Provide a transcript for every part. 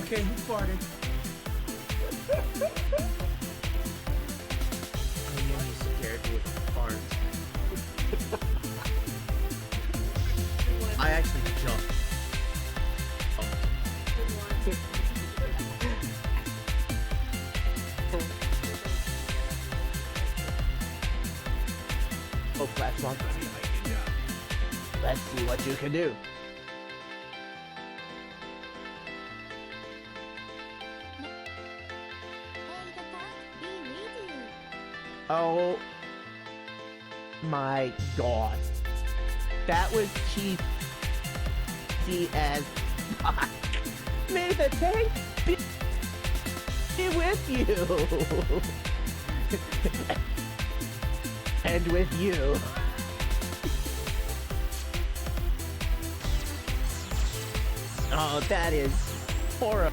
Okay, who farted? I knew he scared me with a fart. I actually jumped. Oh, flash one. Let's see what you can do. Oh my god. That was cheesy as fuck. May the tank be with you. And with you. Oh, that is horrible.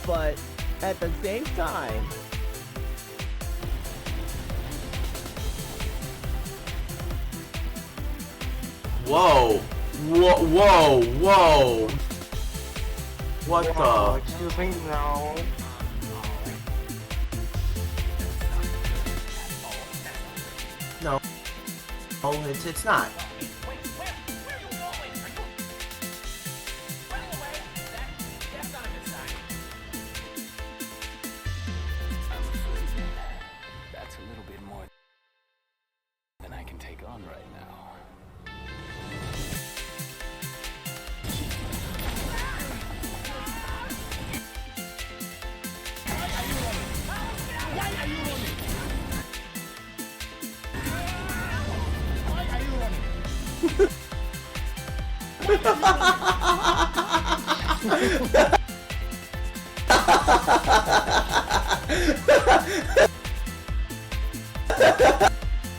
But at the same time, whoa! Whoa! Whoa! Whoa! What the? Excuse me, no. No. Oh, it's not. That's a little bit more than I can take on right now.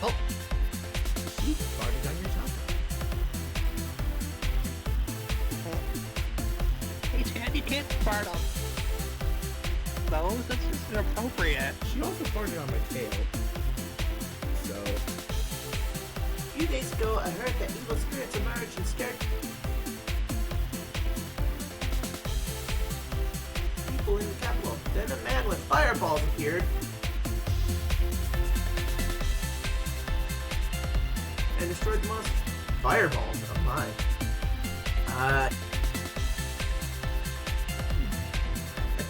oh, she farted on your top. Hey, Chad, you can't fart on those. That's just inappropriate. She also farted on my tail. So, A few days ago, I heard that evil spirits emerged and scared people in the capital. Then a man with fireballs appeared and destroyed the most fireballs of mine.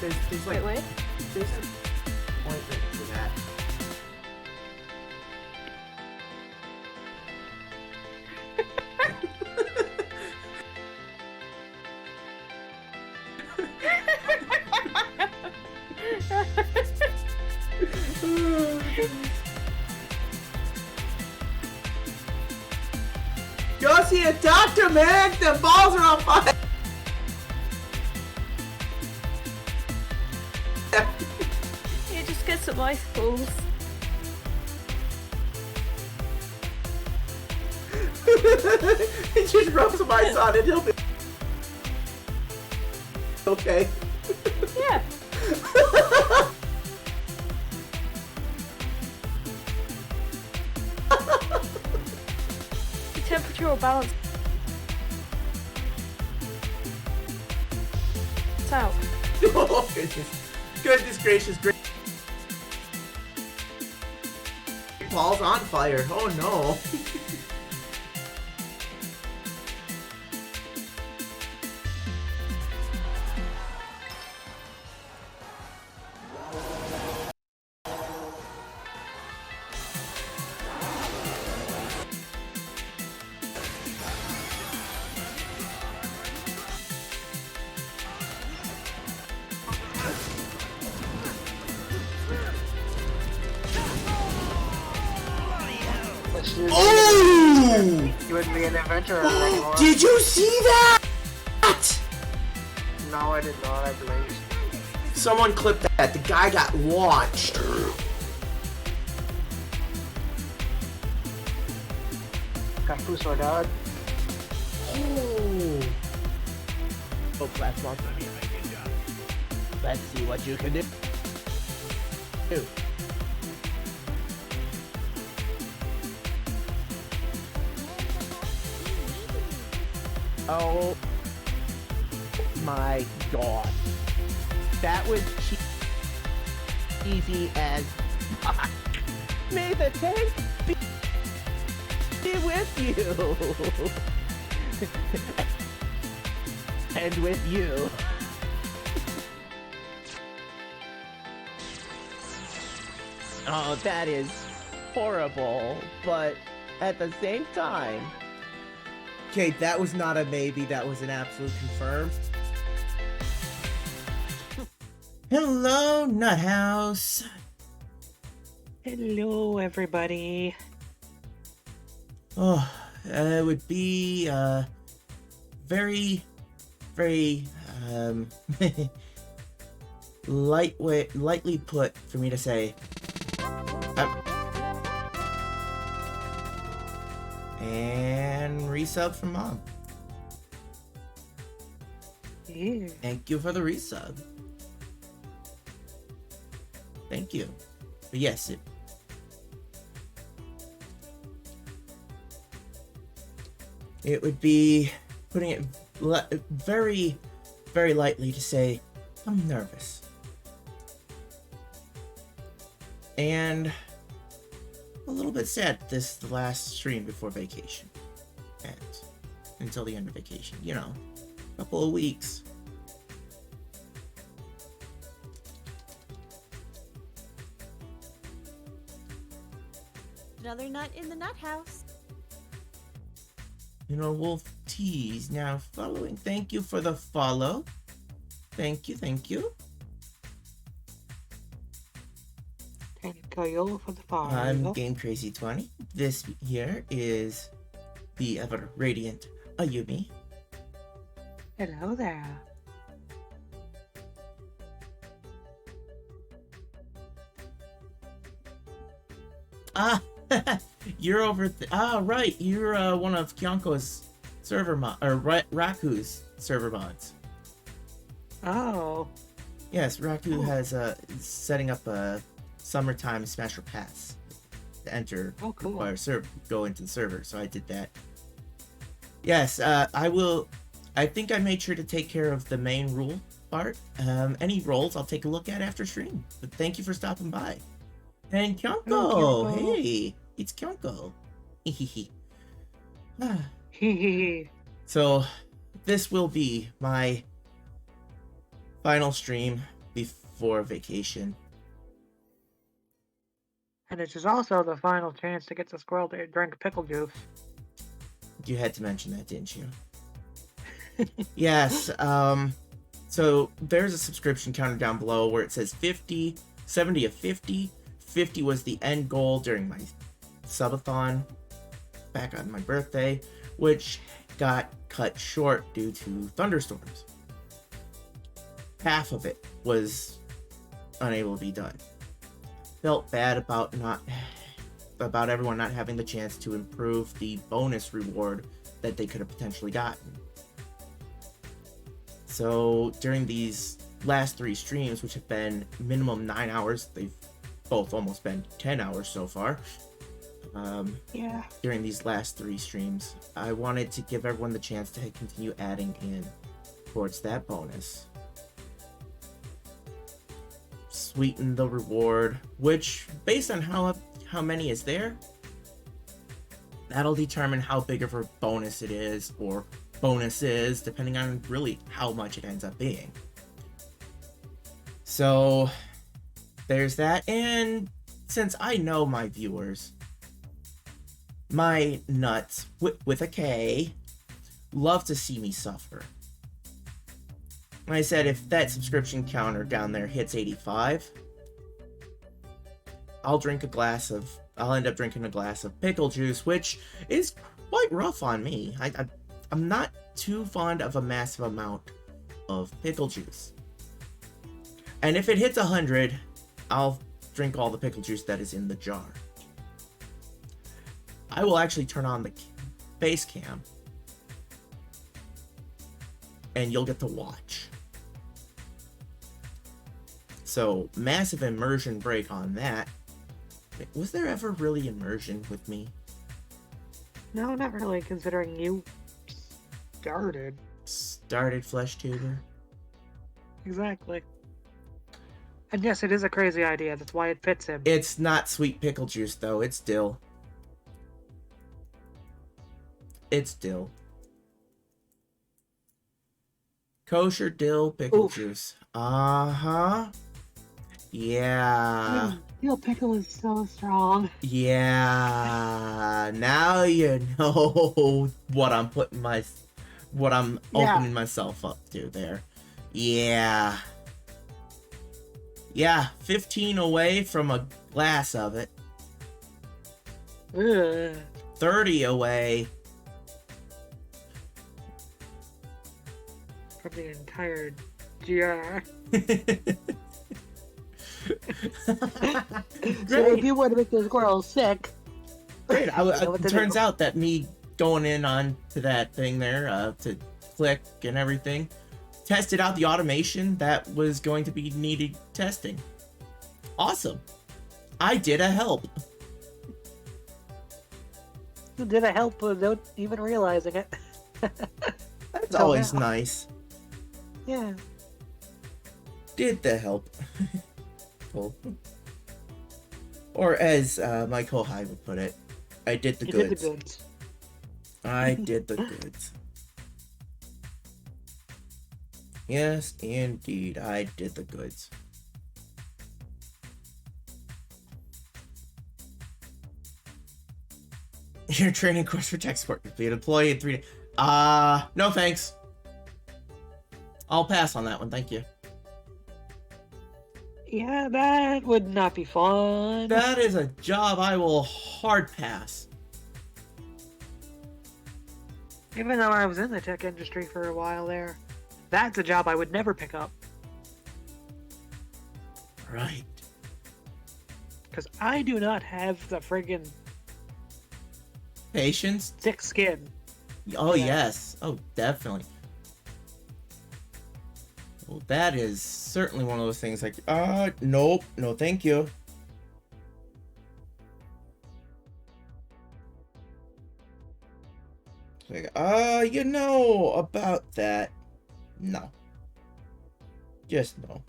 There's like Wait. there's an ointment for that. Go see a doctor, man! The balls are on fire! You just get some ice balls. He just rub some ice on it, he'll be okay. Yeah. The temperature will balance. It's out. Oh, goodness gracious, great. Ball's on fire, oh no. Oh! You wouldn't be an adventurer anymore. Did you see that? No, I did not, I believe. Someone clipped that. The guy got launched. Campus or dad? Oh. Oh, flash one. Let's see what you can do. Oh my god. That was cheesy as fuck. May the tank be with you. And with you. Oh, that is horrible, but at the same time... Okay, that was not a maybe, that was an absolute confirm. Hello, Nuthouse. Hello, everybody. Oh, it would be, very, lightly put for me to say. And resub from Mom. Yeah. Thank you for the resub. Thank you. But yes, it would be putting it very, very lightly to say I'm nervous. And a little bit sad this is the last stream before vacation. And until the end of vacation, you know, a couple of weeks. Another nut in the nut house. You know, Wolf Tease now following. Thank you for the follow. Thank you, thank you. Thank you for the follow. I'm Game Crazy 20. This here is the ever radiant Ayumi. Hello there. Ah, you're over. Right. You're one of Kyonko's server Raku's server mods. Oh. Yes, Raku has setting up a summertime Smasher Pass to enter or go into the server. So I did that. Yes, I will. I think I made sure to take care of the main rule part. Any roles I'll take a look at after stream. But thank you for stopping by. And Kyonko, Hello, Kyonko. Hey, it's Kyonko. Hehehe. So, this will be my final stream before vacation. And it is also the final chance to get the squirrel to drink pickle juice. You had to mention that, didn't you? Yes, so there's a subscription counter down below where it says 50, 70 of 50. 50 was the end goal during my subathon back on my birthday, which got cut short due to thunderstorms. Half of it was unable to be done. Felt bad about everyone not having the chance to improve the bonus reward that they could have potentially gotten. So during these last 3 streams, which have been minimum 9 hours, they've both almost been 10 hours so far. Yeah. During these last 3 streams, I wanted to give everyone the chance to continue adding in towards that bonus. Sweeten the reward, which, based on how many is there, that'll determine how big of a bonus it is, or bonuses, depending on really how much it ends up being. So there's that. And since I know my viewers, my nuts with a K love to see me suffer. Like I said, if that subscription counter down there hits 85, I'll end up drinking a glass of pickle juice, which is quite rough on me. I'm not too fond of a massive amount of pickle juice. And if it hits 100, I'll drink all the pickle juice that is in the jar. I will actually turn on the face cam, and you'll get to watch. So, massive immersion break on that. Wait, was there ever really immersion with me? No, not really, considering you started. Started Flesh Tuber? exactly. And yes, it is a crazy idea. That's why it fits him. It's not sweet pickle juice, though. It's dill. It's dill. Kosher dill pickle Oof. juice. Uh-huh. Yeah. Dill pickle is so strong. Yeah. Now you know what I'm opening myself up to there. Yeah. Yeah, 15 away from a glass of it. Ugh. 30 away. From the entire jar. So if you want to make the squirrel sick. Great. what to Turns do. out that me going in on to that thing there to click and everything, tested out the automation that was going to be needed testing. Awesome. I did a help. You did a help without even realizing it. That's So always now- nice. Yeah. Did the help. Cool. Or as my co-high would put it, I did the You goods. did the goods. I did the goods. Yes, indeed, I did the goods. Your training course for tech support complete. Employee in 3 days. No thanks. I'll pass on that one, thank you. Yeah, that would not be fun. That is a job I will hard pass. Even though I was in the tech industry for a while there, that's a job I would never pick up. Right. Because I do not have the friggin' Patience? thick skin. Oh, Yeah. yes. Oh, definitely. Well, that is certainly one of those things like, nope, no thank you. Like, you know about that. No. Just no.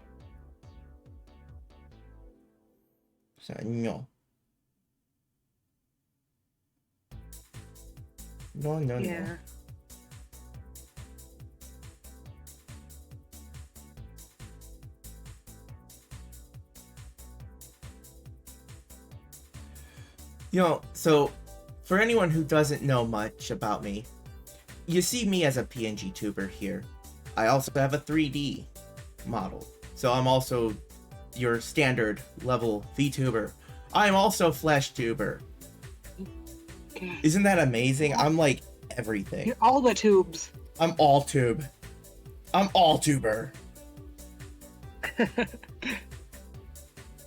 So, no. No, no, Yeah. no. So for anyone who doesn't know much about me, you see me as a PNG tuber here. I also have a 3D model. So I'm also your standard level VTuber. I'm also Flesh Tuber. Isn't that amazing? I'm like everything. You're all the tubes. I'm all tube. I'm all tuber.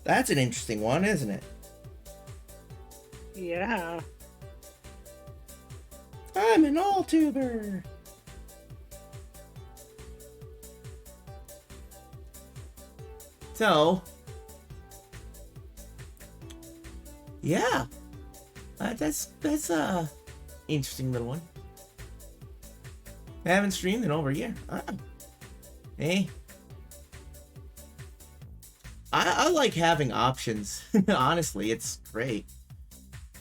That's an interesting one, isn't it? Yeah. I'm an all tuber. So, yeah, that's interesting little one. I haven't streamed in over a year. Hey, I like having options. Honestly, it's great.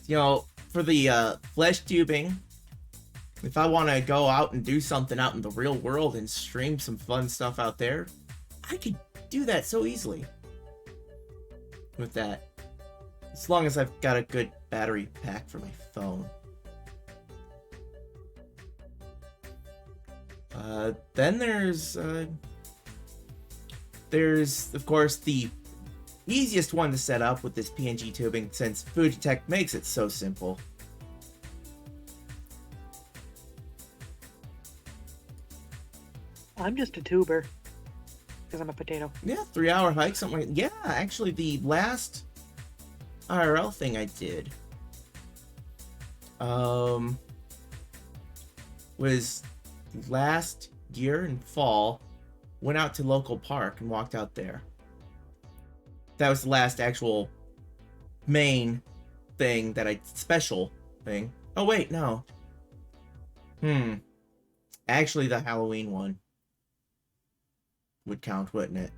For the flesh tubing, if I want to go out and do something out in the real world and stream some fun stuff out there, I could do that so easily with that. As long as I've got a good battery pack for my phone. Then there's of course the easiest one to set up with this PNG tubing, since Fujitech makes it so simple. I'm just a tuber. Because I'm a potato. Yeah, 3-hour hike, something like. Yeah, actually, the last IRL thing I did, was last year in fall. Went out to local park and walked out there. That was the last actual main thing that special thing. Oh wait, no. Actually, the Halloween one. would count, wouldn't it?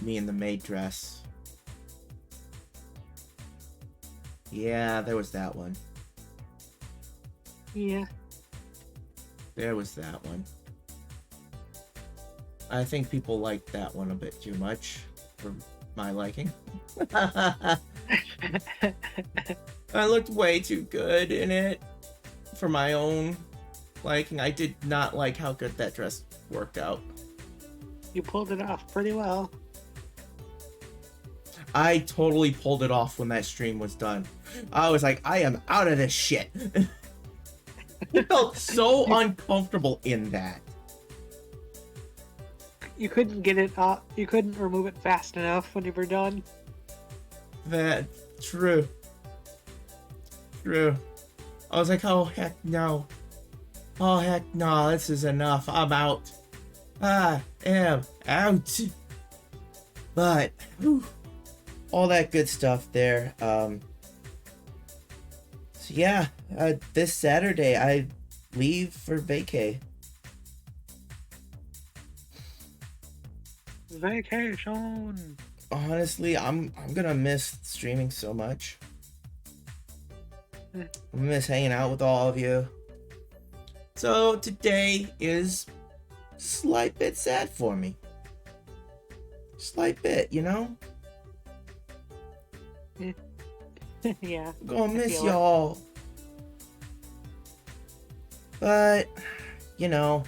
Me in the maid dress. Yeah, there was that one. Yeah. There was that one. I think people liked that one a bit too much for my liking. I looked way too good in it for my own liking. I did not like how good that dress worked out. You pulled it off pretty well. I totally pulled it off when that stream was done. I was like, I am out of this shit. I felt so uncomfortable in that. You couldn't get it off. You couldn't remove it fast enough when you were done. That true. True. I was like, oh heck no. Oh heck no, this is enough. I'm out. I am out. But whew, all that good stuff there. So yeah, this Saturday I leave for vacay. Vacation. Honestly, I'm gonna miss streaming so much. I'm gonna miss hanging out with all of you. So today is a slight bit sad for me. Slight bit, you know? Yeah. I'm gonna miss feel it. y'all. But, you know,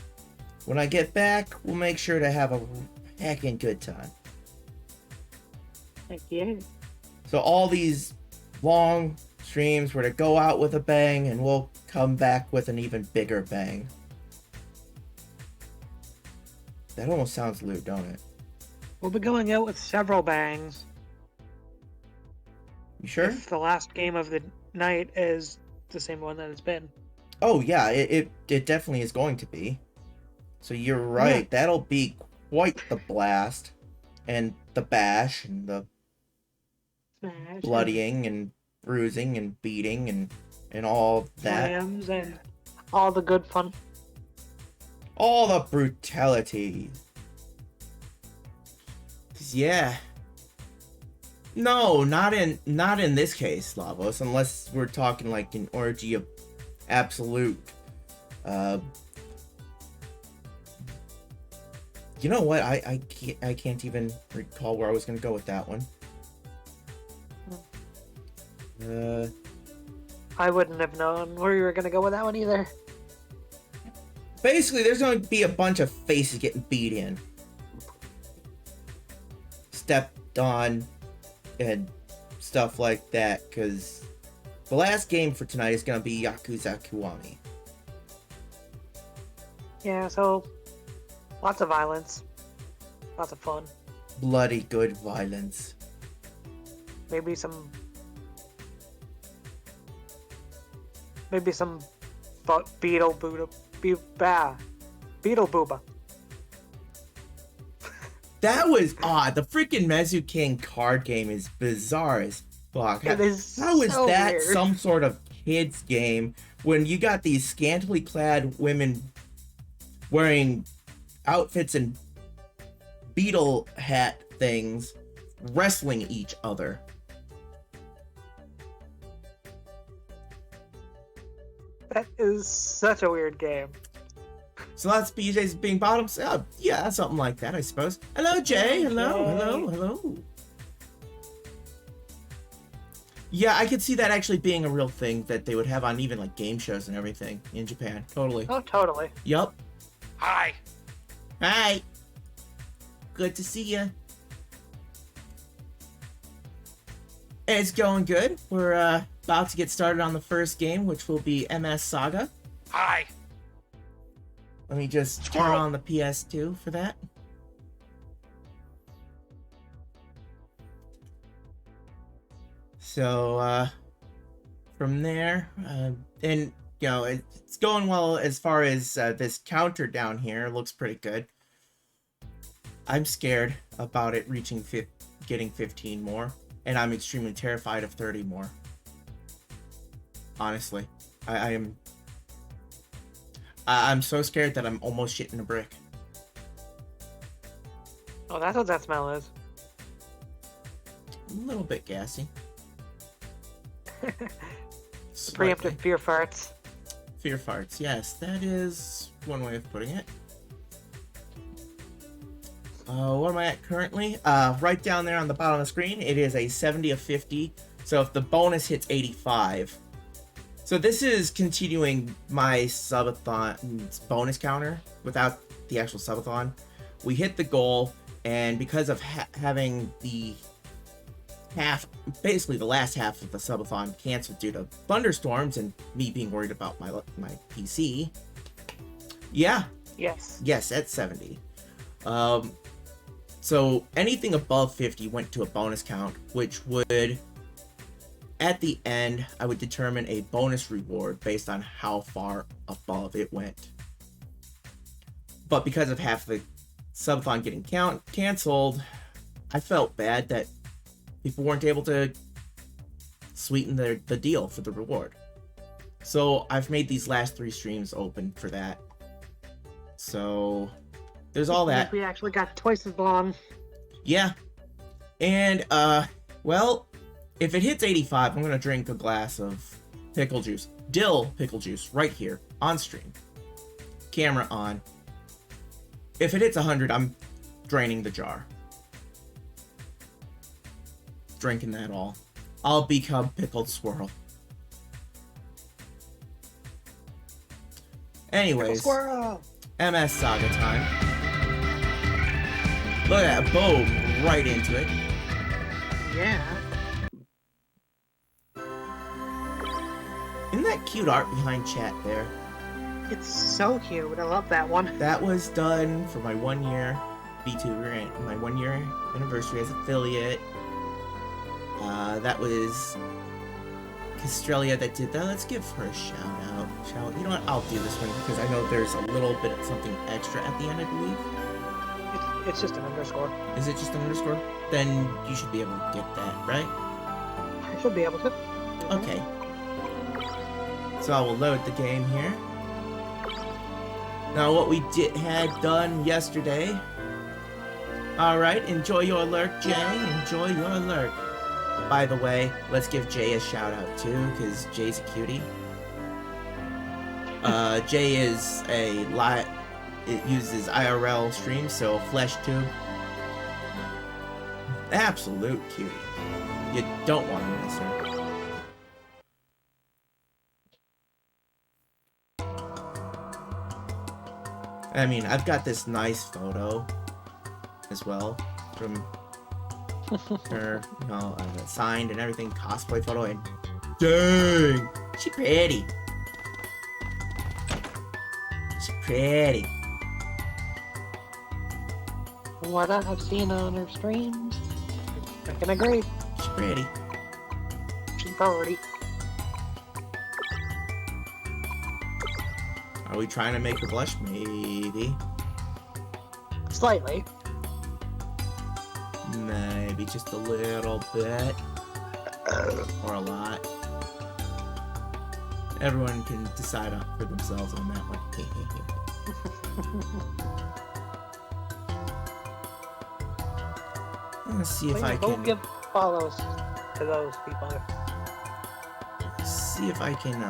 when I get back, we'll make sure to have a heckin' good time. Heck yeah. So all these long streams were to go out with a bang, and we'll come back with an even bigger bang. That almost sounds lewd, don't it? We'll be going out with several bangs. You sure? If the last game of the night is the same one that it's been. Oh yeah, it definitely is going to be. So you're right. Yeah. That'll be quite the blast, and the bash, and the Smash. bloodying, and bruising, and beating, and all that. Slams and all the good fun. All the brutality. 'Cause yeah. No, not in this case, Lavos, unless we're talking like an orgy of absolute you know what? I can't even recall where I was gonna go with that one. I wouldn't have known where you were gonna go with that one either. Basically, there's going to be a bunch of faces getting beat in, stepped on, and stuff like that. Because the last game for tonight is going to be Yakuza Kiwami. Yeah, so lots of violence, lots of fun. Bloody good violence. Maybe some beetle booba. That was odd. The freaking Mezu King card game is bizarre as fuck. It is How is so that weird. some sort of kids game when you got these scantily clad women wearing outfits and beetle hat things wrestling each other? That is such a weird game. So that's BJ's being bottoms. Yeah, something like that, I suppose. Hello, Jay. Hello. Yeah, I could see that actually being a real thing that they would have on even like game shows and everything in Japan. Totally. Oh, totally. Yup. Hi. Hi. Good to see you. It's going good. We're about to get started on the first game, which will be MS Saga. Hi. Let me just turn on the PS2 for that. So, from there, and, you know, it's going well as far as this counter down here. It looks pretty good. I'm scared about it reaching getting 15 more, and I'm extremely terrified of 30 more. Honestly, I'm so scared that I'm almost shitting a brick. Oh, that's what that smell is. A little bit gassy. Preemptive Slightly. fear farts. Fear farts, yes, that is one way of putting it. What am I at currently? Right down there on the bottom of the screen, it is a 70 of 50. So if the bonus hits 85. So this is continuing my subathon bonus counter without the actual subathon. We hit the goal, and because of having the basically the last half of the subathon canceled due to thunderstorms and me being worried about my PC. Yeah. Yes, at 70. So anything above 50 went to a bonus count, which would, at the end, I would determine a bonus reward based on how far above it went. But because of half the subathon getting canceled, I felt bad that people weren't able to sweeten the deal for the reward. So I've made these last 3 streams open for that. So there's all that. We actually got twice as long. Yeah. And, well, if it hits 85, I'm going to drink a glass of pickle juice. Dill pickle juice right here on stream. Camera on. If it hits 100, I'm draining the jar. Drinking that all. I'll become pickled swirl. Anyways, Squirrel! MS Saga time. Look at that, boom, right into it. Yeah. Isn't that cute art behind chat there? It's so cute. I love that one. That was done for my 1 year VTuber, my 1 year anniversary as affiliate. That was Castralia that did that. Let's give her a shout out. You know what? I'll do this one because I know there's a little bit of something extra at the end, I believe. It's just an underscore. Is it just an underscore? Then you should be able to get that, right? I should be able to. Okay. So I will load the game here. Now what we had done yesterday. Alright, enjoy your lurk, Jay. Enjoy your lurk. By the way, let's give Jay a shout out too, because Jay's a cutie. Jay is it uses IRL streams, so FleshTube. Absolute cutie. You don't want to miss her. I mean, I've got this nice photo as well from her, you know, signed and everything, cosplay photo, and dang, she pretty. She's pretty. From what I've seen on her streams, I can agree. She's pretty. She's pretty. Are we trying to make her blush? Maybe. Slightly. Maybe just a little bit. Or a lot. Everyone can decide for themselves on that one. Let's see if I Please don't can... give follows to those people. See if I can,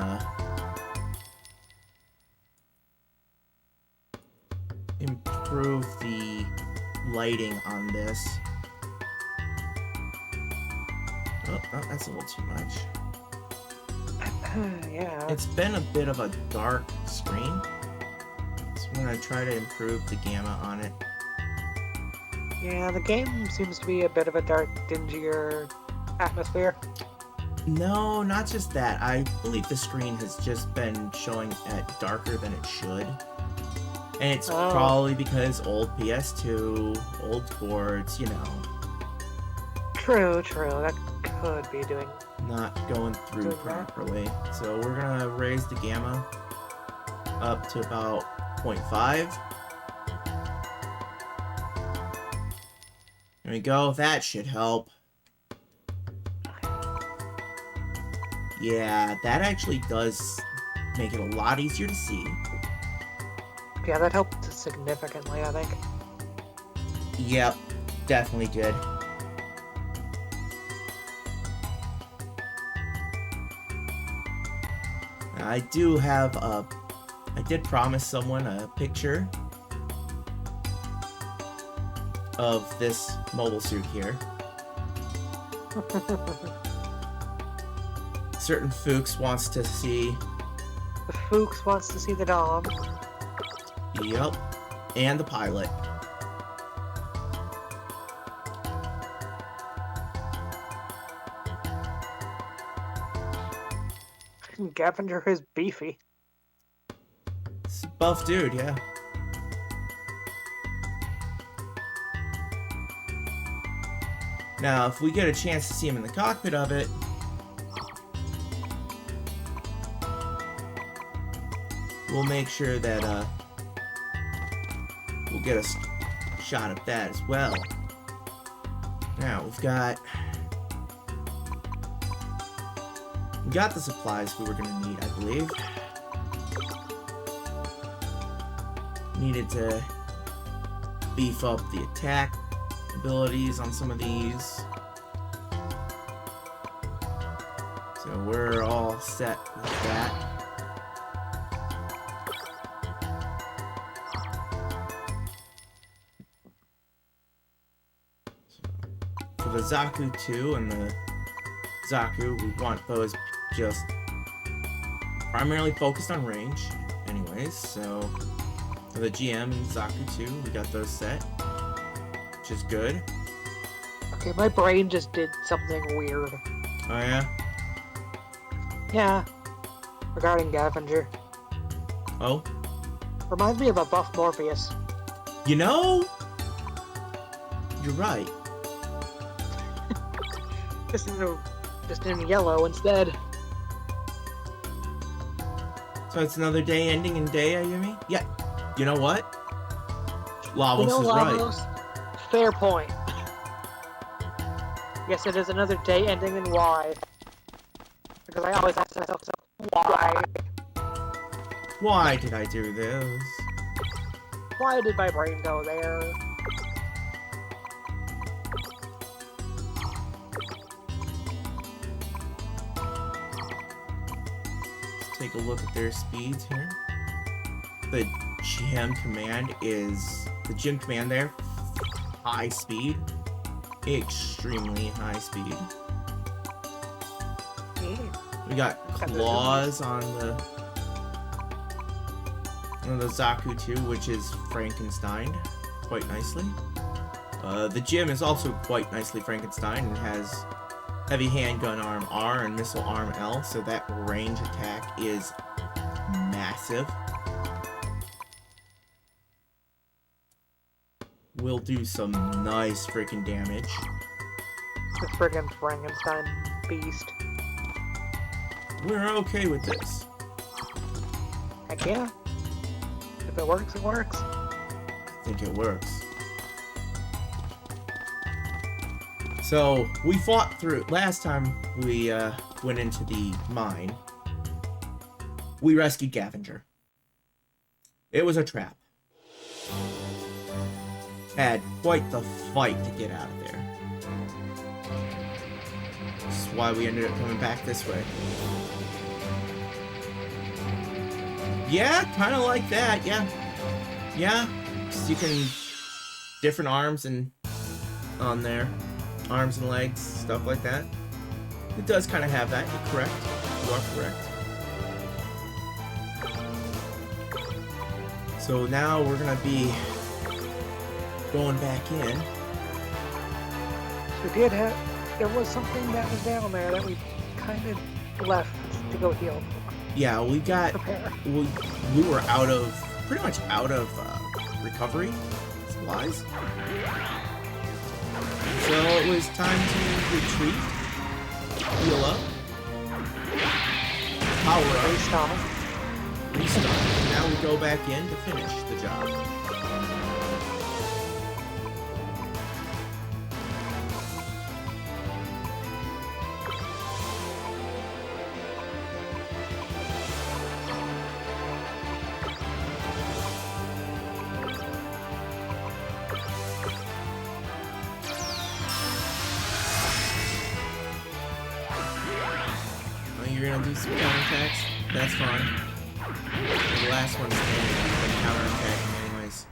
improve the lighting on this. Oh, that's a little too much. Yeah. It's been a bit of a dark screen, so I'm gonna try to improve the gamma on it. Yeah, the game seems to be a bit of a dark, dingier atmosphere. No, not just that. I believe the screen has just been showing at darker than it should. And it's probably because old PS2, old boards, you know. True. That could be doing. Not going through properly. So we're gonna raise the gamma up to about 0.5. There we go. That should help. Yeah, that actually does make it a lot easier to see. Yeah, that helped significantly, I think. Yep. definitely did. I do have a... I did promise someone a picture of this mobile suit here. Certain Fuchs wants to see... The Fuchs wants to see the dog. Yep. And the pilot. Gavinger is beefy. It's a buff dude, yeah. Now, if we get a chance to see him in the cockpit of it, we'll make sure that we'll get a shot of that as well. Now, we got the supplies we were gonna need, I believe. Needed to beef up the attack abilities on some of these. So we're all set with that. For the Zaku 2 and the Zaku, we want those just primarily focused on range anyways, so for the GM and Zaku 2, we got those set, which is good. Okay, my brain just did something weird. Oh yeah? Yeah. Regarding Gavinger. Oh? Reminds me of a buff Morpheus. You know? You're right. Just in yellow instead. So it's another day ending in day, Ayumi? Yeah. You know what? Lavos is Lavos, right. fair point. Yes, it is another day ending in Y. Because I always ask myself, why? Why did I do this? Why did my brain go there? Let's take a look at their speeds here. The GM command there, high speed. Extremely high speed. We got claws on the Zaku 2, which is Frankenstein quite nicely. The GM is also quite nicely Frankenstein and has heavy handgun arm R and missile arm L, so that range attack is massive. Will do some nice freaking damage. The friggin' Frankenstein beast. We're okay with this. Heck yeah. If it works, it works. I think it works. So, we fought through... Last time we went into the mine, we rescued Gavinger. It was a trap. Had quite the fight to get out of there. This is why we ended up coming back this way. Yeah, kind of like that, yeah. Yeah, so you can... different arms and... on there. Arms and legs, stuff like that. It does kind of have that, you're correct. You are correct. So now we're gonna be... going back in. We did have... There was something that was down there that we kind of left to go heal. Yeah, we got... Prepare. We were out of... pretty much out of recovery supplies. So it was time to retreat, heal up, power up, restart. Now we go back in to finish the job. you're gonna do some counterattacks, that's fine. The last one's counterattacking anyways.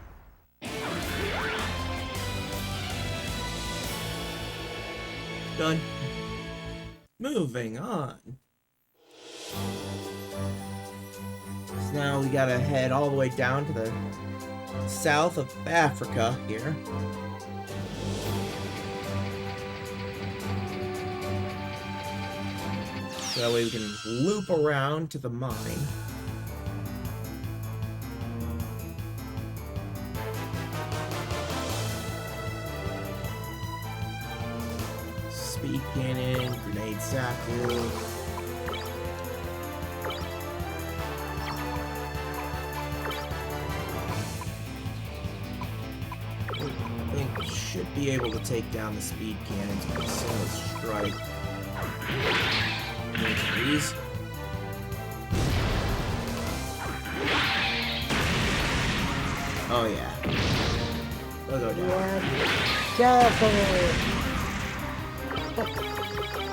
Done. Moving on. So now we gotta head all the way down to the south of Africa here. So that way we can loop around to the mine. Speed cannon, grenade sapper. I think we should be able to take down the speed cannons with a single strike. Please. Oh yeah. They'll go down. Definitely.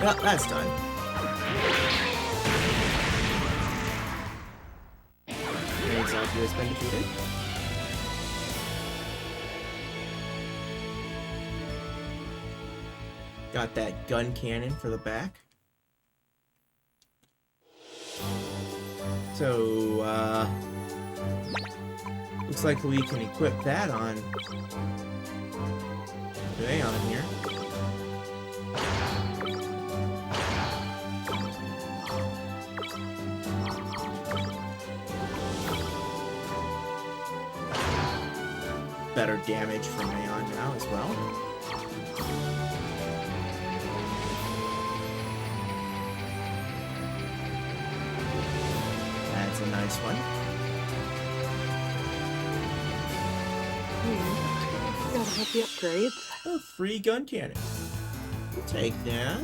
Yep, that's done. Grenade Zapper has been defeated. Got that gun cannon for the back. So, looks like we can equip that on Aeon here. Better damage from Aeon now as well. That's a nice one. Gotta have the upgrades. A free gun cannon. We'll take that.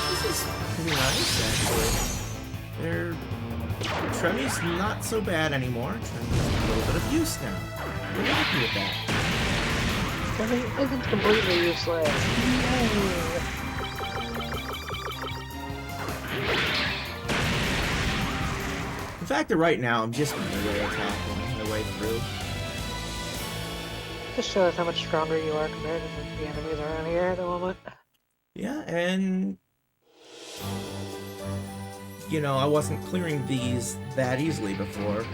This is pretty nice, actually. Tremmy's not so bad anymore. Tremmy's a little bit of use now. We're happy with that. I mean, it isn't completely useless. Yay. In fact, that right now I'm just melee attacking my way through. Just shows how much stronger you are compared to the enemies around here at the moment. Yeah, and you know, I wasn't clearing these that easily before.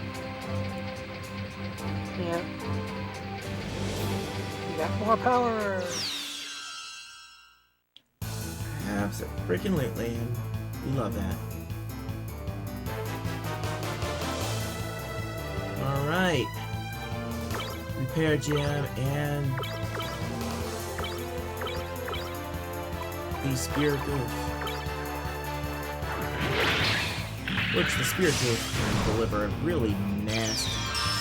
Yeah. You got more power! Absolutely, and we love that. Alright. Repair gem and the spear goof. Which the spear goof can deliver a really nasty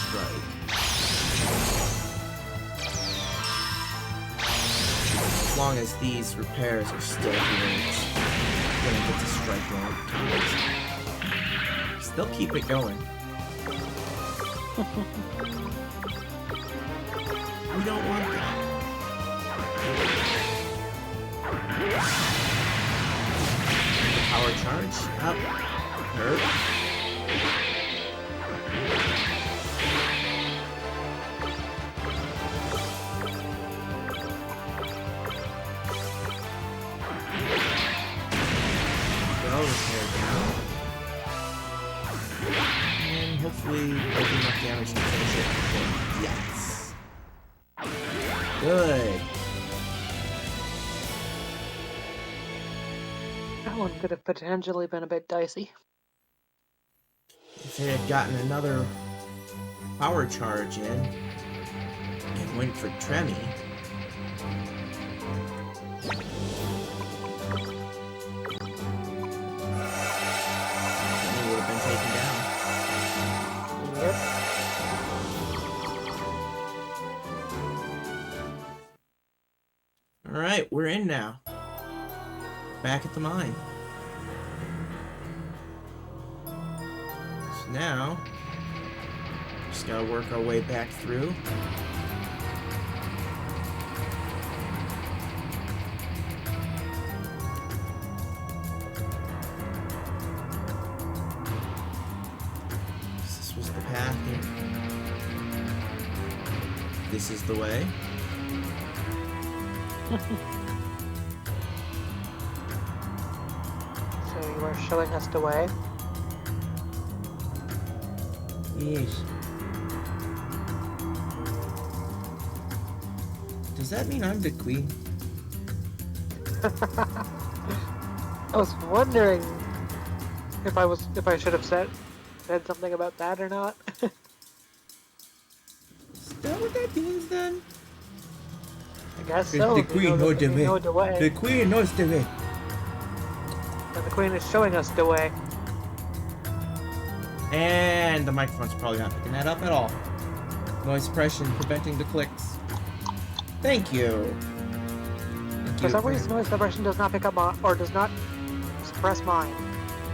strike. As long as these repairs are still here, it's gonna get to strike more times. Still keep it going. We don't want that. The power charge up. Hurt. Well, repair down. And hopefully there'll be enough damage to finish it before. Yes. Good. That one could have potentially been a bit dicey. If they had gotten another power charge in and went for Tremmy, Tremmy would have been taken down. Yep. Alright, we're in now. Back at the mine. So now, just gotta work our way back through. This was the path here. This is the way. So you are showing us the way. Yes. Does that mean I'm the queen? I was wondering if I should have said something about that or not. Is that what that means then? I guess so. The if you queen know knows the if you way. know the way. The queen knows the way. And the queen is showing us the way. And the microphone's probably not picking that up at all. Noise suppression preventing the clicks. Thank you. For some reason, noise suppression does not pick up or does not suppress mine.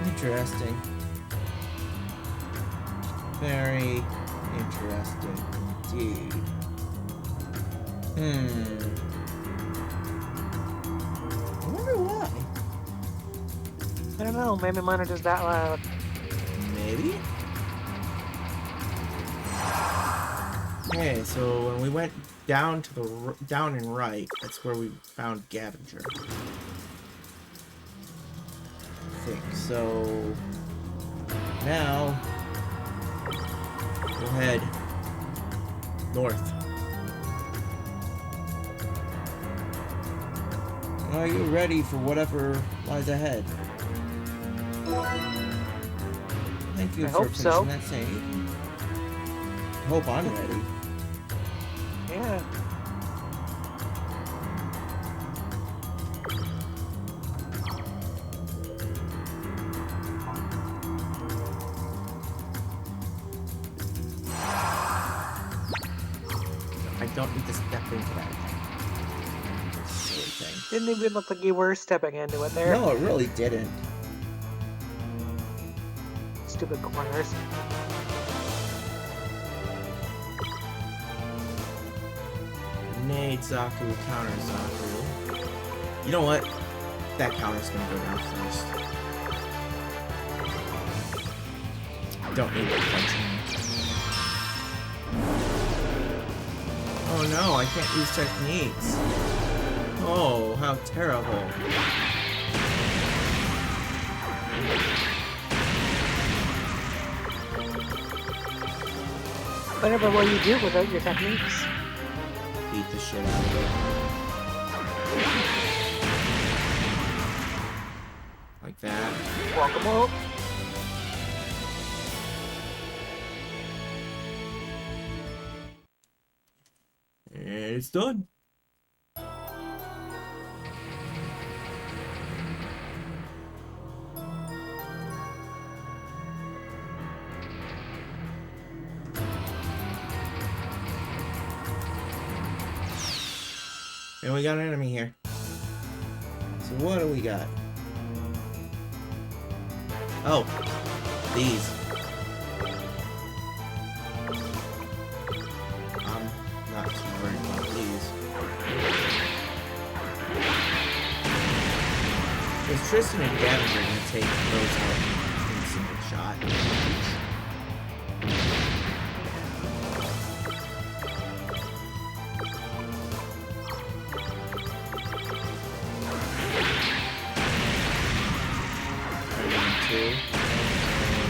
Interesting. Very interesting indeed. I wonder why. I don't know. Maybe mine are just that loud. Maybe? Okay, so when we went down to the down and right, that's where we found Gavinger. I think so. Now we'll head north. Are you ready for whatever lies ahead? Thank you I for hope finishing so. that save. I hope I'm ready. Yeah. I don't need to step into that silly thing. Didn't even look like you were stepping into it there. No, it really didn't. Stupid corners. Grenade Zaku, counter Zaku. You know what? That counter's gonna go down first. Don't need that function. Oh no, I can't use techniques. Oh, how terrible. Whatever will you do without your techniques? Beat the shit out of it. Like that. Welcome up. And it's done. And we got an enemy here. So what do we got? Oh, these. I'm not too worried about these. Because Tristan and Gavin are going to take those out in a single shot.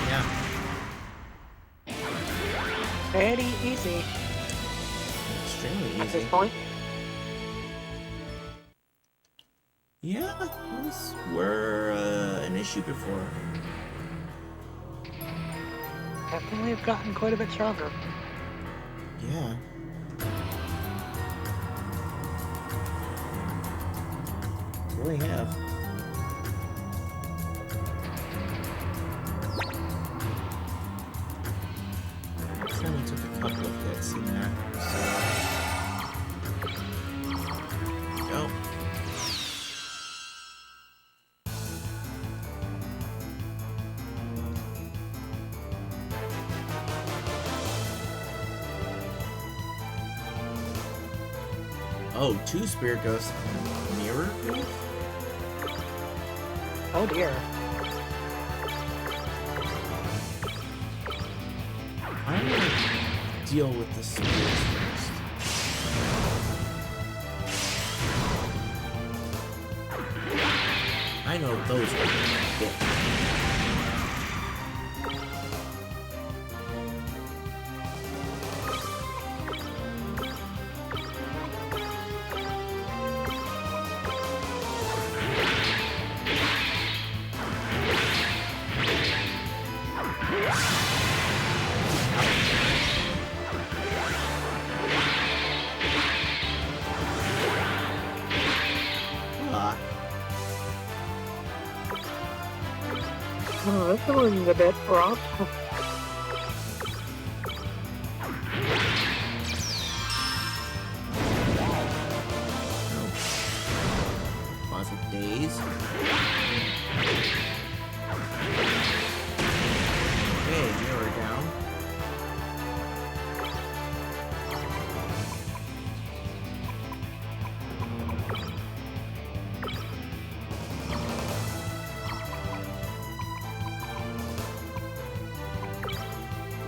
Yeah. Pretty easy Extremely at this easy. point. Yeah, those were an issue before. Definitely have gotten quite a bit stronger. Yeah. Really have. It's only took a couple of hits in that. So. Go. Oh, 2 spirit ghosts. Mirror ghost? Oh dear. I'm gonna deal with the spirits first. I know those are gonna hit. Ah, Oh, this one's a bit rough. no. Positive days. Okay, mirror down.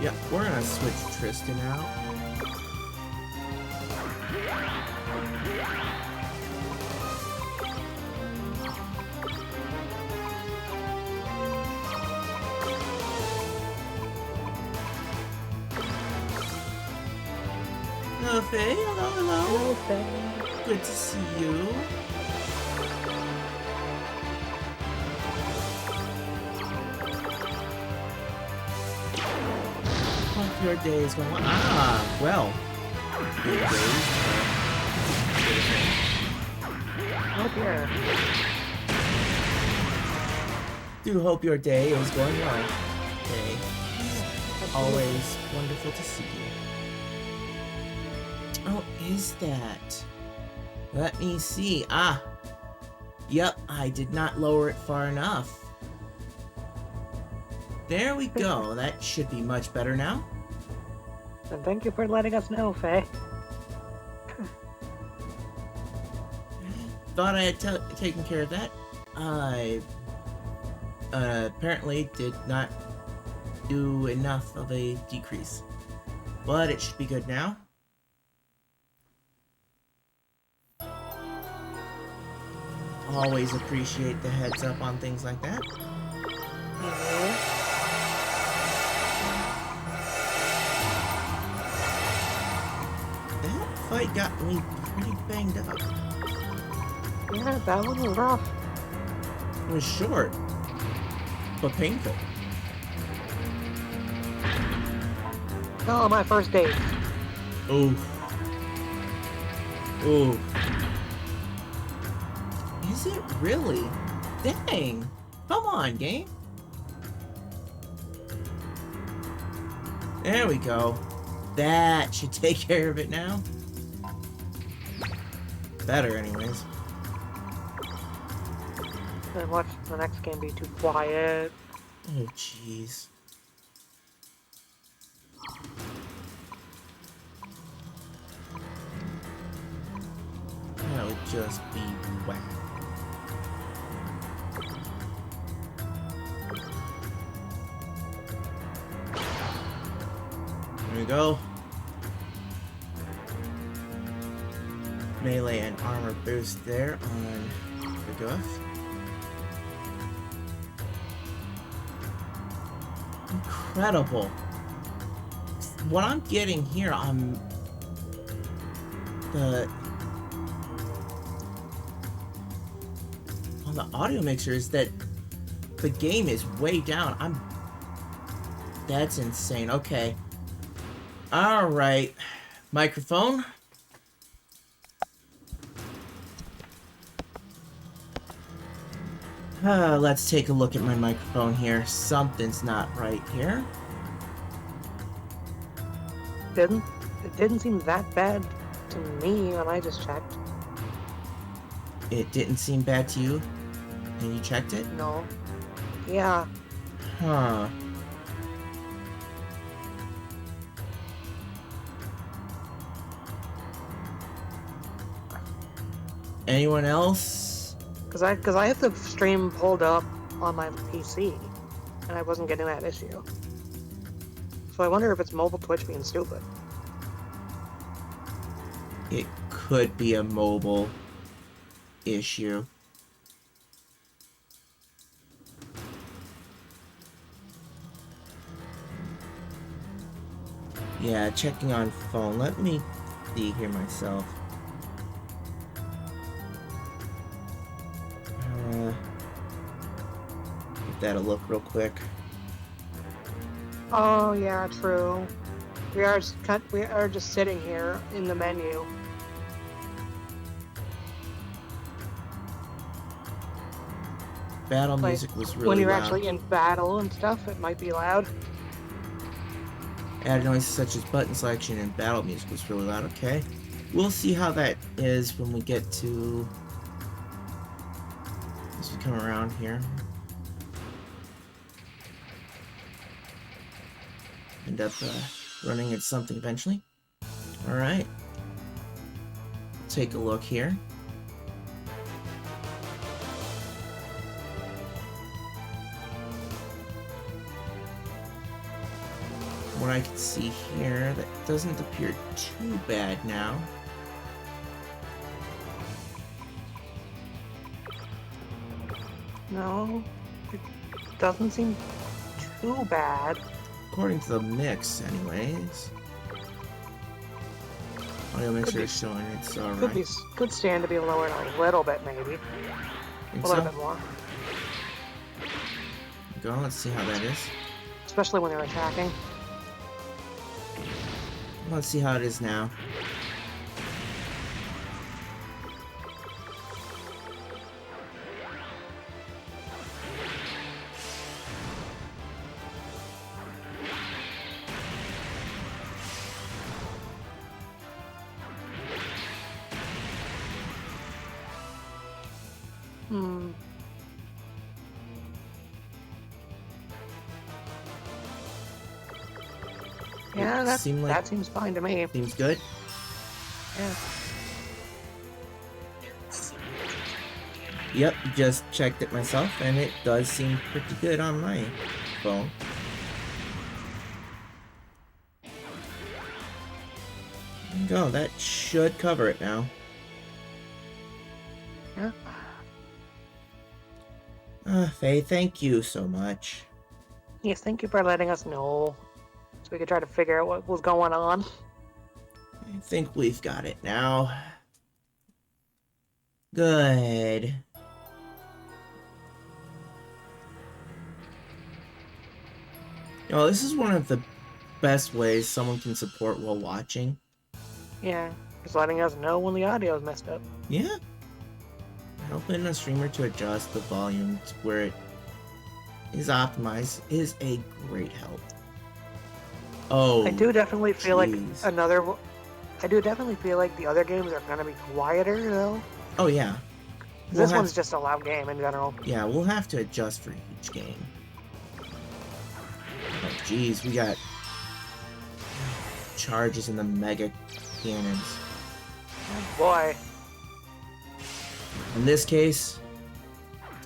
Yeah, we're gonna switch Tristan out. Hello, Faye. Hello, hello. Good to see you. Hope your day is going well. Ah, well. Good days. Oh dear. Do hope your day is going well. Okay. Always wonderful to see you. Oh, is that? Let me see. Ah. Yep, I did not lower it far enough. There we go. That should be much better now. And thank you for letting us know, Faye. Thought I had taken care of that. I apparently did not do enough of a decrease. But it should be good now. Always appreciate the heads up on things like that. That fight got me pretty banged up. Yeah, that one was rough. It was short, but painful. Oh, my first date. Oof. Oof. Is it really? Dang. Come on, game. There we go. That should take care of it now. Better, anyways. And watch the next game be too quiet. Oh, jeez. That would just be whack. There we go. Melee and armor boost there on the Goof. Incredible. What I'm getting here on the audio mixer is that the game is way down. That's insane. Okay. Alright. Microphone. Let's take a look at my microphone here. Something's not right here. It didn't seem that bad to me when I just checked. It didn't seem bad to you? And you checked it? No. Yeah. Huh. Anyone else? Cause I have the stream pulled up on my PC, and I wasn't getting that issue. So I wonder if it's mobile Twitch being stupid. It could be a mobile issue. Yeah, checking on phone. Let me see here myself. Give that a look real quick. Oh yeah, true. We are just sitting here in the menu. Battle Like, music was really when you're loud. actually in battle and stuff, it might be loud. Added noises such as button selection and battle music was really loud. Okay, we'll see how that is when we get to as we come around here. End up running into something eventually. All right, take a look here. What I can see here, that doesn't appear too bad now. No, it doesn't seem too bad. According to the mix, anyways. Audio mixer is showing it's alright. Could stand to be lowered a little bit, maybe. Think A little so? bit more. Go, let's see how that is. Especially when they're attacking. Let's see how it is now. Hmm. Yeah, that seems fine to me. Seems good. Yeah. Yep, just checked it myself, and it does seem pretty good on my phone. There you go, that should cover it now. Yeah. Faye, thank you so much. Yes, thank you for letting us know, so we could try to figure out what was going on. I think we've got it now. Good. You know, this is one of the best ways someone can support while watching. Yeah, just letting us know when the audio is messed up. Yeah. Helping a streamer to adjust the volume to where it is optimized is a great help. Oh, I do definitely feel like jeez. I do definitely feel like the other games are gonna be quieter though. Oh yeah. This one's just a loud game in general. Yeah, we'll have to adjust for each game. Oh jeez, we got charges in the mega cannons. Oh, boy. In this case,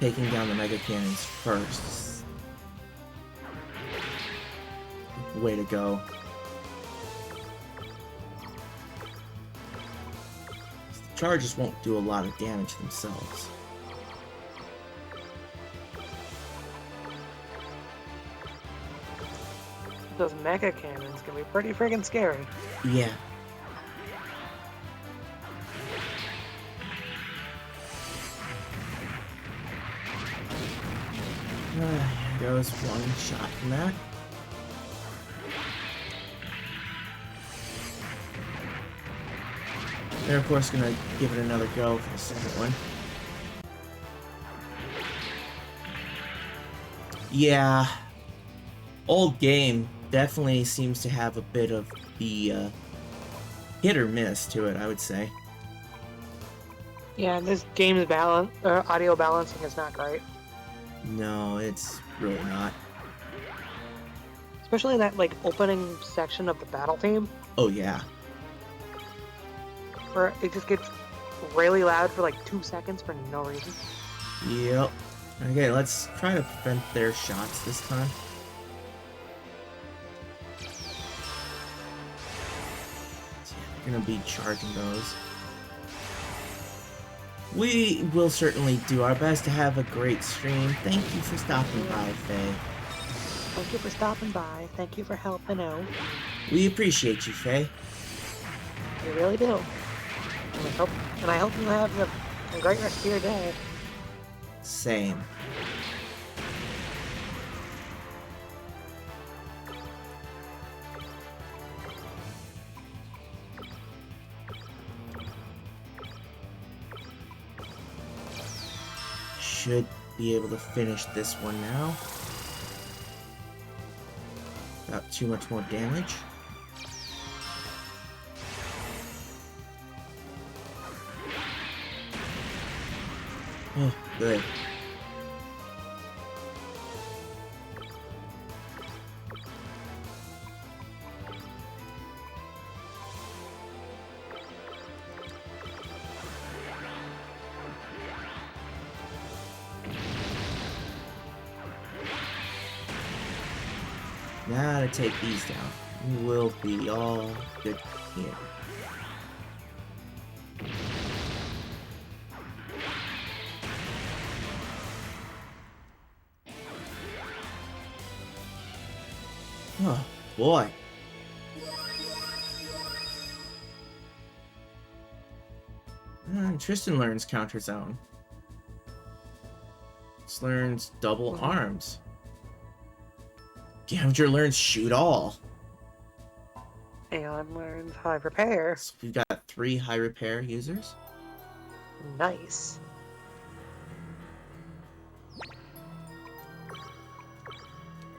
taking down the mega cannons first. Way to go. The charges won't do a lot of damage themselves. Those mega cannons can be pretty friggin' scary. Yeah. Here goes one shot from that. They're of course gonna give it another go for the second one. Yeah. Old game definitely seems to have a bit of the hit or miss to it, I would say. Yeah, this game's audio balancing is not great. No, it's really not. Especially that like opening section of the battle team, Oh yeah. where it just gets really loud for like 2 seconds for no reason. Yep. Okay, let's try to prevent their shots this time. We're gonna be charging those. We will certainly do our best to have a great stream. Thank you for stopping by, Faye. Thank you for stopping by. Thank you for helping out. We appreciate you, Faye. We really do. And I hope you have a great rest of your day. Same. Should be able to finish this one now. Without too much more damage. Oh, good. Now to take these down. We will be all good here. Oh, boy. Tristan learns counter zone. This learns double arms. Gavager learns shoot all. And learns high repair. So we've got 3 high repair users. Nice.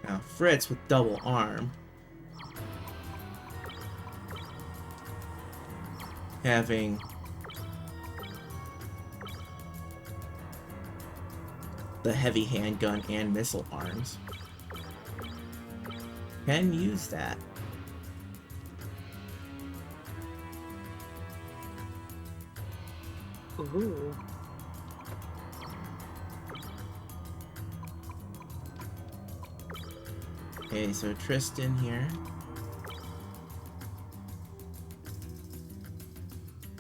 Now Fritz with double arm. Having the heavy handgun and missile arms. Can use that. Ooh. Okay, so Tristan here.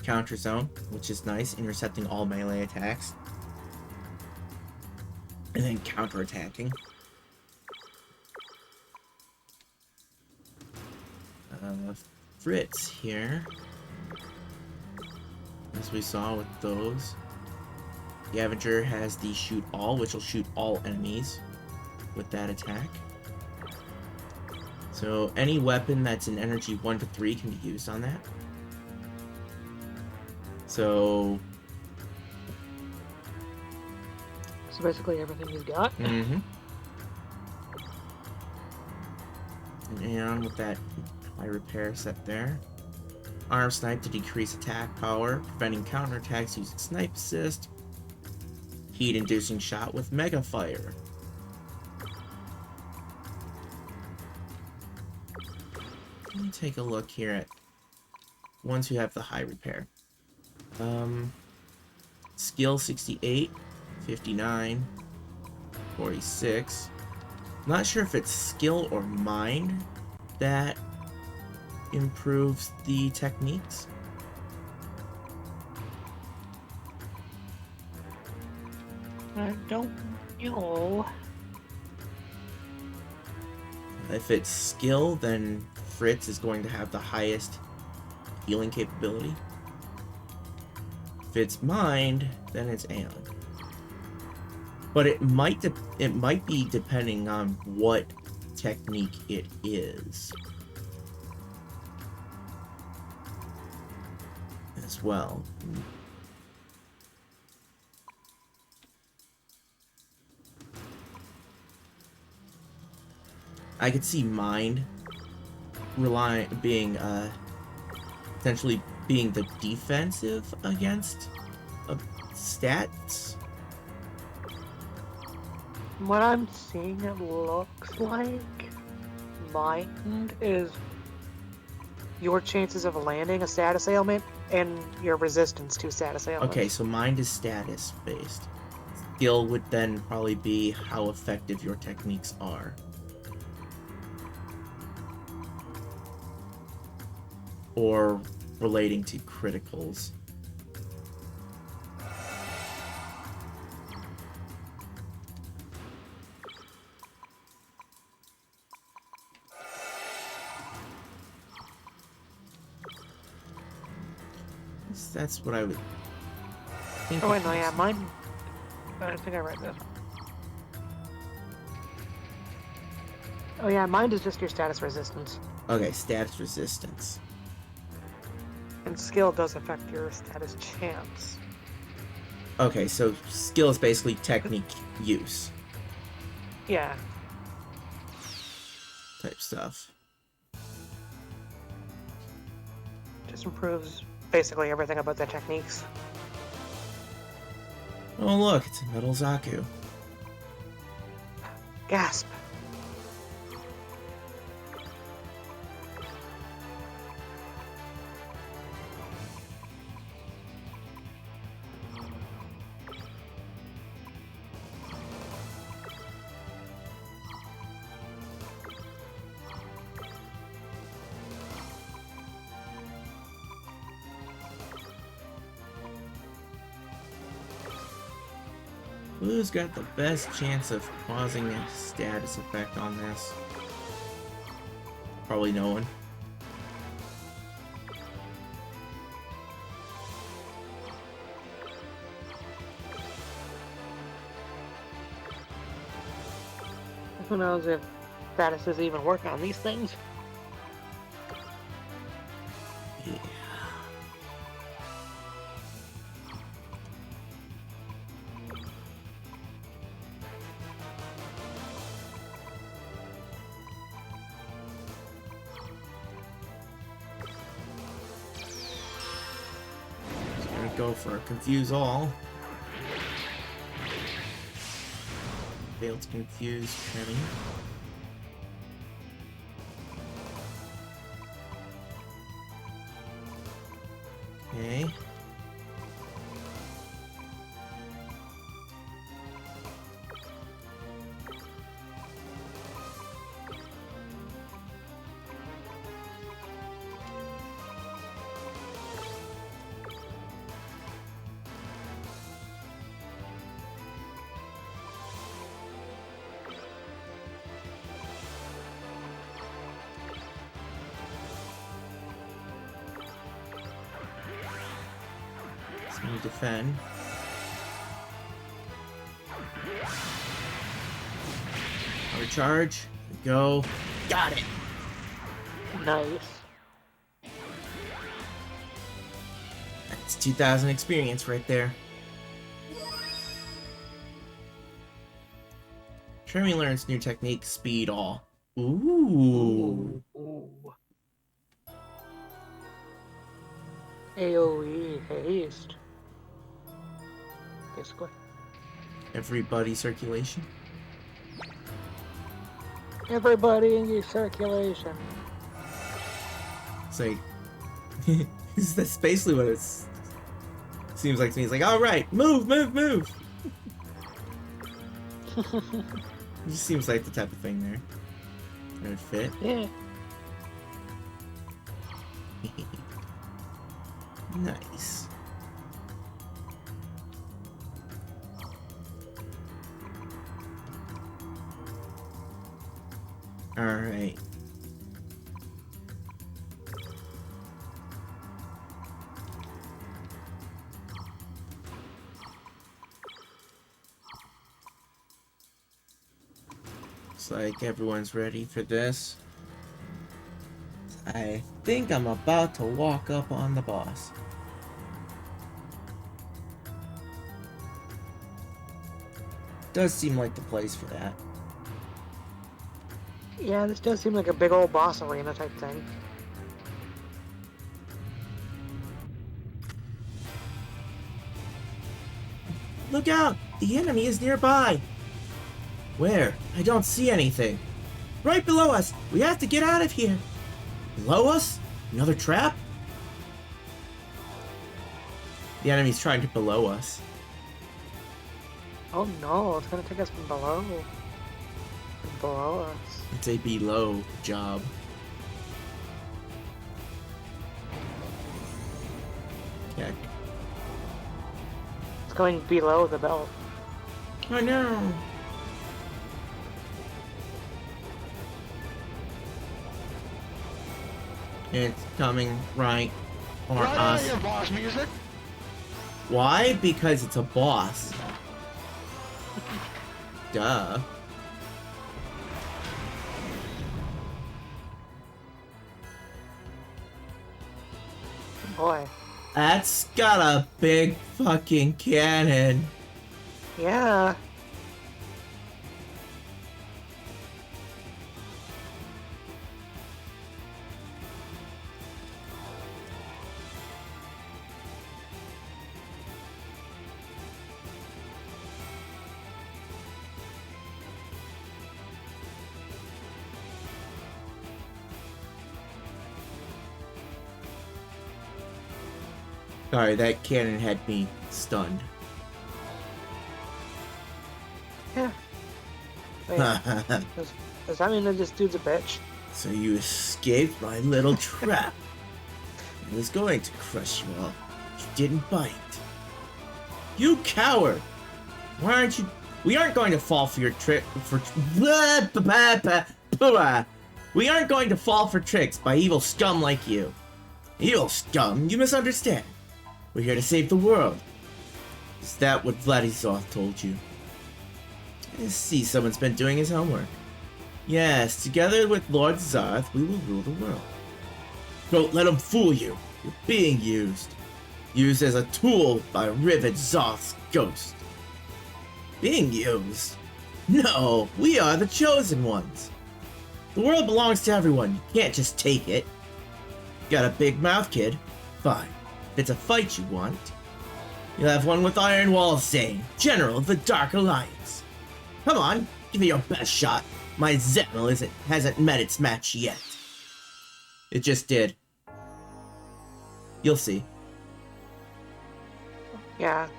Counter zone, which is nice, intercepting all melee attacks. And then counter attacking. Fritz here. As we saw with those. Gavager has the shoot all, which will shoot all enemies with that attack. So any weapon that's in energy 1 to 3 can be used on that. So basically everything you got. mm-hmm. And with that high repair set there. Arm snipe to decrease attack power, preventing counterattacks using snipe assist. Heat inducing shot with mega fire. Let me take a look here at ones who have the high repair. Skill 68, 59, 46. Not sure if it's skill or mind that improves the techniques. I don't know. If it's skill, then Fritz is going to have the highest healing capability. If it's mind, then it's Aeon. But it might be depending on what technique it is as well. I could see mind being potentially being the defensive against stats. What I'm seeing, it looks like mind is your chances of landing a status ailment and your resistance to status ailments. Okay, so mind is status based. Skill would then probably be how effective your techniques are. Or relating to criticals. That's what I would think. Oh wait, no, yeah, mine. I think I read this. Oh yeah, mine is just your status resistance, Okay, status resistance. and skill does affect your status chance. Okay, so skill is basically technique use Yeah, type stuff. just improves basically everything about the techniques. Oh look, it's a metal Zaku. Gasp. Who's got the best chance of causing a status effect on this? Probably no one. Who knows if statuses even work on these things? Yeah. Go for a confuse all. Failed to confuse Penny. Okay. Let me defend. Power charge. Go. Got it. Nice. That's 2,000 experience right there. Tremy learns new technique, speed all. Ooh. Ooh. AoE haste. Basically. Everybody circulation. Everybody in your circulation. It's like that's basically what it's seems like to me. It's like, all right, move. It just seems like the type of thing there. That would fit. Yeah. Nice. All right. Looks like everyone's ready for this. I think I'm about to walk up on the boss. Does seem like the place for that. Yeah, this does seem like a big old boss arena type thing. Look out! The enemy is nearby! Where? I don't see anything. Right below us! We have to get out of here! Below us? Another trap? The enemy's trying to below us. Oh no, it's gonna take us from below. From below us. It's a below job. Heck. It's going below the belt. Oh no. It's coming right for us. Your boss music. Why? Because it's a boss. Duh. Boy. That's got a big fucking cannon. Yeah. Sorry, that cannon had me stunned. Yeah. Wait, does that mean that this dude's a bitch? So you escaped my little trap. I was going to crush you all. You didn't bite. You coward! Why aren't you... We aren't going to fall for your trick... We aren't going to fall for tricks by evil scum like you. Evil scum? You misunderstand. We're here to save the world. Is that what Vladislav told you? I see someone's been doing his homework. Yes, together with Lord Zarth, we will rule the world. Don't let him fool you. You're being used. Used as a tool by Rivet Zarth's ghost. Being used? No, we are the chosen ones. The world belongs to everyone. You can't just take it. Got a big mouth, kid? Fine. If it's a fight you want, you'll have one with Ironwall Zane, General of the Dark Alliance. Come on, give me your best shot. My Zetmel hasn't met its match yet. It just did. You'll see. Yeah. It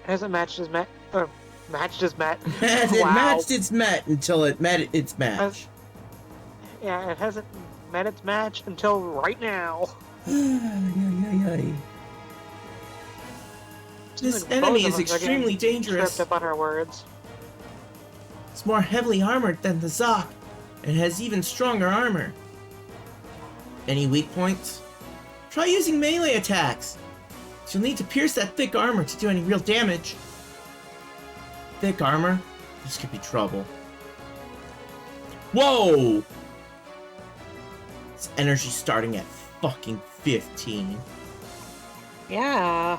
hasn't matched his met. Or matched his met. It Wow. matched its met until it met its match. Yeah, it hasn't met its match until right now. This Both enemy of is us are extremely getting dangerous. tripped up on our words. It's more heavily armored than the Zok, and has even stronger armor. Any weak points? Try using melee attacks. You'll need to pierce that thick armor to do any real damage. Thick armor? This could be trouble. Whoa! It's energy starting at fucking 15. Yeah.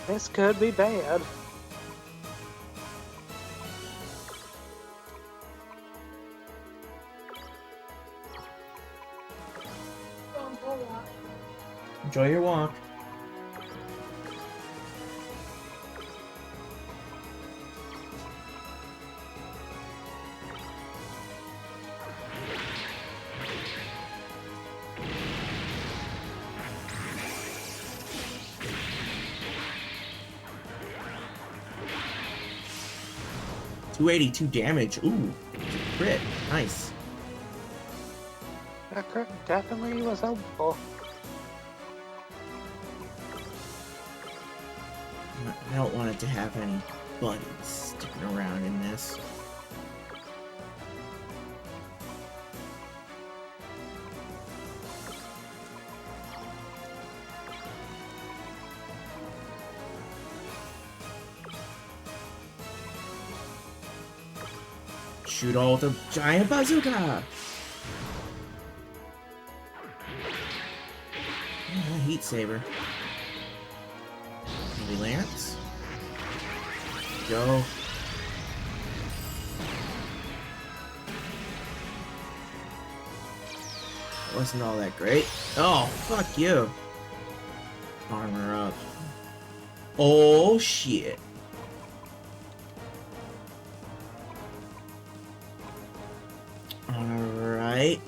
This could be bad. Enjoy your walk. $282 damage. Ooh, crit. Nice. That crit definitely was helpful. I don't want it to have any buddies sticking around in this. Shoot all the giant bazooka! Yeah, heat saber. Heavy lance. Go. Wasn't all that great. Oh, fuck you. Armor up. Oh, shit. Alright,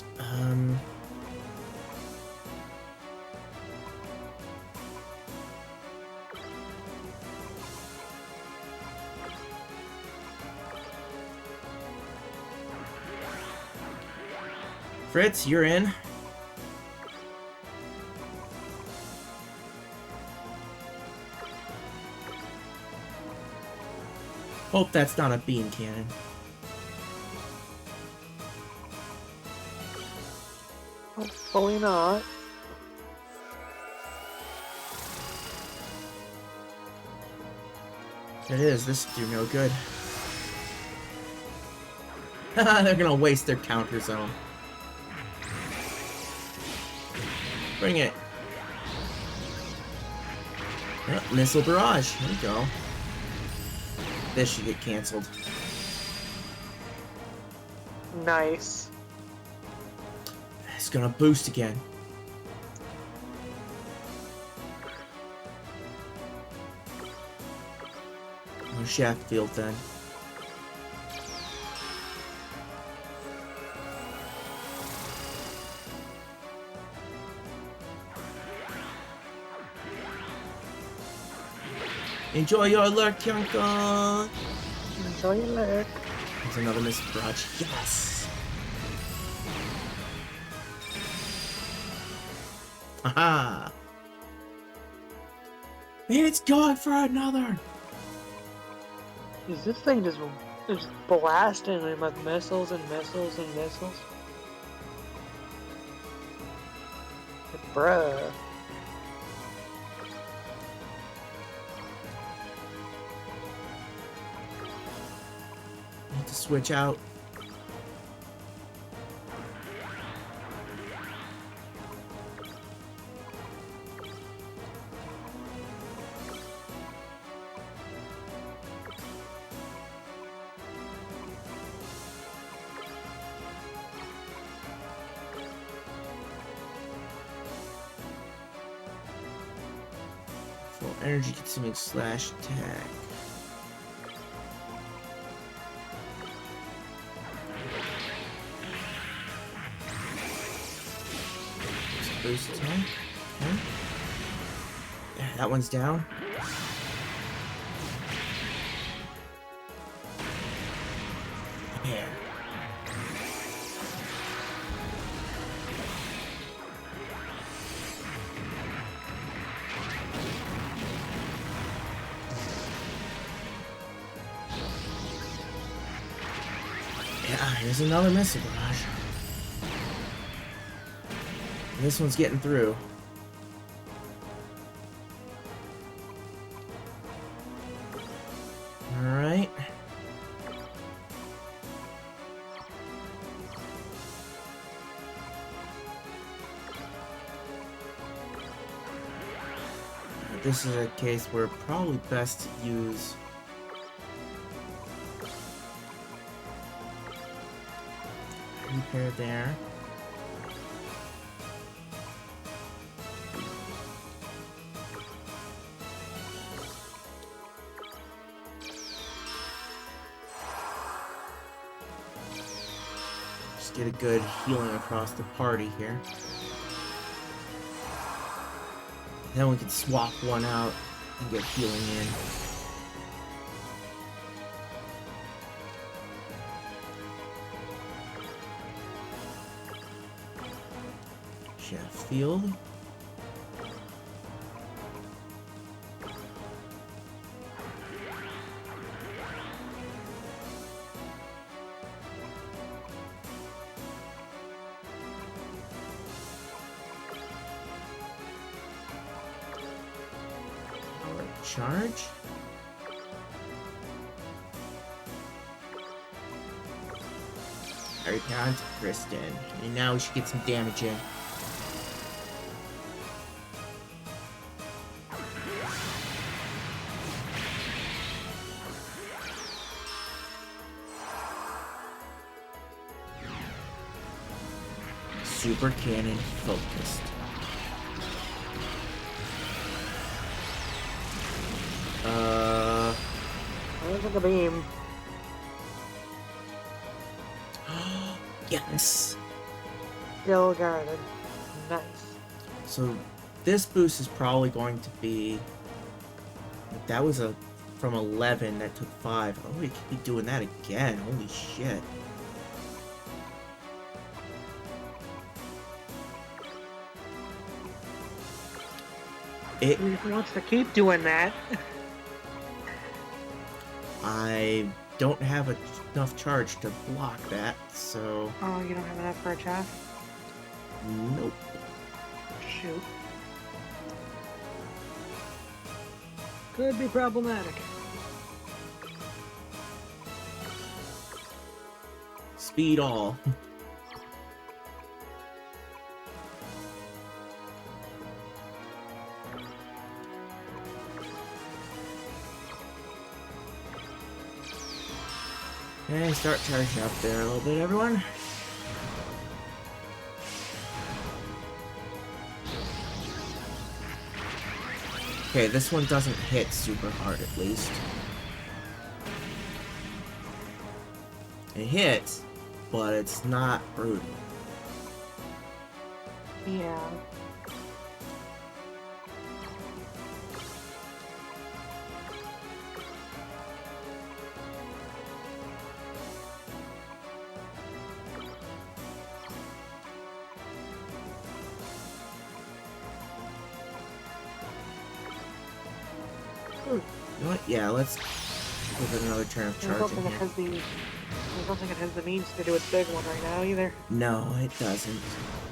Crits, you're in. Hope that's not a beam cannon. Hopefully not. It is. This will do no good. They're gonna waste their counter zone. Bring it. Oh, missile barrage. There we go. This should get canceled. Nice. It's gonna boost again. No shaft field then. Enjoy your lurk, Yonko! Enjoy your lurk. There's another missile barrage. Yes! Aha! Man, it's going for another! Is this thing just blasting him with missiles and missiles and missiles? Bruh. Need to switch out. Full energy consuming slash attack. Boost attack. Okay. Yeah, that one's down. Yeah. Yeah, here's another missile barrage. This one's getting through. Alright. This is a case where probably best to use repair there. Just get a good healing across the party here. Then we can swap one out and get healing in. Field. Charge. Alright, down to Kristen. And now we should get some damage in. Super Cannon focused. Looks like a beam. Yes. Still guarded. Nice. So this boost is probably going to be. That was a from 11 that took 5. Oh, we could be doing that again. Holy shit. It. He wants to keep doing that. I don't have enough charge to block that, so Oh, you don't have enough for a chef? nope. Shoot. Could be problematic. Speed all. Okay, start charging up there a little bit, everyone. Okay, this one doesn't hit super hard, at least. It hits, but it's not brutal. Yeah. You know what? Yeah, let's give it another turn of I don't charging think it here. has the. I don't think it has the means to do its big one right now either. No, it doesn't.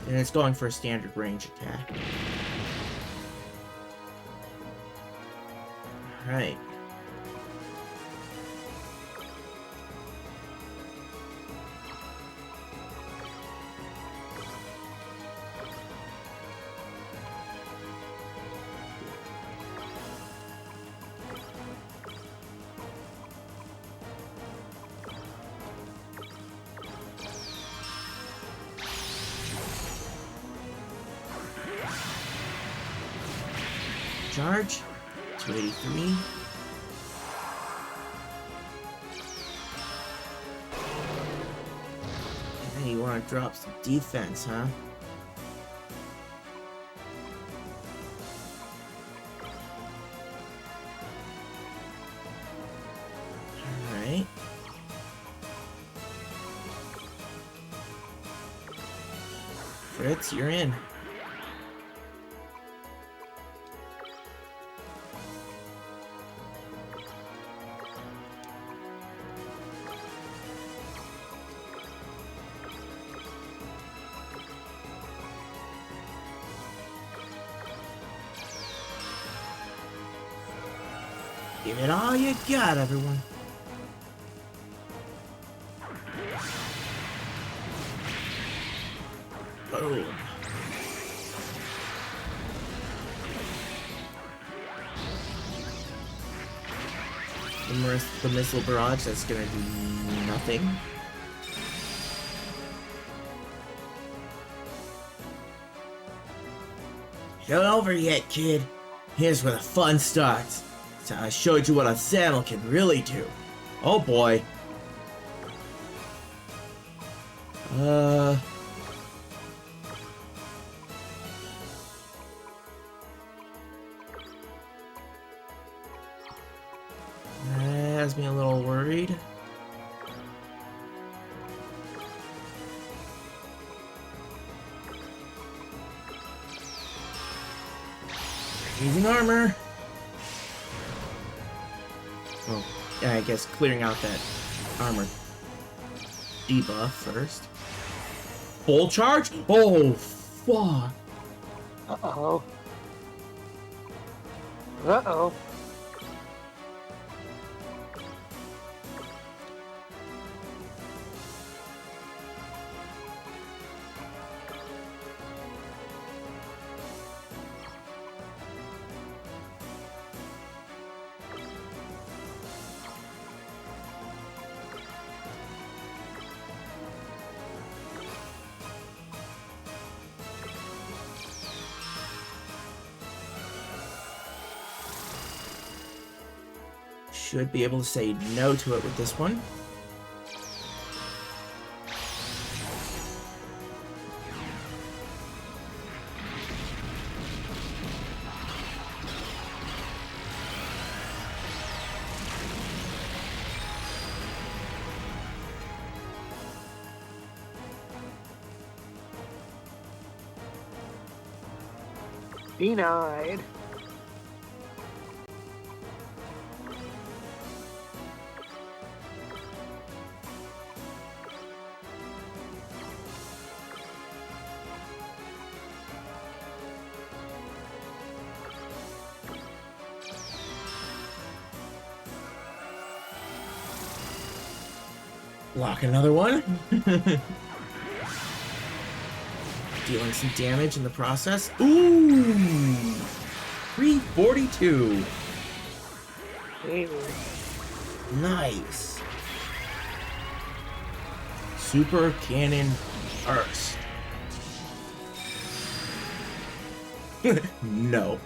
And it's going for a standard range attack. Alright. Charge. 283. And then you want to drop some defense, huh? Alright. Fritz, you're in. Give it all you got, everyone. Boom. The missile barrage, that's gonna do nothing. It ain't over yet, kid. Here's where the fun starts. So I showed you what a saddle can really do. Oh boy. That has me a little worried. Using armor. Well, yeah, I guess clearing out that armor debuff first. Full charge? Oh, fuck. Uh-oh. Uh-oh. Should be able to say no to it with this one. Denied. Lock another one. Dealing some damage in the process. Ooh! 342. Ew. Nice. Super Cannon Burst. No.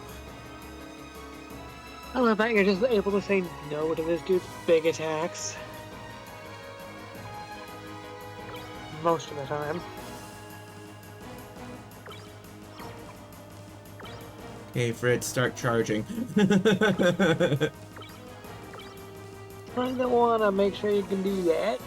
I love that you're just able to say no to this dude's big attacks. Most of the time. Okay, Fred, start charging. I don't want to make sure you can do that.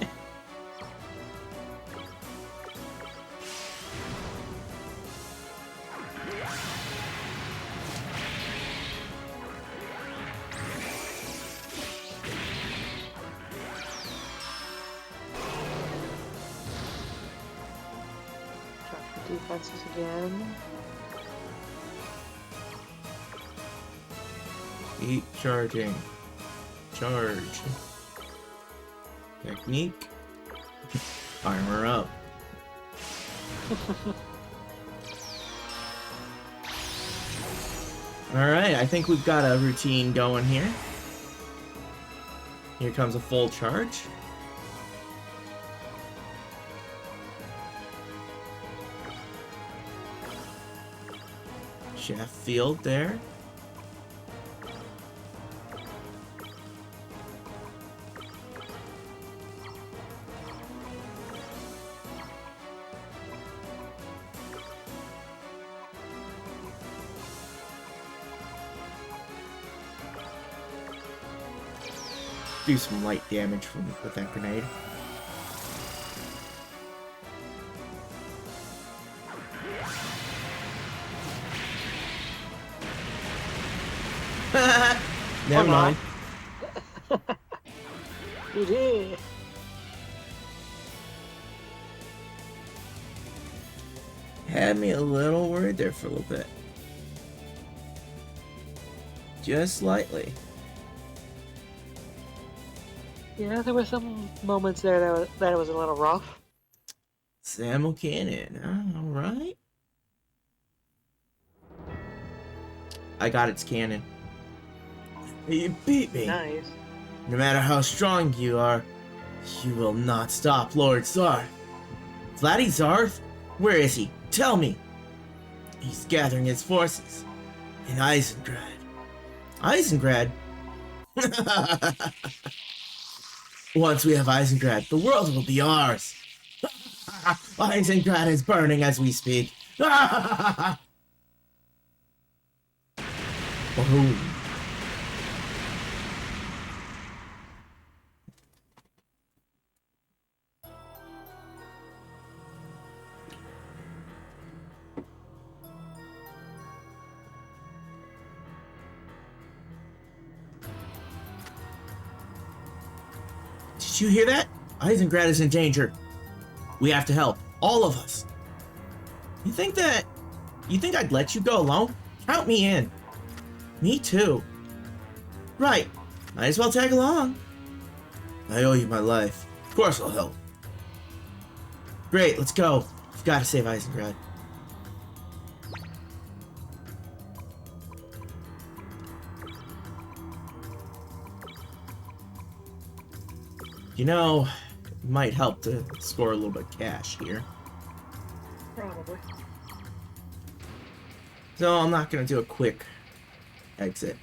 Drop the defenses again. Keep charging. Charge. Technique. Armor up. Alright, I think we've got a routine going here. Here comes a full charge. Chef Field there. Do some light damage with that grenade. Never mind. You did. Had me a little worried there for a little bit. Just slightly. Yeah, there were some moments there that was a little rough. Samuel Cannon, alright. I got its cannon. You beat me. Nice. No matter how strong you are, you will not stop Lord Zarth. Vladdy Zarth? Where is he? Tell me. He's gathering his forces in Eisengrad. Eisengrad? Once we have Eisengrad, the world will be ours. Eisengrad is burning as we speak. Boom. Did you hear that? Eisengrad is in danger. We have to help. All of us. You think I'd let you go alone? Count me in. Me too. Right. Might as well tag along. I owe you my life. Of course I'll help. Great, let's go. We've got to save Eisengrad. You know, it might help to score a little bit of cash here. Probably. So I'm not going to do a quick exit.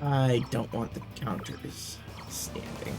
I don't want the counters standing.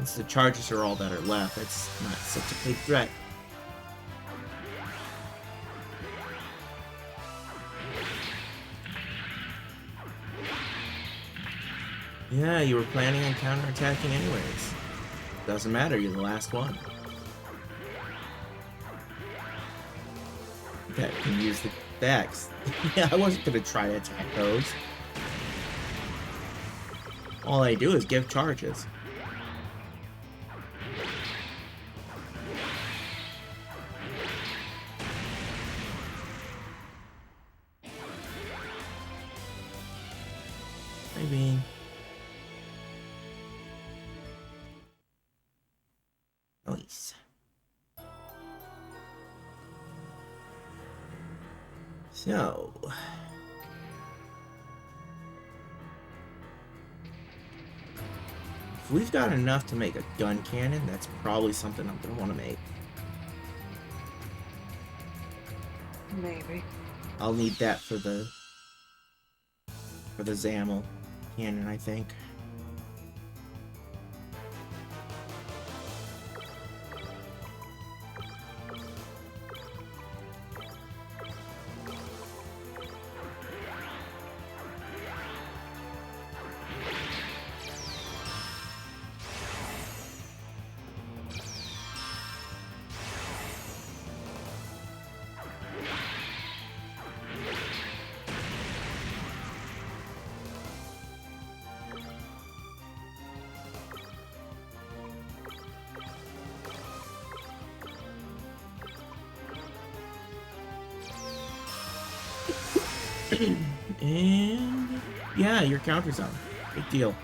Since the charges are all that are left, it's not such a big threat. Yeah, you were planning on counterattacking anyways. Doesn't matter, you're the last one. Okay, you can use the axe. Yeah, I wasn't gonna try to attack those. All I do is give charges. Maybe. Nice. So. If we've got enough to make a gun cannon, that's probably something I'm gonna want to make. Maybe. I'll need that for the Zamel cannon, I think. And yeah, your counter's on. Big deal.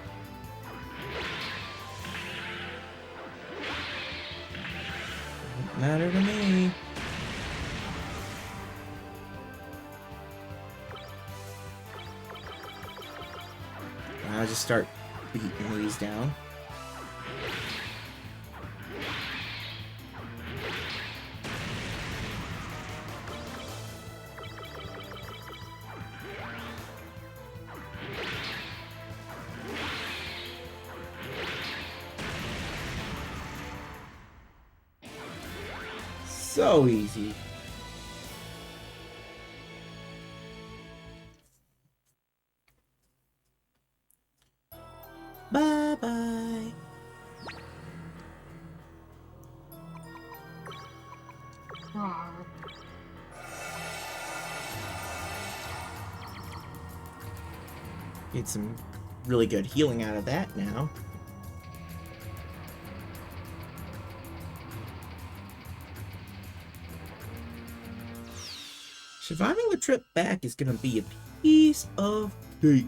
Doesn't matter to me. I'll just start beating these down. So easy. Bye bye. Get some really good healing out of that now. Surviving the trip back is gonna be a piece of cake.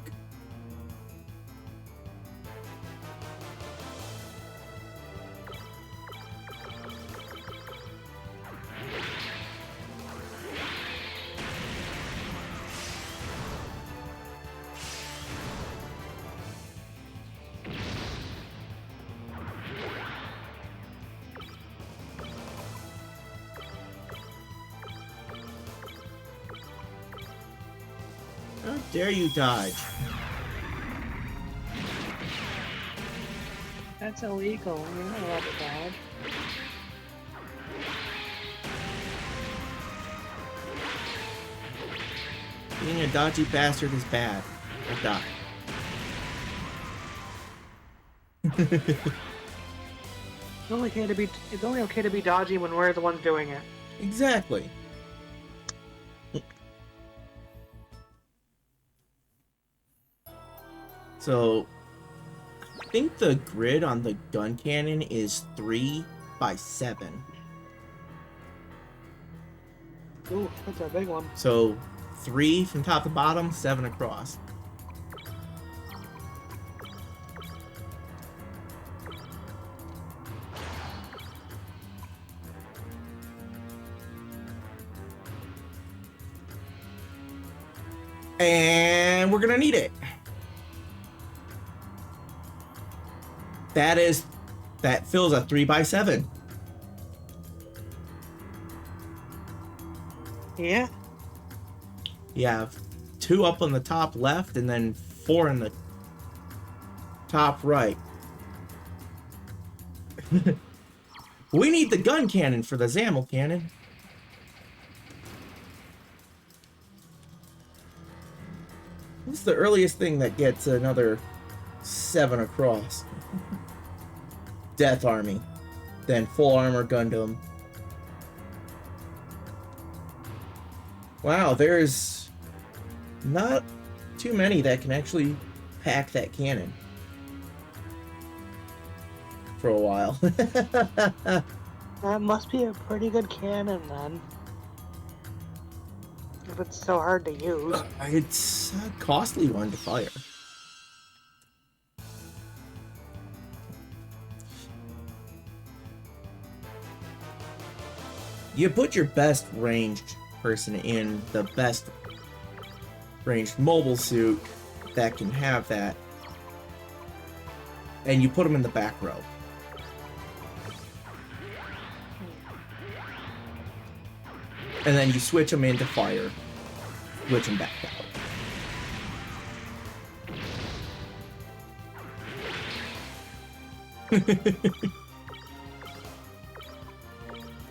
How dare you dodge? That's illegal. You're not allowed to dodge. Being a dodgy bastard is bad. Or die. It's only okay to be dodgy when we're the ones doing it. Exactly. So, I think the grid on the gun cannon is 3 by 7. Ooh, that's a big one. So, 3 from top to bottom, 7 across. And we're gonna need it. That fills a 3 by 7. Yeah. You have 2 up on the top left and then 4 in the top right. We need the gun cannon for the Zamel cannon. What's the earliest thing that gets another 7 across? Death Army. Then Full Armor Gundam. Wow, there's not too many that can actually pack that cannon. For a while. That must be a pretty good cannon then. If it's so hard to use. It's a costly one to fire. You put your best ranged person in the best ranged mobile suit that can have that, and you put them in the back row. And then you switch them into fire, switch them back out.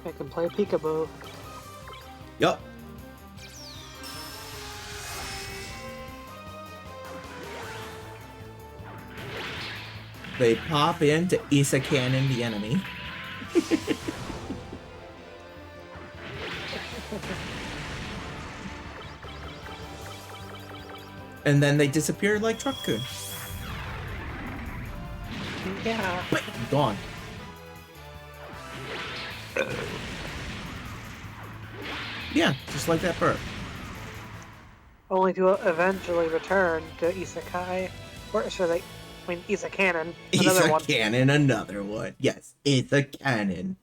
I can play peekaboo. Yup. They pop into Isa Cannon the enemy. And then they disappear like Truck-kun. Yeah. Wait, gone. Yeah, just like that bird. Only to eventually return to Isekai. Or should I mean Isa Cannon. Another Isa one. Cannon, another one. Yes, Isa Cannon.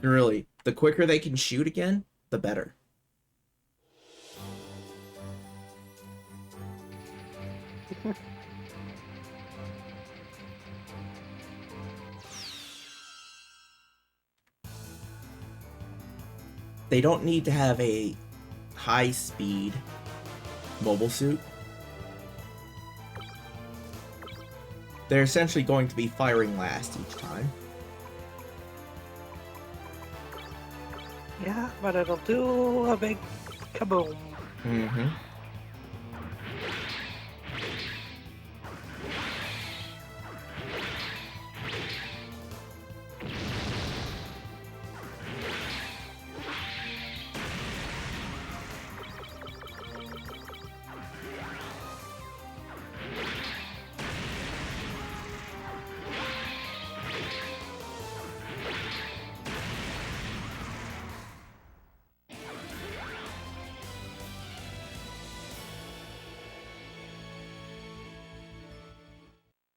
Really, the quicker they can shoot again, the better. They don't need to have a high-speed mobile suit. They're essentially going to be firing last each time. Yeah, but it'll do a big kaboom. Mm-hmm.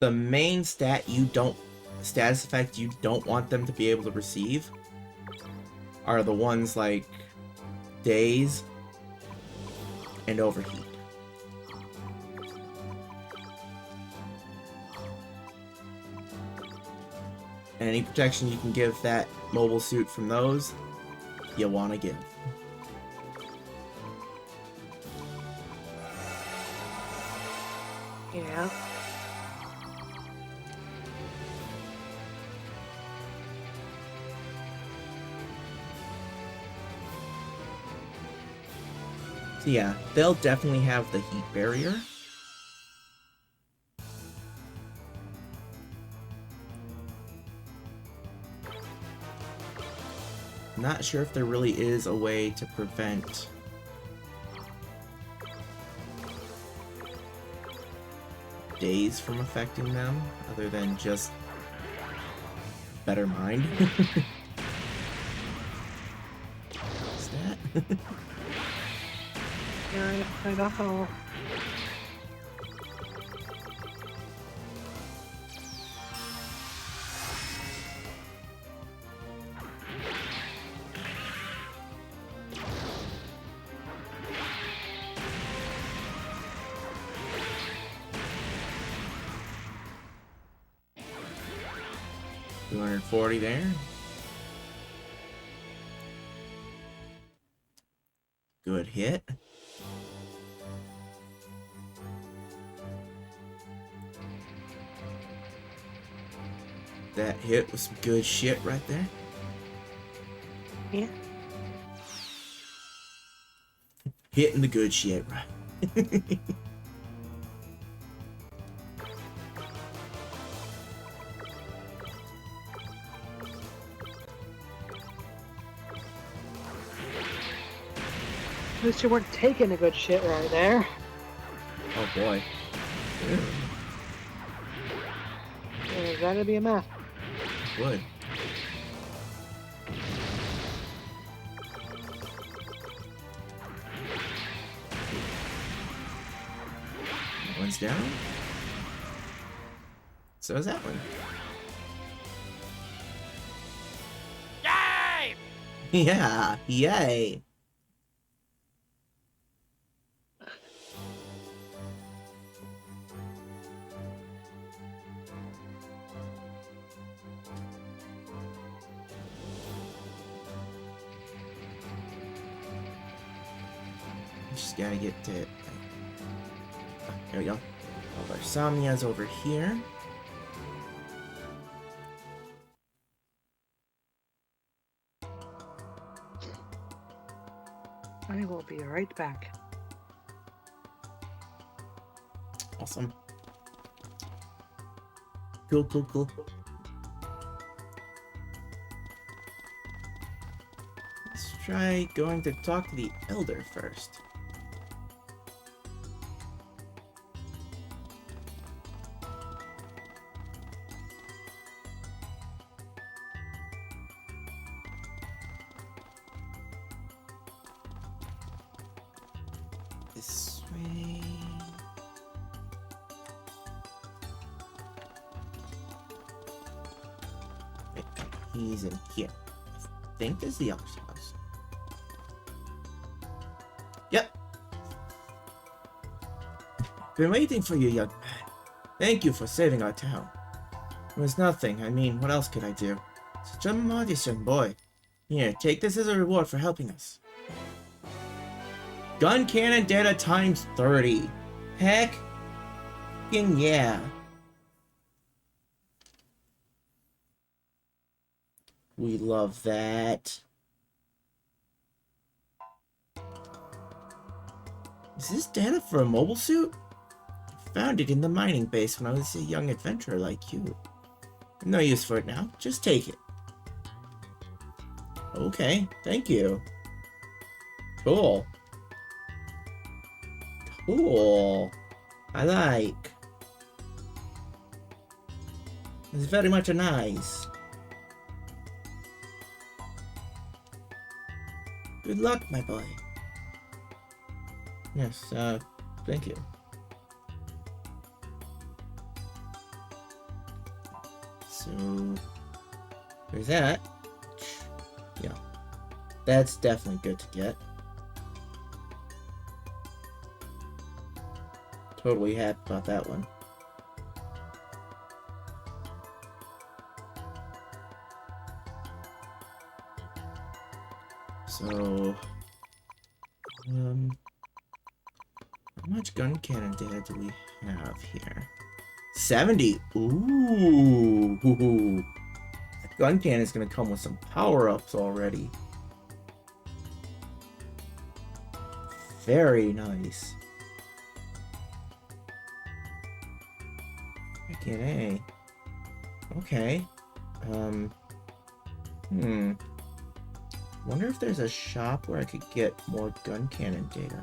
The main status effect you don't want them to be able to receive are the ones like daze and overheat. And any protection you can give that mobile suit from those, you want to give. Yeah. So yeah, they'll definitely have the heat barrier. Not sure if there really is a way to prevent daze from affecting them, other than just better mind. What's that? Yeah, I know. 240 there. Good hit. That hit was some good shit right there. Yeah. Hitting the good shit right. At least you weren't taking a good shit right there. Oh boy. That'd be a mess. Would. That one's down. So is that one. Yay! Yeah, yay. Just gotta get to... Oh, there we go. All our Somnia's over here. I will be right back. Awesome. Cool, cool, cool. Let's try going to talk to the Elder first. This way. Wait, he's in here. I think this is the Elder's house. Yep. Been waiting for you, young man. Thank you for saving our town. It was nothing. I mean, what else could I do? Such a modest young boy. Here, take this as a reward for helping us. Gun cannon data times 30. Heck. Fucking yeah. We love that. Is this data for a mobile suit? I found it in the mining base when I was a young adventurer like you. No use for it now. Just take it. Okay, thank you. Cool. Cool. I like. It's very much a nice. Good luck, my boy. Yes, thank you. So, there's that. Yeah. That's definitely good to get. Totally happy about that one. So, how much gun cannon data do we have here? 70. Ooh. The gun cannon is going to come with some power-ups already. Very nice. Freaking A. Okay. Wonder if there's a shop where I could get more gun cannon data.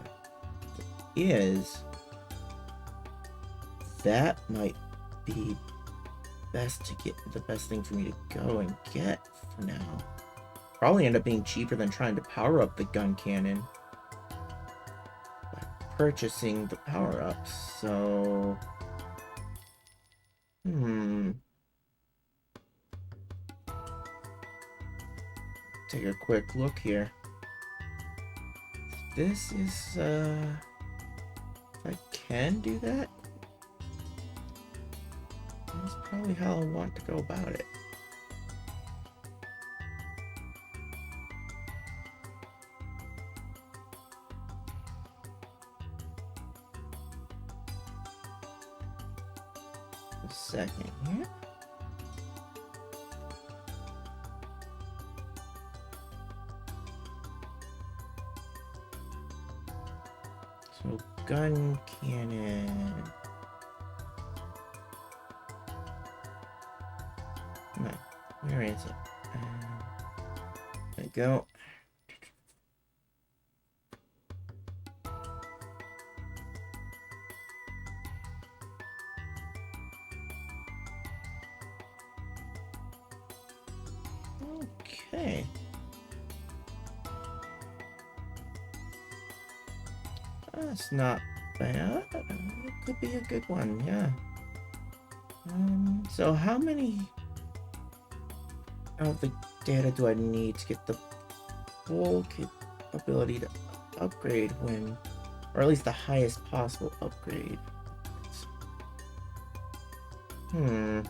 If there is, that might be best to get the best thing for me to go and get for now. Probably end up being cheaper than trying to power up the gun cannon by purchasing the power-ups. So, take a quick look here. This is, if I can do that, that's probably how I want to go about it. a second here. So, gun cannon. Come on, where is it? There we go. Okay. That's not bad. It could be a good one, yeah. So how many of the data do I need to get the full ability to upgrade when, or at least the highest possible upgrade? I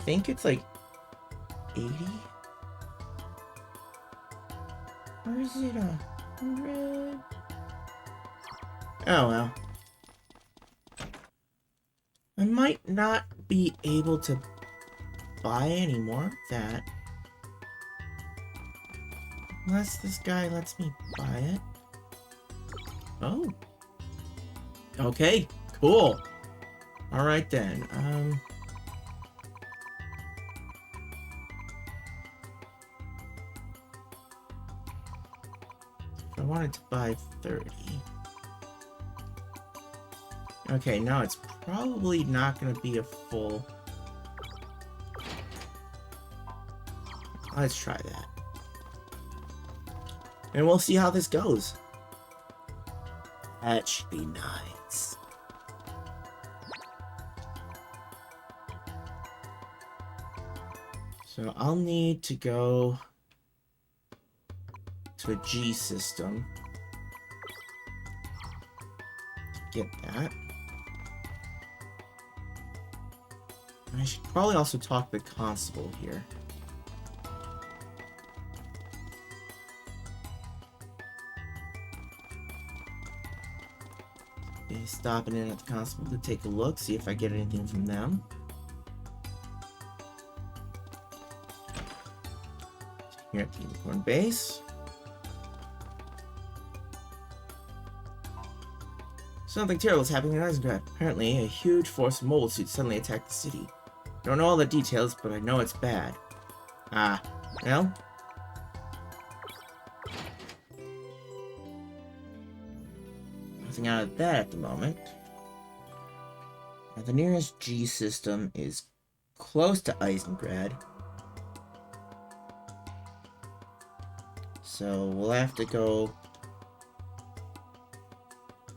think it's like 80? Or is it 100? Oh well. I might not be able to buy any more of that. Unless this guy lets me buy it. Oh. Okay, cool. Alright then. I wanted to buy 30. Okay, now it's probably not going to be a full... Let's try that. And we'll see how this goes. That should be nice. So I'll need to go to a G system to get that. I should probably also talk to the constable here. Be stopping in at the constable to take a look, see if I get anything from them. Here at the unicorn base. Something terrible is happening in Eisengrad. Apparently, a huge force of mobile suits suddenly attacked the city. Don't know all the details, but I know it's bad. Ah, well? Nothing out of that at the moment. Now, the nearest G system is close to Eisengrad. So we'll have to go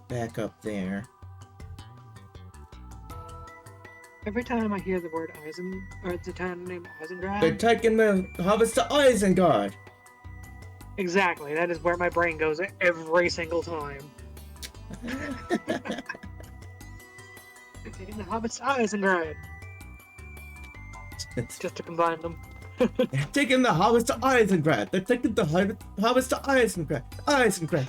back up there. Every time I hear the word or the town name Eisengrad, They're taking the hobbits to Isengard! exactly, that is where my brain goes every single time. They're taking the hobbits to Eisengrad. Just to combine them. They're taking the hobbits to Isengard! They're taking the hobbits to Isengard! Isengard!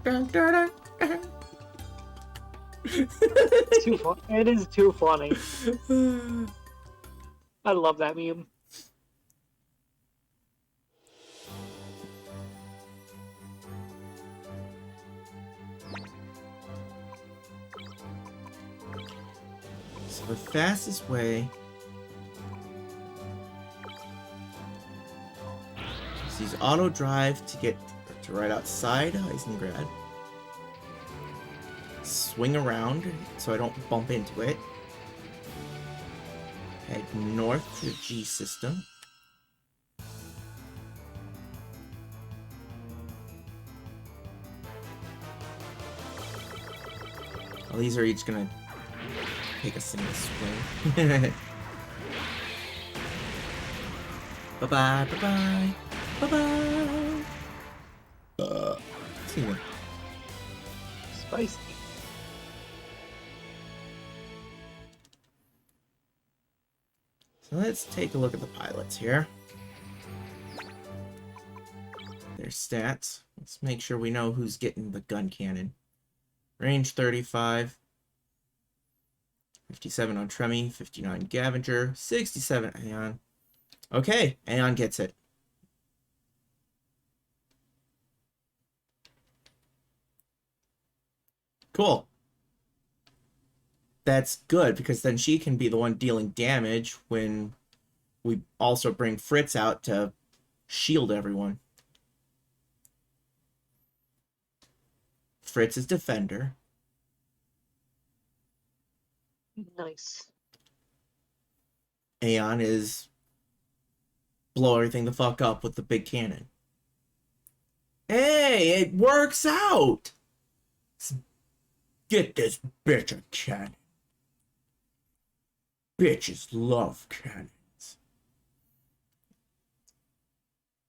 Isengard! It's too fun. It is too funny. I love that meme. So the fastest way is use auto drive to get to right outside Eisengrad. Swing around so I don't bump into it. Head north to the G system. Well, these are each gonna take a single swing. Bye-bye, bye-bye, bye-bye. See ya. Spicy. So let's take a look at the pilots here. Their stats. Let's make sure we know who's getting the gun cannon. Range 35. 57 on Tremmy, 59 Gavinger, 67 Aeon. Okay, Aeon gets it. Cool. That's good, because then she can be the one dealing damage when we also bring Fritz out to shield everyone. Fritz is defender. Nice. Aeon is blow everything the fuck up with the big cannon. Hey, it works out! Get this bitch a cannon. Bitches love cannons.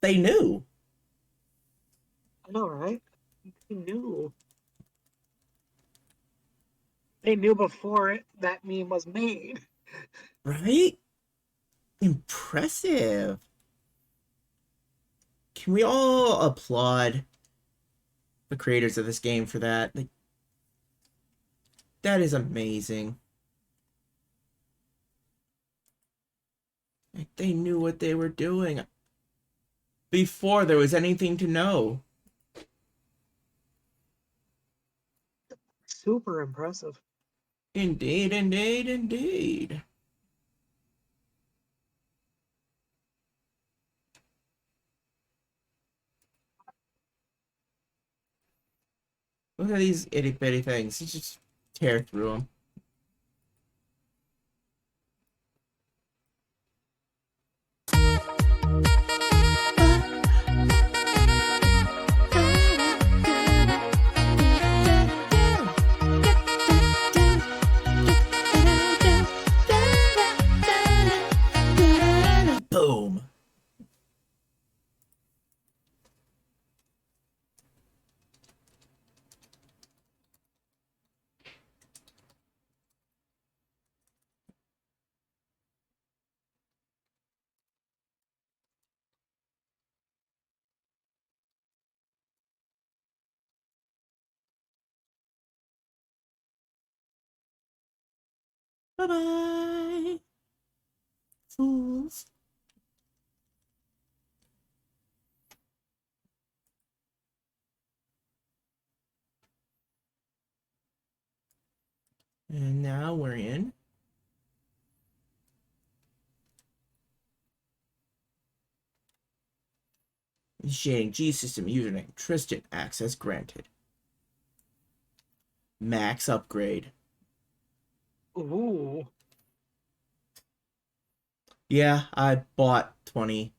They knew. I know, right? They knew. They knew before that meme was made. Right? Impressive. Can we all applaud the creators of this game for that? Like, that is amazing. Like, they knew what they were doing before there was anything to know. Super impressive. Indeed, indeed, indeed. Look at these itty bitty things. You just tear through them. Boom. Bye-bye, fools. And now we're in initiating G-System username. Tristan, access granted. Max upgrade. Ooh. Yeah, I bought 20.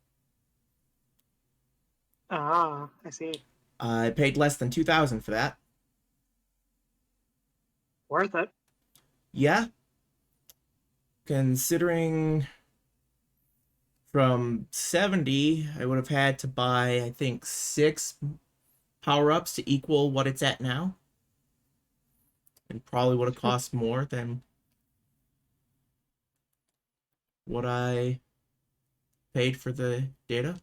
Ah, I see. I paid less than 2,000 for that. Worth it. Yeah. Considering from 70, I would have had to buy, I think, 6 power-ups to equal what it's at now. And probably would have cost more than what I paid for the data.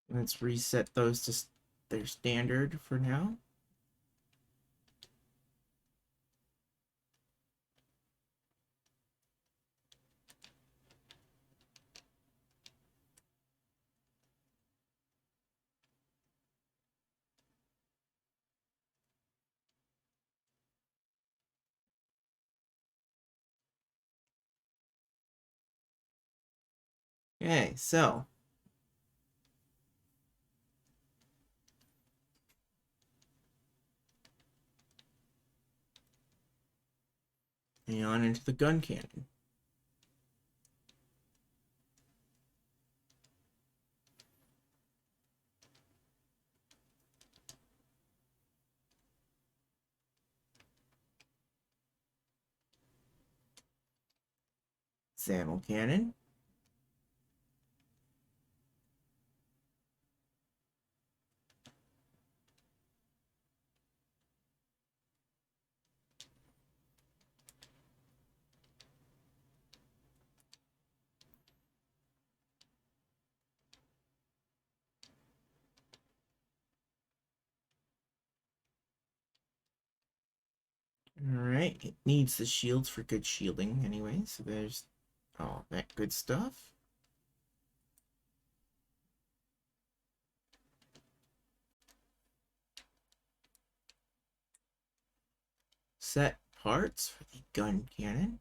Let's reset those to their standard for now. Okay, so and on into the gun cannon. Thermal cannon. Alright, it needs the shields for good shielding anyway, so there's all that good stuff. Set parts for the gun cannon.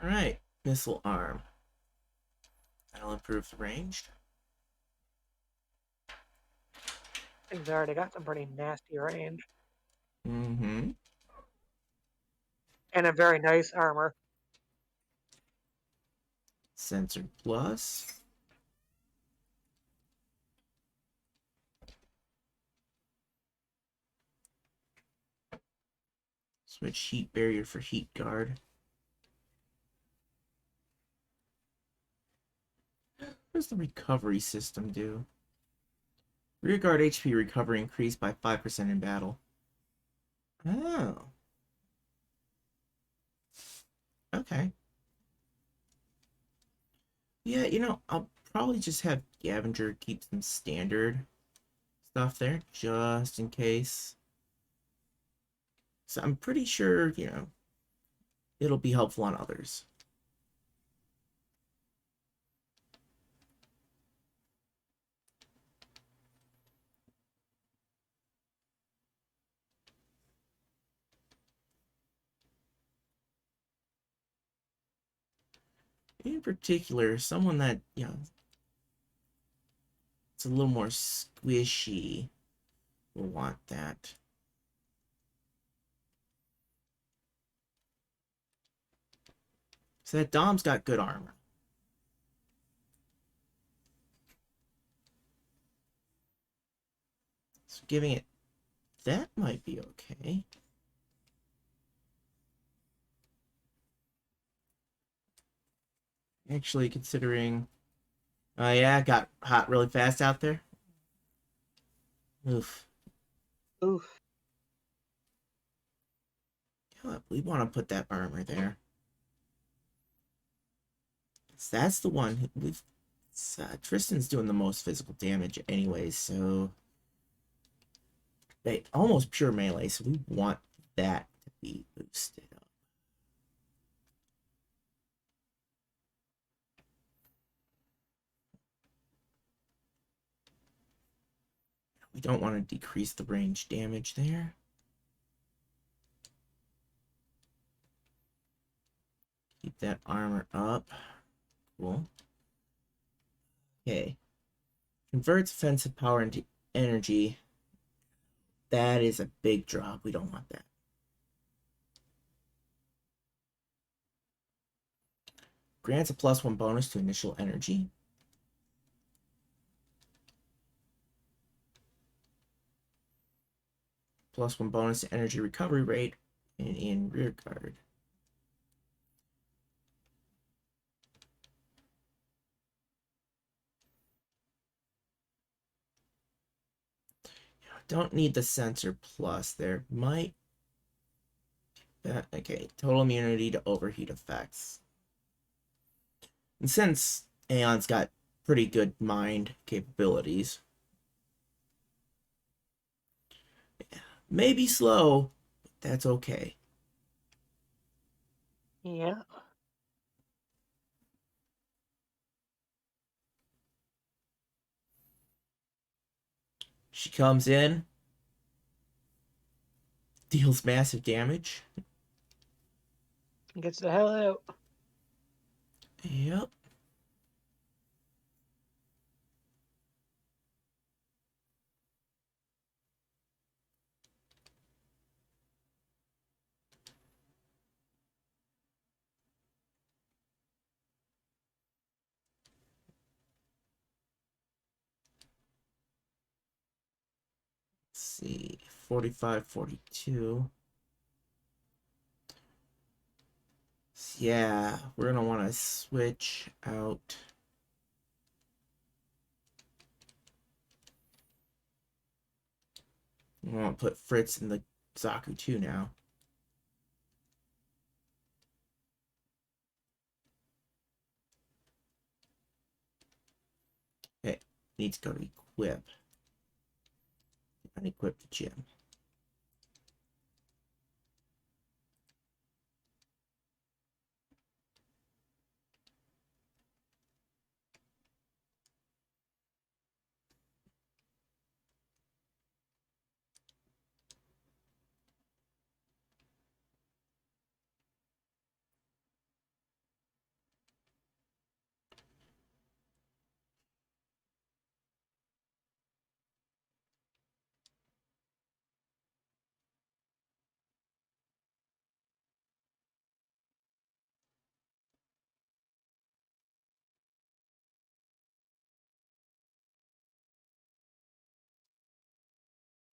Alright, missile arm. That'll improve the range. Things already got some pretty nasty range. Mm-hmm. And a very nice armor. Sensor plus. Switch heat barrier for heat guard. What does the recovery system do? Rear guard HP recovery increased by 5% in battle. Oh. Okay. Yeah, you know, I'll probably just have Scavenger keep some standard stuff there, just in case. So I'm pretty sure, you know, it'll be helpful on others. In particular, someone that, you know, it's a little more squishy will want that. So that Dom's got good armor. So giving it that might be okay. Actually, considering... Oh yeah, got hot really fast out there. Oof. Oof. You know what, we want to put that armor there. So that's the one. We've Tristan's doing the most physical damage anyway, so... They almost pure melee, so we want that to be boosted up. We don't want to decrease the range damage there. Keep that armor up. Cool. Okay. Converts offensive power into energy. That is a big drop. We don't want that. Grants a +1 bonus to initial energy. +1 bonus to energy recovery rate and in rear guard. Don't need the sensor plus there. Might. Okay, total immunity to overheat effects. And since Aeon's got pretty good mind capabilities, maybe slow, but that's okay. Yeah. She comes in, deals massive damage. Gets the hell out. Yep. see. 45, 42. Yeah, we're gonna want to switch out. We want to put Fritz in the Zaku 2 now. Okay, need to go to equip. Unequip the gym.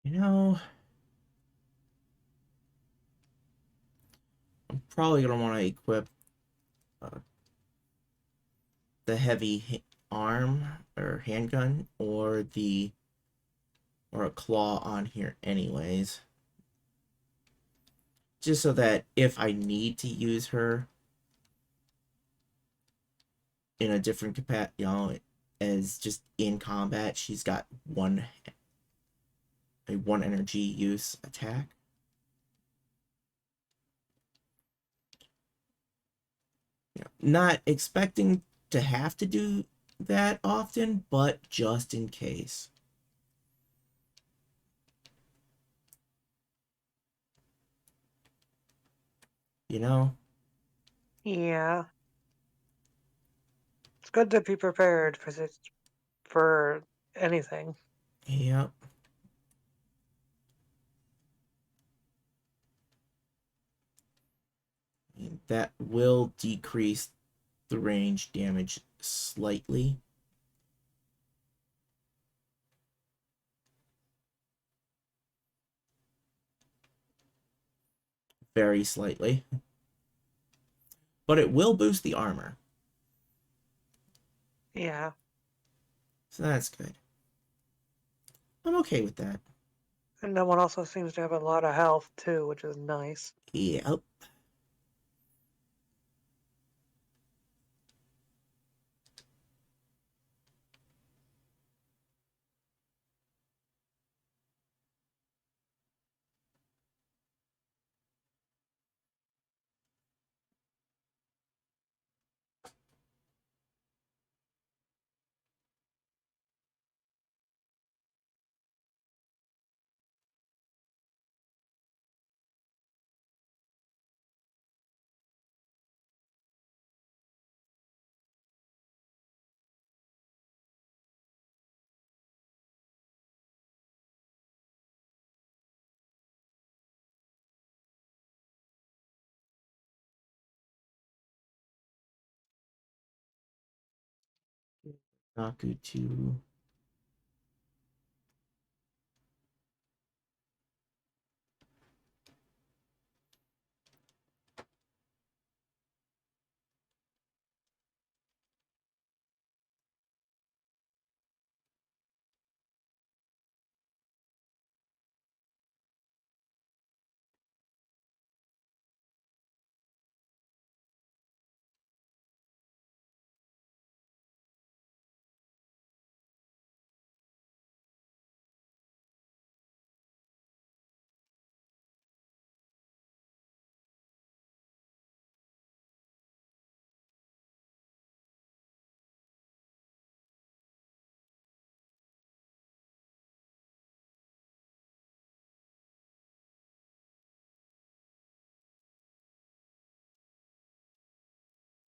You know, I'm probably gonna want to equip uh, the heavy arm or handgun or a claw on here anyways. Just so that if I need to use her in a different capacity, you know, as just in combat, she's got a one energy use attack. You know, not expecting to have to do that often, but just in case. You know? Yeah. It's good to be prepared for anything. Yep. That will decrease the range damage slightly. Very slightly. But it will boost the armor. Yeah. So that's good. I'm okay with that. And no one also seems to have a lot of health too, which is nice. Yep. Naku 2.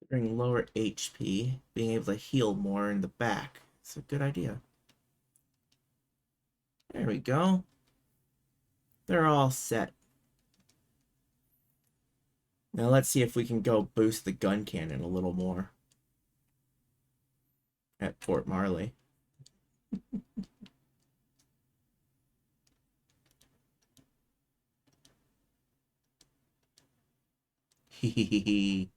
During lower HP, being able to heal more in the back. It's a good idea. There we go. They're all set. Now let's see if we can go boost the gun cannon a little more at Fort Marley. Hehehe.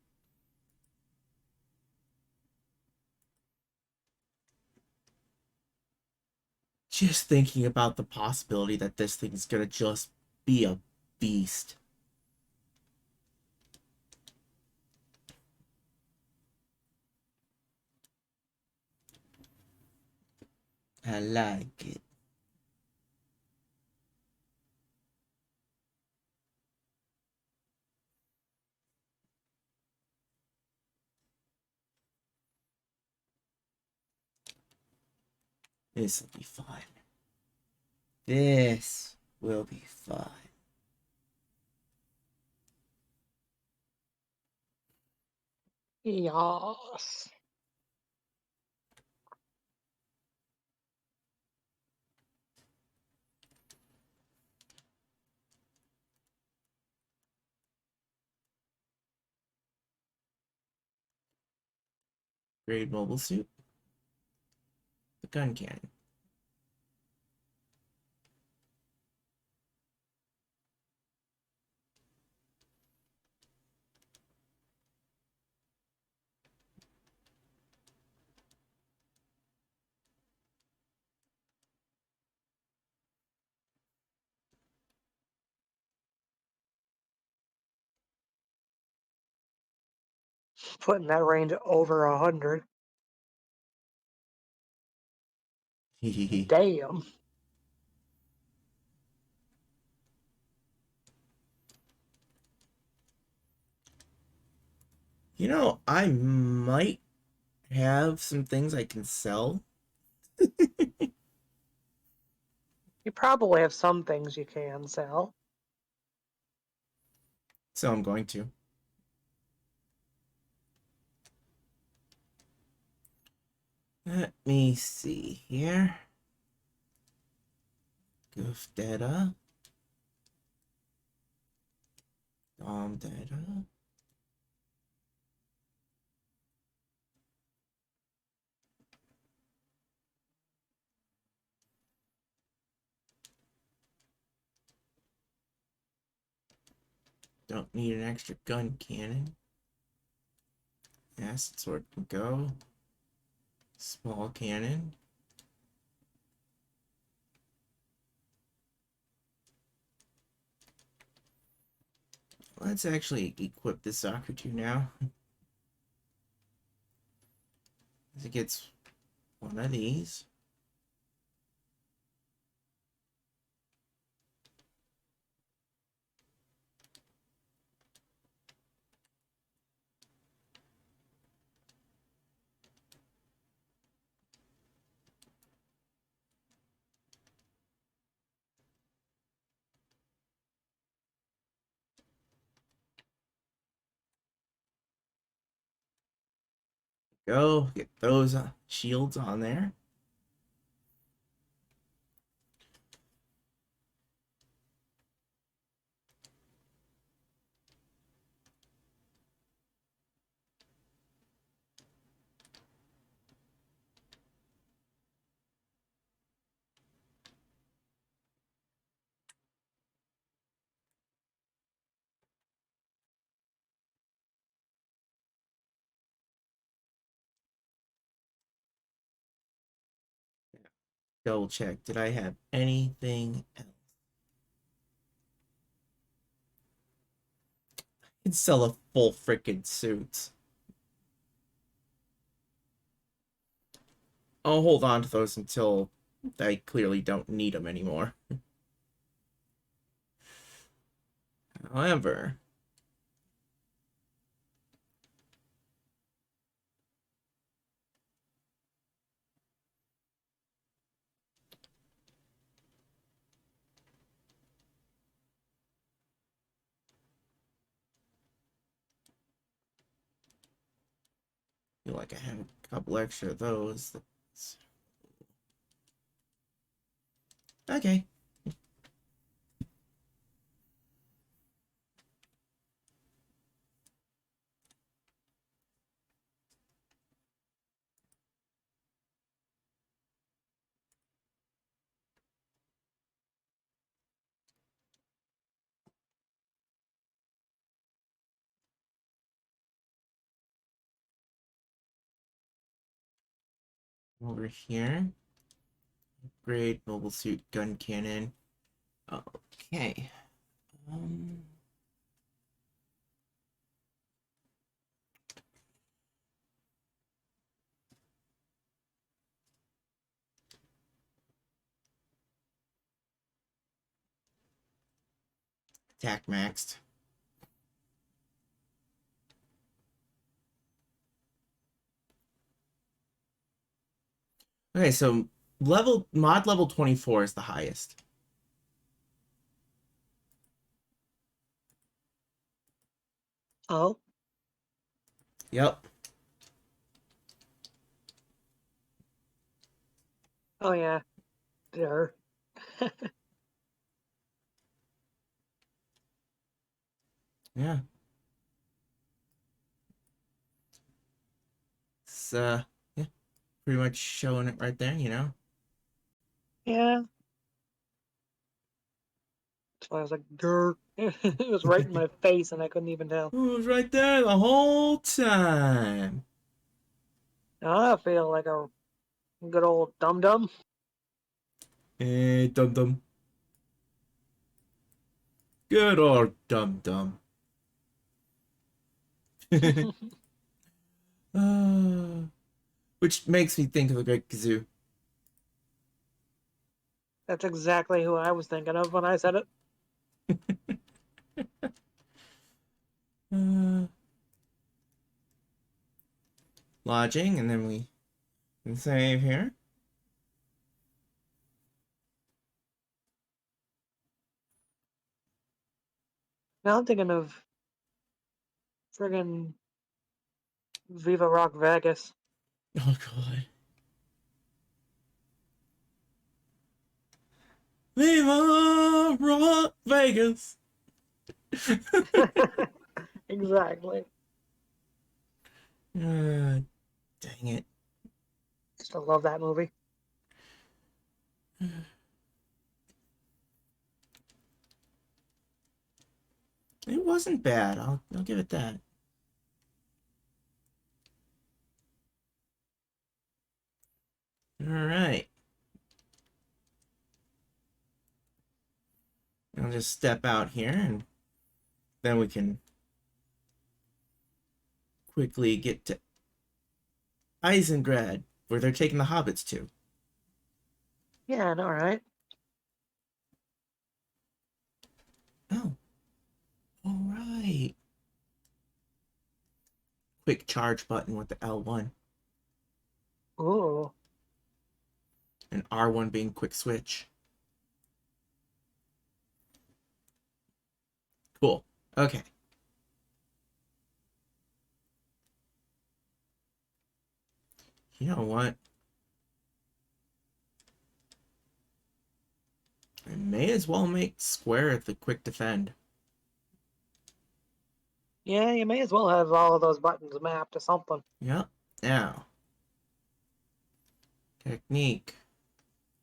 Just thinking about the possibility that this thing's gonna just be a beast. I like it. This'll be fun. This will be fun. Yes. Grade mobile suit. The gun cannon. Putting that range over 100. Hehehe. Damn. You know, I might have some things I can sell. You probably have some things you can sell. So I'm going to. Let me see here. Goof data. Dom data. Don't need an extra gun cannon. Acid sword can go. Small cannon. Let's actually equip this Zakutu now. It gets one of these. Go get those shields on there. Double check. Did I have anything else? I can sell a full freaking suit. I'll hold on to those until I clearly don't need them anymore. However, I feel like I have a couple extra of those. Okay. Over here. Upgrade mobile suit gun cannon. Okay. Attack maxed. Okay, so mod level 24 is the highest. Oh, Yep. oh yeah, sure. Yeah. It's yeah, pretty much showing it right there, you know. Yeah. So I was like, "Grr." It was right in my face, and I couldn't even tell. It was right there the whole time. Now I feel like a good old dum dum. Dum dum. Good old dum dum. Which makes me think of the Great Kazoo. That's exactly who I was thinking of when I said it. Lodging, and then we can save here. Now I'm thinking of friggin' Viva Rock Vegas. Oh god. Viva Rock Vegas. Exactly. Dang it. Still love that movie. It wasn't bad. I'll give it that. All right. I'll just step out here, and then we can quickly get to Eisengrad, where they're taking the hobbits to. Yeah, I know, right? Oh. All right. Quick charge button with the L1. Ooh. And R1 being quick switch. Cool. Okay. You know what? I may as well make Square the quick defend. Yeah, you may as well have all of those buttons mapped to something. Yep. Now. Technique.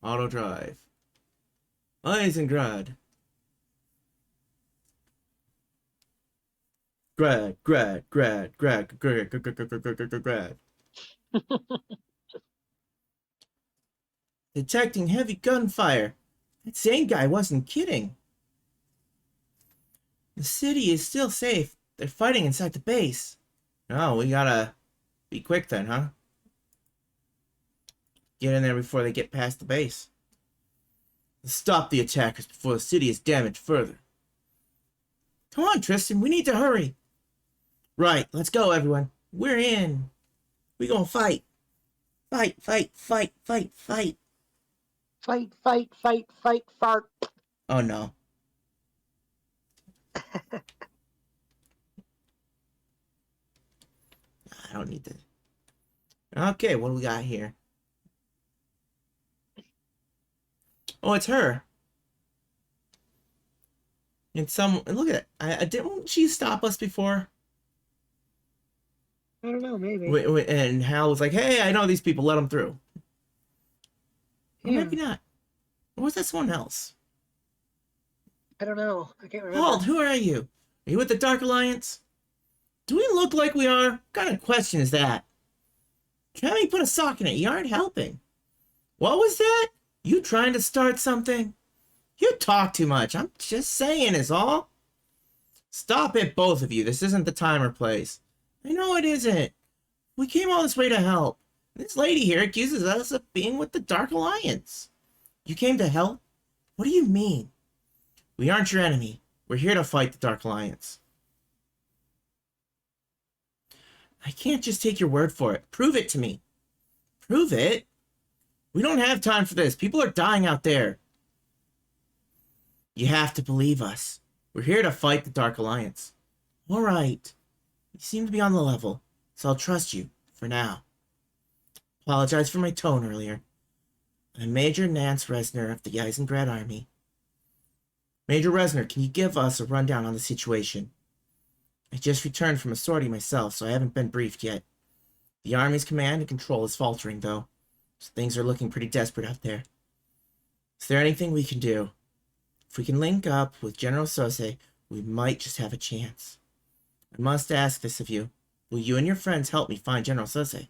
Auto drive. Eisengrad. Grad. Detecting heavy gunfire. That same guy wasn't kidding. The city is still safe. They're fighting inside the base. Oh, we gotta be quick then, huh? Get in there before they get past the base. Let's stop the attackers before the city is damaged further. Come on, Tristan, we need to hurry. Right, let's go, everyone. We're in. We gonna fight. Fight. Fight, fart. Oh, no. I don't need to. Okay, what do we got here? Oh, it's her. And look at it. I didn't she stop us before? I don't know, maybe. And Hal was like, "Hey, I know these people. Let them through." Or Yeah. maybe not. Or was that someone else? I don't know. I can't remember. Halt! Who are you? Are you with the Dark Alliance? Do we look like we are? What kind of question is that? Kiwami put a sock in it. You aren't helping. What was that? You trying to start something? You talk too much. I'm just saying is all. Stop it, both of you. This isn't the time or place. I know it isn't. We came all this way to help. This lady here accuses us of being with the Dark Alliance. You came to help? What do you mean? We aren't your enemy. We're here to fight the Dark Alliance. I can't just take your word for it. Prove it to me. Prove it? We don't have time for this. People are dying out there. You have to believe us. We're here to fight the Dark Alliance. All right. You seem to be on the level, so I'll trust you for now. Apologize for my tone earlier. I'm Major Nance Resner of the Eisengrad Army. Major Resner, can you give us a rundown on the situation? I just returned from a sortie myself, so I haven't been briefed yet. The Army's command and control is faltering, though, so things are looking pretty desperate out there. Is there anything we can do? If we can link up with General Sose, we might just have a chance. I must ask this of you. Will you and your friends help me find General Sose?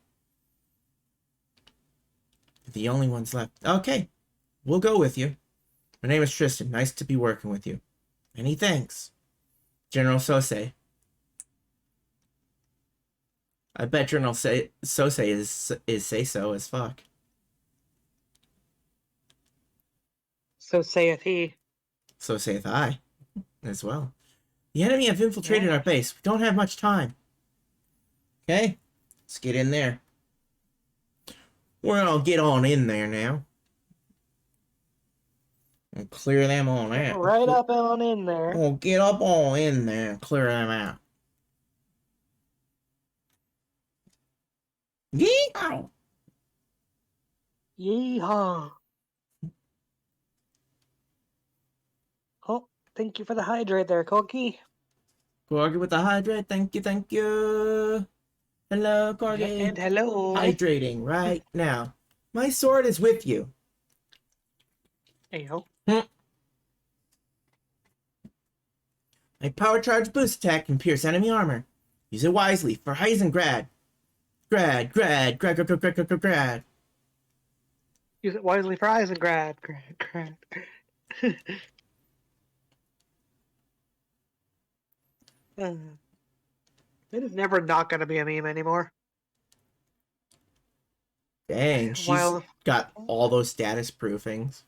The only ones left. Okay, we'll go with you. My name is Tristan. Nice to be working with you. Many thanks. General Sose. I bet General Sose is say-so as fuck. So saith he. So saith I, as well. The enemy have infiltrated our base. We don't have much time. Okay, let's get in there. We're gonna get on in there now. And clear them on out. Right up on in there. We'll get up on in there and clear them out. Yeehaw! Yeehaw. Oh, thank you for the hydrate there, Corky. Corgi with the hydrate. Thank you, thank you. Hello, Corgi. And hello. Hydrating right now. My sword is with you. Ayo. My power charge boost attack can pierce enemy armor. Use it wisely for Heisengrad. Grad. Use it wisely for Eisengrad. Grad. It is never not going to be a meme anymore. Dang, she's got all those status proofings.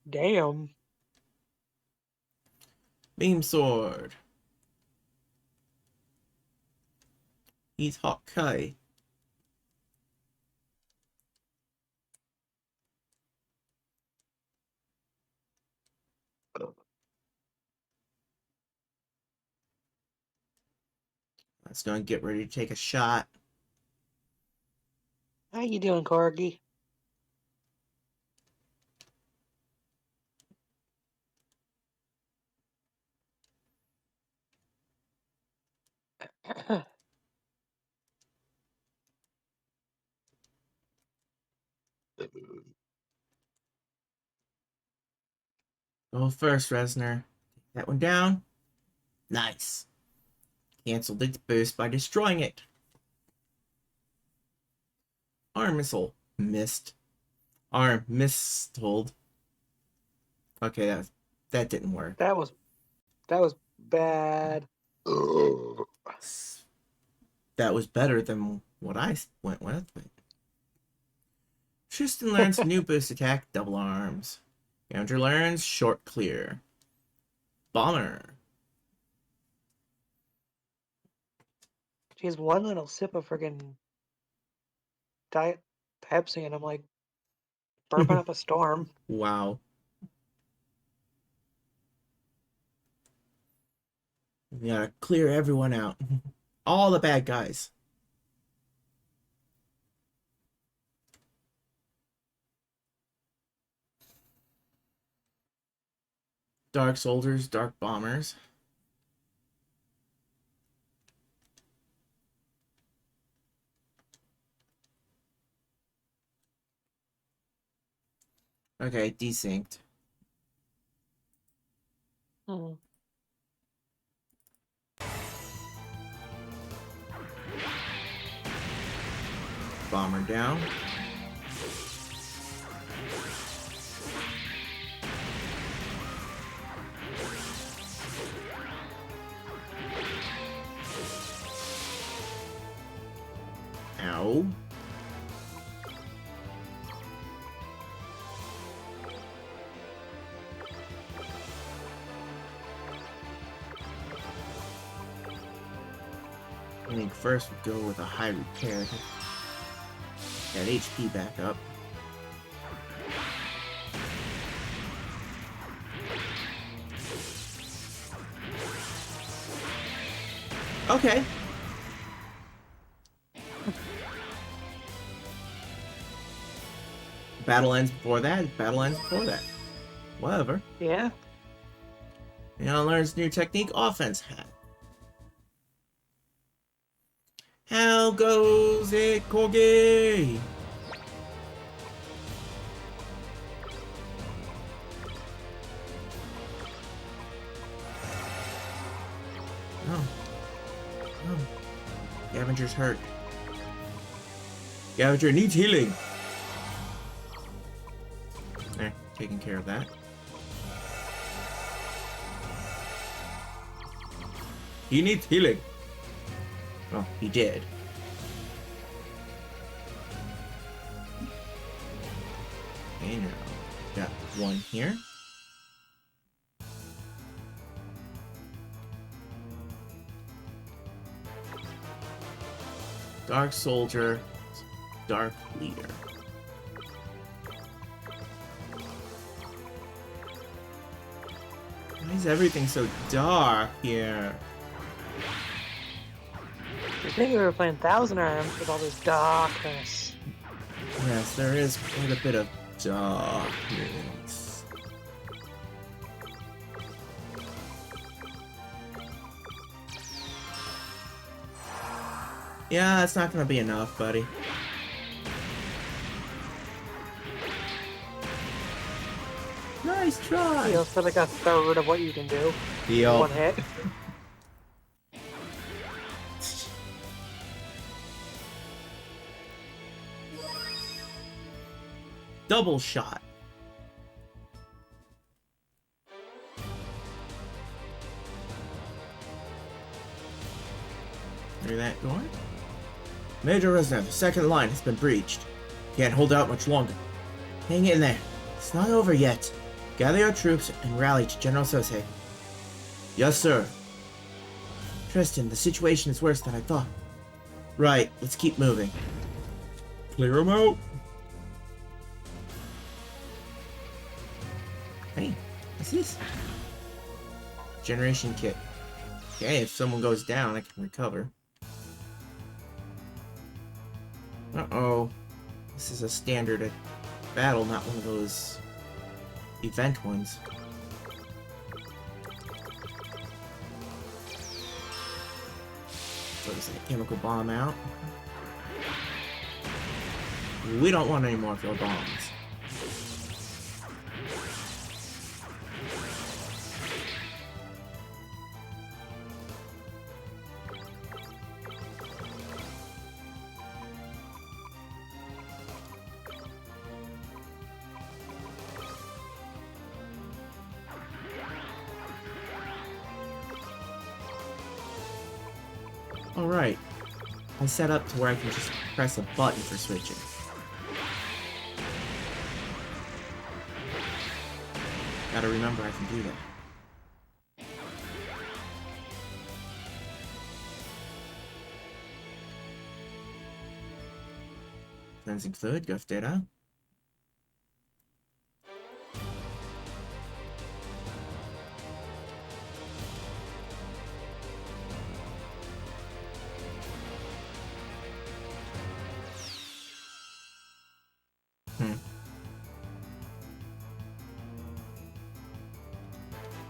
Damn. Beam sword. He's Hawkeye. Let's go and get ready to take a shot. How you doing, Corgi? Go first, Resner. Take that one down. Nice. Cancelled its boost by destroying it. Arm missile. Missed. Arm mistled. Okay, that didn't work. That was bad. That was better than what I went with. Tristan learns new boost attack, double arms. Andrew learns short clear. Bomber. She's one little sip of friggin' Diet Pepsi, and I'm like burping up a storm. Wow. We gotta clear everyone out. All the bad guys. Dark soldiers, dark bombers. Okay, desynced. Mhm. Bomber down. Ow. I think first we go with a high repair. That HP back up. Okay. Battle ends before that. Battle ends before that. Whatever. Yeah. You know, learns new technique. Offense hat. How goes it, Corgi? Oh. Oh. Scavenger's hurt. Scavenger needs healing. There, taking care of that. He needs healing. Well, he did. Okay, now got one here. Dark Soldier, Dark Leader. Why is everything so dark here? I think we were playing Thousand Arms with all this darkness. Yes, there is quite a bit of darkness. Yeah, that's not gonna be enough, buddy. Nice try! Feels for like a third of what you can do. Deal. One hit. Double shot. Hear that going? Major Resident, the second line has been breached. Can't hold out much longer. Hang in there. It's not over yet. Gather your troops and rally to General Sosei. Yes, sir. Tristan, the situation is worse than I thought. Right, let's keep moving. Clear them out. Hey, what's this? Generation kit. Okay, if someone goes down, I can recover. Uh-oh. This is a standard battle, not one of those event ones. What is that? Chemical bomb out. We don't want any more of your bombs. Alright. I set up to where I can just press a button for switching. Gotta remember I can do that. Cleansing fluid, Guff data.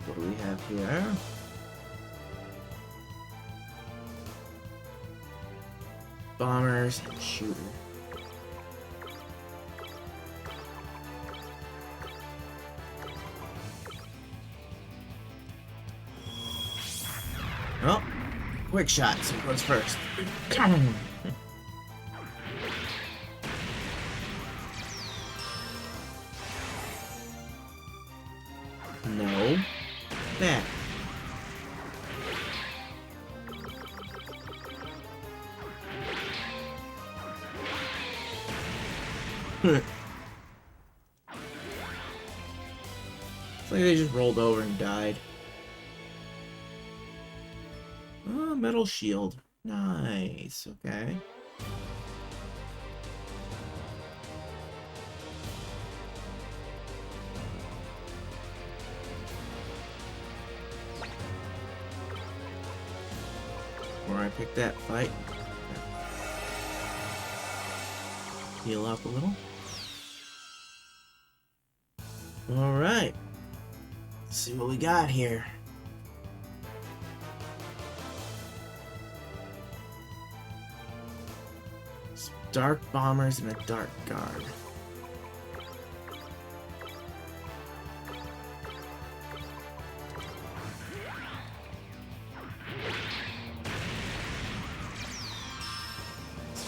What do we have here? Bombers and shooter. Oh, quick shot, so who goes first? It's like they just rolled over and died. Oh, metal shield. Nice. Okay. Where I picked that fight. Heal up a little. Alright. Let's see what we got here. Some dark bombers and a dark guard.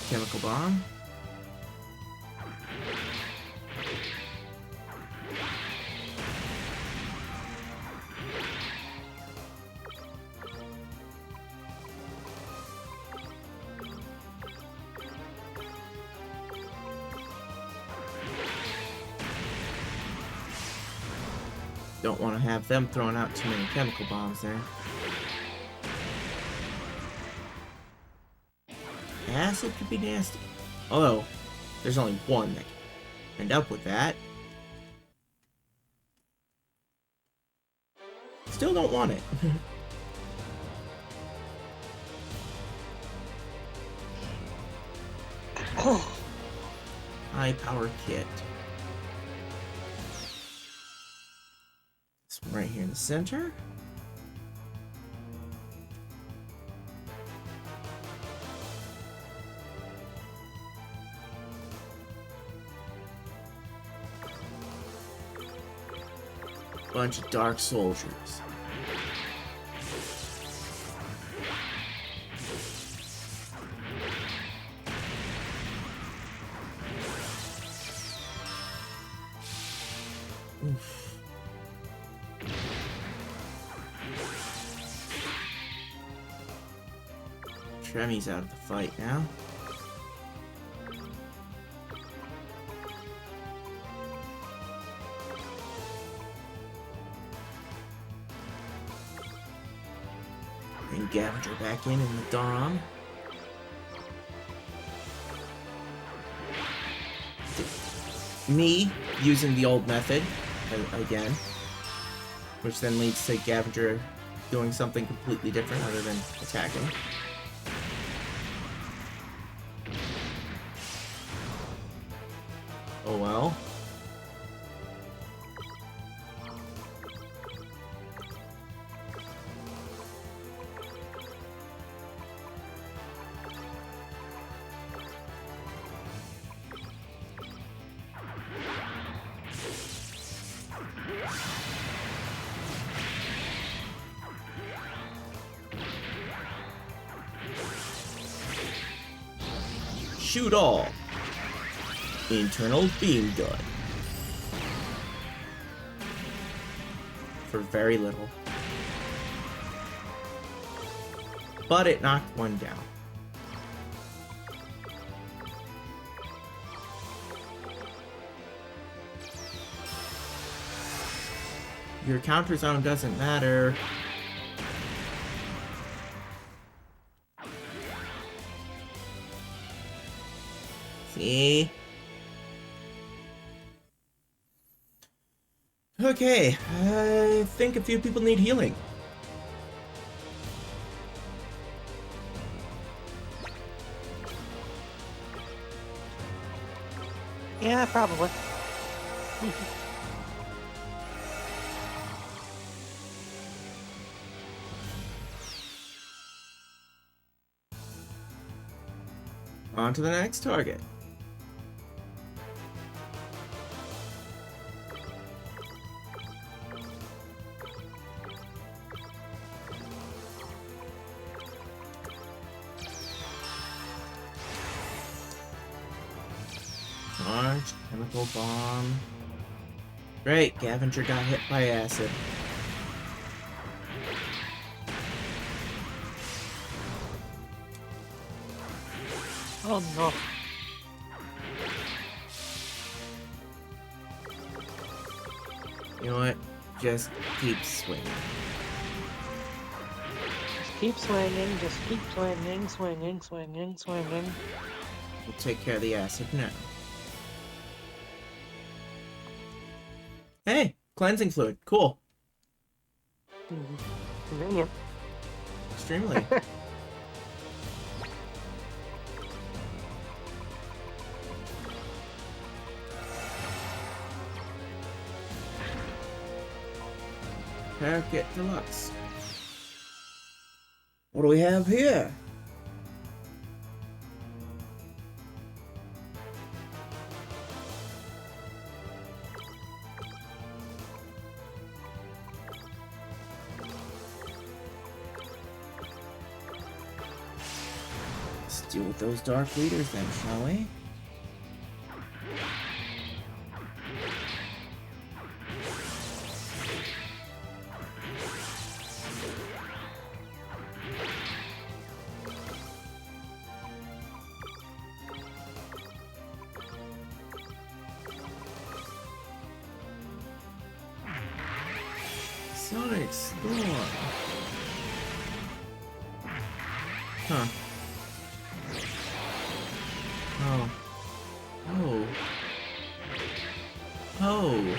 Chemical bomb. Don't want to have them throwing out too many chemical bombs there. Acid could be nasty. Although, there's only one that can end up with that. Still don't want it. High power kit. This one right here in the center. Bunch of dark soldiers. Oof. Tremmy's out of the fight now. Bring Gavinger back in the Dom. Me using the old method again, which then leads to Gavinger doing something completely different other than attacking. Oh well. Shoot all. Internal beam gun. For very little. But it knocked one down. Your counter zone doesn't matter. See? Okay, I think a few people need healing. Yeah, probably. On to the next target. Large chemical bomb. Great, Gavinger got hit by acid. Oh no. You know what? Just keep swinging. Just keep swinging, swinging. We'll take care of the acid now. Hey, cleansing fluid. Cool. Convenient. Extremely. Parakeet Deluxe. What do we have here? Let's deal with those dark leaders then, shall we? Sonic Storm. Huh. Oh. Oh. Oh.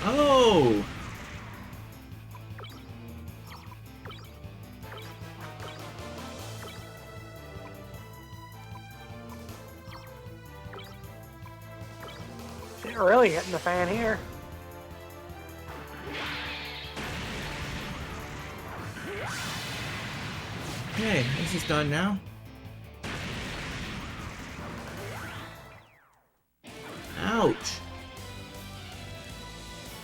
Oh. Shit really hitting the fan here. Hey, this is done now. Ouch.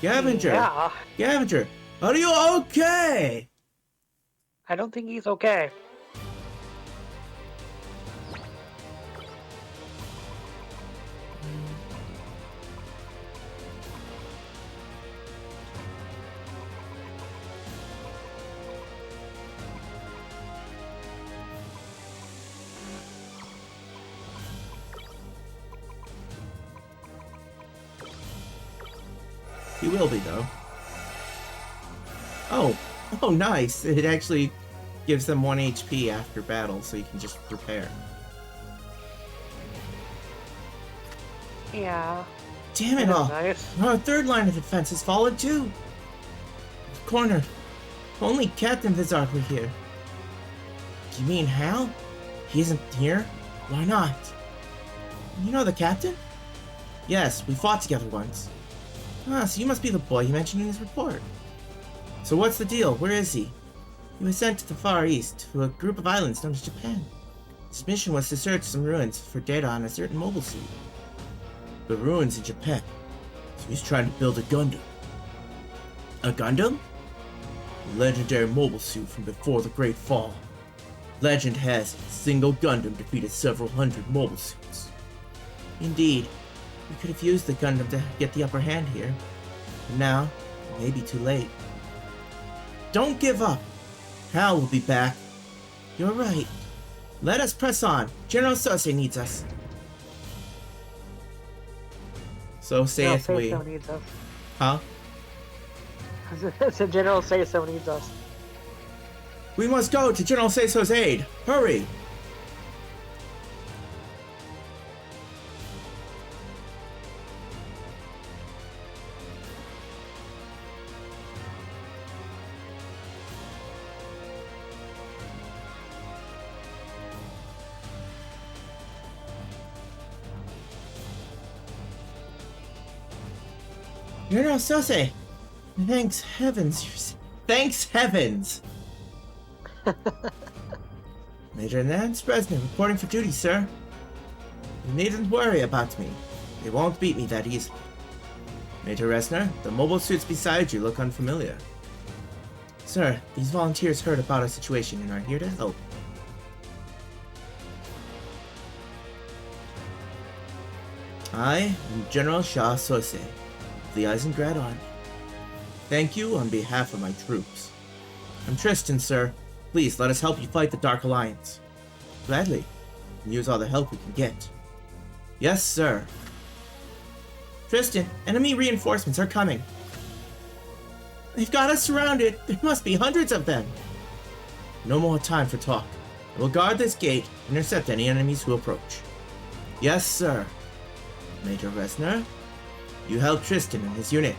Gavinger. Yeah. Gavinger, are you okay? I don't think he's okay. He will be, though. Oh. Oh, nice. It actually gives them 1 HP after battle, so you can just repair. Yeah. Damn it That is all. nice. Our third line of defense has fallen, too. Cornered. Only Captain Vizard were here. You mean Hal? He isn't here? Why not? You know the captain? Yes, we fought together once. Ah, so you must be the boy he mentioned in his report. So what's the deal? Where is he? He was sent to the Far East, to a group of islands known as Japan. His mission was to search some ruins for data on a certain mobile suit. The ruins in Japan. So he's trying to build a Gundam. A Gundam? A legendary mobile suit from before the Great Fall. Legend has it, a single Gundam defeated several hundred mobile suits. Indeed, we could have used the Gundam to get the upper hand here. But now, it may be too late. Don't give up! Hal will be back. You're right. Let us press on. General Sose needs us. So saith General we. Say-So needs us. Huh? The General Say-So needs us. We must go to General Seiso's aid. Hurry! General Sose! Thanks heavens, thanks heavens! Major Nance Bresnan reporting for duty, sir. You needn't worry about me. They won't beat me that easily. Major Resner, the mobile suits beside you look unfamiliar. Sir, these volunteers heard about our situation and are here to help. I am General Shah Sose, of the Eisengrad Army. Thank you on behalf of my troops. I'm Tristan, sir. Please, let us help you fight the Dark Alliance. Gladly. And use all the help we can get. Yes, sir. Tristan, enemy reinforcements are coming. They've got us surrounded. There must be hundreds of them. No more time for talk. I will guard this gate and intercept any enemies who approach. Yes, sir. Major Resner, you help Tristan and his unit.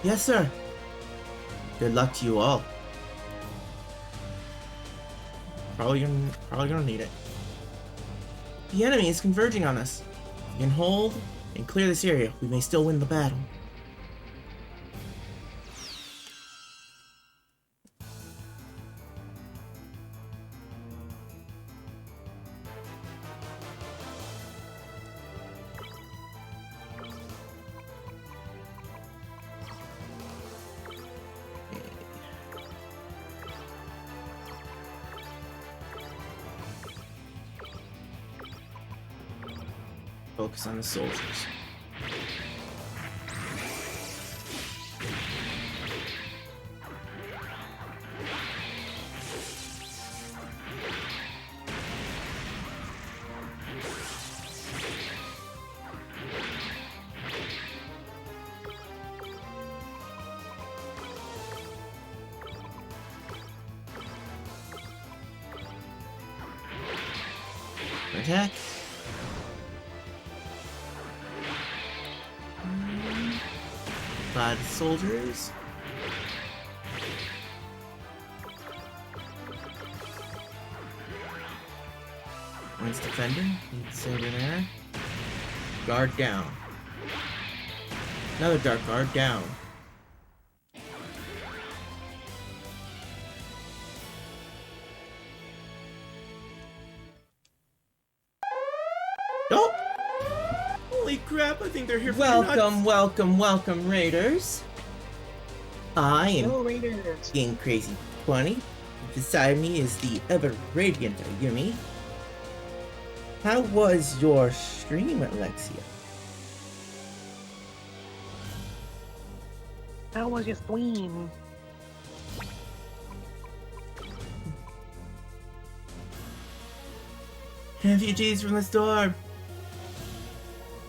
Yes, sir. Good luck to you all. Probably gonna need it. The enemy is converging on us. If we can hold and clear this area, we may still win the battle. Focus on the soldiers. Attack. By the soldiers. One's defending. Needs over there. Guard down. Another dark guard down. Oh! Holy crap, I think they're here for welcome, Raiders. I am No Raiders. King Crazy 20. Beside me is the ever radiant Yumi. How was your stream, Alexia? How was your stream? Refugees from the storm.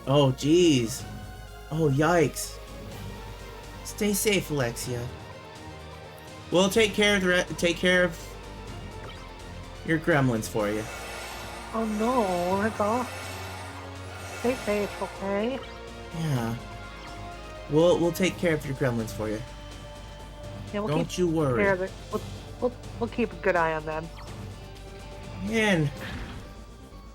Oh, jeez. Oh, yikes. Stay safe, Alexia. We'll take care of your gremlins for you. Oh no, that's all. Stay safe, okay? Yeah. We'll take care of your gremlins for you. Yeah, we'll Don't keep you worry. care of it. We'll keep a good eye on them, Man,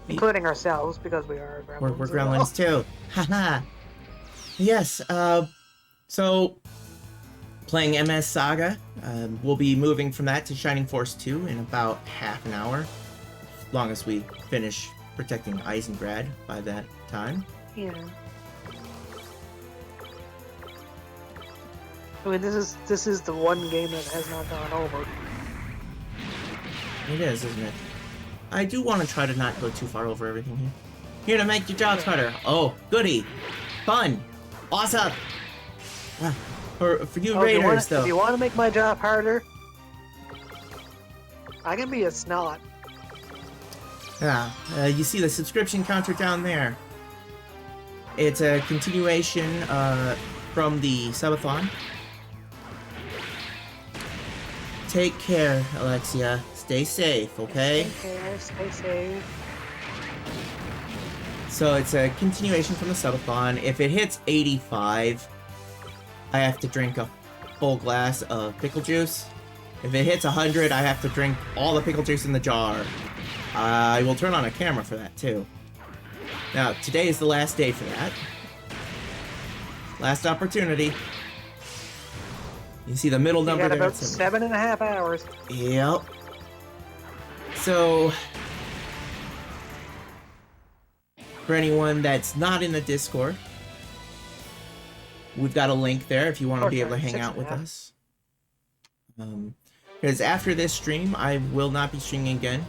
including ourselves because we are gremlins. we're as well. gremlins too. Haha. Yes. So playing MS Saga. We'll be moving from that to Shining Force 2 in about half an hour, as long as we finish protecting Eisengrad by that time. Yeah. I mean, this is the one game that has not gone over. It is, isn't it? I do want to try to not go too far over everything here. Here to make your jobs harder. Oh, goody. Fun. Awesome. For you Raiders, though. If you want to make my job harder, I can be a snot. Yeah, you see the subscription counter down there. It's a continuation from the subathon. Take care, Alexia. Stay safe, okay? Stay safe. So it's a continuation from the subathon. If it hits 85, I have to drink a full glass of pickle juice. If it hits 100, I have to drink all the pickle juice in the jar. I will turn on a camera for that, too. Now, today is the last day for that. Last opportunity. You see the middle number got there? about 7.5 hours. Yep. So, for anyone that's not in the Discord, we've got a link there if you want to be able to hang out with us. Because after this stream, I will not be streaming again.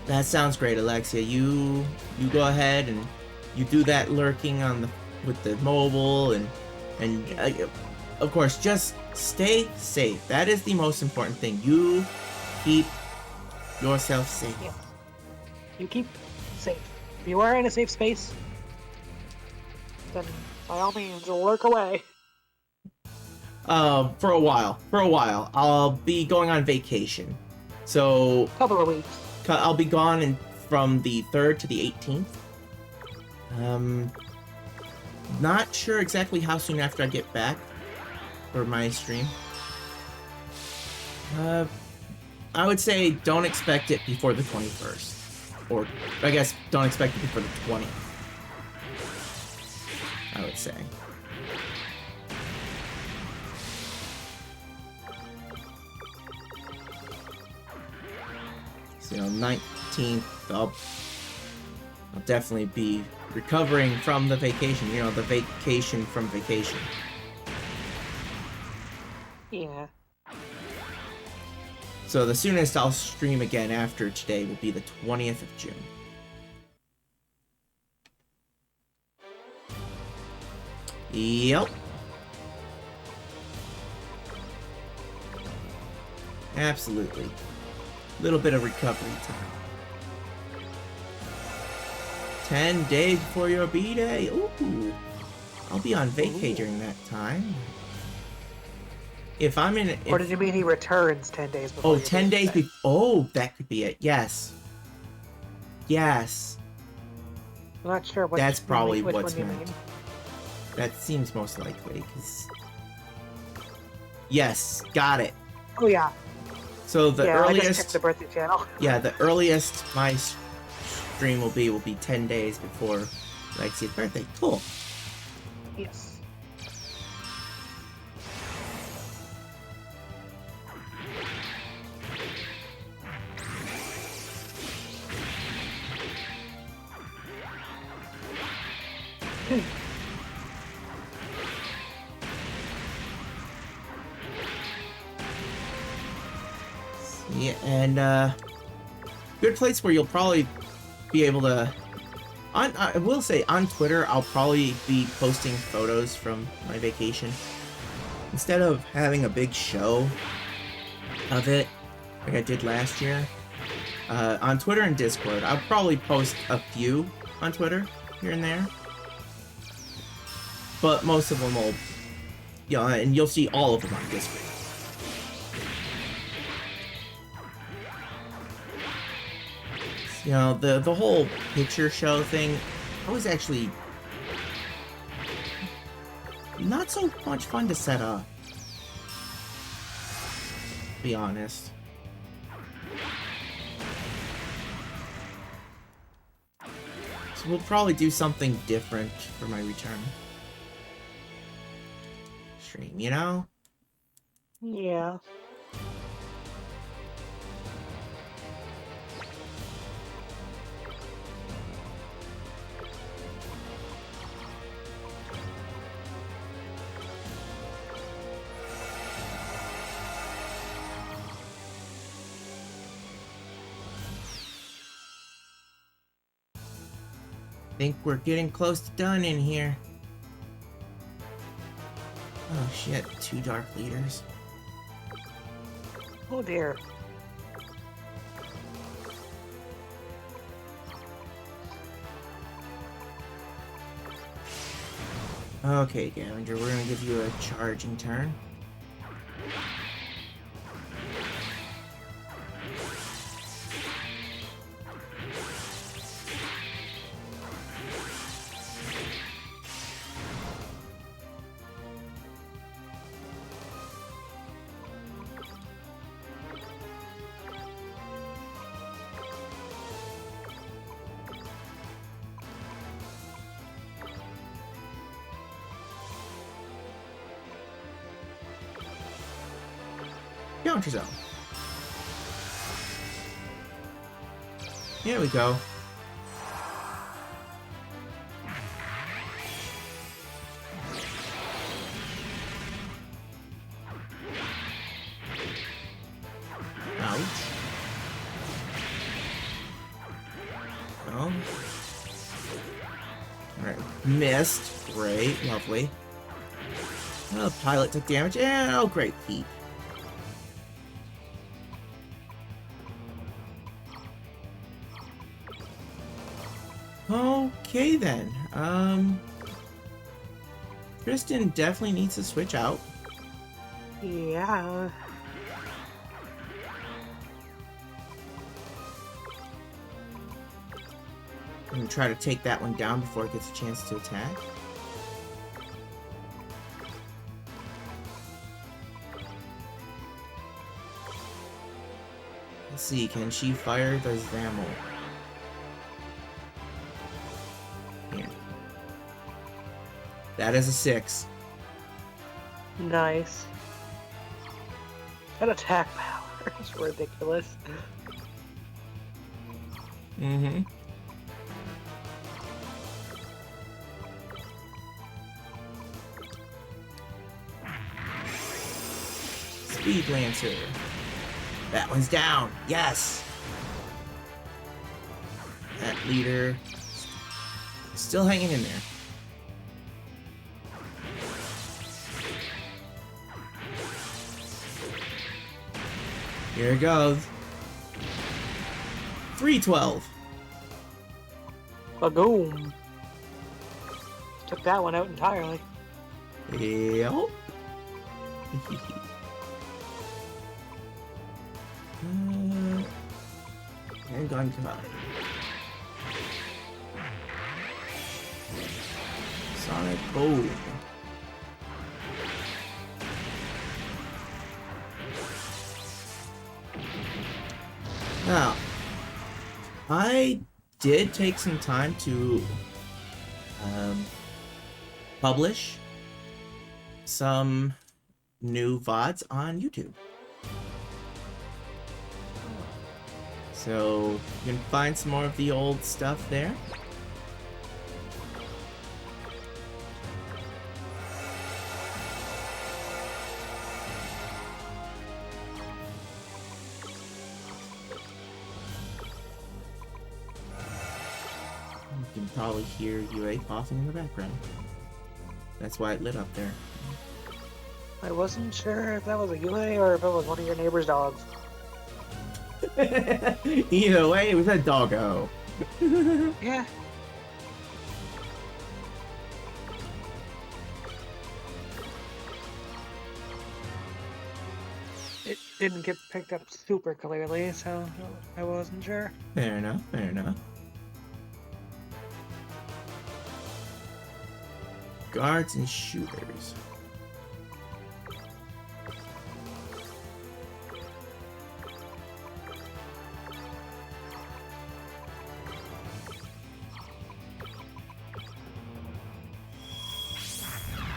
That sounds great, Alexia. You go ahead and you do that lurking on with the mobile and of course, just stay safe. That is the most important thing. You keep yourself safe. Yeah. You keep safe. If you are in a safe space, then by all means, lurk away. For a while. I'll be going on vacation. So Couple of weeks. I'll be gone from the 3rd to the 18th. Not sure exactly how soon after I get back for my stream. I would say don't expect it before the 21st. Or, I guess, don't expect it before the 20th. I would say. So, 19th, I'll definitely be recovering from the vacation. The vacation from vacation. Yeah. So the soonest I'll stream again after today will be the 20th of June. Yep. Absolutely. Little bit of recovery time. 10 days before your B-Day. Ooh. I'll be on vacay during that time. If I'm in... Or did you mean he returns 10 days before? Oh, 10 days before... Oh, that could be it. Yes. Yes. I'm not sure what. That's probably which what's one you meant. mean. That seems most likely, because... Yes, got it. Oh, yeah. So the I just earliest... checked the birthday channel. Yeah, the earliest my stream will be 10 days before Lexi's birthday. Cool. Yes. Yeah, and good place where you'll probably be able to. I will say on Twitter, I'll probably be posting photos from my vacation instead of having a big show of it like I did last year. On Twitter and Discord, I'll probably post a few on Twitter here and there, but most of them will, and you'll see all of them on Discord. The whole picture show thing, I was actually not so much fun to set up, to be honest. So we'll probably do something different for my return stream, Yeah. Think we're getting close to done in here. Oh shit, 2 dark leaders. Oh dear. Okay, Gavanger, we're gonna give you a charging turn. Counter zone. Here we go. Ouch. Oh. Alright, missed. Great, lovely. Oh, pilot took damage. And oh, great heat. Okay then. Tristan definitely needs to switch out. Yeah. And try to take that one down before it gets a chance to attack. Let's see, can she fire the Zammel? Yeah. That is a 6. Nice. That attack power is ridiculous. Mm-hmm. Speed Lancer. That one's down. Yes. That leader still hanging in there. Here it goes. 312. Boom. Took that one out entirely. Yep. And gun come out. Sonic Boom. Now, I did take some time to publish some new VODs on YouTube. So you can find some more of the old stuff there. You can probably hear UA coughing in the background. That's why it lit up there. I wasn't sure if that was a UA or if it was one of your neighbor's dogs. Either way, it was a doggo. Yeah. It didn't get picked up super clearly, so I wasn't sure. Fair enough, fair enough. Guards and shooters.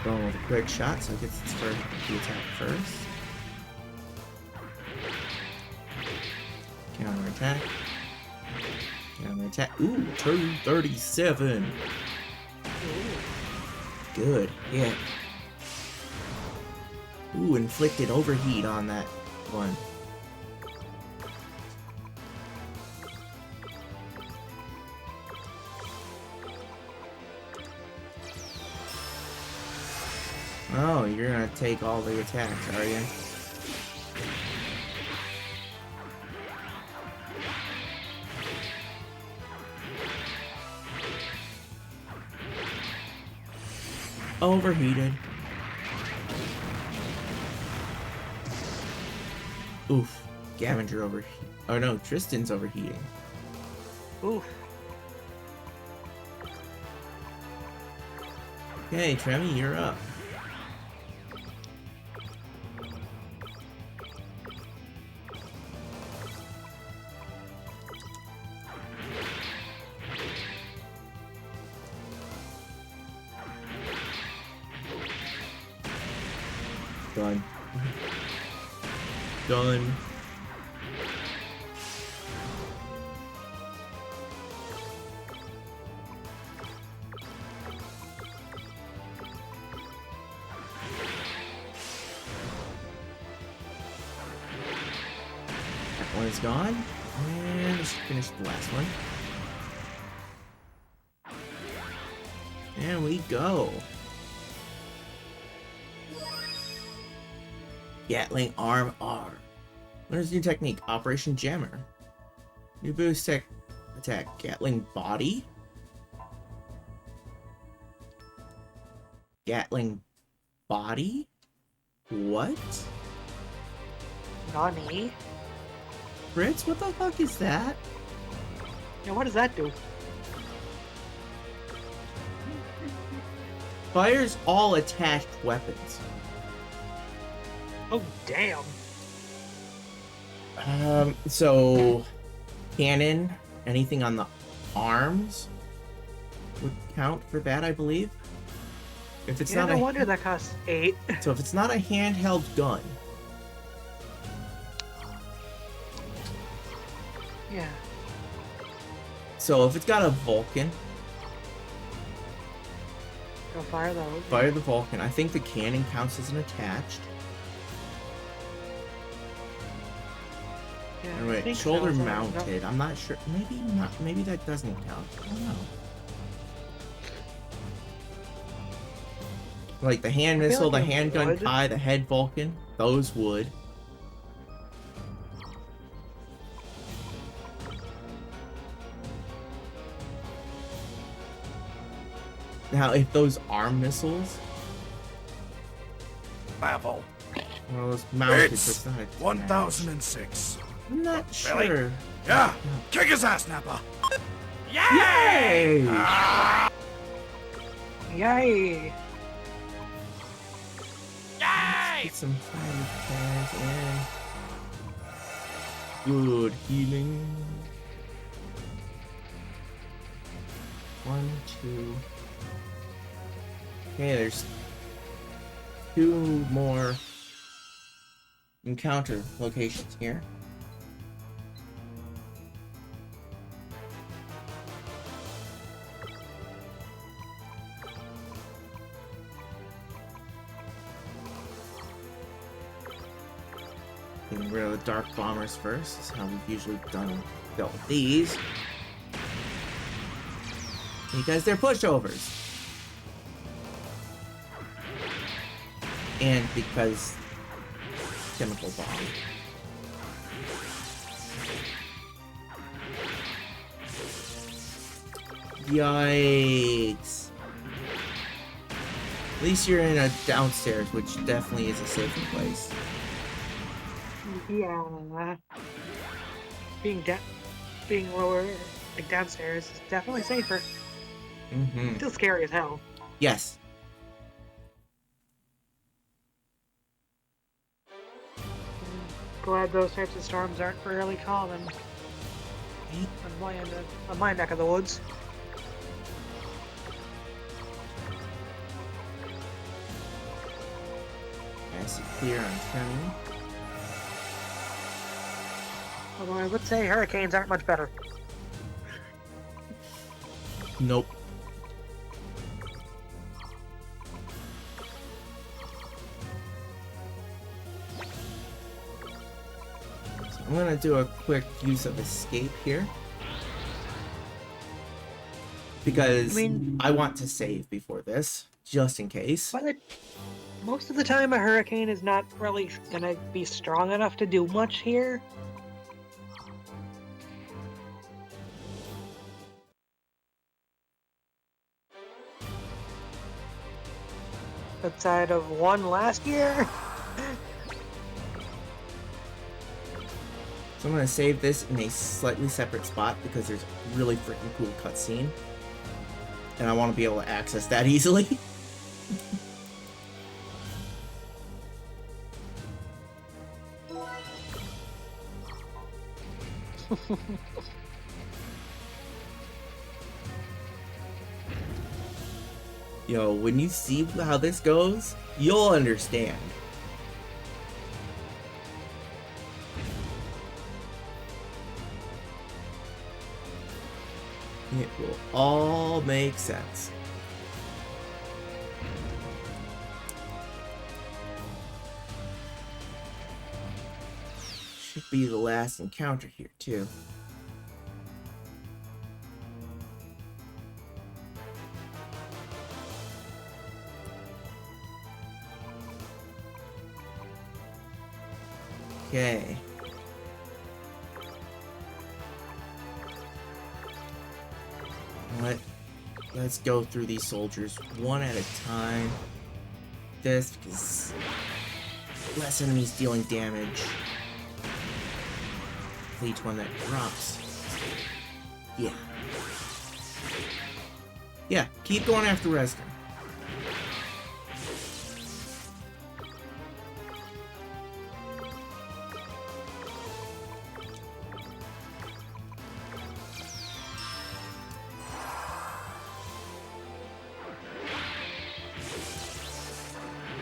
Going with a quick shot, so it gets its first the attack first. Counter attack. Counter attack. Ooh, 237. Good hit. Ooh, inflicted overheat on that one. Oh, you're gonna take all the attacks, are you? Overheated. Oof. Gavinger overheat. Oh no, Tristan's overheating. Oof. Okay, Tremmy, you're up. Done. Done. That one is gone. And let's finish the last one. There we go. Gatling Arm R. Learns new technique, Operation Jammer. New boost tech attack, Gatling Body. Gatling Body? What? Nani? Fritz, what the fuck is that? Yeah, what does that do? Fires all attached weapons. Oh, damn. So cannon, anything on the arms would count for that, I believe. If it's Yeah, not no a wonder that costs 8. so if it's not a handheld gun, Yeah. so if it's got a Vulcan, Go fire those. fire the Vulcan. I think the cannon counts as an attached. Yeah, And I wait, think shoulder so. mounted. I'm not sure. Maybe not. Maybe that doesn't count. I don't know. Like the hand I feel missile, like the it handgun would. Kai, the head Vulcan, those would. Now, if those arm missiles, Level. well, those mounted, It's so it's not attached. 1006. I'm not Really? sure. Yeah. Kick his ass, Nappa. Yay! Yay! Get some fire cans in. Good healing. 1, 2. Okay, there's 2 more encounter locations here. Getting rid of the dark bombers first is how we've usually dealt with these. Because they're pushovers. And because chemical bomb. Yikes. At least you're in a downstairs, which definitely is a safer place. Yeah. Being lower, like downstairs, is definitely safer. Mm-hmm. Still scary as hell. Yes. Glad those types of storms aren't fairly common on my neck of the woods. Acid clear on County. Although I would say hurricanes aren't much better. Nope. So I'm gonna do a quick use of escape here. Because I want to save before this, just in case. But most of the time, a hurricane is not really gonna be strong enough to do much here. Outside of one last year. So I'm gonna save this in a slightly separate spot because there's a really freaking cool cutscene. And I want to be able to access that easily. Yo, when you see how this goes, you'll understand. It will all make sense. Should be the last encounter here, too. Okay. Let's go through these soldiers one at a time. This, because less enemies dealing damage. Each one that drops. Yeah. Yeah, keep going after Resner.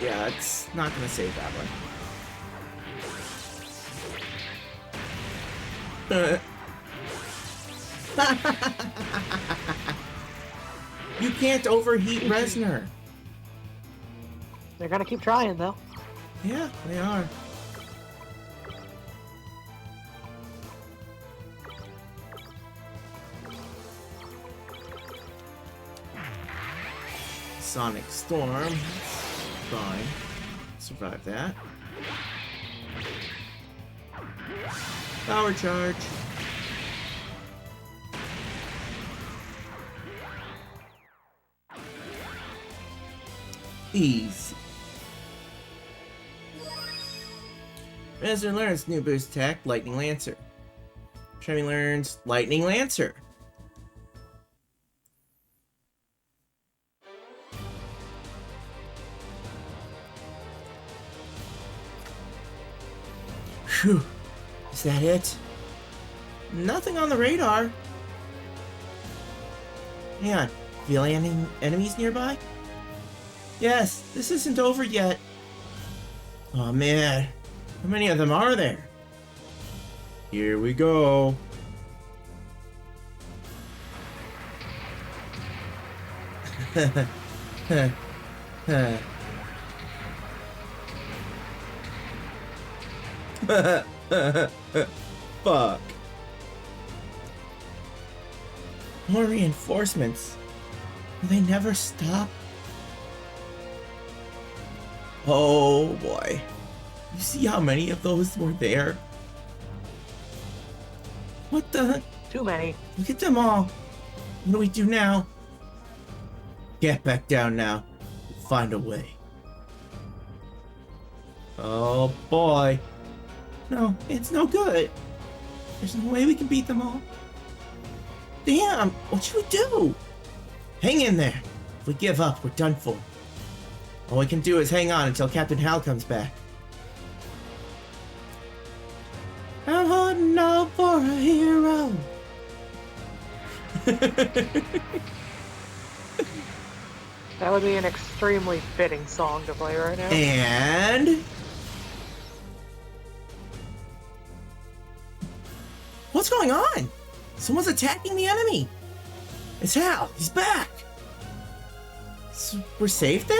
Yeah, it's not gonna save that one. You can't overheat Resner. They're gonna keep trying, though. Yeah, they are. Sonic Storm. Fine. Survive that. Power charge. Easy. Resner learns new boost attack, Lightning Lancer. Shiny learns Lightning Lancer. Phew. Is that it? Nothing on the radar. Hang on. Feel any enemies nearby? Yes, this isn't over yet. Oh man. How many of them are there? Here we go. Fuck. More reinforcements. Will they never stop? Oh boy. You see how many of those were there? What the? Too many. Look at them all. What do we do now? Get back down now. Find a way. Oh boy. No, it's no good. There's no way we can beat them all. Damn, what should we do? Hang in there. If we give up, we're done for. All we can do is hang on until Captain Hal comes back. I'm holding out for a hero. That would be an extremely fitting song to play right now. And what's going on? Someone's attacking the enemy. It's Hal. He's back. So we're safe then?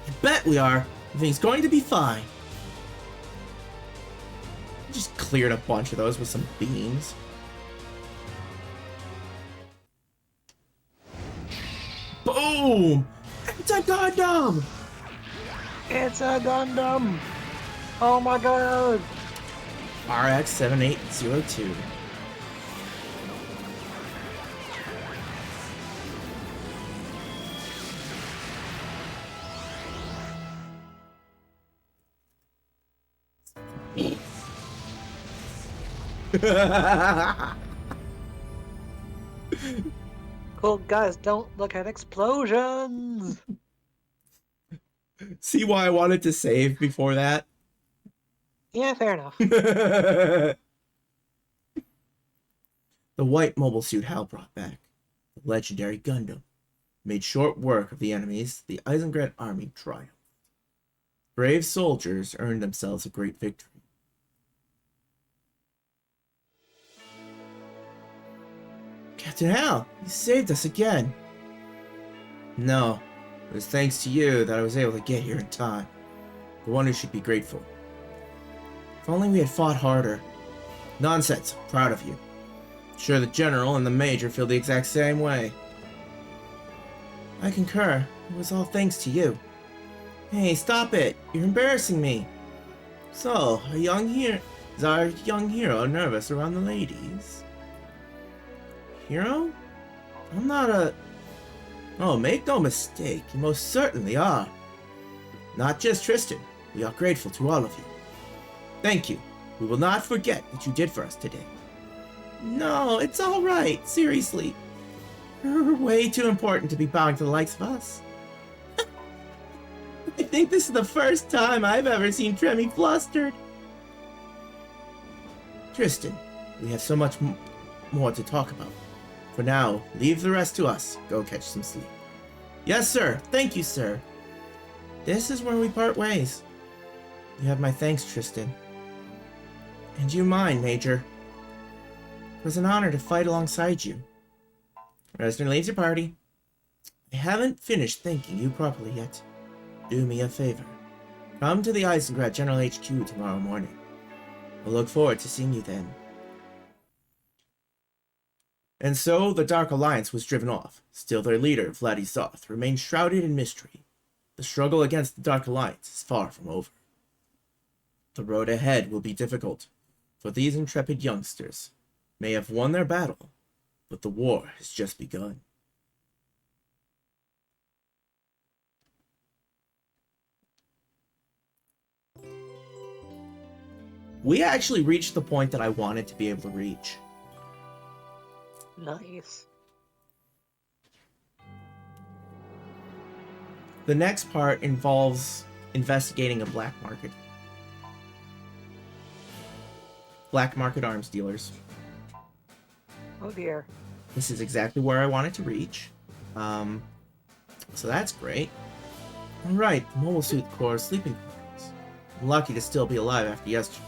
I bet we are. Everything's going to be fine. Just cleared a bunch of those with some beams. Boom! It's a Gundam! It's a Gundam! Oh my god! RX-7802. Cool guys, don't look at explosions! See why I wanted to save before that? Yeah, fair enough. The white mobile suit Hal brought back, the legendary Gundam, made short work of the enemies. The Eisengrad army triumphed. Brave soldiers earned themselves a great victory. Captain Hal, you saved us again. No, it was thanks to you that I was able to get here in time. The one who should be grateful. If only we had fought harder. Nonsense, I'm proud of you. Sure, the general and the major feel the exact same way. I concur. It was all thanks to you. Hey, stop it! You're embarrassing me. So, is our young hero nervous around the ladies? Hero? I'm not a... Oh, make no mistake, you most certainly are. Not just Tristan, we are grateful to all of you. Thank you. We will not forget what you did for us today. No, it's alright, seriously. You're way too important to be bowing to the likes of us. I think this is the first time I've ever seen Tremi flustered. Tristan, we have so much more to talk about. For now, leave the rest to us. Go catch some sleep. Yes, sir. Thank you, sir. This is where we part ways. You have my thanks, Tristan. And you mine, Major. It was an honor to fight alongside you. Resident leaves your party. I haven't finished thanking you properly yet. Do me a favor. Come to the Eisengrad General HQ tomorrow morning. I look forward to seeing you then. And so the Dark Alliance was driven off. Still their leader, Vladizoth, remained shrouded in mystery. The struggle against the Dark Alliance is far from over. The road ahead will be difficult, for these intrepid youngsters may have won their battle, but the war has just begun. We actually reached the point that I wanted to be able to reach. Nice. The next part involves investigating a black market. Black market arms dealers. Oh dear. This is exactly where I wanted to reach. So that's great. Alright, the Mobile Suit Corps sleeping quarters. I'm lucky to still be alive after yesterday.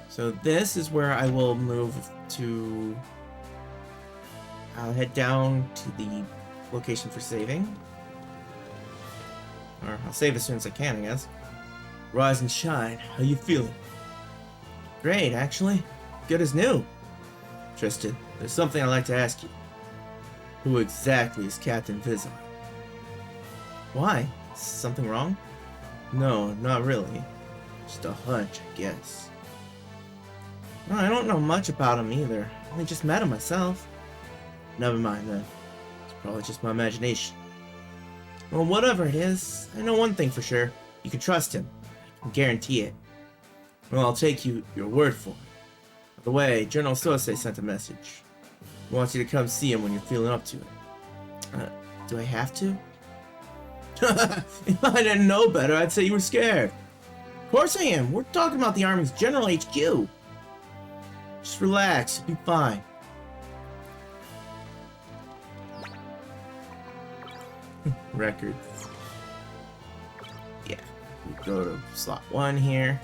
So this is where I will move to... I'll head down to the location for saving. Or I'll save as soon as I can, I guess. Rise and shine. How you feeling? Great, actually. Good as new. Tristan, there's something I'd like to ask you. Who exactly is Captain Vizar? Why? Is something wrong? No, not really. Just a hunch, I guess. Well, I don't know much about him either. I only just met him myself. Never mind then. It's probably just my imagination. Well, whatever it is, I know one thing for sure. You can trust him. I can guarantee it. Well, I'll take your word for it. By the way, General Sose sent a message. He wants you to come see him when you're feeling up to it. Do I have to? If I didn't know better, I'd say you were scared. Of course I am. We're talking about the Army's General HQ. Just relax, you'll be fine. Records. Yeah, we go to slot 1 here.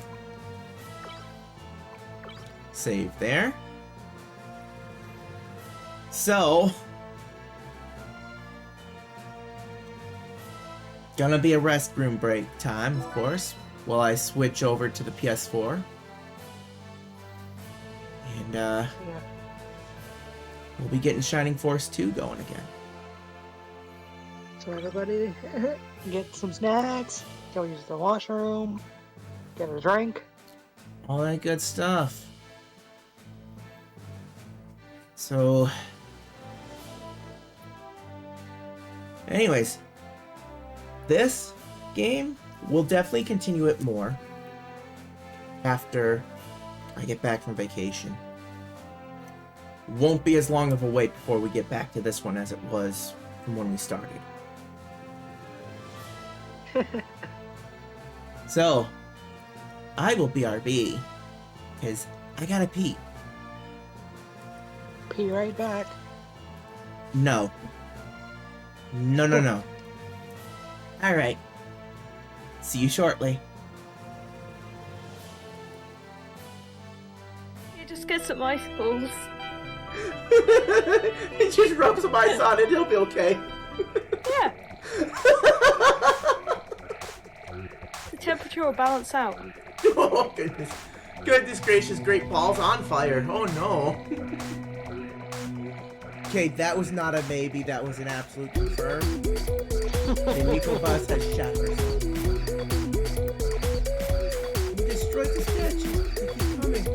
Save there. So, gonna be a restroom break time, of course, while I switch over to the PS4. And, Yeah. we'll be getting Shining Force 2 going again. So everybody get some snacks, go use the washroom, get a drink. All that good stuff. So, anyways, this game, we'll definitely continue it more after I get back from vacation. Won't be as long of a wait before we get back to this one as it was from when we started. So, I will BRB, because I gotta pee. Pee right back. No. No. Alright. See you shortly. You just get some ice balls. He just rubs some ice on it, he'll be okay. Yeah. The temperature will balance out. Oh, goodness. Goodness gracious, Great Ball's on fire. Oh, no. Okay, that was not a maybe, that was an absolute confirm. And Nico Boss has shot herself. We destroyed the statue. They keep coming.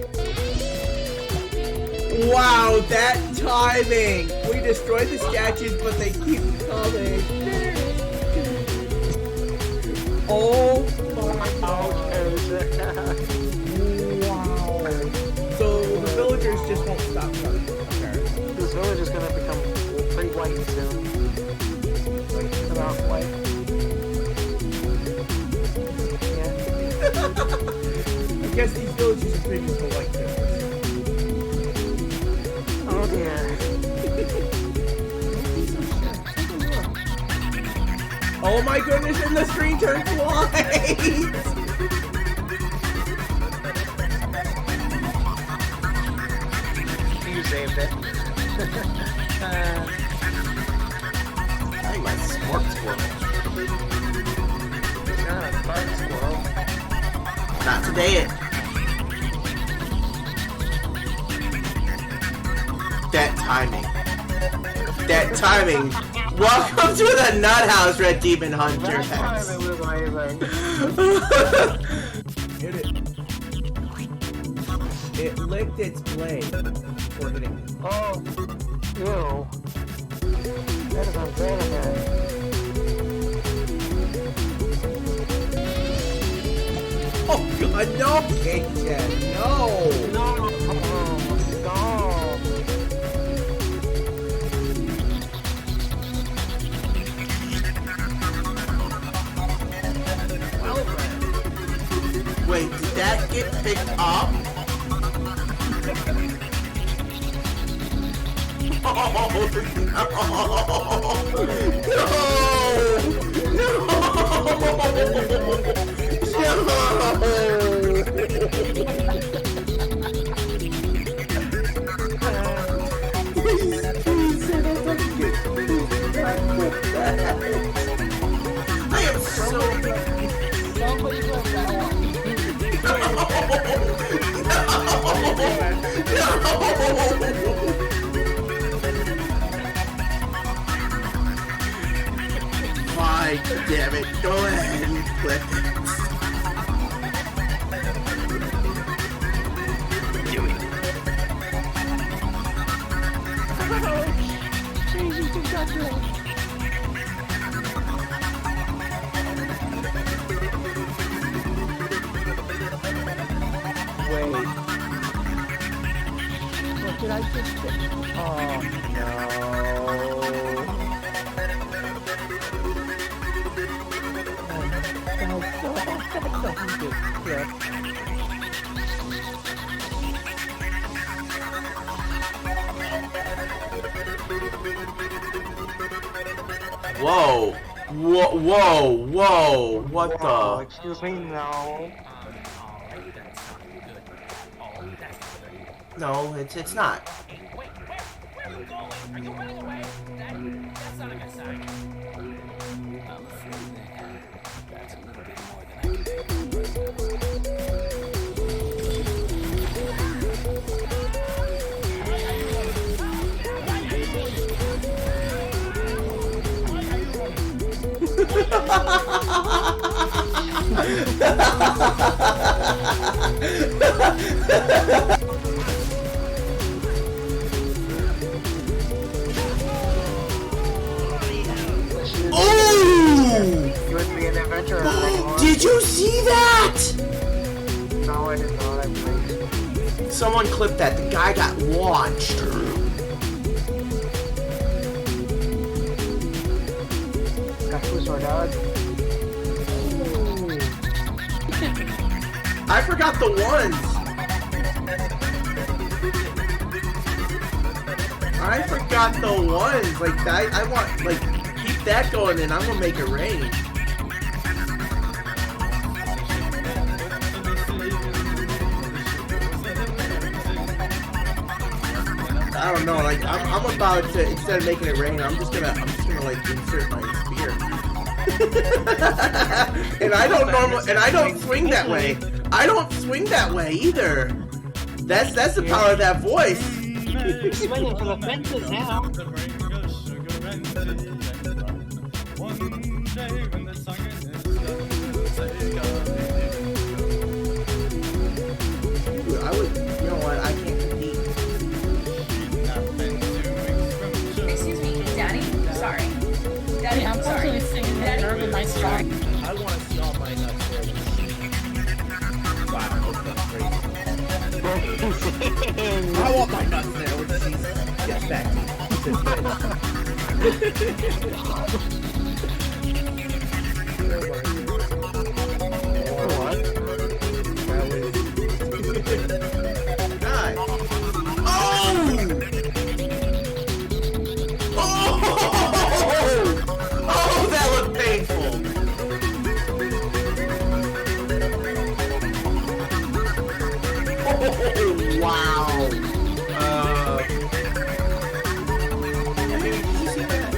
Wow, that timing! We destroyed the statues, but they keep coming. Oh my god. Wow. So the villagers just won't stop coming, apparently. This village is gonna become pretty white soon. Like, about white. Yeah. I guess these villages are pretty much white temples. Oh dear. Oh my goodness, and the screen turns white! You saved it. I like smart squirrel. Not a fart squirrel. Not today. That timing. That timing. Welcome to the Nut House, Red Demon Hunter. That time it was amazing. Hit it. It licked its blade before hitting it. Oh. Ew. That is unfair. Oh god, no, K-Jet, no! No. No. Well then. Wait, did that get picked up? Oh, I am so... My damn it, go ahead and click it. Wait. What did I just do? Oh no. Whoa. Whoa. What Oh, the? excuse me, no. No, it's not. I'm afraid that's a little bit more than I can take on right Oh! You would be an adventurer anymore. Did you see that? No, I did not. I blinked. Someone clipped that. The guy got launched. Yakuza dog. I forgot the ones. I forgot the ones. Like I want keep that going, and I'm gonna make it rain. I don't know. Like I'm about to, instead of making it rain, I'm just gonna like insert my spear. And I don't swing that way. I don't swing that way either. That's the power of that voice. You're swinging for the fences now. Dude, I would. You know what? I can't compete. Excuse me, Daddy? Sorry. Daddy, I'm sorry. Daddy? I want to see all my nuts there. Wow, that's crazy. I want my nuts there with cheese. Yes, back What? God. Oh! Oh, that looked painful. Oh, wow. Did you see that?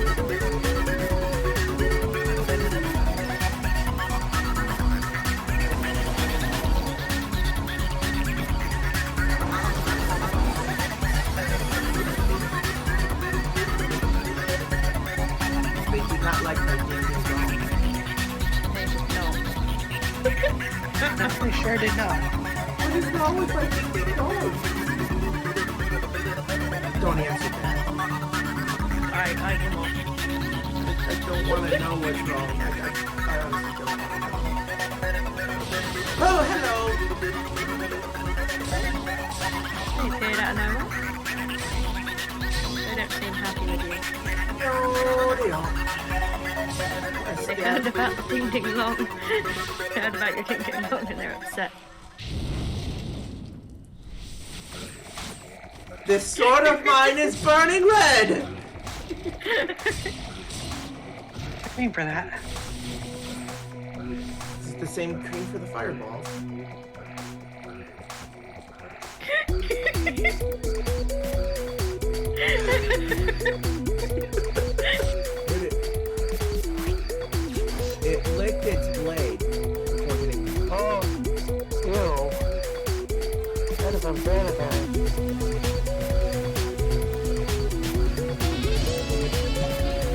They did not like my ding We sure did not. What is wrong with my ding dong? Don't answer that. I can look. I don't want to know what's wrong. I honestly don't want to know. Oh, hello. You appeared out of nowhere. They don't seem happy with you. No, they don't. They heard about the ding ding long. They heard about your ding ding long and they're upset. This sword of mine is burning red. Cream for that. This is the same cream for the fireballs. It licked its blade before hitting me. Oh, ew. That is unsanitary.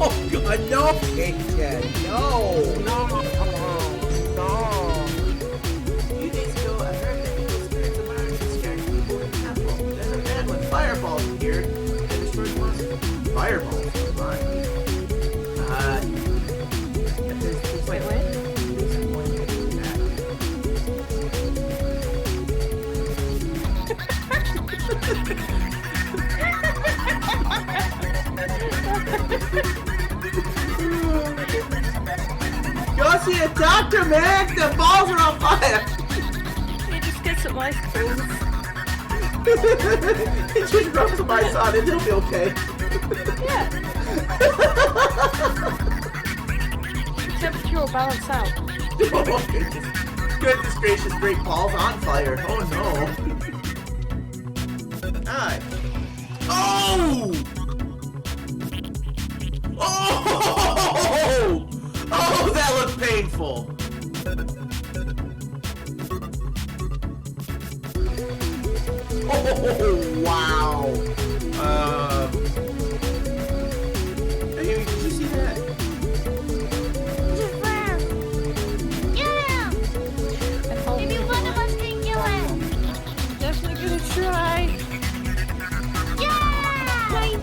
Oh god, no! Cake Jen, no! No, no. 2 days ago, I heard that people spirits of iron scared people in the temple. Then a man with fireballs appeared and destroyed most of them. Fireballs? Fine. There's Wait, wait. There's one that do that. Go see a doctor, man! The balls are on fire! You just get some ice balls. Just rub some ice on it, it'll be okay. Yeah. The temperature will balance out. Oh, goodness gracious, great balls on fire. Oh no. Hi. Oh! Oh! Oh, that looked painful. Oh, wow. Hey, did you see that? Maybe one of us can kill it. Definitely gonna try. Yeah! 19!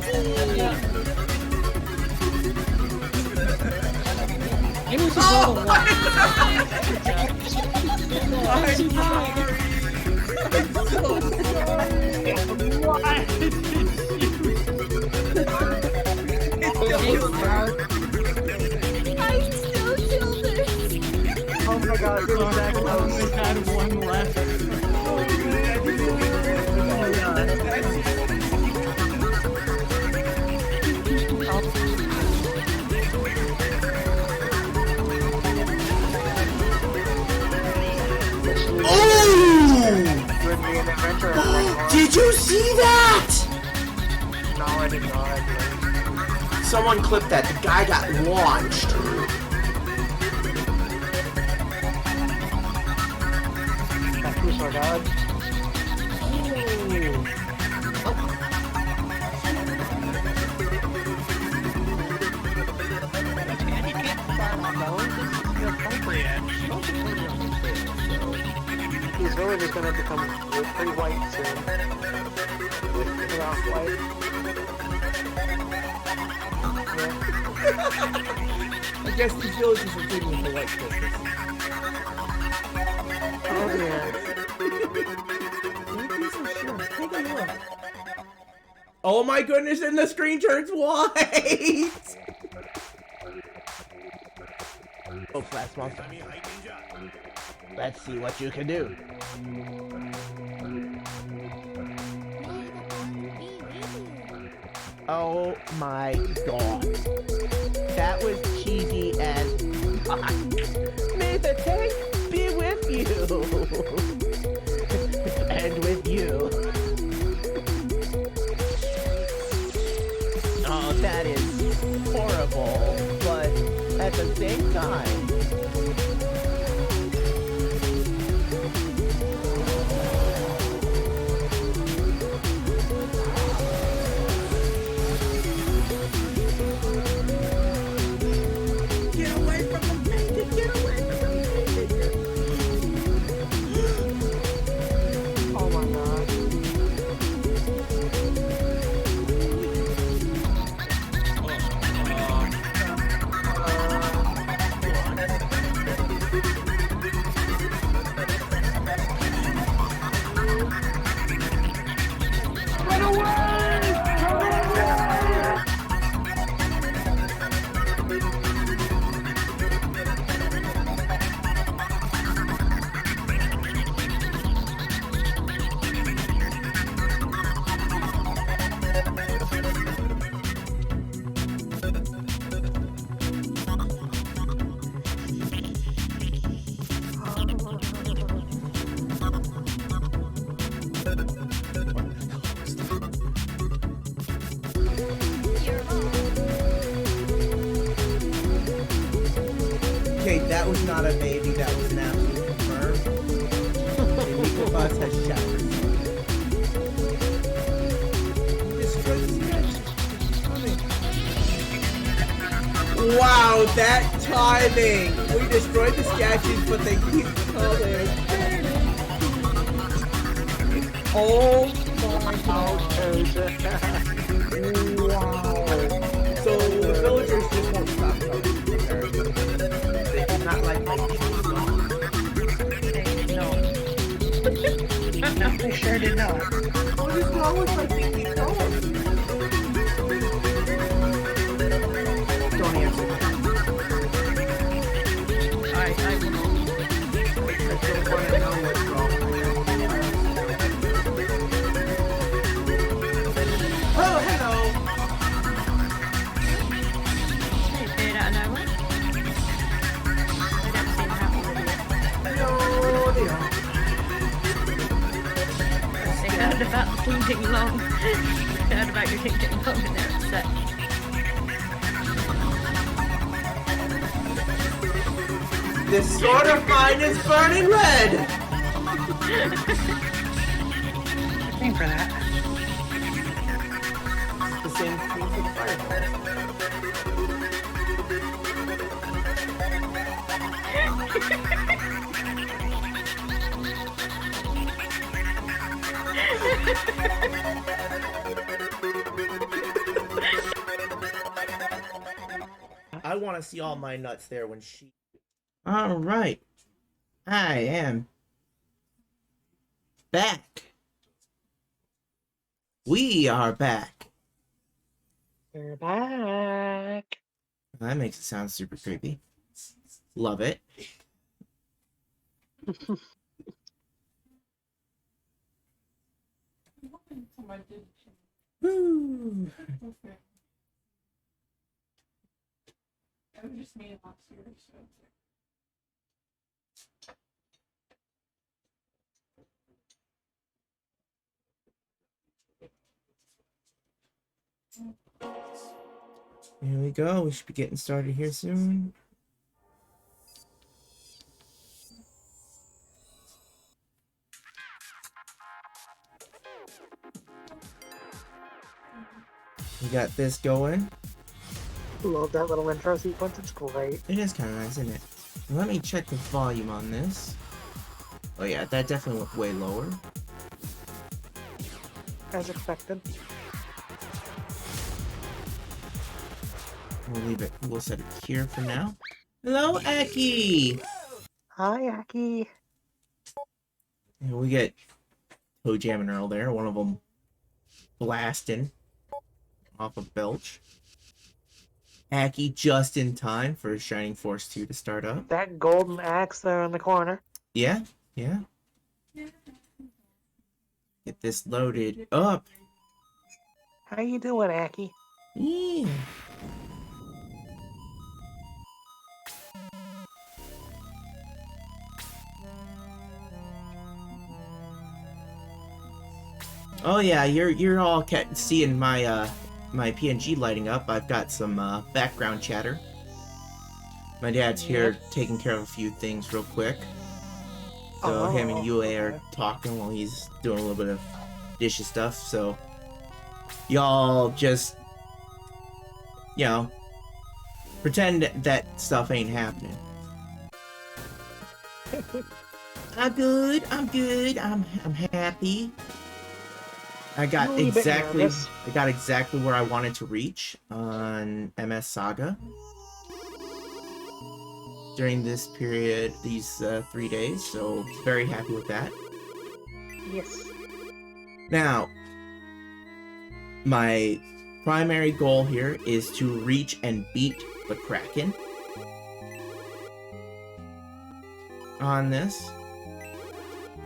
It was a Oh, little I still killed it! Oh my god, you're that close. I had one left. Oh! Did you see that? No, I did not. Someone clipped that. The guy got launched. Yakuza God. He's really just gonna become pretty white soon. Without white. I guess the villagers are good with the white Christmas. Oh yeah. Take a look. Oh my goodness, and the screen turns white! Oh, fast monster. Let's see what you can do. Oh my god. That was cheesy as fuck. May the tank be with you. And with you. Oh, that is horrible, but at the same time, get away from the painting! Get away from the painting! Oh my god. Okay, that was not a maybe, that was an absolute confirm. The Nico bus has shattered. Destroy the statue. Wow, that timing! We destroyed the statues, but they keep coming. Oh my god. Wow. So the villagers just won't stop coming. They do not like my No, they sure did not. What is wrong with my pinky phone? Don't answer. I will. I don't want to know what's wrong. Oh, hello! They appeared out of nowhere. They don't seem happy with you. Hello, dear. They heard about the King Ding Long. They heard about your King Ding Long and they're upset. This sword of mine is burning red! Same for that. The same thing for the fireball. I want to see all my nuts there when she... All right. I am back. We are back. We're back. That makes it sound super creepy. Love it. Woo. Here we go. We should be getting started here soon. We got this going. Love that little intro sequence. It's great. It is kind of nice, isn't it? Let me check the volume on this. Oh yeah, that definitely went way lower. As expected. We'll leave it. We'll set it here for now. Hello, Aki. Hi, Aki. And we get Toe Jam and Earl there. One of them blasting off of Belch. Aki just in time for Shining Force 2 to start up. That golden axe there in the corner. Yeah, yeah. Get this loaded up. How you doing, Aki? Yeah. Oh yeah, you're all seeing my my PNG lighting up. I've got some background chatter. My dad's here taking care of a few things real quick. So him and Yue are talking while he's doing a little bit of dishy stuff. So y'all just, you know, pretend that stuff ain't happening. I'm good. I'm good. I'm happy. I got exactly where I wanted to reach on MS Saga during this period, these 3 days, so very happy with that. Yes. Now, my primary goal here is to reach and beat the Kraken on this,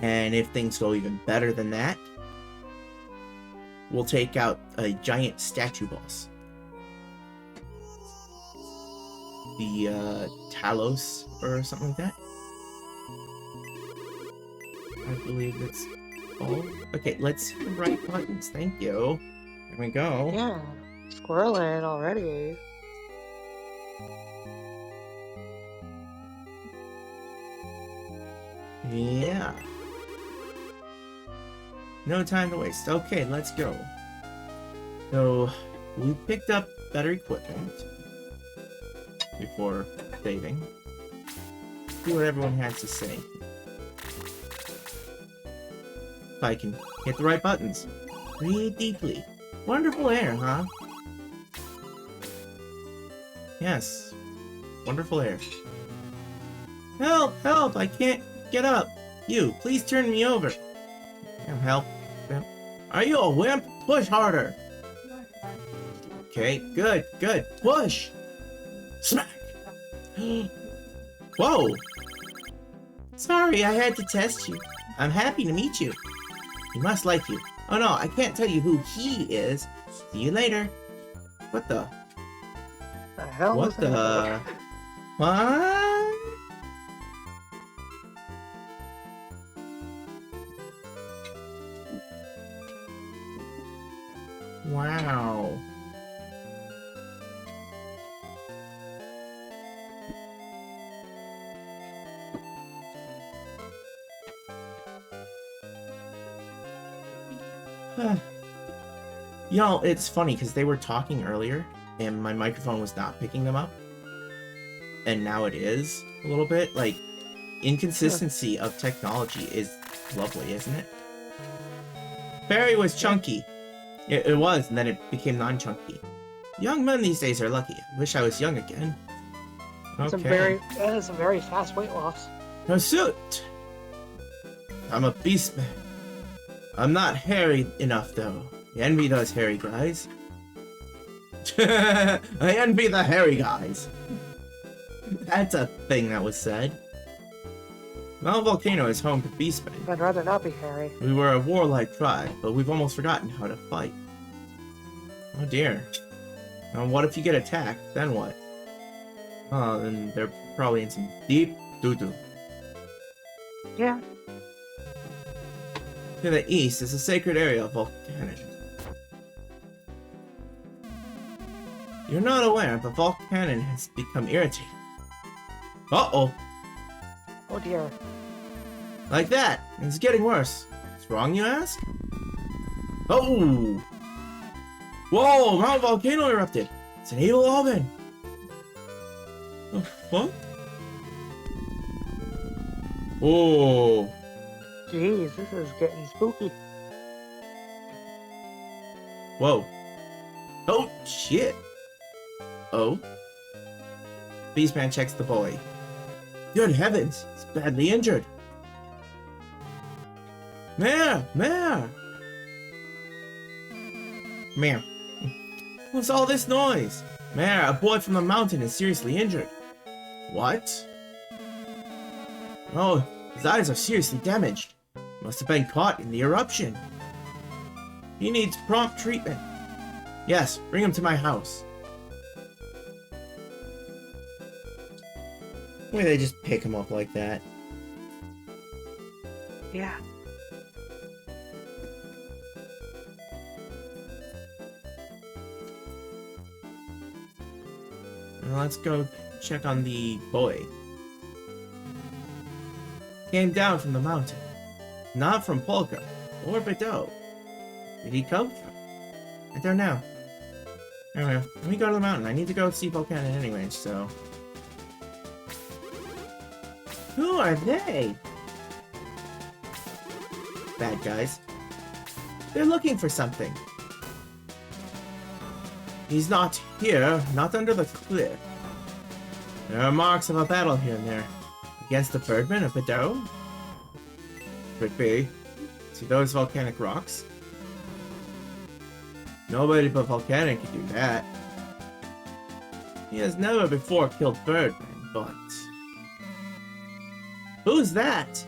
and if things go even better than that, we'll take out a giant statue boss. The Talos or something like that. I believe that's all. Okay, let's hit the right buttons. Thank you. There we go. Yeah. Squirreling already. Yeah. No time to waste. Okay, let's go. So, we picked up better equipment before saving. See what everyone has to say. If I can hit the right buttons. Breathe deeply. Wonderful air, huh? Yes. Wonderful air. Help! Help! I can't get up! You, please turn me over. Help. Are you a wimp? Push harder. Okay, good, good. Push! Smack! Whoa! Sorry, I had to test you. I'm happy to meet you. He must like you. Oh no, I can't tell you who he is. See you later. What the? The hell What was that? the? What? Wow. You know, it's funny because they were talking earlier and my microphone was not picking them up. And now it is a little bit. Like, inconsistency of technology is lovely, isn't it? Barry was chunky. It was, and then it became non-chunky. Young men these days are lucky. Wish I was young again. Okay. That is a very fast weight loss. Pursuit! I'm a beastman. I'm not hairy enough, though. I envy those hairy guys. I envy the hairy guys. That's a thing that was said. Mount Volcano is home to beastmen. I'd rather not be hairy. We were a warlike tribe, but we've almost forgotten how to fight. Oh dear. Now what if you get attacked? Then what? Oh, then they're probably in some deep doo-doo. Yeah. To the east is a sacred area of Volcanon. You're not aware, but Volcanon has become irritated. Uh-oh! Oh dear. Like that! It's getting worse. What's wrong, you ask? Oh! Whoa! Mount Volcano erupted! It's an evil omen! Oh, what? Oh. Jeez, this is getting spooky. Whoa. Oh, shit. Oh. Beastman checks the boy. Good heavens, he's badly injured. Mare! Mare! Mare. What's all this noise? Mare, a boy from the mountain is seriously injured. What? Oh, his eyes are seriously damaged. Must have been caught in the eruption. He needs prompt treatment. Yes, bring him to my house. Why they just pick him up like that? Yeah. Now let's go check on the boy. Came down from the mountain. Not from Polka or Bordeaux. Did he come from? I don't know. Anyway, let me go to the mountain. I need to go see Volcanon anyway, so... Who are they? Bad guys. They're looking for something. He's not here, not under the cliff. There are marks of a battle here and there. Against the birdmen of Bordeaux? Could be. See those volcanic rocks? Nobody but Volcanic can do that. He has never before killed birdmen, but... Who's that?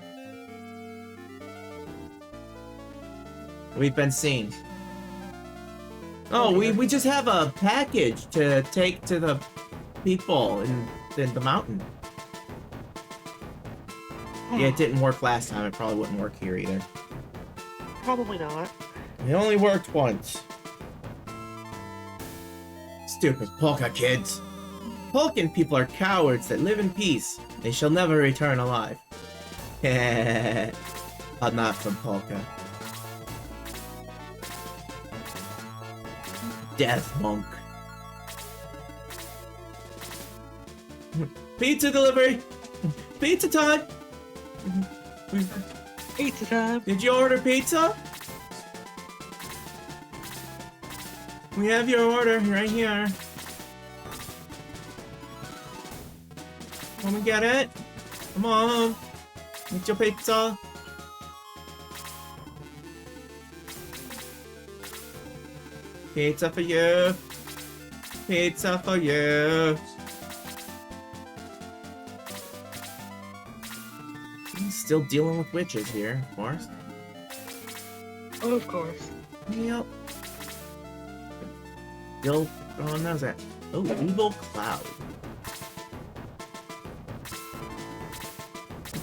We've been seen. Oh, we just have a package to take to the people in the mountain. Yeah, it didn't work last time. It probably wouldn't work here either. Probably not. It only worked once. Stupid Polka kids. Polkan people are cowards that live in peace. They shall never return alive. But not from Polka. Death monk. Pizza delivery! Pizza time! Pizza time! Did you order pizza? We have your order right here. Come and get it. Come on. Get your pizza. Pizza for you. Pizza for you. Still dealing with witches here, of course. Oh, of course. Yep. Still throwing those at. Oh, evil cloud.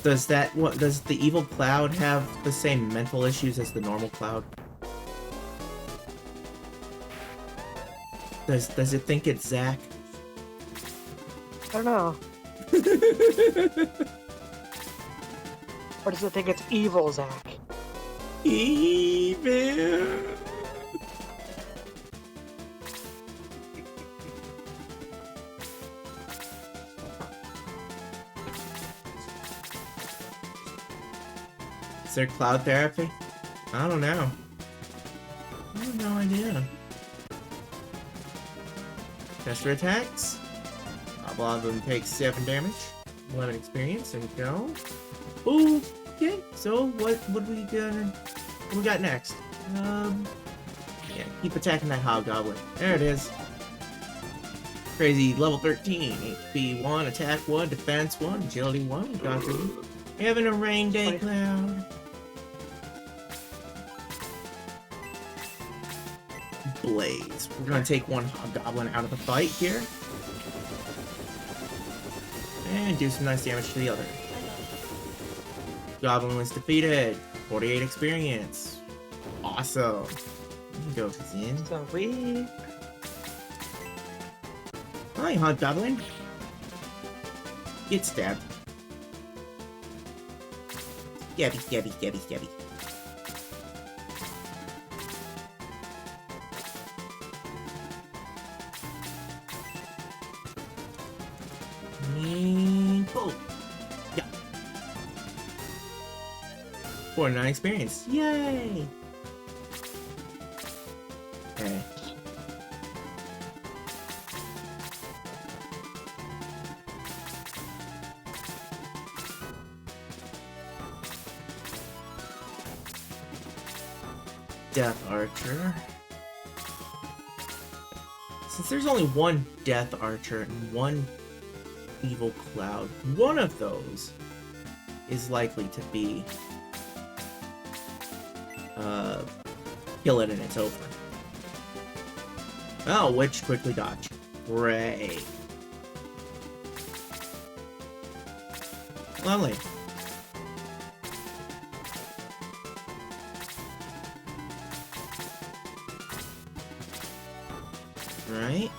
Does the evil cloud have the same mental issues as the normal cloud? Does it think it's Zack? I don't know. Or does it think it's evil, Zack? Evil. Is there cloud therapy? I don't know. I have no idea. Test for attacks. A lot of them take 7 damage. 11 experience. There we go. Ooh, okay. So what we got next? Yeah, keep attacking that hobgoblin. There it is. Crazy level 13. HP 1, attack 1, defense 1, agility 1. We got through. Having a rain day cloud. Blaze. We're gonna take one hobgoblin out of the fight here. And do some nice damage to the other. Goblin was defeated. 48 experience. Awesome. Go in. Sweet. Hi, hobgoblin. Get stabbed. Stabby, stabby, stabby, stabby. And pull. Yeah. 49 experience. Yay! Okay. Death Archer. Since there's only one Death Archer and one Evil Cloud, one of those is likely to be kill it and it's over. Oh, Witch quickly dodge. Great. Lovely. Right.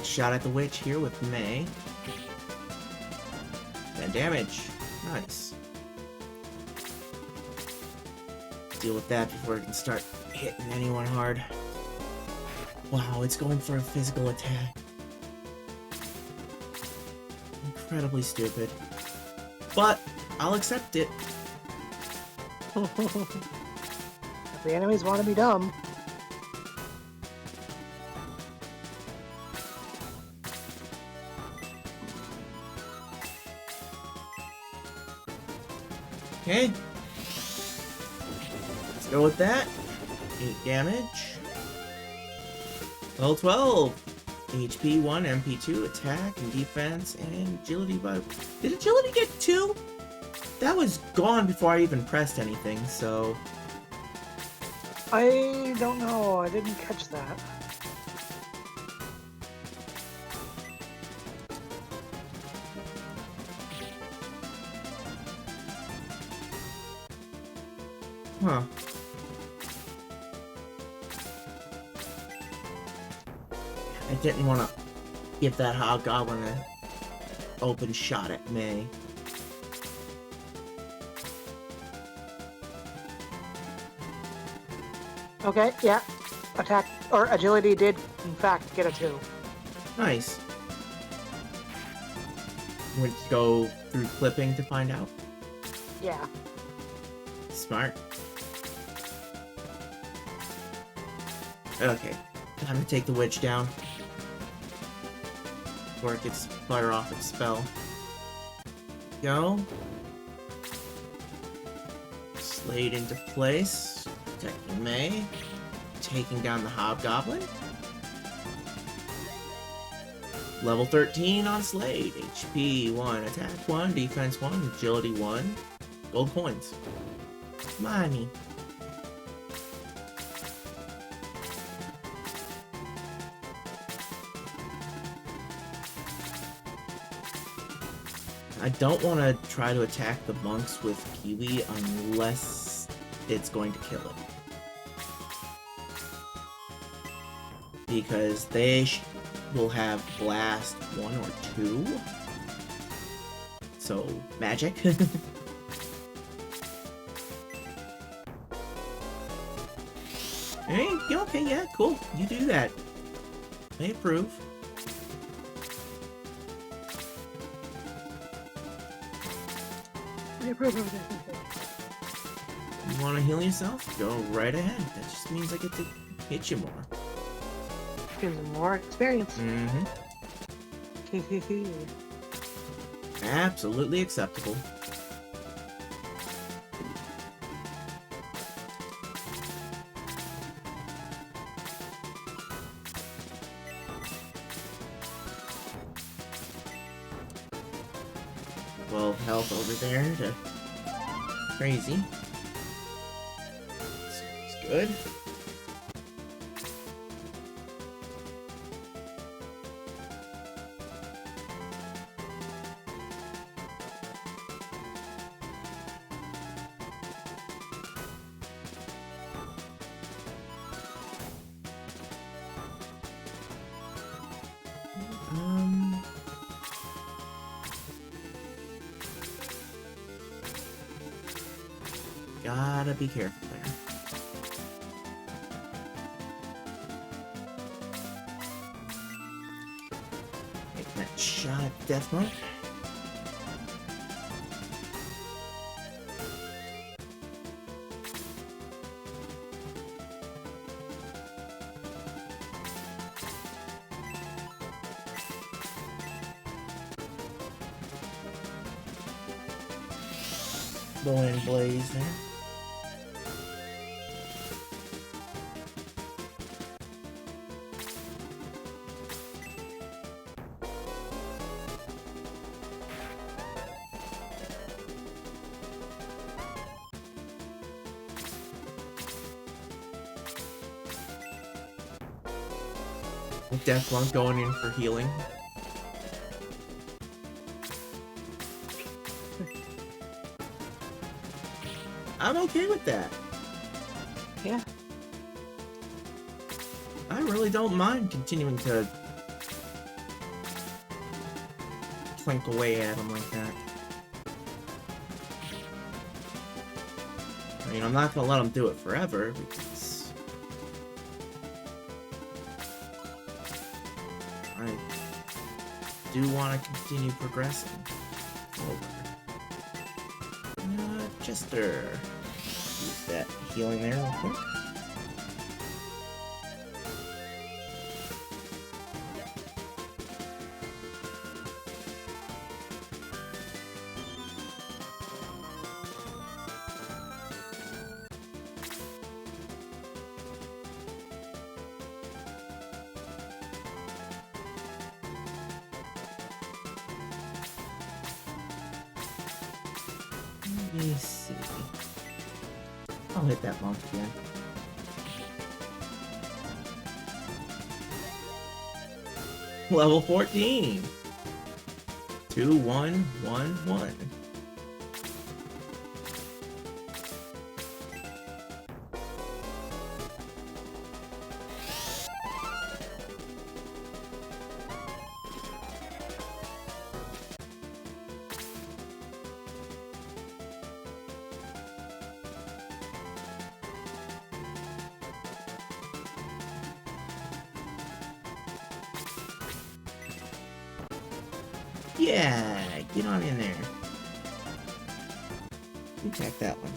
Shot at the witch here with May. 10 damage. Nice. Deal with that before it can start hitting anyone hard. Wow, it's going for a physical attack. Incredibly stupid. But I'll accept it. If the enemies want to be dumb. Okay. Let's go with that. 8 damage. Level 12. HP 1, MP 2, attack and defense, and agility by... Did agility get 2? That was gone before I even pressed anything, so... I don't know. I didn't catch that. Huh. I didn't want to give that hobgoblin an open shot at May. Okay, yeah. Attack or agility did in fact get a 2. Nice. Would go through clipping to find out. Yeah. Smart. Okay, time to take the witch down. Before it gets fire off its spell. Go. Slade into place. Protecting May. Taking down the hobgoblin. Level 13 on Slade. HP 1, attack 1, defense 1, agility 1. Gold coins. Money. I don't want to try to attack the monks with Kiwi unless it's going to kill it. Because they will have blast 1 or 2. So, magic. Hey, okay, yeah, cool. You do that. I approve. I approve of this. You want to heal yourself? Go right ahead. That just means I get to hit you more. Gives them more experience. Mm-hmm. Absolutely acceptable. Well, health over there to crazy. It's good. Gotta be careful there. Take that shot at Death Monk. Blowing blaze there. Deathmonk going in for healing. I'm okay with that. Yeah. I really don't mind continuing to clink away at him like that. I mean, I'm not gonna let him do it forever because I do want to continue progressing forward. Chester. Use that healing there real quick. Let me see. I'll hit that monk again. Level 14. 2, 1, 1, 1. Yeah, get on in there. Attack that one.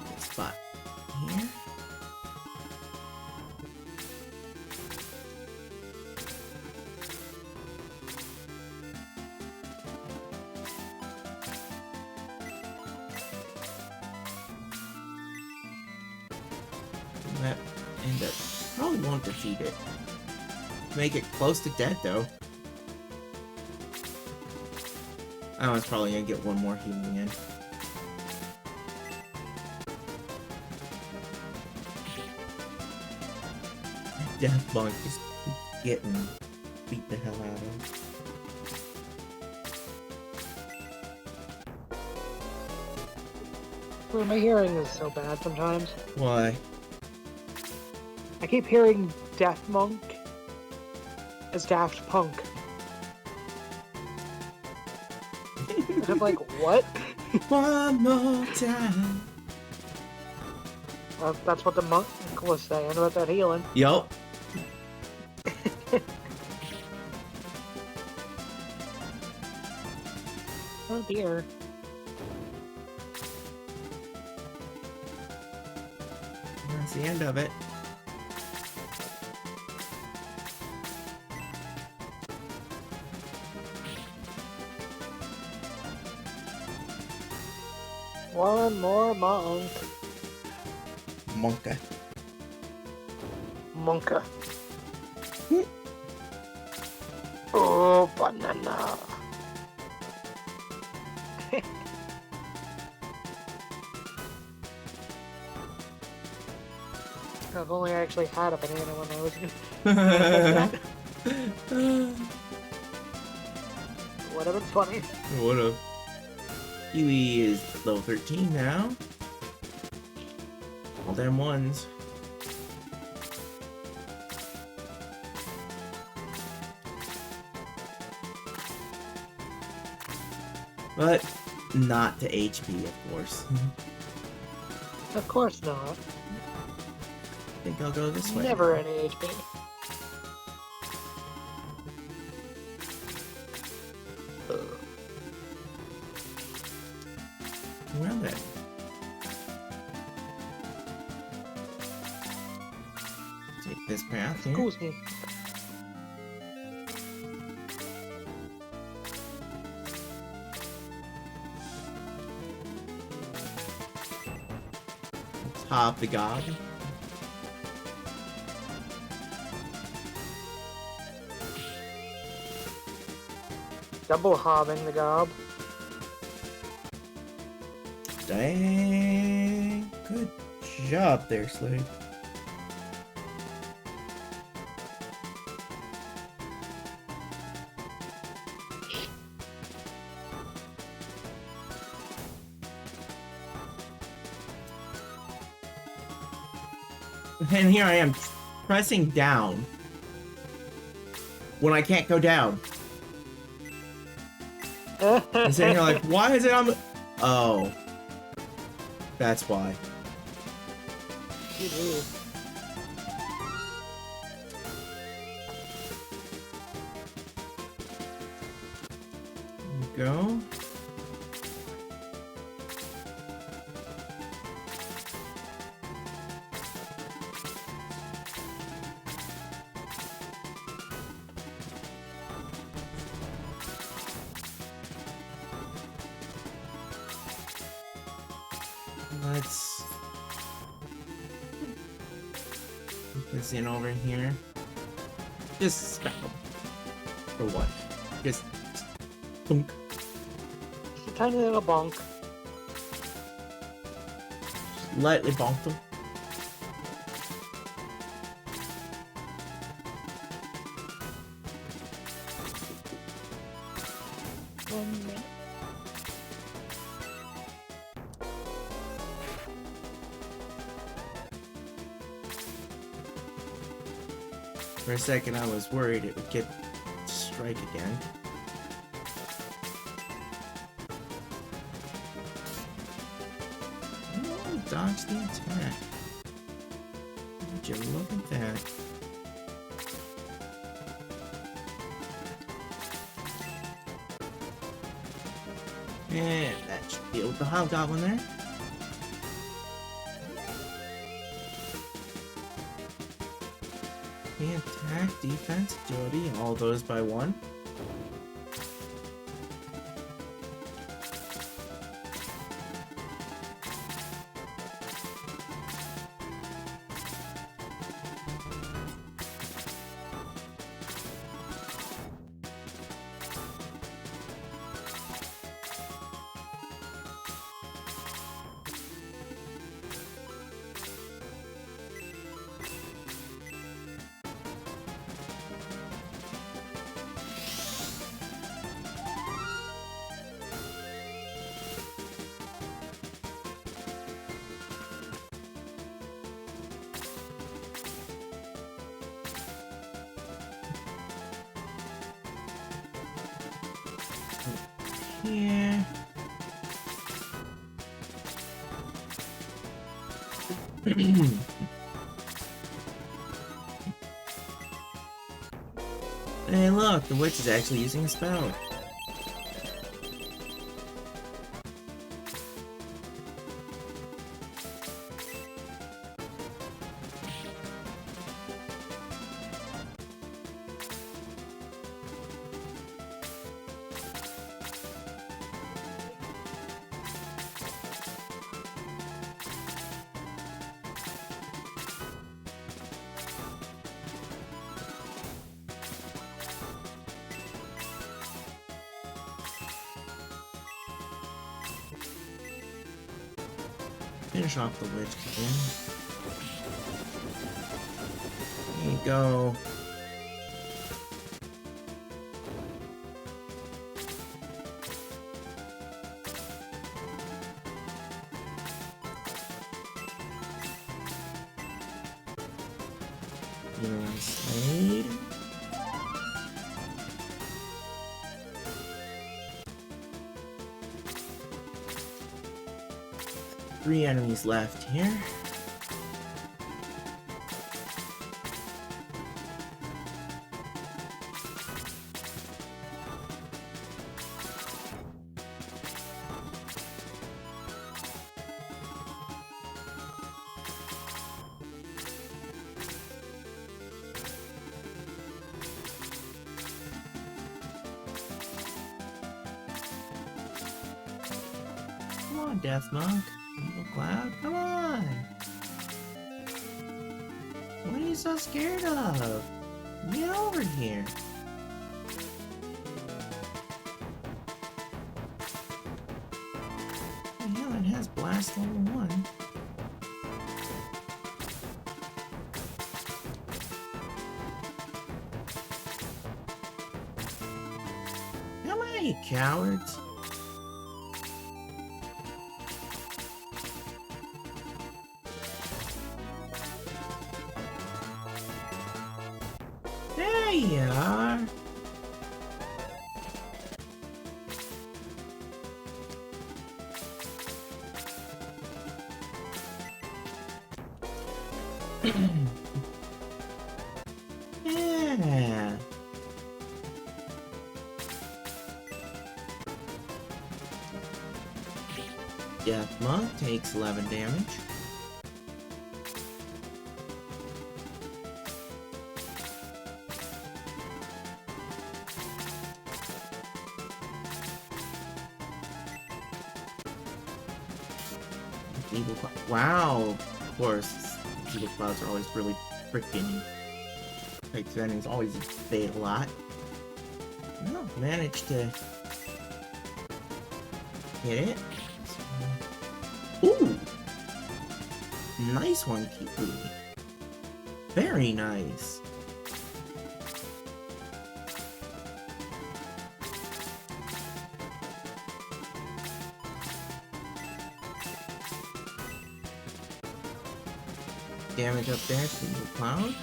Good spot here. That end up probably won't defeat it. Make it close to dead though. I was probably gonna get one more healing in. Death Monk just getting beat the hell out of. Well, my hearing is so bad sometimes. Why? I keep hearing Death Monk as Daft Punk. And I'm like, what? One more time. Well, that's what the monk was saying about that healing. Yup. Oh dear. That's the end of it. One more monk. Monka. Monka. Oh, banana. If only I actually had a banana when I was Would have been funny. Would've. Kiwi is level 13 now. All them ones. But not to HP, of course. Of course not. I think I'll go this way. Never any HP. Well then. Take this path here. Excuse me. Top the god. Double hobbing the gob. Dang. Good job there, Slade. And here I am pressing down when I can't go down. And sitting here like, why is it on the... Oh. That's why. GG. There we go. Let's put this in over here. Just smack them. For what? Just thunk. Just a tiny little bonk. Just lightly bonk them. For a second, I was worried it would get strike again. Oh, dodge the attack. Would you look at that? And that should deal with the hobgoblin there. Attack, defense, agility, all those by one. Here. Hey look, the witch is actually using a spell. Finish off the witch again. There you go. Demon Slade. Three enemies left here. Come on, Death Monk. Evil Cloud, come on! What are you so scared of? Get over here! Yeah, it has Blast level 1. Come on, you cowards! There you are! Yeah! Death Monk takes 11 damage. Evil Cloud. Wow! Of course, Evil Clouds are always really freaking. Like, enemies always evade a lot. No, managed to hit it. Ooh! Nice one, Kiwami. Very nice. Damage up there to the cloud.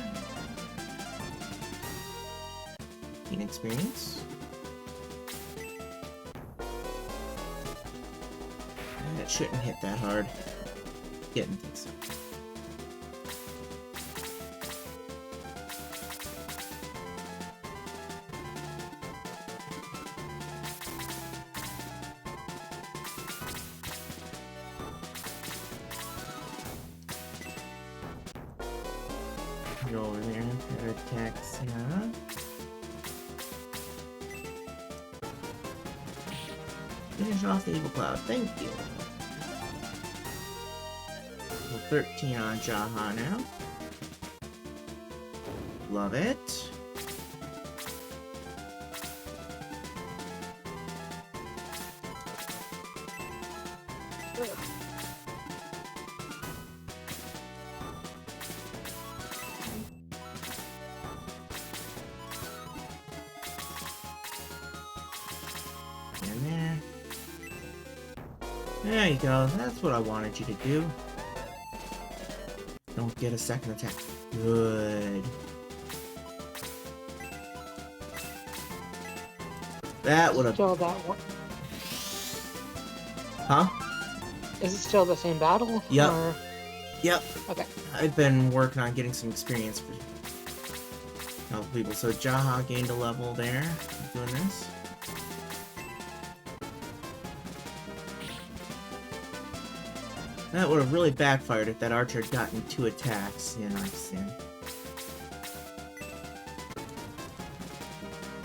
Gain experience. That shouldn't hit that hard. Didn't think so. Go over there and attack Saga. Finish off the Evil Cloud, thank you. Level 13 on Jaha now. Love it. And there. There you go. That's what I wanted you to do. Don't get a second attack. Good. That would have. Still that one. Huh? Is it still the same battle? Yep. Or... Yep. Okay. I've been working on getting some experience for help people. So Jaha gained a level there. Doing this. That would have really backfired if that archer had gotten 2 attacks. Yeah, I've seen.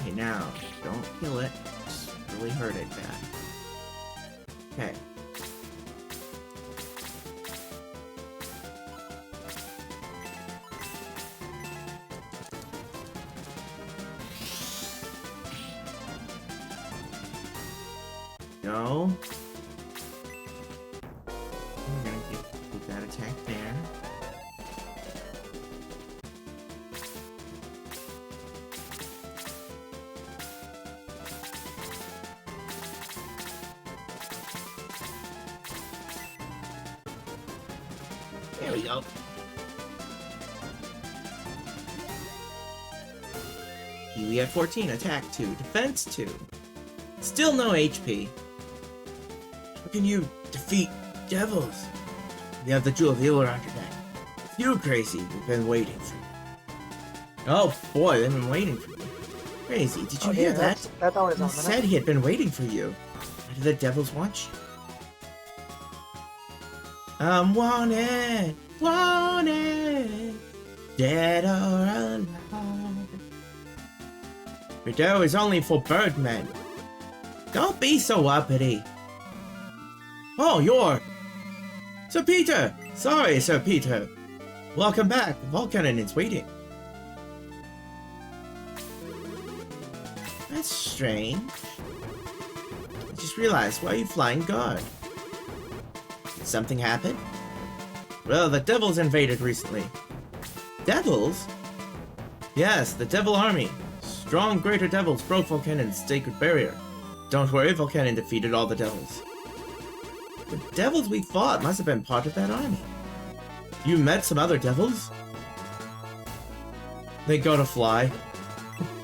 Okay, now, don't kill it. Just really hurt it bad. Okay. Go. We're gonna get that attack there. There we go. We at 14, attack 2, defense 2. Still no HP. How can you defeat devils? You have the jewel of heal around your neck. You crazy, we've been waiting for you. Oh boy, they've been waiting for you. Crazy, did you hear that? That's always He ominous. said he had been waiting for you. Why do the devils want you? I'm wanted, dead or alive. Rideau is only for birdmen. Don't be so uppity. Oh, you're... Sir Peter! Sorry, Sir Peter. Welcome back. Volcanon is waiting. That's strange. I just realized, why are you flying guard? Did something happen? Well, the devils invaded recently. Devils? Yes, the devil army. Strong greater devils broke Volcanon's sacred barrier. Don't worry, Volcanon defeated all the devils. The devils we fought must have been part of that army. You met some other devils? They gotta fly.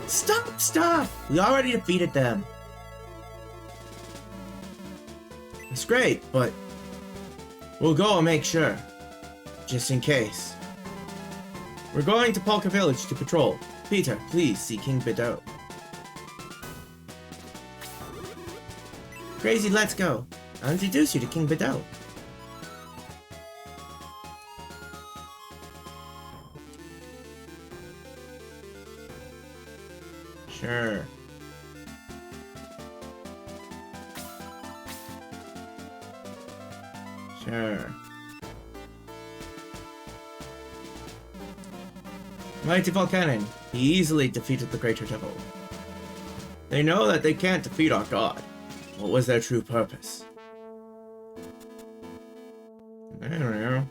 Stop! We already defeated them. It's great, but we'll go and make sure. Just in case. We're going to Polka Village to patrol. Peter, please see King Bideau. Crazy, let's go. I'll introduce you to King Bideau. Sure. Sure. Mighty Volcanon, he easily defeated the Greater Devil. They know that they can't defeat our god. What was their true purpose? I don't know.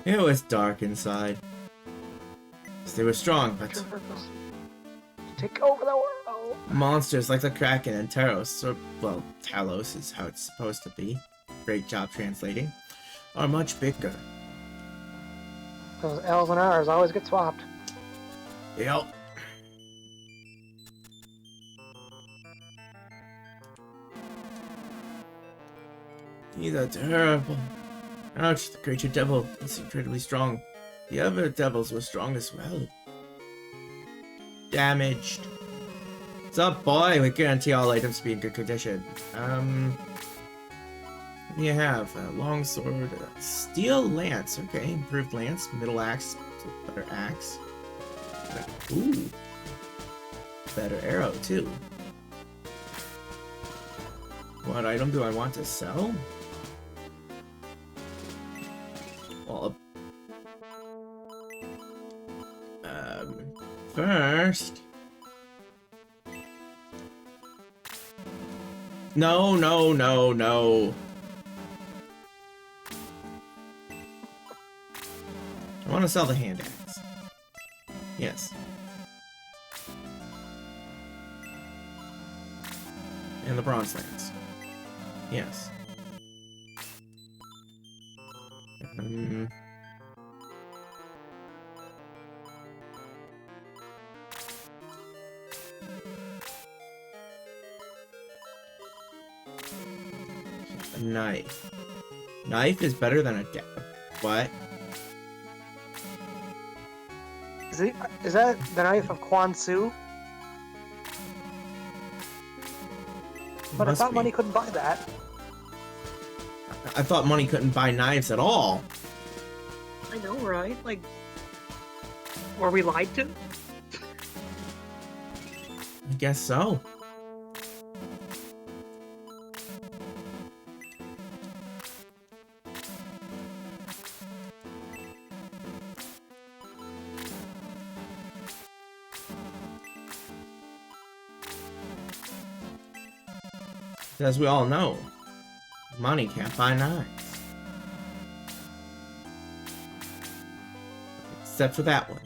It was dark inside. They were strong, but Take over the world. monsters like the Kraken and Taros, or, well, Talos is how it's supposed to be. Great job translating. Are much bigger. Those L's and R's always get swapped. Yep. These are terrible. Ouch, the creature devil is incredibly strong. The other devils were strong as well. Damaged. What's up, boy? We guarantee all items to be in good condition. What do you have? A long sword, a steel lance. Okay, improved lance, middle axe, better axe. Ooh. Better arrow, too. What item do I want to sell? Well, first... No. I want to sell the hand axe. Yes. And the bronze lance. Yes. A knife. Knife is better than a dagger. What? Is that the knife of Quan Su? But I Must thought be. money couldn't buy that. I thought money couldn't buy knives at all. I know, right? Like, were we lied to? I guess so. As we all know, money can't buy knives. Except for that one.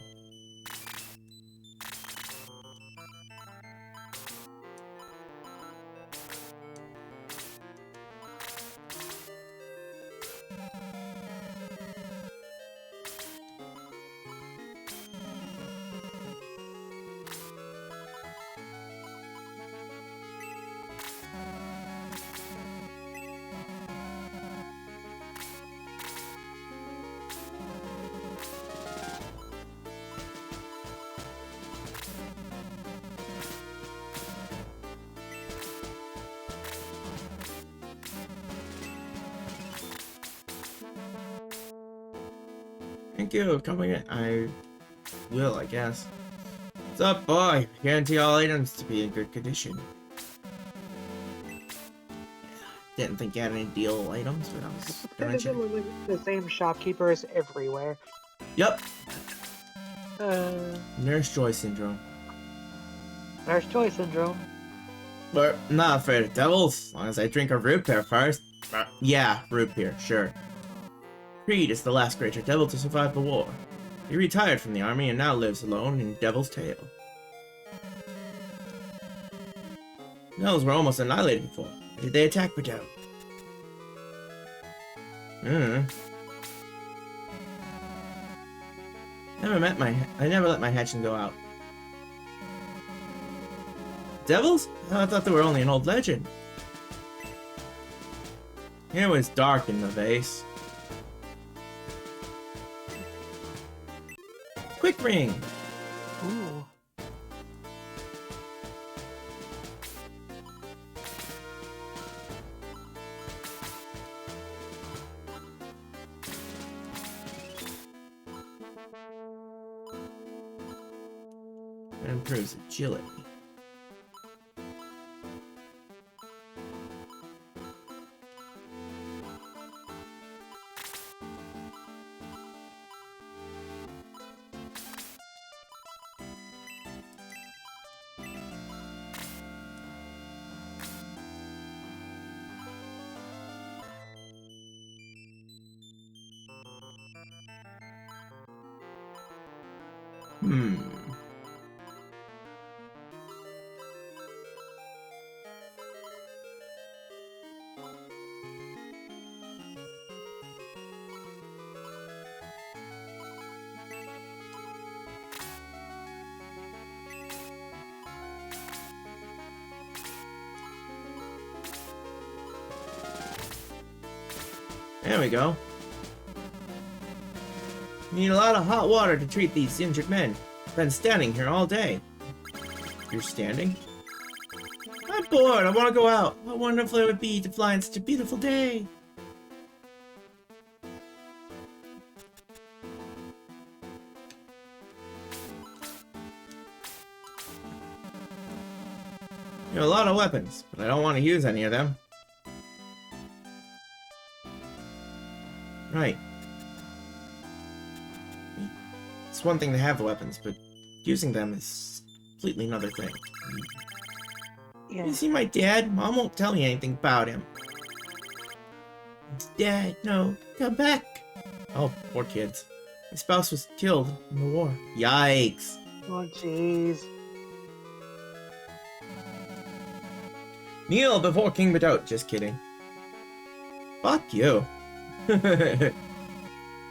Thank you. Coming in. I will, I guess. What's up, boy? Guarantee all items to be in good condition. Didn't think you had any deal items, but I was gonna check. The same shopkeepers everywhere. Yep. Uh, Nurse Joy syndrome. Nurse Joy syndrome. But I'm not afraid of devils, as long as I drink a root beer first. Yeah, root beer, sure. Creed is the last greater devil to survive the war. He retired from the army and now lives alone in Devil's Tail. Devils were almost annihilated before. Did they attack Bordeaux? I never let my hatchling go out. Devils? I thought they were only an old legend. It was dark in the vase. Quick ring! Ooh. It improves agility. There we go. You need a lot of hot water to treat these injured men. Been standing here all day. You're standing? I'm bored. I want to go out. How wonderful it would be to fly on such a beautiful day. You have a lot of weapons, but I don't want to use any of them. Right. It's one thing to have the weapons, but using them is completely another thing. Yeah. You see my dad? Mom won't tell me anything about him. Dad, no, come back. Oh, poor kids. My spouse was killed in the war. Yikes. Oh, jeez. Kneel before King Bedoubt. Just kidding. Fuck you.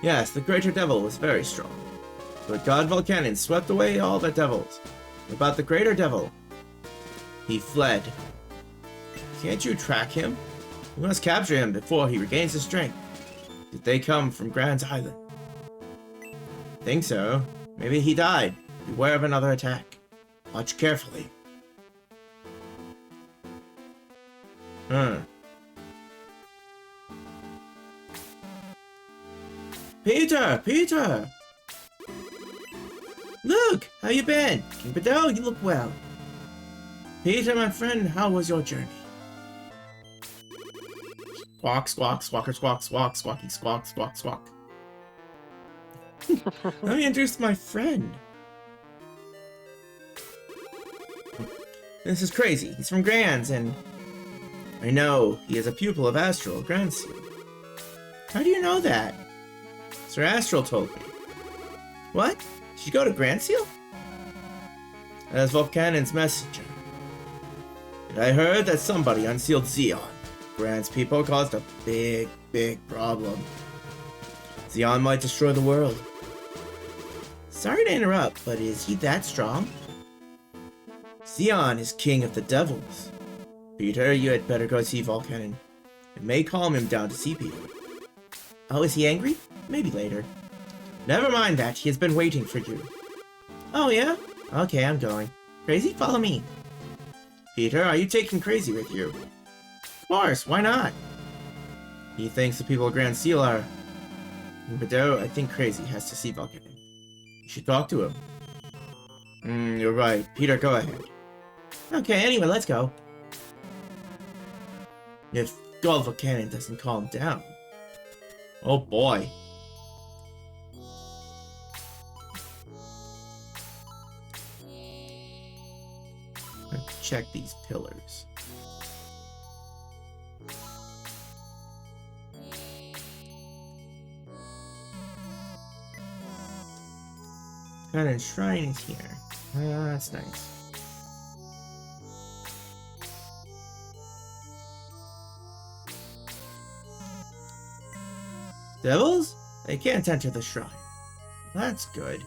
Yes, the greater devil was very strong. But God Volcanon swept away all the devils. About the greater devil, he fled. Can't you track him? We must capture him before he regains his strength. Did they come from Grand's Island? Think so. Maybe he died. Beware of another attack. Watch carefully. Peter! Peter! Look! How you been? King Bedoubt, you look well. Peter, my friend, how was your journey? Squawk, squawk, squawker, squawk, squawk, squawky, squawk, squawk, squawk. Let me introduce my friend. This is crazy. He's from Grand's, and I know he is a pupil of Astral, Grand's Seal. How do you know that? Sir Astral told me. What? Did you go to Grand Seal? As Volcanon's messenger. And I heard that somebody unsealed Xeon. Grand's people caused a big, big problem. Xeon might destroy the world. Sorry to interrupt, but is he that strong? Xeon is king of the devils. Peter, you had better go see Volcanon. It may calm him down to see Peter. Oh, is he angry? Maybe later. Never mind that, he has been waiting for you. Oh yeah? Okay, I'm going. Crazy, follow me. Peter, are you taking Crazy with you? Of course, why not? He thinks the people of Grand Seal are But though, I think Crazy has to see Vulcan. You should talk to him. You're right. Peter, go ahead. Okay, anyway, let's go. If God Vulcan doesn't calm down. Oh boy. Let's check these pillars. Got a shrine here. That's nice. Devils? They can't enter the shrine. That's good.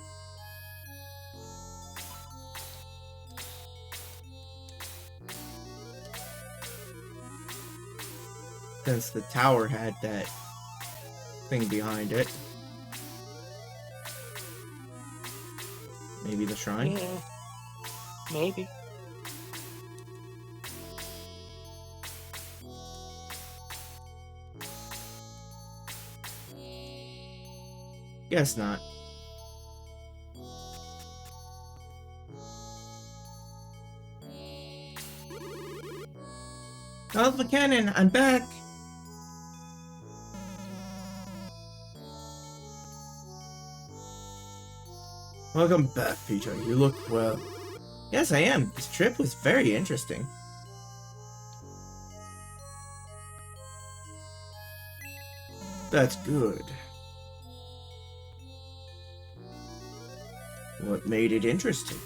Since the tower had that thing behind it. Maybe the shrine? Yeah. Maybe. Guess not. Alpha Cannon, I'm back! Welcome back, Peter. You look well. Yes, I am. This trip was very interesting. That's good. What made it interesting?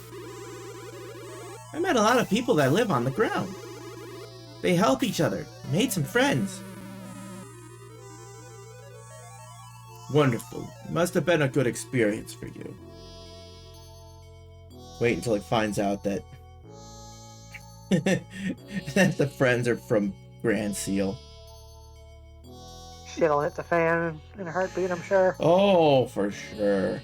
I met a lot of people that live on the ground. They help each other, made some friends. Wonderful. It must have been a good experience for you. Wait until it finds out that that the friends are from Grand Seal. Shit'll hit the fan in a heartbeat, I'm sure. Oh, for sure.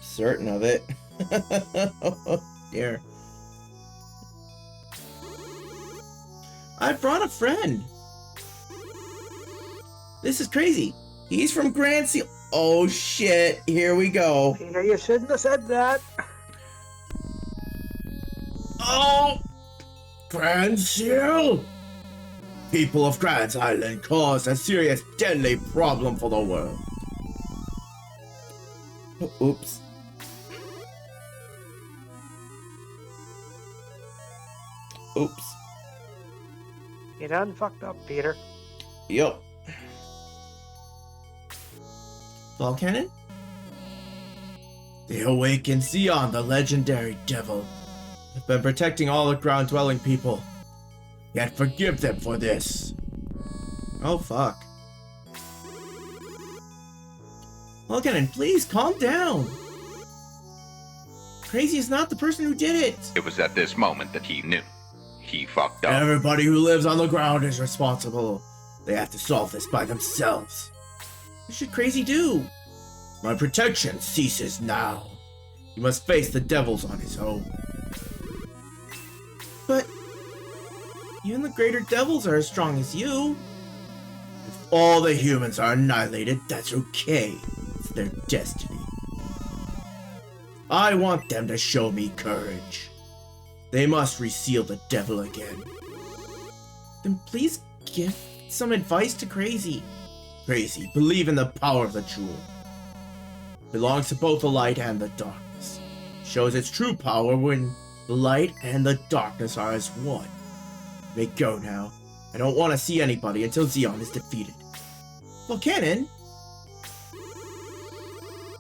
Certain of it. Oh, dear. I brought a friend. This is crazy. He's from Grand Seal. Oh shit, here we go. Peter, you shouldn't have said that. Oh! Grand Seal? People of Grant's Island cause a serious, deadly problem for the world. Oops. Oops. You done fucked up, Peter. Yup. Volcanon? The awakened Zeon, the legendary devil, have been protecting all the ground-dwelling people. Yet forgive them for this. Oh, fuck. Volcanon, please calm down. Crazy is not the person who did it. It was at this moment that he knew. He fucked up. Everybody who lives on the ground is responsible. They have to solve this by themselves. What should Crazy do? My protection ceases now. He must face the devils on his own. But even the greater devils are as strong as you. If all the humans are annihilated, that's okay. It's their destiny. I want them to show me courage. They must reseal the devil again. Then please give some advice to Crazy. Crazy, believe in the power of the jewel. Belongs to both the light and the darkness. Shows its true power when the light and the darkness are as one. May go now. I don't want to see anybody until Zeon is defeated. Well, Cannon.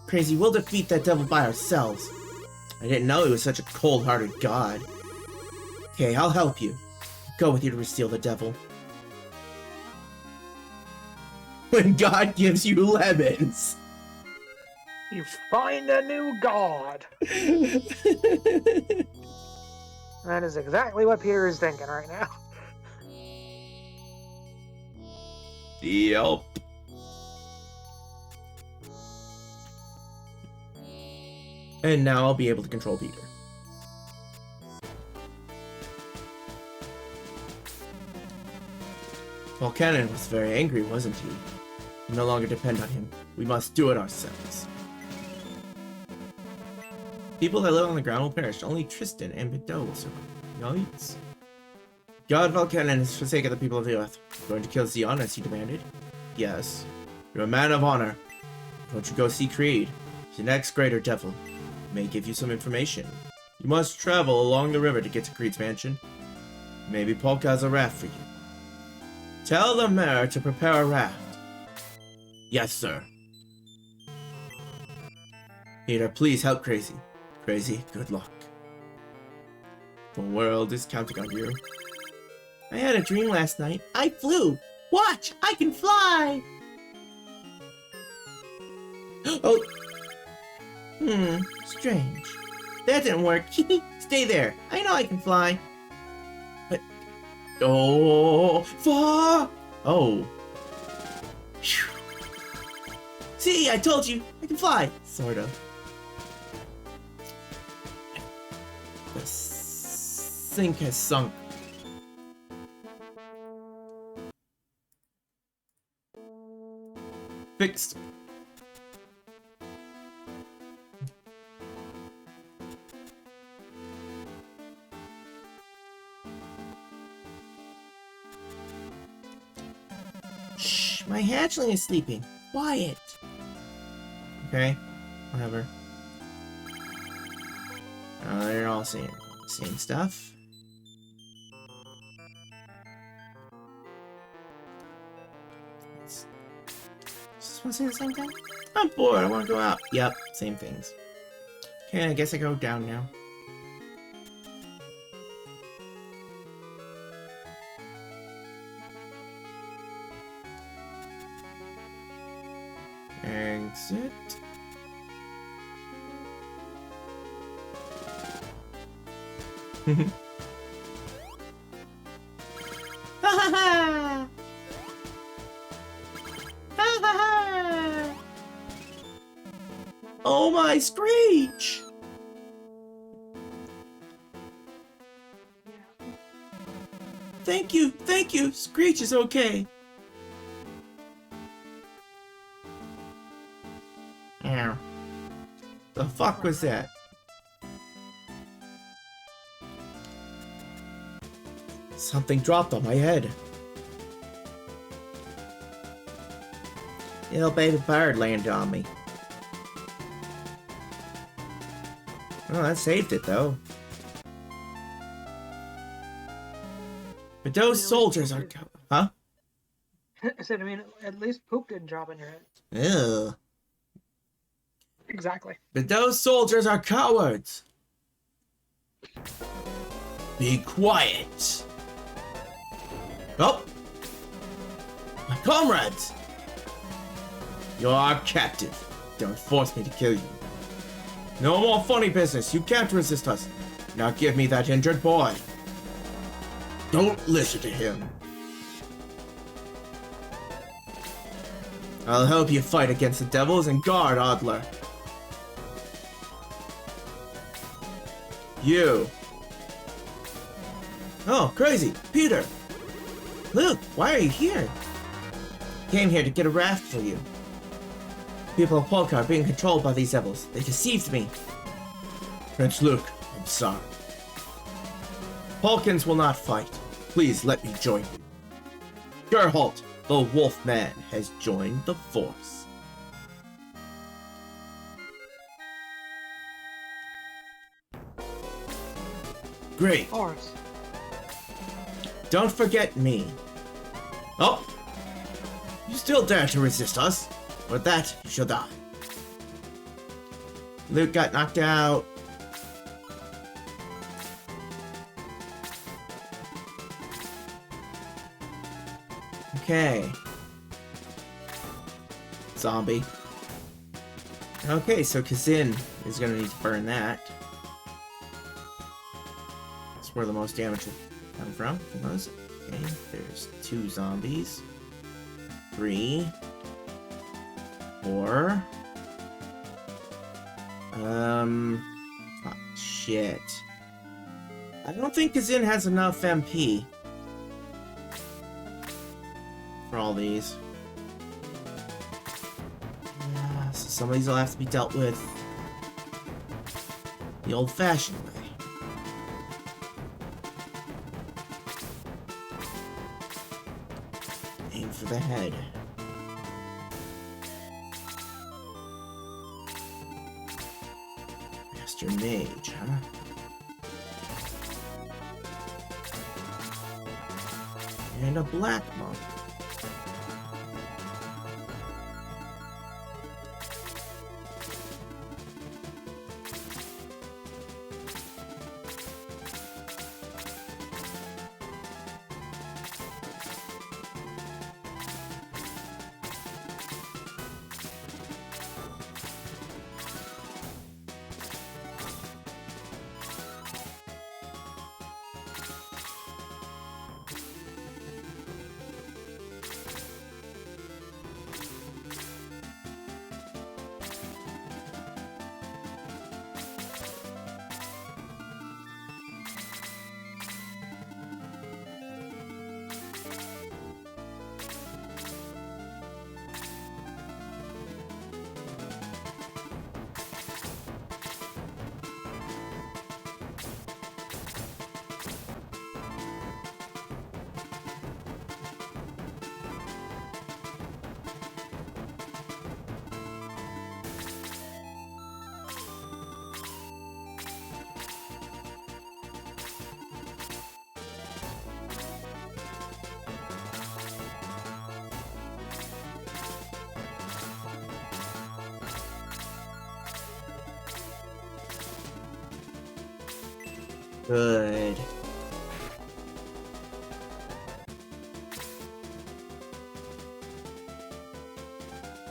Crazy, we'll defeat that devil by ourselves. I didn't know he was such a cold-hearted god. Okay, I'll help you. Go with you to reseal the devil. When God gives you lemons. You find a new god. That is exactly what Peter is thinking right now. Yep. And now I'll be able to control Peter. Well, Cannon was very angry, wasn't he? We no longer depend on him. We must do it ourselves. People that live on the ground will perish. Only Tristan and Bedeau will survive. Yikes. God Volcanon has forsaken the people of the earth. Going to kill Xeon as he demanded? Yes. You're a man of honor. Won't you go see Creed? The next greater devil. May give you some information. You must travel along the river to get to Creed's mansion. Maybe Polka has a raft for you. Tell the mayor to prepare a raft. Yes, sir. Peter, please help Crazy. Crazy, good luck. The world is counting on you. I had a dream last night. I flew. Watch, I can fly. Oh. Strange. That didn't work. Stay there. I know I can fly. But... Oh, far. Oh. Phew. See, I told you. I can fly. Sort of. The sink has sunk. Fixed. Shh, my hatchling is sleeping. Quiet. Okay, whatever. They're all saying the same stuff. Just want to say the same thing? I'm bored, I want to go out. Yep, same things. Okay, I guess I go down now. Exit. Ha ha ha! Ha ha ha! Oh my Screech! Thank you, Screech is okay. Ow. The fuck was that? Something dropped on my head. Little baby bird landed on me. Oh, that saved it though. But those soldiers are... Huh? I said, I mean, at least poop didn't drop in your head. Ew. Exactly. But those soldiers are cowards. Be quiet. Oh! My comrades! You're our captive. Don't force me to kill you. No more funny business. You can't resist us. Now give me that injured boy. Don't listen to him. I'll help you fight against the devils and guard Adler. You. Oh, crazy. Peter. Luke, why are you here? Came here to get a raft for you. People of Polka are being controlled by these devils. They deceived me. Prince Luke, I'm sorry. Polkans will not fight. Please let me join you. Gerholt, the wolf man, has joined the force. Great. Force. Don't forget me. Oh! You still dare to resist us? For that, you shall die. Luke got knocked out. Okay. Zombie. Okay, so Kazin is gonna need to burn that. That's where the most damage will come from. Okay, there's 2 zombies. 3. 4. Oh, shit. I don't think Kazin has enough MP. For all these. So some of these will have to be dealt with the old-fashioned way. Aim for the head. Master Mage, huh? And a Black Monk. Good.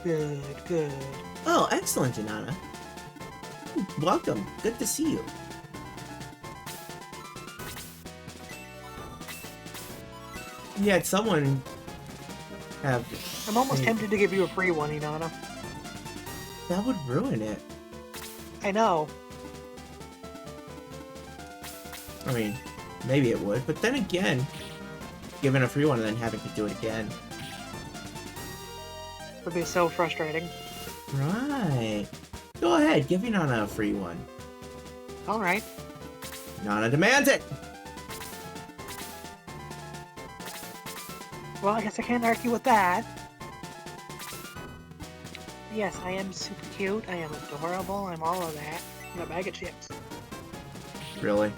Good, good. Oh, excellent, Inanna. Welcome. Good to see you. You had someone have... I'm almost tempted to give you a free one, Inanna. That would ruin it. I know. I mean, maybe it would, but then again, giving a free one and then having to do it again. Would be so frustrating. Right. Go ahead, give Inanna a free one. Alright. Inanna demands it! Well, I guess I can't argue with that. Yes, I am super cute, I am adorable, I'm all of that. I'm a bag of chips. Really?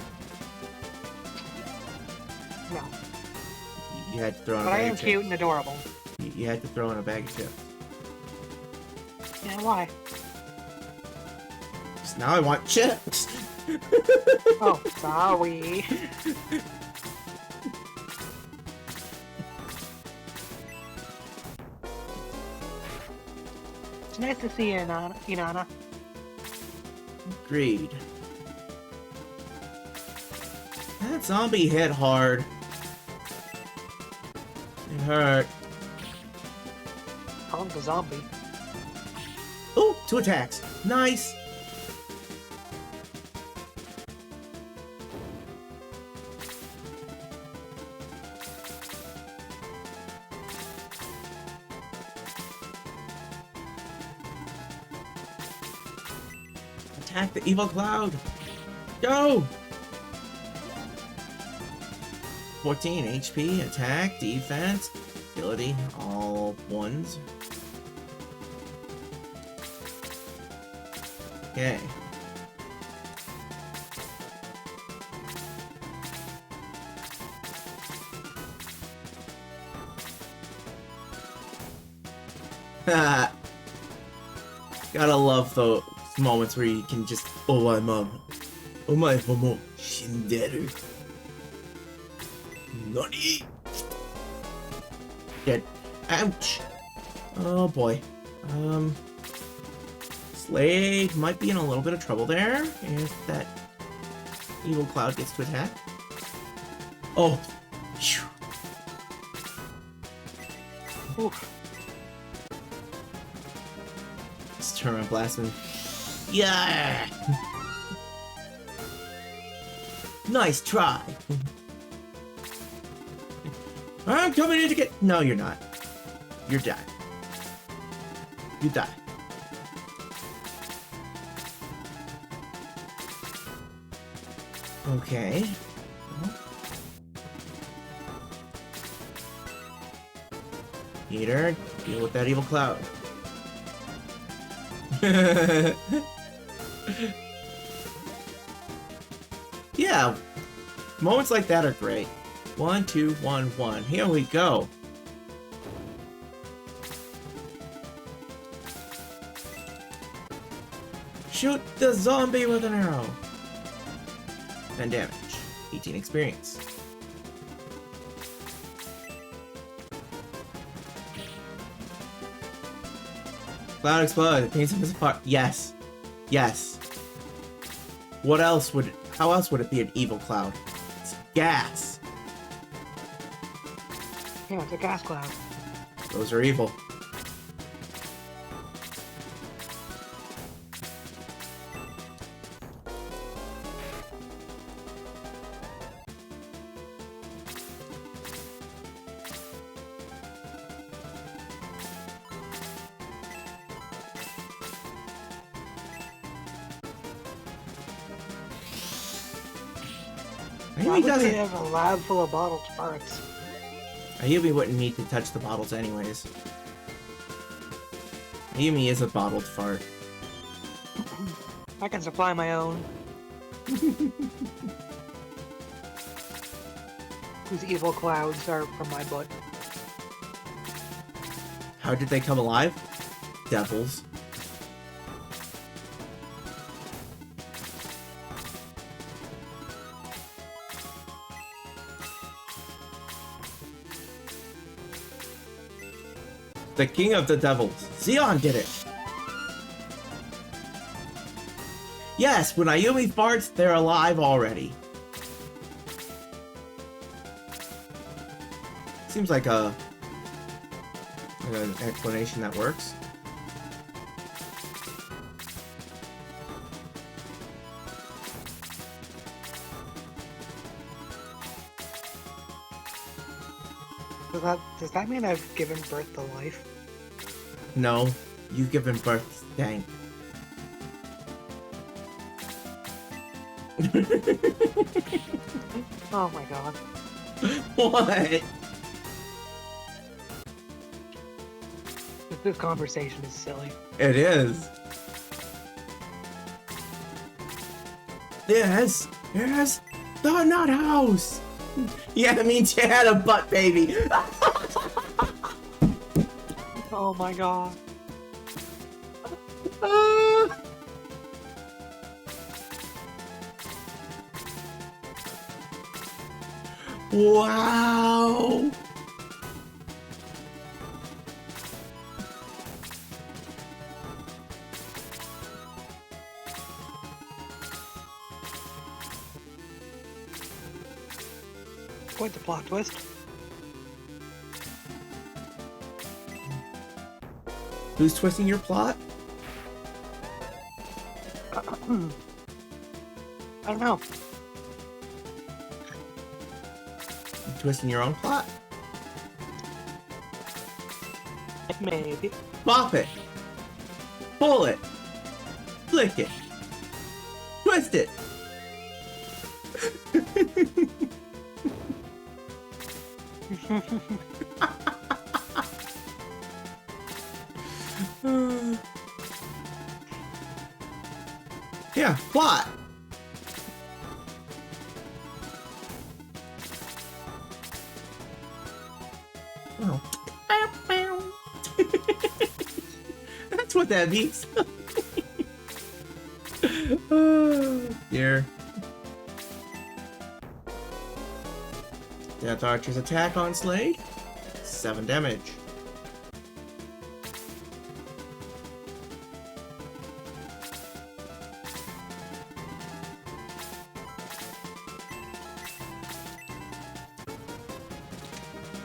No. You had to throw in But a I bag am of cute chips. and adorable. You had to throw in a bag of chips. Yeah, why? Because now I want chips! Oh, sorry. It's nice to see you, Inanna. Agreed. That zombie hit hard. It hurt. I'm the zombie. Oh, 2 attacks. Nice. Attack the evil cloud. Go. 14 HP, attack, defense, ability, all ones. Okay. Gotta love those moments where you can just, oh my mom, oh my homo, shinderu. Nani? Dead. Ouch. Oh boy. Slade might be in a little bit of trouble there if that evil cloud gets to attack. Oh. Phew. Oof. Let's turn around, blast him. Yeah. Nice try. I'm coming in to get. No, you're not. You're dead. You die. Okay. Peter, deal with that evil cloud. Yeah, moments like that are great. 1, 2, 1, 1. Here we go. Shoot the zombie with an arrow. 10 damage. 18 experience. Cloud explode. It paints him apart. Yes. Yes. What else would... How else would it be an evil cloud? It's gas. Yeah, it's a gas cloud. Those are evil. Why would we have a lab full of bottled parts? Ayumi wouldn't need to touch the bottles anyways. Ayumi is a bottled fart. I can supply my own. Whose evil clouds are from my butt. How did they come alive? Devils. The king of the devils. Zeon did it! Yes, when Ayumi farts, they're alive already. Seems like an explanation that works. Does that mean I've given birth to life? No, you've given birth to stank. Oh my god. What? This conversation is silly. It is. Yes, yes, the nut house. Yeah, that means you had a butt baby. Oh my god. Wow. Quite the plot twist. Who's twisting your plot? I don't know. You twisting your own plot? Maybe. Pop it. Pull it. Flick it. Twist it. Yeah, plot. Oh. That's what that means. Oh, dear. Death Archer's attack on Slade. 7 damage.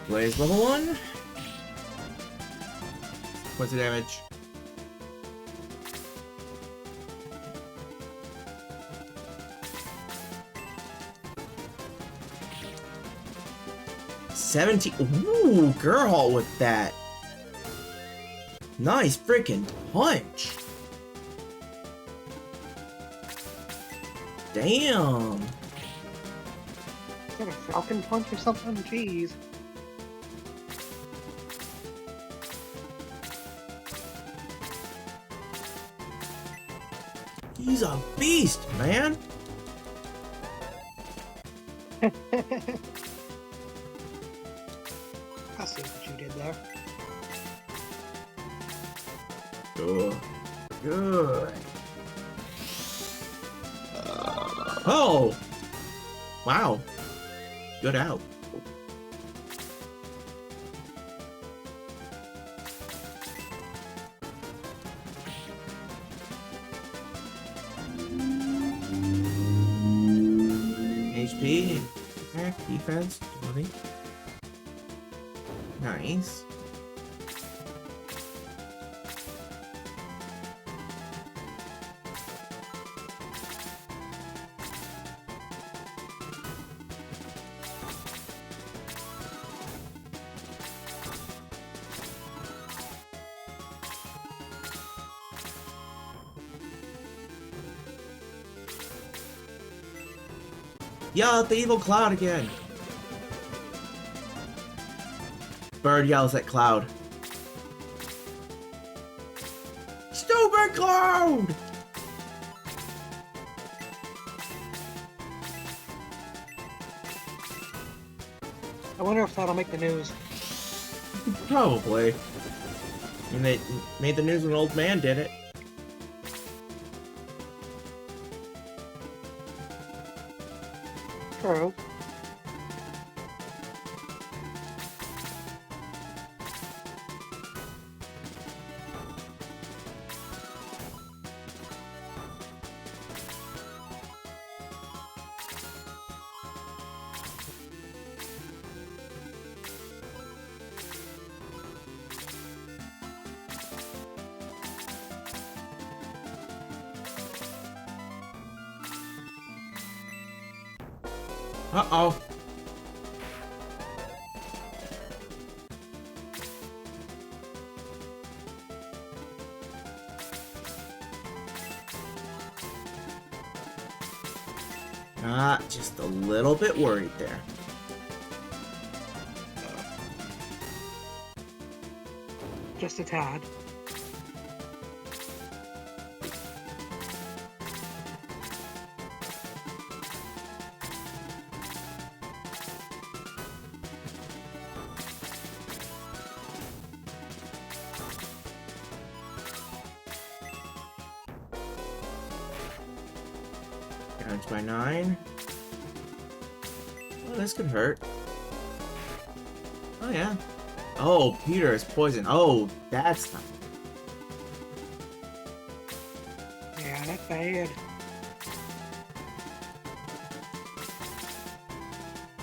Blaze level 1. What's the damage? Ooh, girl with that. Nice freaking punch. Damn. Is that a falcon punch or something? Jeez. He's a beast, man. I see what you did there. Good. Good. Oh! Wow. Good out. HP, attack, defense, ability. Nice. Yell at the evil Cloud again. Bird yells at Cloud. Stupid Cloud! I wonder if that'll make the news. Probably. I mean, they made the news when an old man did it. True. Uh-oh. Just a little bit worried there. Just a tad. Damage by 9. Oh, this could hurt. Oh, yeah. Oh, Peter is poisoned. Oh, that's not... Yeah, that's bad.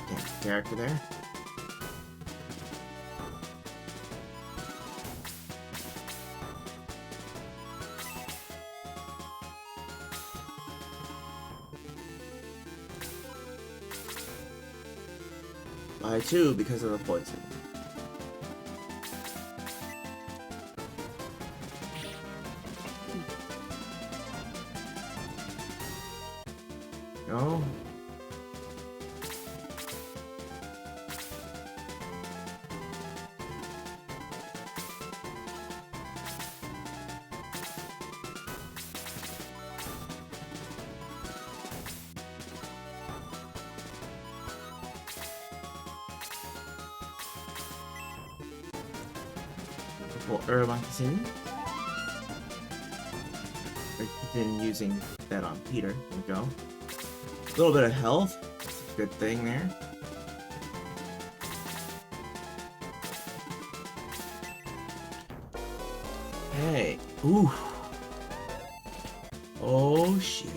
Damn, character there. By 2 because of the poison. No. Herb on Kassin. Then using that on Peter. There we go. A little bit of health. That's a good thing there. Hey. Ooh. Oh shit.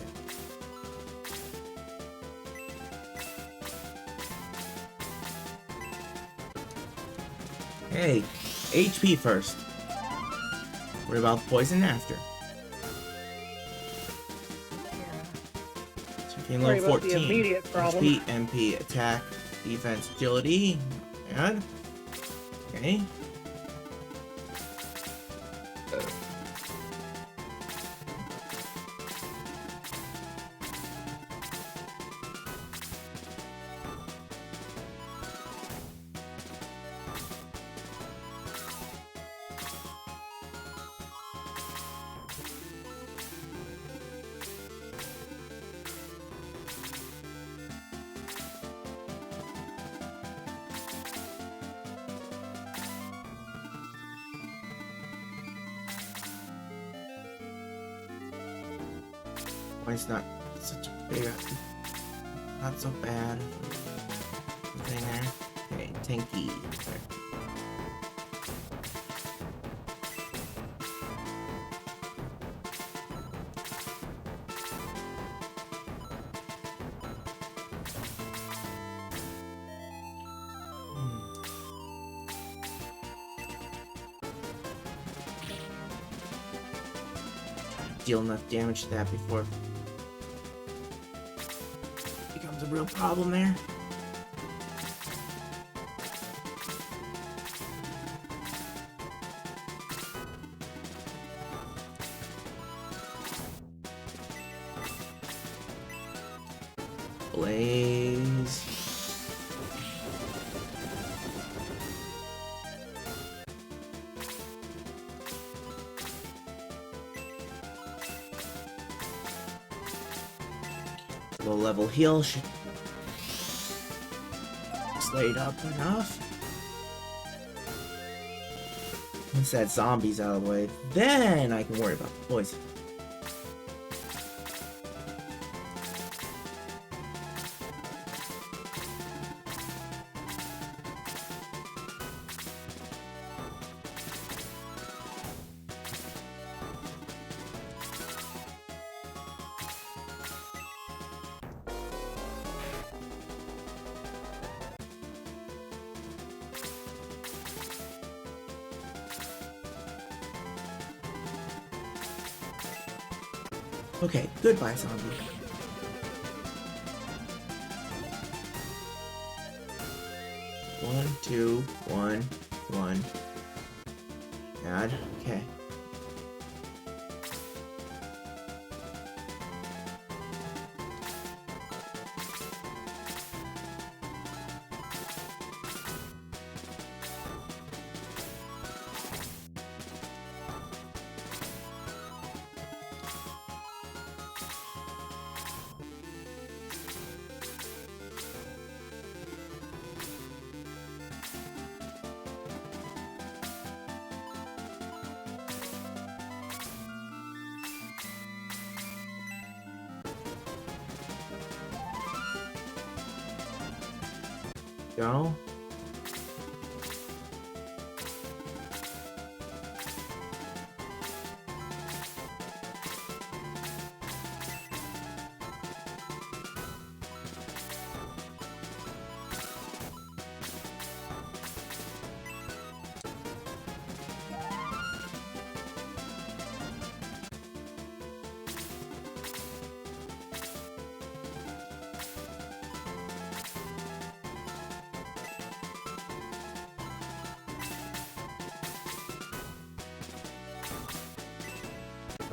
Hey. HP first. Worry about poison after. So Worry level about the 14. immediate problem. HP, MP, attack, defense, agility, and okay. Why it's not such a big, not so bad. Thing there. Okay, tanky. There. Deal enough damage to that before it becomes a real problem there. Blaze. Low level heal should slate up enough. Once that zombie's out of the way, then I can worry about the poison. Okay, goodbye, zombie. One, two, one, one. God, okay. Go.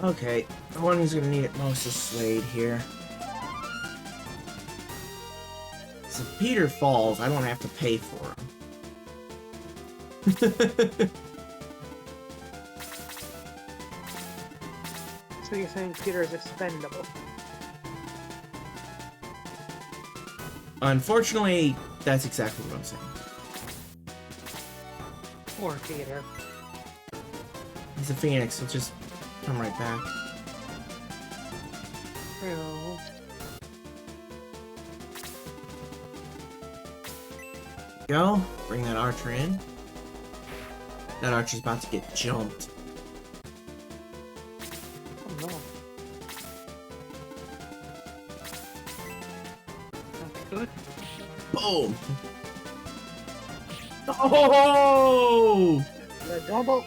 Okay, the one who's gonna need it most is Slade here. So if Peter falls, I don't have to pay for him. So you're saying Peter is expendable? Unfortunately, that's exactly what I'm saying. Poor Peter. He's a phoenix, so just come right back. True. Go. Bring that archer in. That archer's about to get jumped. Oh no. That's good. Boom! Oh! The double.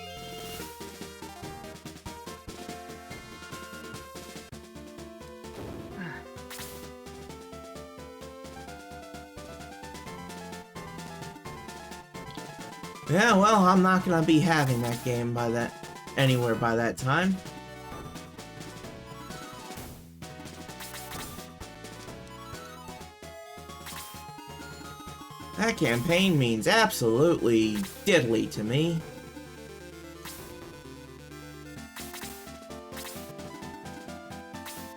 Yeah, well, I'm not gonna be having that game anywhere by that time. That campaign means absolutely diddly to me.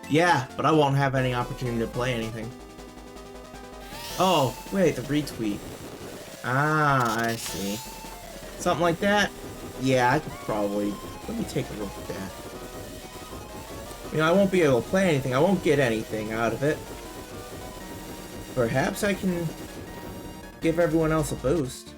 Yeah, but I won't have any opportunity to play anything. Oh, wait, the retweet. Ah, I see. Something like that? Yeah, I could probably... Let me take a look at that. You know, I won't be able to play anything. I won't get anything out of it. Perhaps I can give everyone else a boost.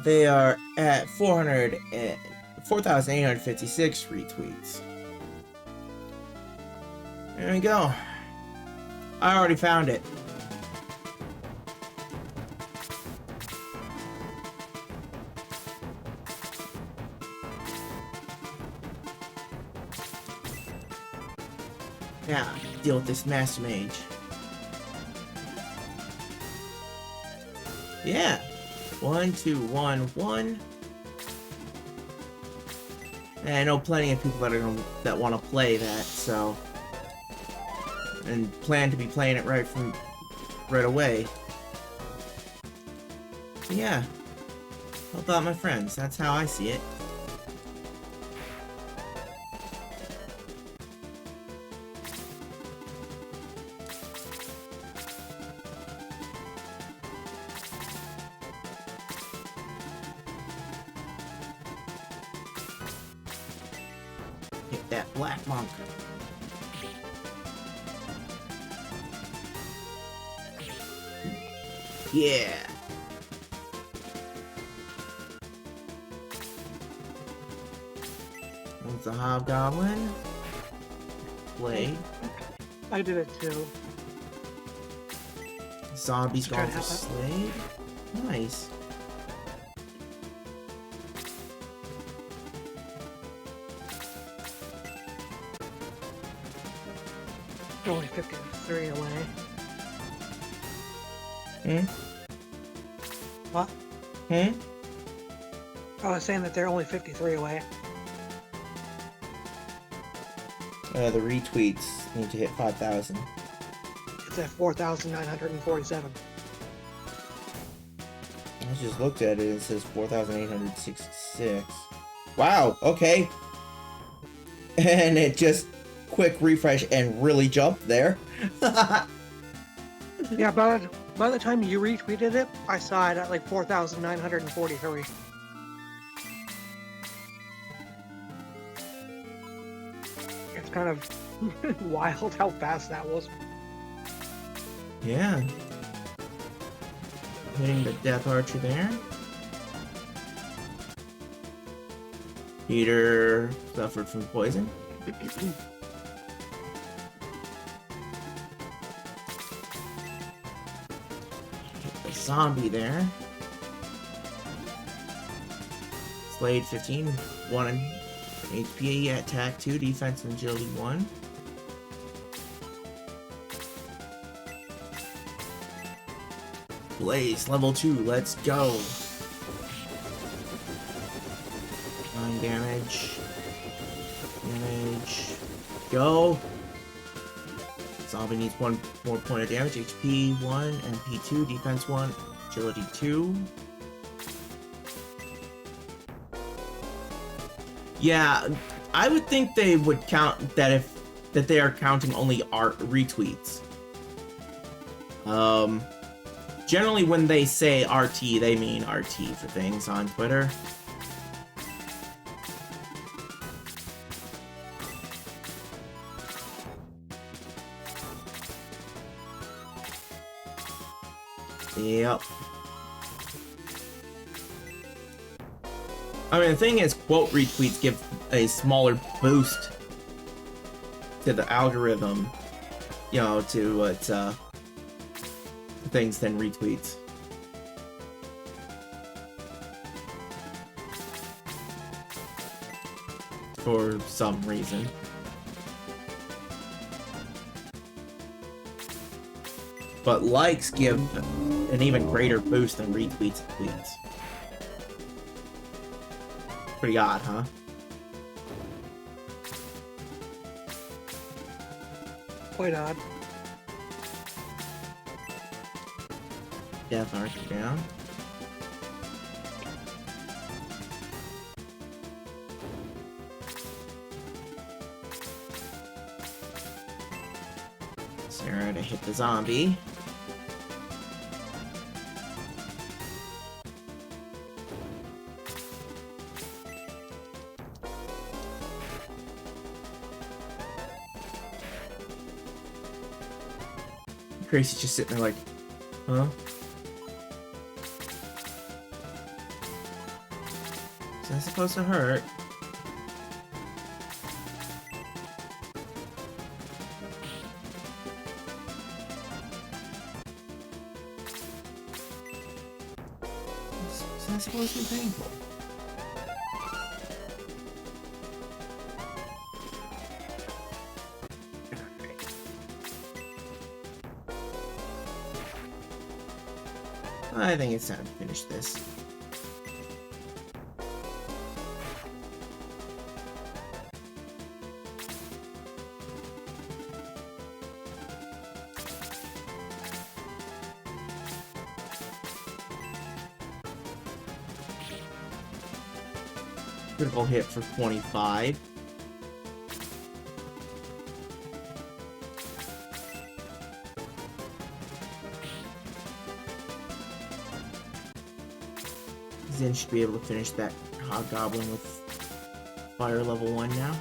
They are at 4,856 retweets. There we go. I already found it. Now, deal with this Master Mage. Yeah. 1, 2, 1, 1. And I know plenty of people that want to play that, so, and plan to be playing it right away. So yeah, help out my friends. That's how I see it. That black monk. Yeah. That's a hobgoblin. Blade. I did it too. Zombie's gone for Slade. Nice. Only 53 away. Hmm? What? Hmm? I was saying that they're only 53 away. The retweets need to hit 5,000. It's at 4,947. I just looked at it, it says 4,866. Wow, okay. And it just quick refresh and really jumped there. Yeah, by the time you retweeted it, I saw it at like 4,943. It's kind of wild how fast that was. Yeah. Hitting the Death Archer there. Peter suffered from poison. The zombie there. Slade 15, 1 HP, attack 2, defense and agility 1. Blaze, level 2, let's go. 9 damage. Damage. Go. Zombie needs 1 more point of damage. HP 1, MP 2, defense 1, agility 2. Yeah, I would think they would count that that they are counting only art retweets. Generally when they say RT, they mean RT for things on Twitter. Yep. I mean, the thing is, quote retweets give a smaller boost to the algorithm, you know, to what, things than retweets. For some reason. But likes give an even greater boost than retweets and tweets. Pretty odd, huh? quite odd. Death Arch down. Sarah to hit the zombie. Gracie's just sitting there like, huh? Is that supposed to hurt? Is that supposed to be painful? I think it's time to finish this. Critical hit for 25. Zen should be able to finish that hobgoblin with fire level 1 now.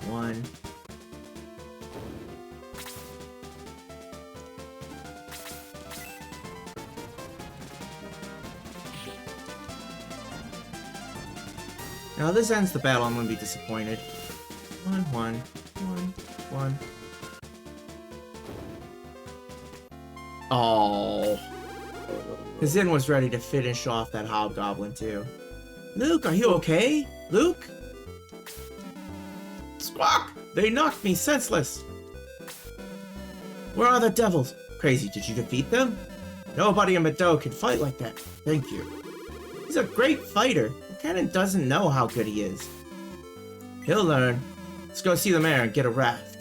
One. Now this ends the battle, I'm gonna be disappointed. One. Oh. Zen was ready to finish off that hobgoblin too. Luke, are you okay? Luke? Squawk! They knocked me senseless! Where are the devils? Crazy, did you defeat them? Nobody in Mado can fight like that. Thank you. He's a great fighter. Cannon doesn't know how good he is. He'll learn. Let's go see the mayor and get a raft.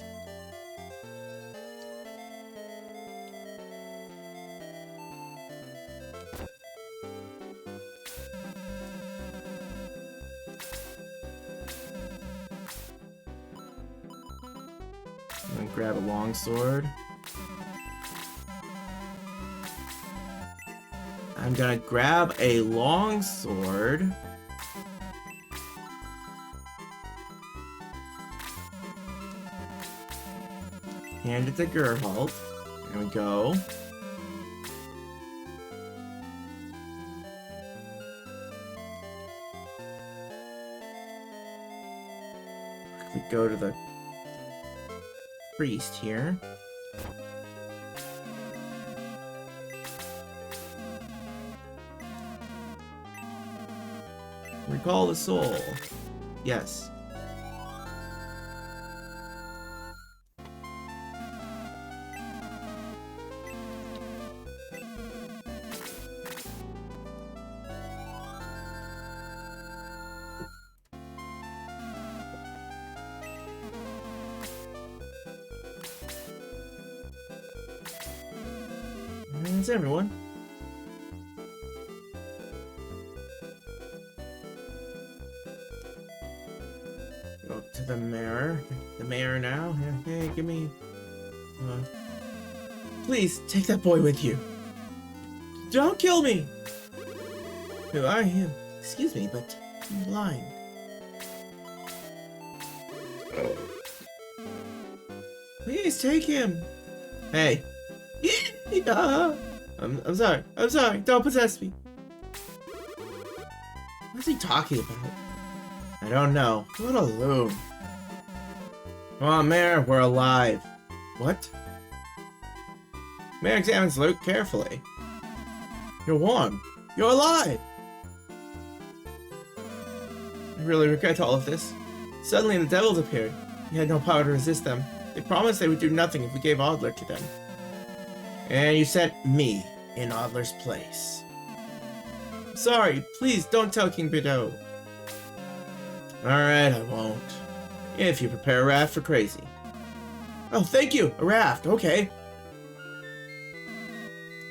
I'm gonna grab a longsword. I'm gonna grab a longsword. Hand it to Gerhalt. There we go. We go to the priest here. Recall the soul. Yes. That's everyone. Go up to the mayor. The mayor now. Hey, give me. Please take that boy with you. Don't kill me. Who are you? Excuse me, but I'm blind. Please take him. Hey. I'm sorry. I'm sorry. Don't possess me. What's he talking about? I don't know. What a loon. Come on, Mayor. We're alive. What? Mayor examines Luke carefully. You're warm. You're alive. I really regret all of this. Suddenly the devils appeared. We had no power to resist them. They promised they would do nothing if we gave Adler to them. And you sent me in Adler's place. Sorry, please don't tell King Bido. Alright, I won't. If you prepare a raft for Crazy. Oh, thank you! A raft, okay.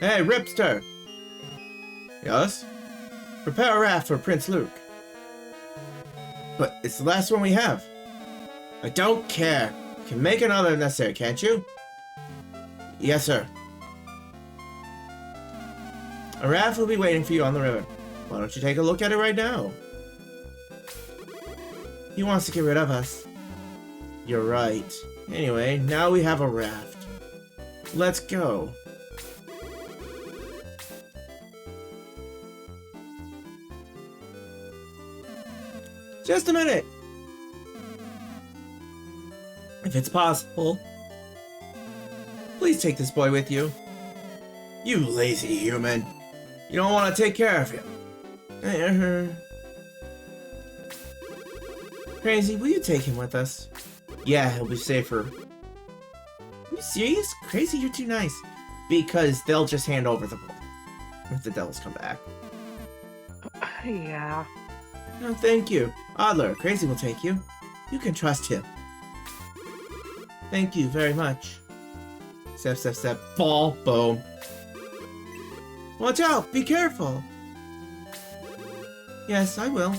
Hey, Ripster! Yes? Prepare a raft for Prince Luke. But it's the last one we have. I don't care. You can make another if necessary, can't you? Yes, sir. A raft will be waiting for you on the river. Why don't you take a look at it right now? He wants to get rid of us. You're right. Anyway, now we have a raft. Let's go. Just a minute! If it's possible, please take this boy with you. You lazy human. You don't want to take care of him. Crazy, will you take him with us? Yeah, he'll be safer. Are you serious? Crazy, you're too nice. Because they'll just hand over the boy if the devils come back. Yeah. No, thank you. Adler, Crazy will take you. You can trust him. Thank you very much. Step, step, step. Fall. Boom. Watch out! Be careful! Yes, I will.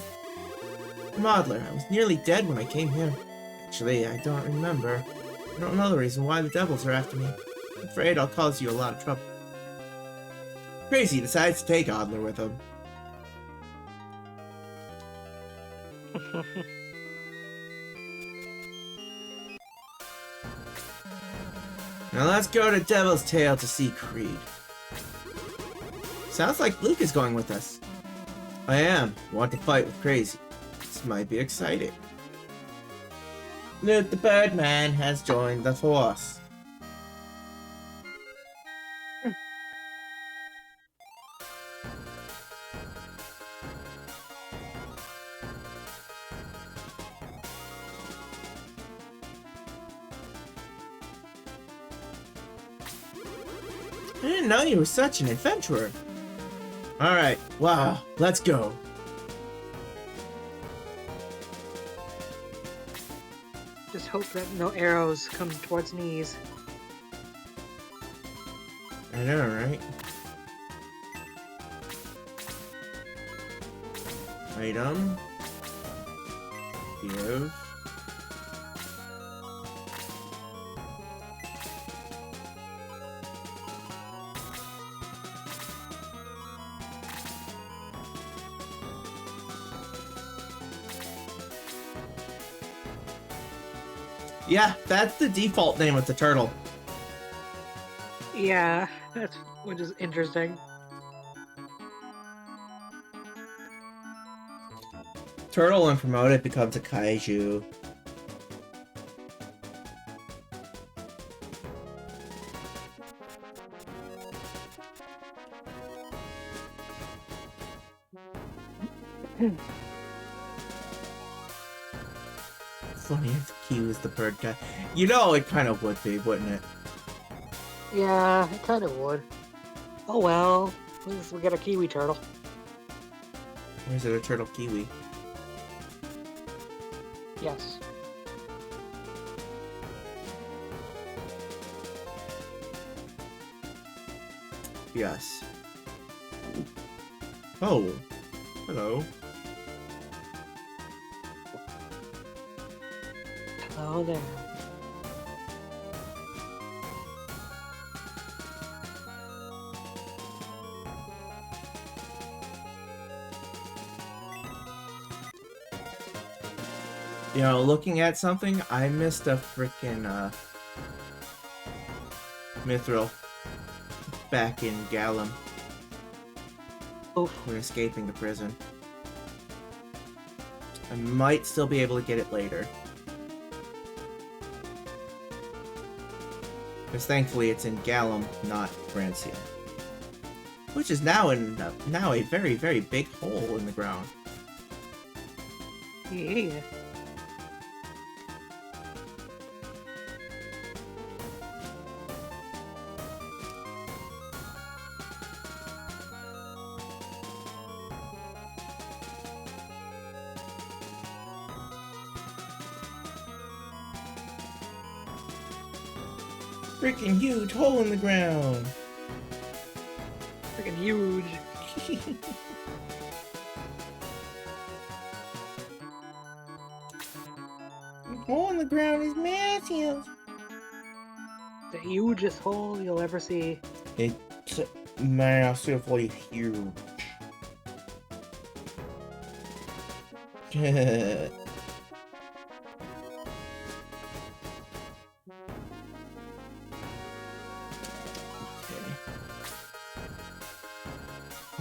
I'm Adler. I was nearly dead when I came here. Actually, I don't remember. I don't know the reason why the devils are after me. I'm afraid I'll cause you a lot of trouble. Crazy decides to take Adler with him. Now let's go to Devil's Tail to see Creed. Sounds like Luke is going with us. I am. Want to fight with Crazy. This might be exciting. Luke the Birdman has joined the force. I didn't know you were such an adventurer. Alright, wow, let's go. Just hope that no arrows come towards knees. I know, right? Item. Give. Yeah, that's the default name of the turtle. Yeah, that's which is interesting. Turtle when promoted becomes a kaiju. Funny if Q is the bird guy. You know it kind of would be, wouldn't it? Yeah, it kind of would. Oh well, at least we got a kiwi turtle. Or is it a turtle kiwi? Yes. Yes. Oh. Hello. Oh, there. You know, looking at something, I missed a frickin' mithril back in Gallum. Oof. When escaping the prison. I might still be able to get it later. Because thankfully it's in Gallum, not Grand Seal. Which is now now a very, very big hole in the ground. Yeah. Freaking huge hole in the ground. Freaking huge. The hole in the ground is massive. The hugest hole you'll ever see. It's massively huge.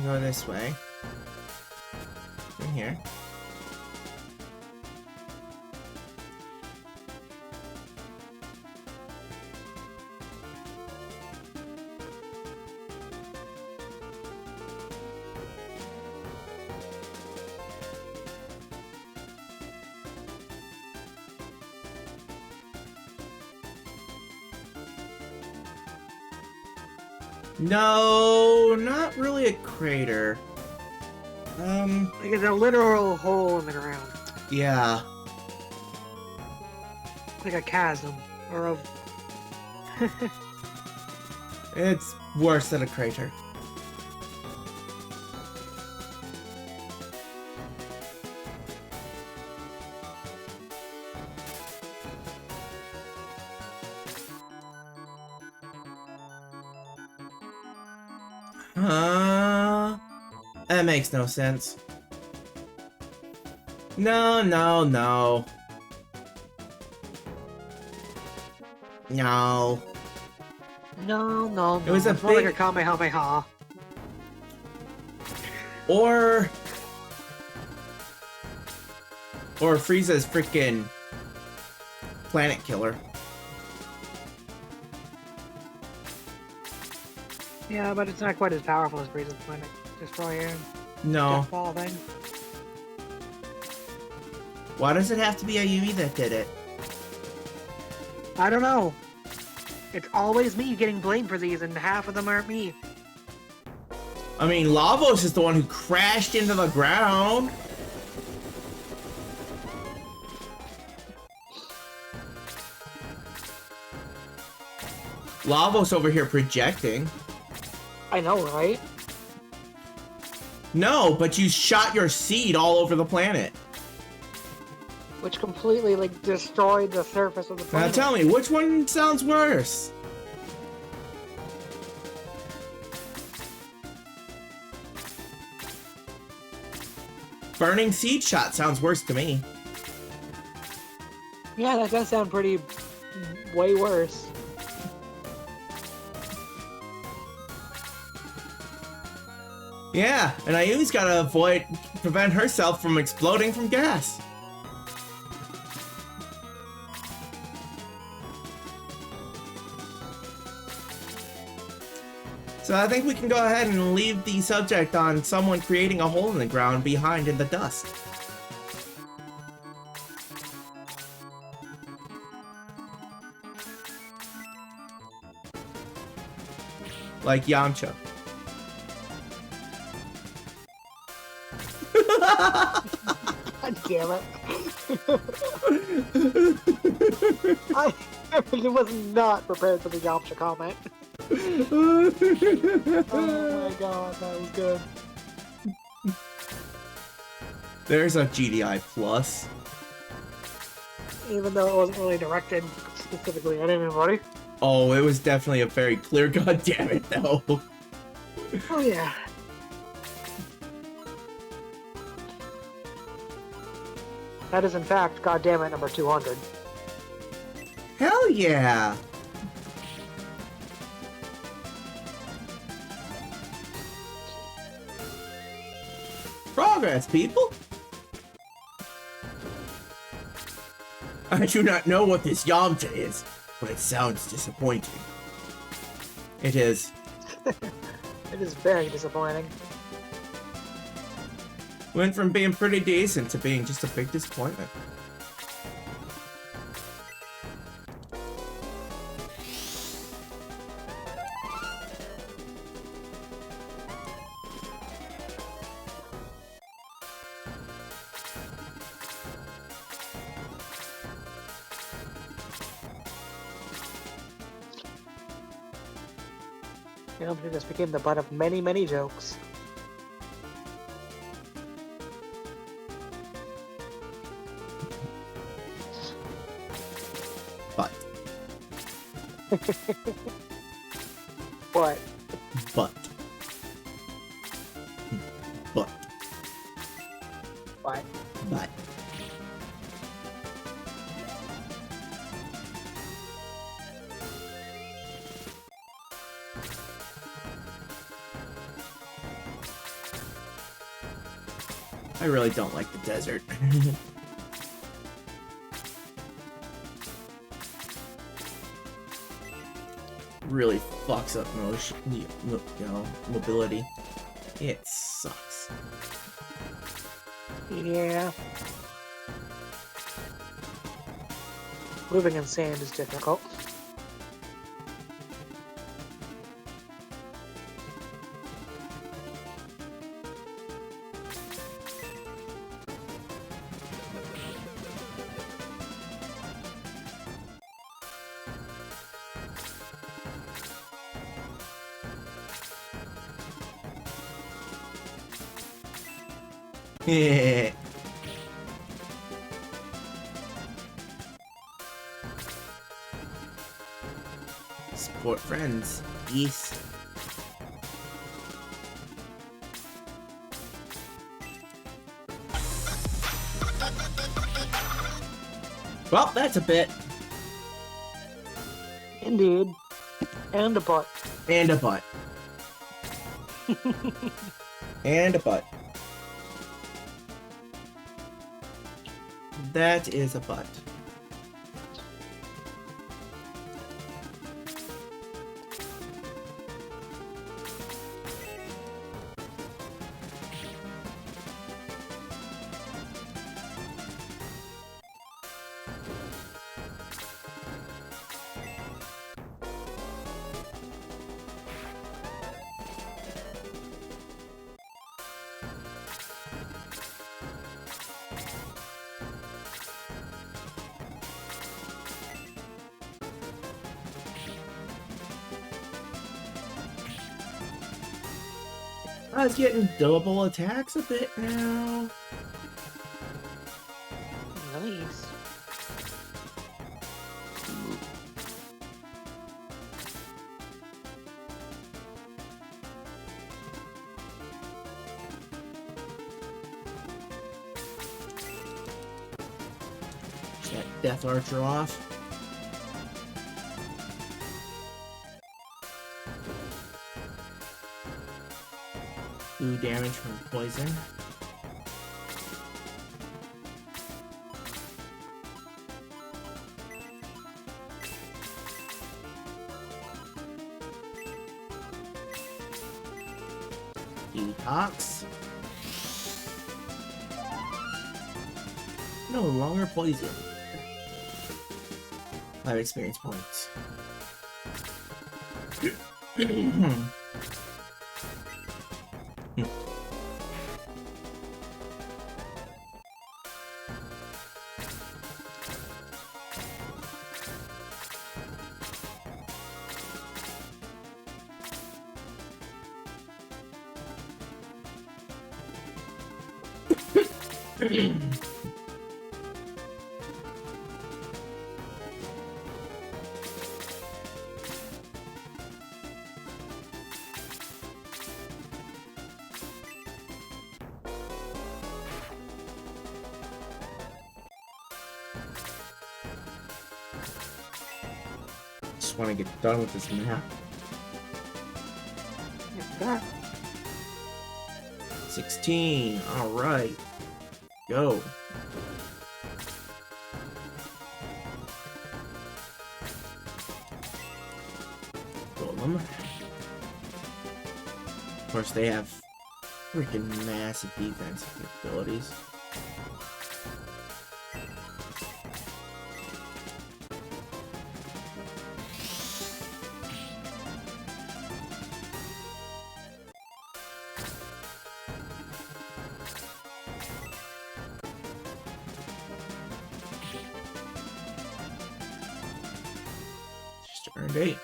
Go this way. From here. No, not really a crater. Like it's a literal hole in the ground. Yeah. Like a chasm. Or a... It's worse than a crater. That makes no sense. No. No. No. It was a it's more big... like a Kamehameha. Or Frieza's freaking planet killer. Yeah, but it's not quite as powerful as Frieza's Planet Destroyer. No. Deathfall thing. Why does it have to be Ayumi that did it? I don't know. It's always me getting blamed for these, and half of them aren't me. I mean, Lavos is the one who crashed into the ground. Lavos over here projecting. I know, right? No, but you shot your seed all over the planet. Which completely, like, destroyed the surface of the Now planet. tell me, which one sounds worse? Burning seed shot sounds worse to me. Yeah, that does sound pretty... way worse. Yeah, and Ayumi's gotta prevent herself from exploding from gas. So I think we can go ahead and leave the subject on someone creating a hole in the ground behind in the dust. Like Yamcha. God damn it. I was not prepared for the Yamcha comment. Oh my god, that was good. There's a GDI plus. Even though it wasn't really directed specifically at anybody. Oh, it was definitely a very clear god damn it though. Oh yeah. That is in fact, goddammit, number 200. Hell yeah! Progress, people! I do not know what this Yamcha is, but it sounds disappointing. It is. It is very disappointing. Went from being pretty decent to being just a big disappointment. This became the butt of many, many jokes. But. What? But. But. What? But. I really don't like the desert. Really fucks up motion, mobility. It sucks. Yeah. Moving in sand is difficult. Yeah. Support friends. Yes. Well, that's a bit. Indeed. And a butt. And a butt. And a butt. That is a butt. I was getting double attacks a bit now. Nice. Is that Death Archer off? Do damage from poison. Detox. No longer poison. 5 experience points. Just want to get done with this map. Yeah. 16. All right. Go. Golem. Of course, they have freaking massive defensive capabilities. Just earned 8.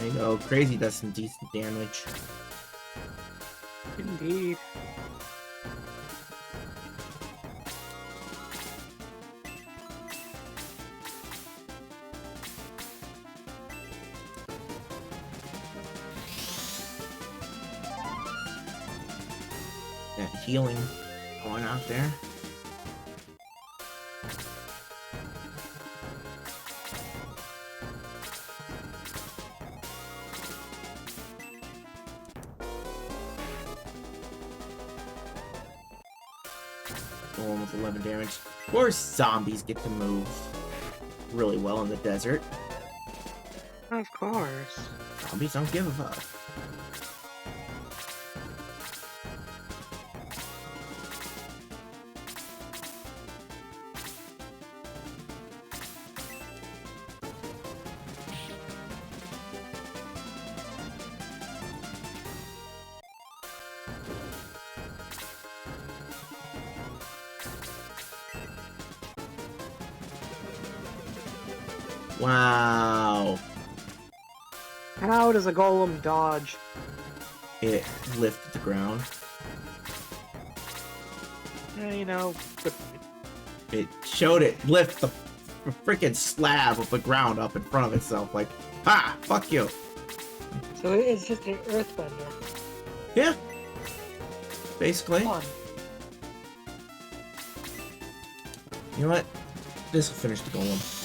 There you go. Crazy does some decent damage. Indeed. That healing going out there. One with 11 damage. Of course, zombies get to move really well in the desert. Of course. Zombies don't give a fuck. Wow. How does a golem dodge? It lifted the ground. You know, but It showed it lift the freaking slab of the ground up in front of itself. Like, ha! Fuck you. so it's just an earthbender. Yeah. Basically. Fun. You know what? This will finish the golem.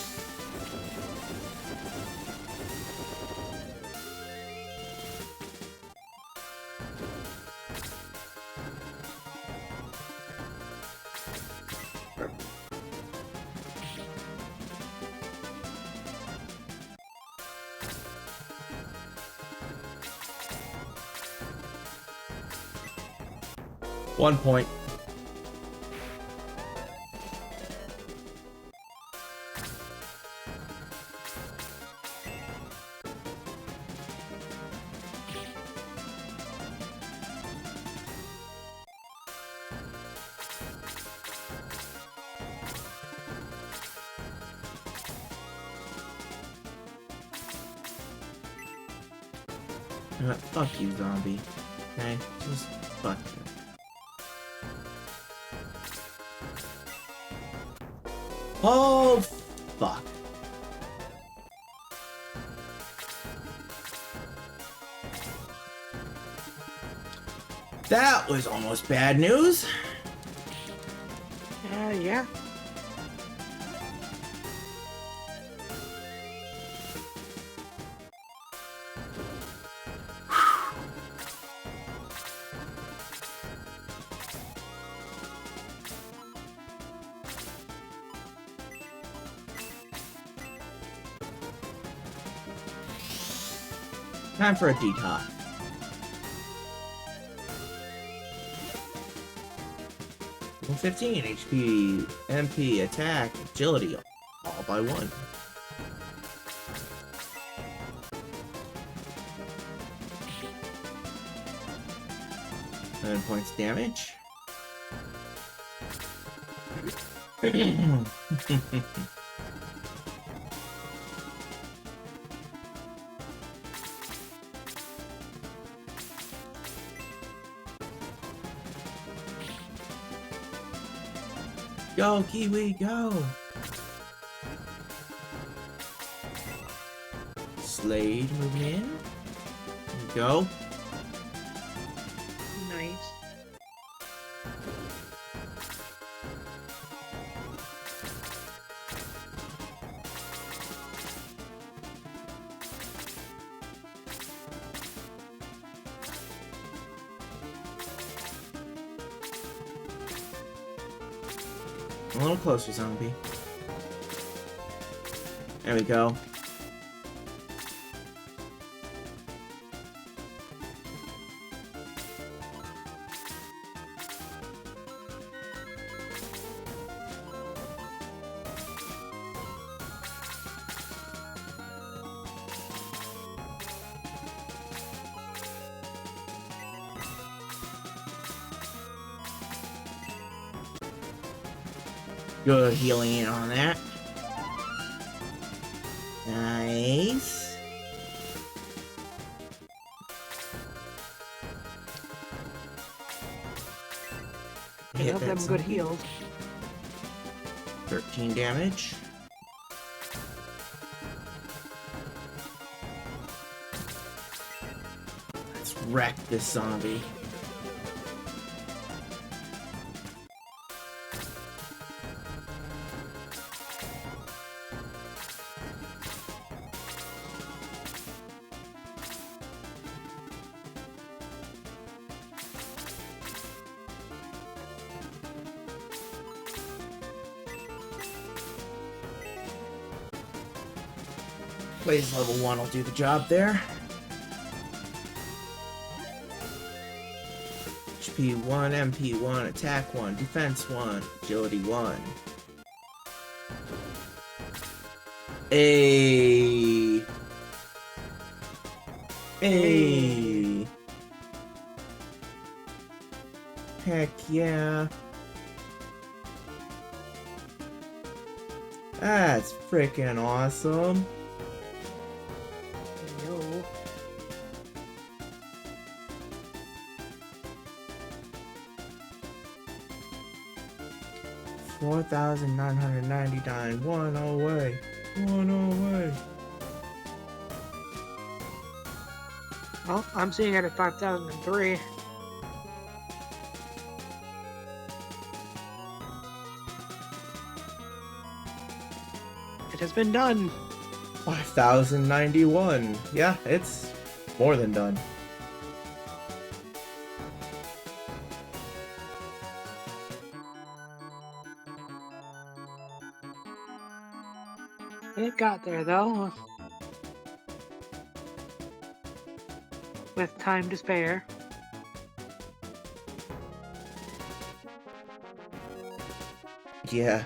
One point. Fuck you, zombie. Okay? Just fuck you. Oh, fuck. That was almost bad news. Yeah. Time for a detox. Level 15 HP, MP, attack, agility, all by one. Seven points damage. Go, Kiwi, go! Slade moving in. There you go. Nice. A little closer, zombie. There we go. Good healing in on that. Nice. hit hope that them good zombie. heals. 13 damage. Let's wreck this zombie. Blaze level 1 will do the job there. HP 1, MP 1, attack 1, defense 1, agility 1. Hey. Hey. Heck yeah. That's freaking awesome. Yo. $4,999. One away. One away. Well, I'm seeing it at 5,003. It has been done. 5,091. Yeah, it's more than done. It got there though. With time to spare. Yeah.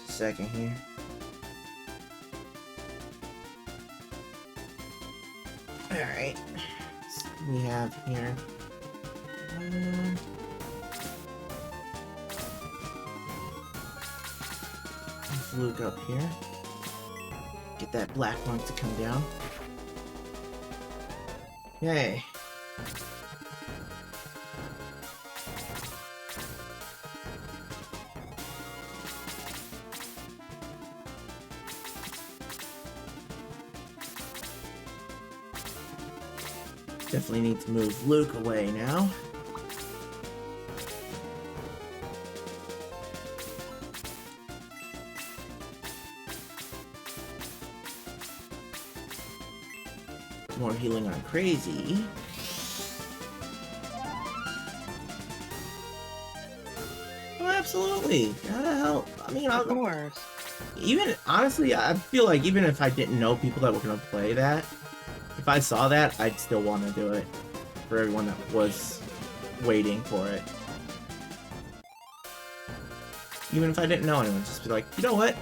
Second here. Alright. So we have here. Let's Luke up here. Get that black one to come down. Yay. Definitely need to move Luke away now. More healing on Crazy. Oh, absolutely. Gotta help. I mean, Of course. even honestly, I feel like even if I didn't know people that were gonna play that, if I saw that, I'd still want to do it for everyone that was waiting for it. Even if I didn't know anyone, just be like, you know what?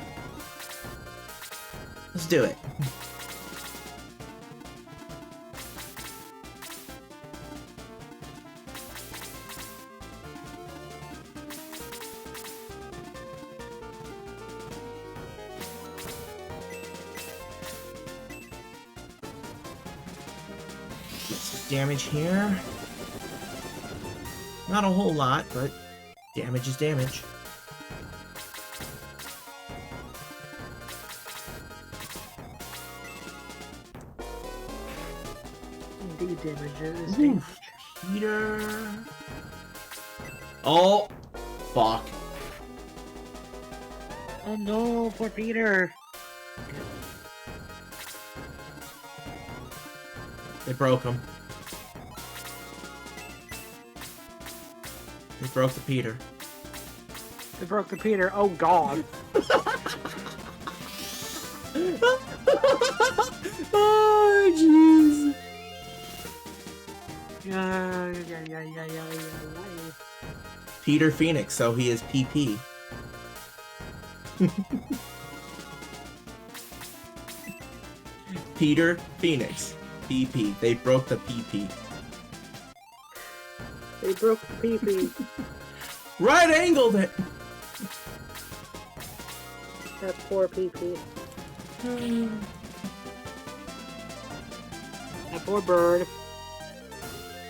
Let's do it. Get some damage here. Not a whole lot, but damage is damage. Indeed, damage is Oof. damage. Peter. Oh, fuck. Oh no, poor Peter. They broke him. They broke the Peter. They broke the Peter. Oh god. Oh, jeez. Yeah. Peter Phoenix, so he is PP. Peter Phoenix. PP. They broke the PP. They broke the PP. Right angled it! That poor PP. That poor bird.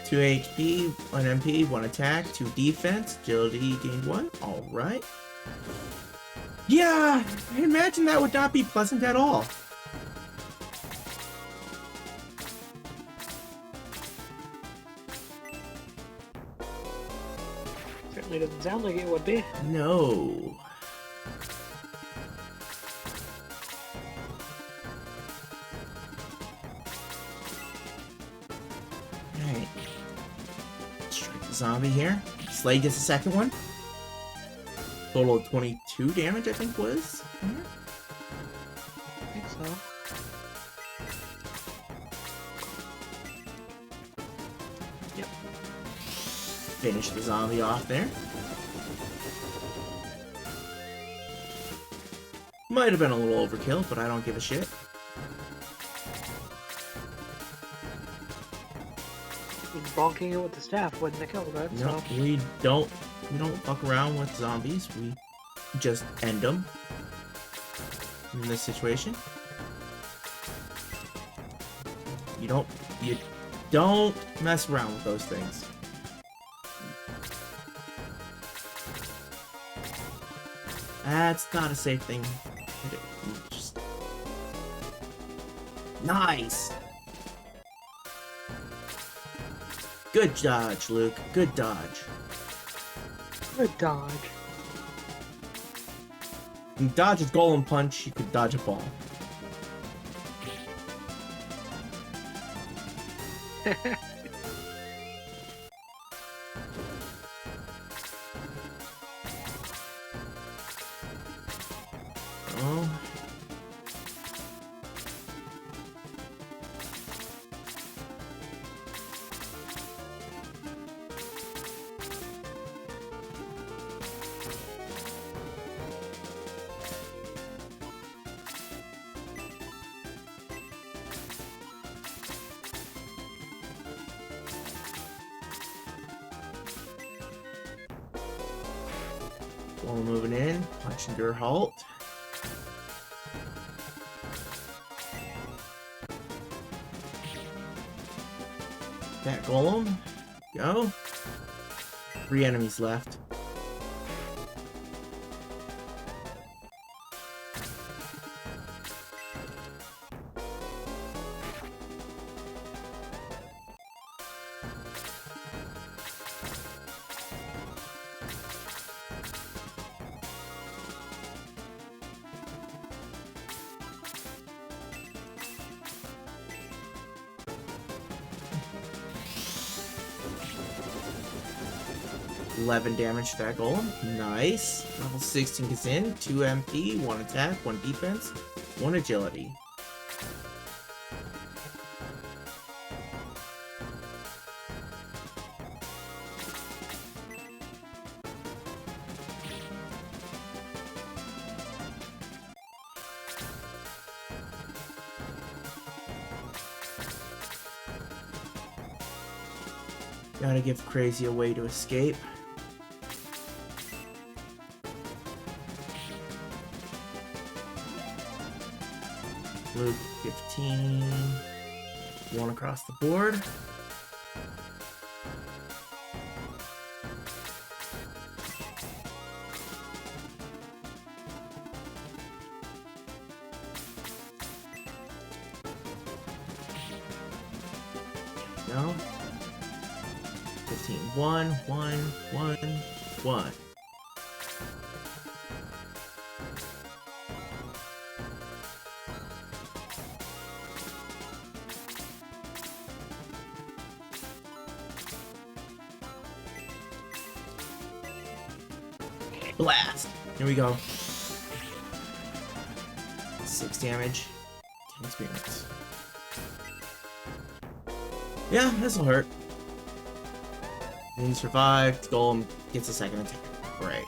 2 HP, 1 MP, 1 attack, 2 defense, agility gained 1. Alright. Yeah, I imagine that would not be pleasant at all. Certainly doesn't sound like it would be. No. Alright. Strike the zombie here. Slay gets the second one. Total of 22 damage, I think was. I think so. Yep. Finish the zombie off there. Might have been a little overkill, but I don't give a shit. Bonking it with the staff wouldn't have killed it. No, So. we don't fuck around with zombies. We just end them in this situation. You don't mess around with those things. That's not a safe thing. Just... Nice. Good dodge, Luke. Good dodge. Good dodge. You can dodge a golem punch, you could dodge a ball. Oh. While moving in, punch and your halt. That golem. Go. 3 enemies left. $11 damage to that golem. Nice. Level 16 gets in. 2 MP, 1 attack, 1 defense, 1 agility. Gotta give Crazy a way to escape. Luke 15. 1 across the board. No. 15. 1, 1, 1, 1. Blast! Here we go. 6 damage. 10 experience. Yeah, this'll hurt. He survived. Golem gets a second attack. Great.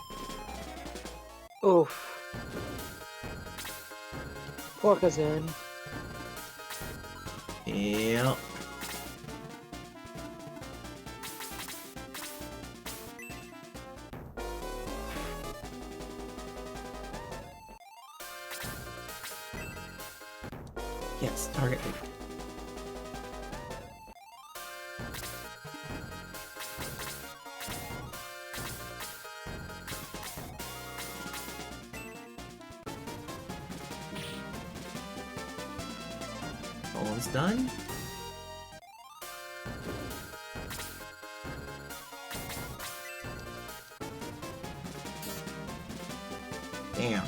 Oof. Porka's in. Yep. Yes, target me. Almost done. Damn.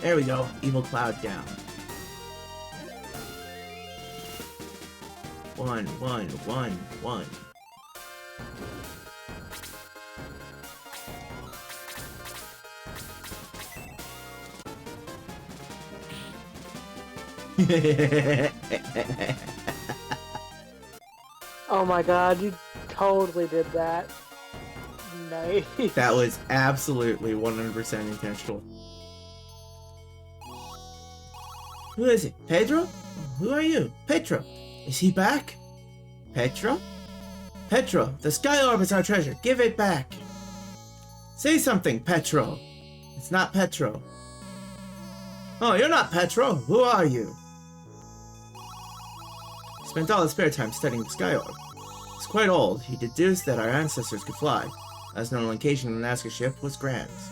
There we go. Evil Cloud down. 1, 1, 1, 1. Oh my god, you totally did that. Nice. That was absolutely 100% intentional. Who is it? Pedro? Who are you? Petro. Is he back? Petro? Petro, the Sky Orb is our treasure. Give it back. Say something, Petro. It's not Petro. Oh, you're not Petro. Who are you? Spent all his spare time studying the Sky Orb. It's quite old. He deduced that our ancestors could fly. Last known location on the Nazca ship was Grand's.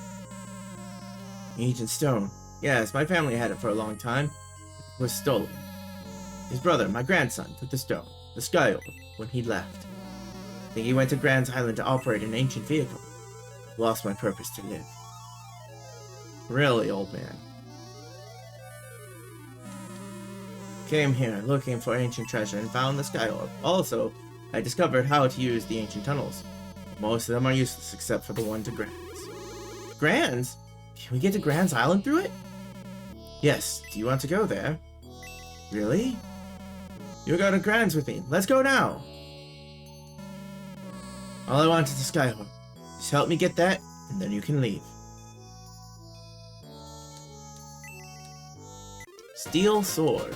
Ancient stone. Yes, my family had it for a long time. It was stolen. His brother, my grandson, took the stone, the Sky Orb, when he left. I think he went to Grand's Island to operate an ancient vehicle. Lost my purpose to live. Really, old man. Came here looking for ancient treasure and found the Sky Orb. Also, I discovered how to use the ancient tunnels. Most of them are useless except for the one to Grand's. Grand's? Can we get to Grand's Island through it? Yes. Do you want to go there? Really? You go to Grand's with me. Let's go now. All I want is the Sky Orb. Just help me get that, and then you can leave. Steel sword.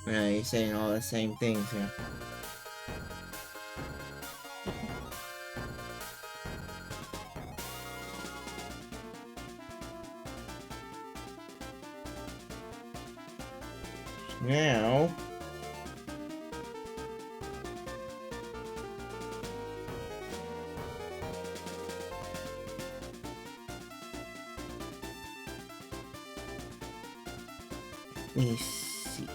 Yeah, you're saying all the same things here. Now... let me see.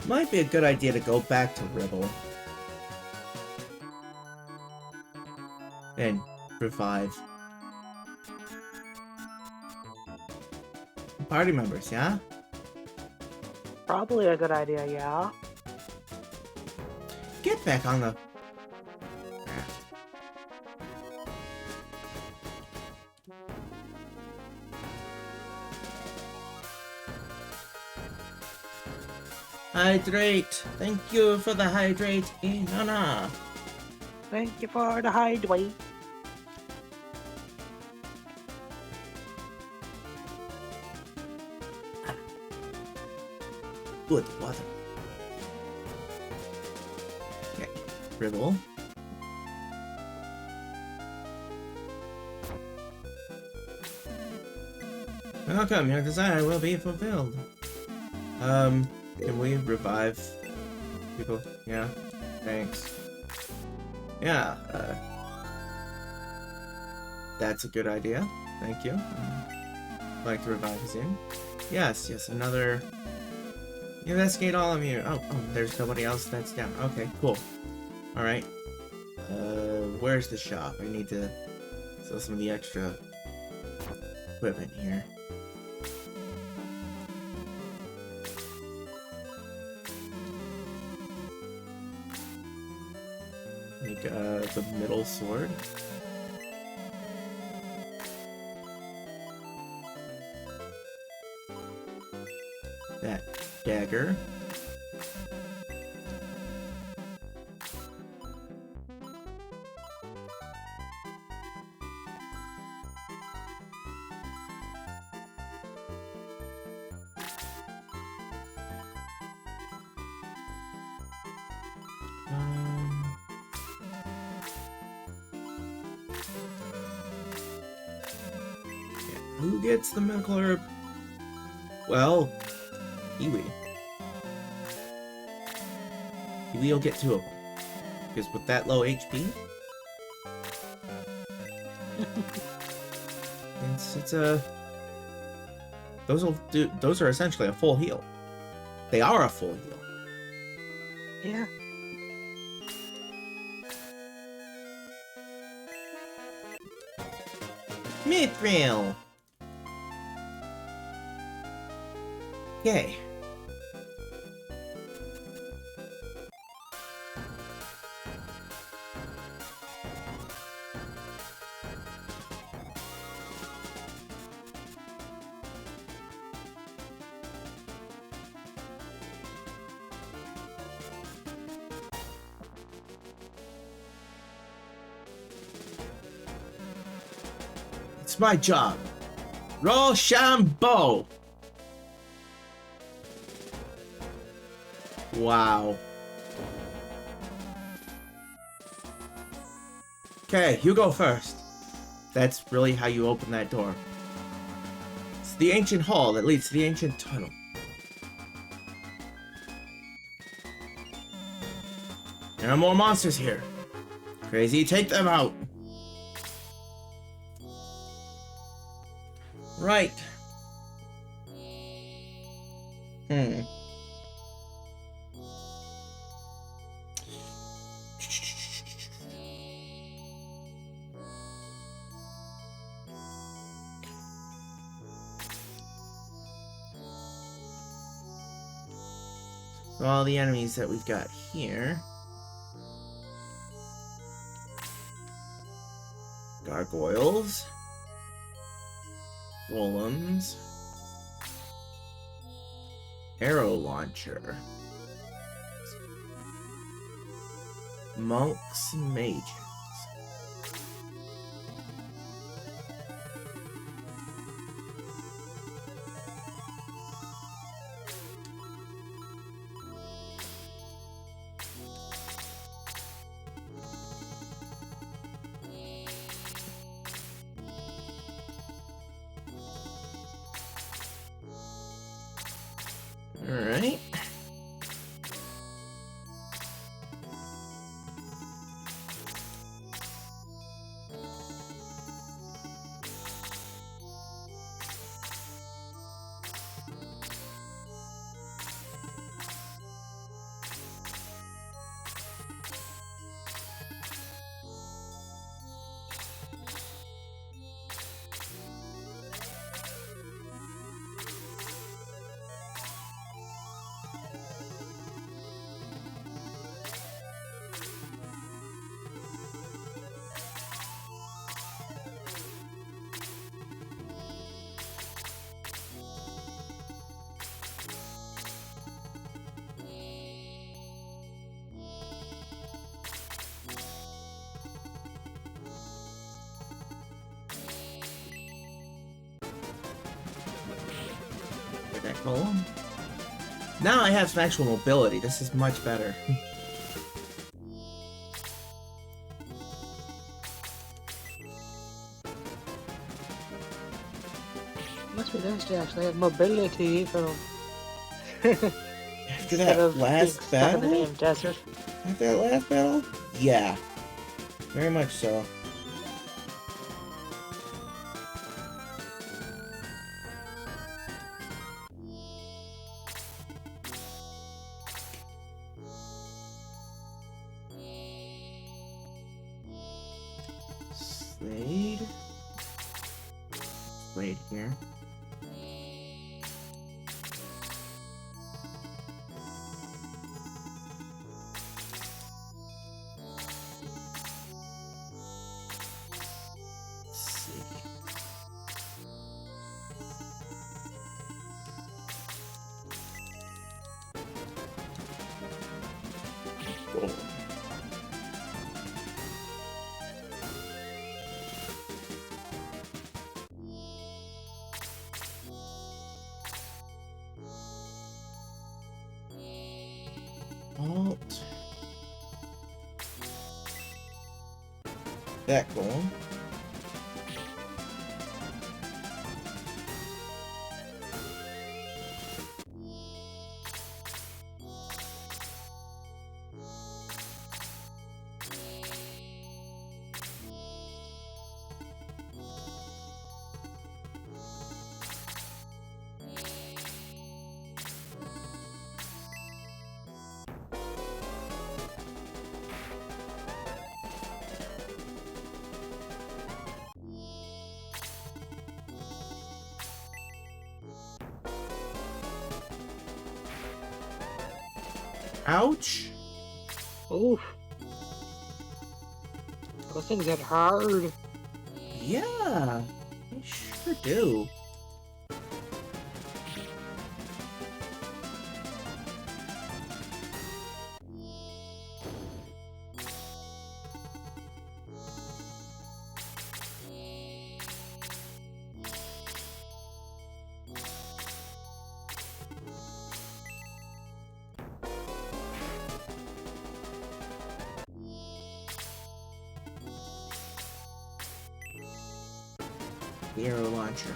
Might be a good idea to go back to Ribble. And revive. Party members, yeah? Probably a good idea, yeah. Get back on the... Hydrate! Thank you for the hydrate, Inanna! Thank you for the hydrate. Good water. Okay, Ribble. Welcome, your desire will be fulfilled. Can we revive people? Yeah, thanks. Yeah, that's a good idea. Thank you. I'd like to revive Zim. Yes, another... Investigate all of you. Oh, there's nobody else that's down. Okay, cool. Alright. Where's the shop? I need to sell some of the extra equipment here. Like, the middle sword. That dagger. Who gets the medical herb? Well, Kiwi. Kiwi will get 2 of them. Because with that low HP, it's a... Those are essentially a full heal. They are a full heal. Yeah. Mithril! Yay. It's my job. Rochambeau! Wow. Okay, you go first. That's really how you open that door. It's the ancient hall that leads to the ancient tunnel. There are more monsters here. Crazy, take them out. Right. So all the enemies that we've got here. Gargoyles. Golems. Arrow launcher. Monks and mages. Alright. That golem. Now I have some actual mobility. This is much better. Must be nice to actually have mobility from After instead that of being last stuck in the battle? damn desert. After that last battle? Yeah. Very much so. Slade? Slade here. Let's see. Cool. Alt. That going. Ouch. Oof. Those things get hard. Yeah, they sure do. The arrow launcher.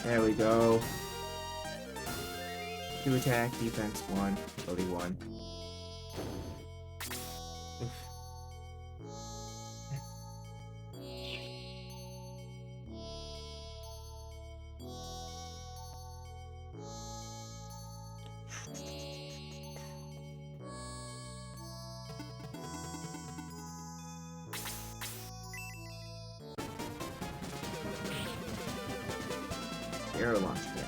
There we go. 2 attack, defense 1, ability 1. Oof. Arrow launcher there.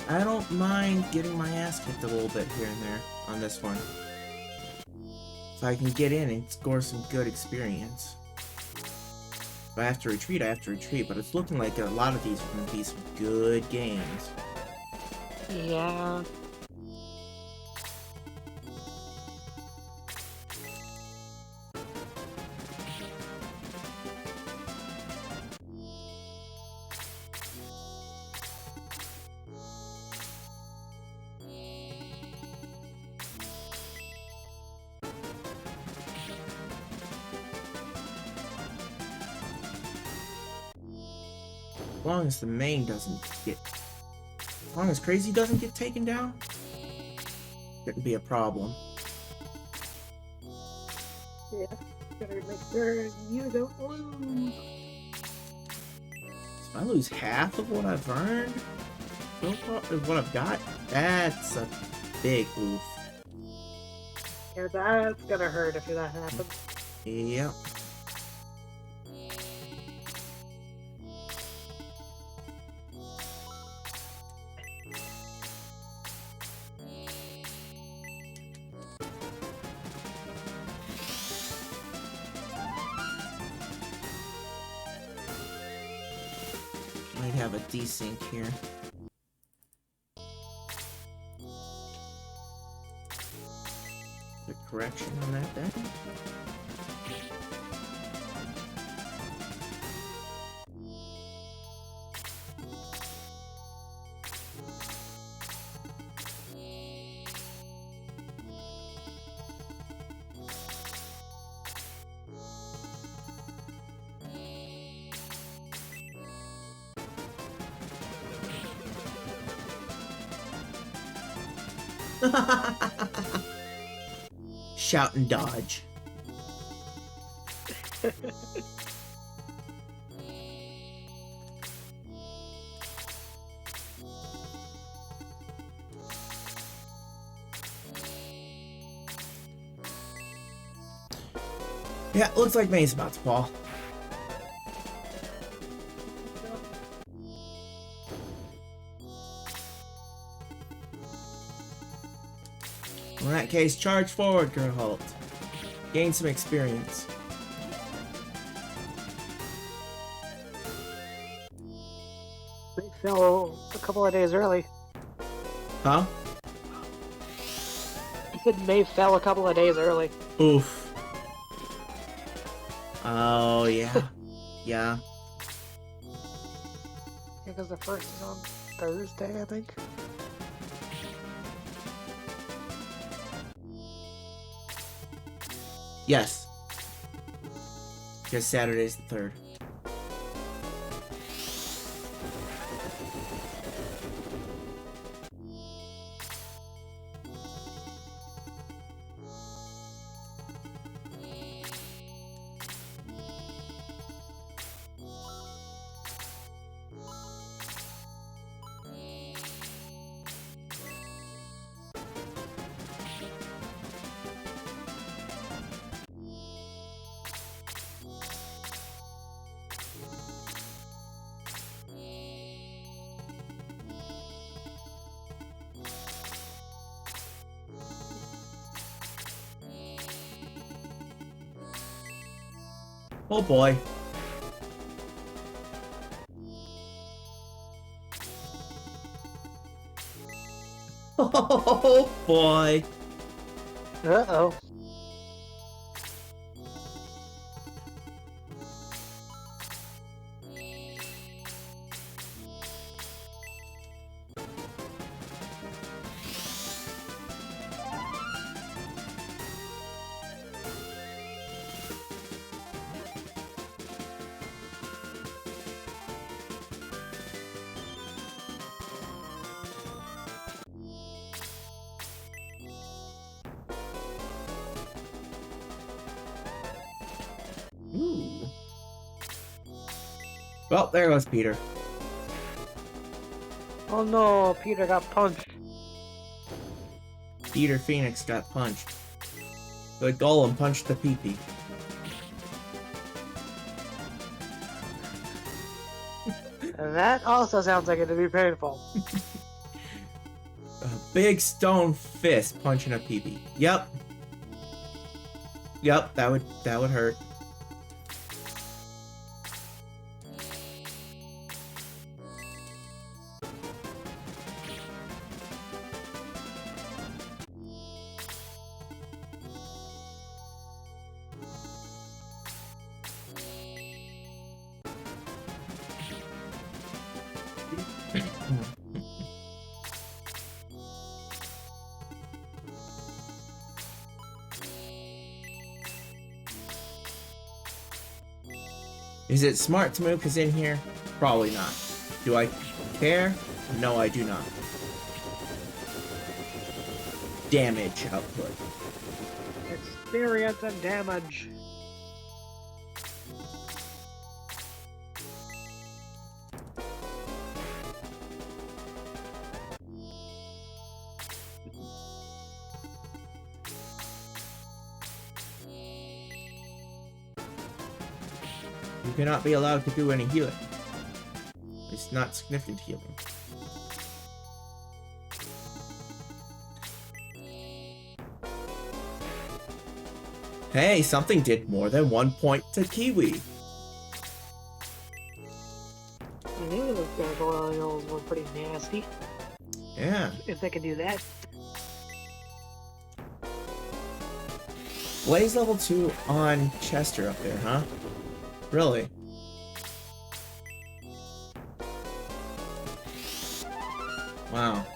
I don't mind getting my ass kicked a little bit here and there on this one. If I can get in and score some good experience. If I have to retreat, I have to retreat, but it's looking like a lot of these are going to be some good games. Yeah. As long as the main doesn't get... As long as Crazy doesn't get taken down, shouldn't be a problem. Yeah. Gotta make sure you don't lose. If I lose half of what I've earned, of what I've got, that's a big oof. Yeah, that's gonna hurt if that happens. Yep. Might have a desync here. Quick correction on that then. Shout and dodge. Yeah, looks like May's about to fall. In that case, charge forward, Geralt. Gain some experience. They fell a couple of days early. Huh? I said May fell a couple of days early. Oof. Oh, yeah. Yeah. Because the first is on Thursday, I think. Yes. Because Saturday's the 3rd. Oh boy. Oh boy. Uh-oh. Ooh. Well, there goes Peter. Oh no, Peter got punched. Peter Phoenix got punched. The golem punched the peepee. That also sounds like it to be painful. A big stone fist punching a peepee. Yep. Yep, that would hurt. Is it smart to move us in here? Probably not. Do I care? No, I do not. Damage output. Experience and damage. You cannot be allowed to do any healing. It's not significant healing. Hey, something did more than 1 point to Kiwi. I knew those gargoyles were pretty nasty. Yeah. If they can do that. Blaze level 2 on Chester up there, huh? Really? Wow.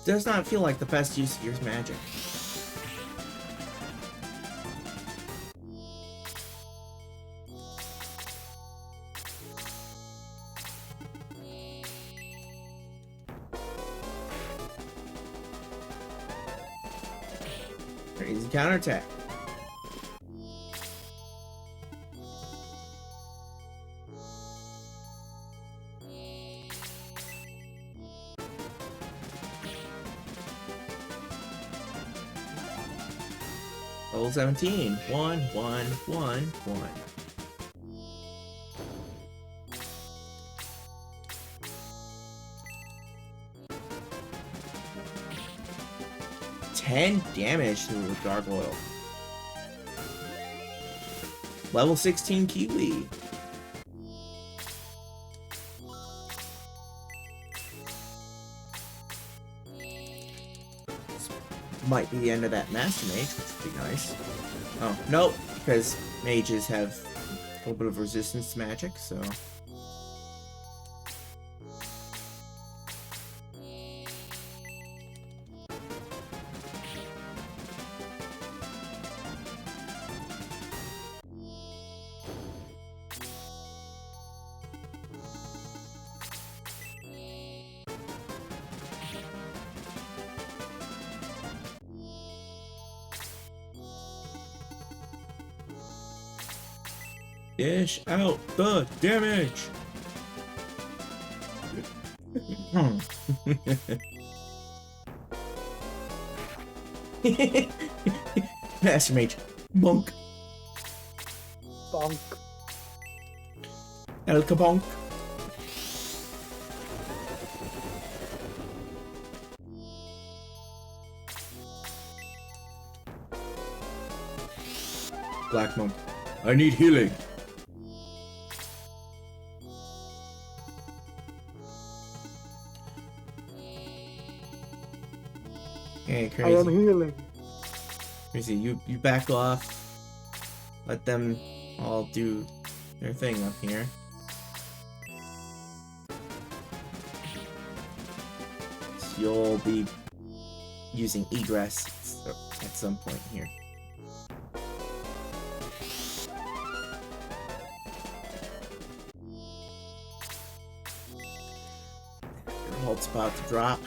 Does not feel like the best use of your magic. Easy counterattack. Level 17. 1, 1, 1, 1. Ten damage to the gargoyle. Level 16 Kiwi. Might be the end of that Master Mage, which would be nice. Oh, nope, because mages have a little bit of resistance to magic, so... Dish out the damage! Master Mage. Bonk. Bonk. El kabonk. Black Monk. I need healing. Hey, crazy. I am healing. Crazy, you back off. Let them all do their thing up here. So you'll be using egress at some point here. Your ult's about to drop.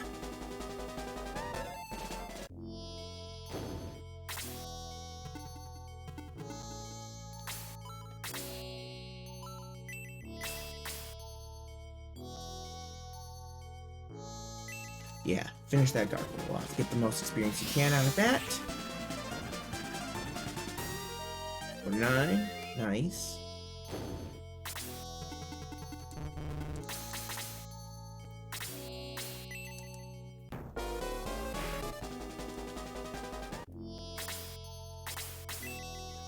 Yeah, finish that gargoyle off. Get the most experience you can out of that. 49. Nice.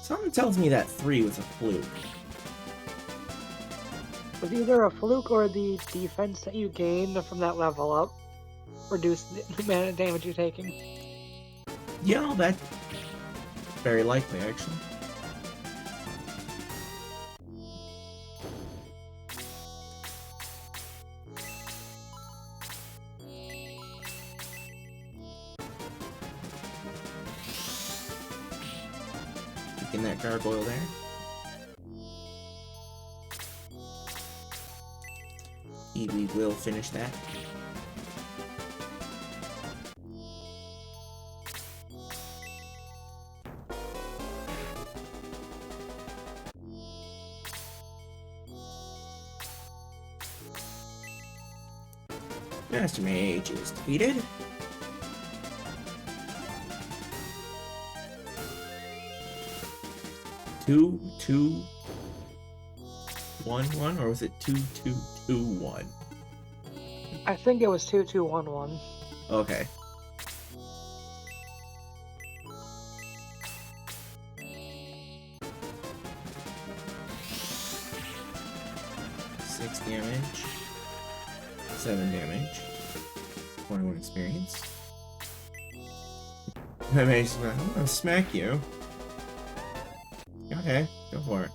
Something tells me that 3 was a fluke. It was either a fluke or the defense that you gained from that level up reduce the amount of damage you're taking. Yeah, that's very likely, actually. Kicking that gargoyle there. We will finish that. Master Mage is defeated. Two, 1, 1, or was it 2, 2, 2, 1? I think it was 2, 2, 1, 1. Okay. 6 damage. 7 damage. 21 experience. That makes me. I'm gonna smack you. Okay, go for it.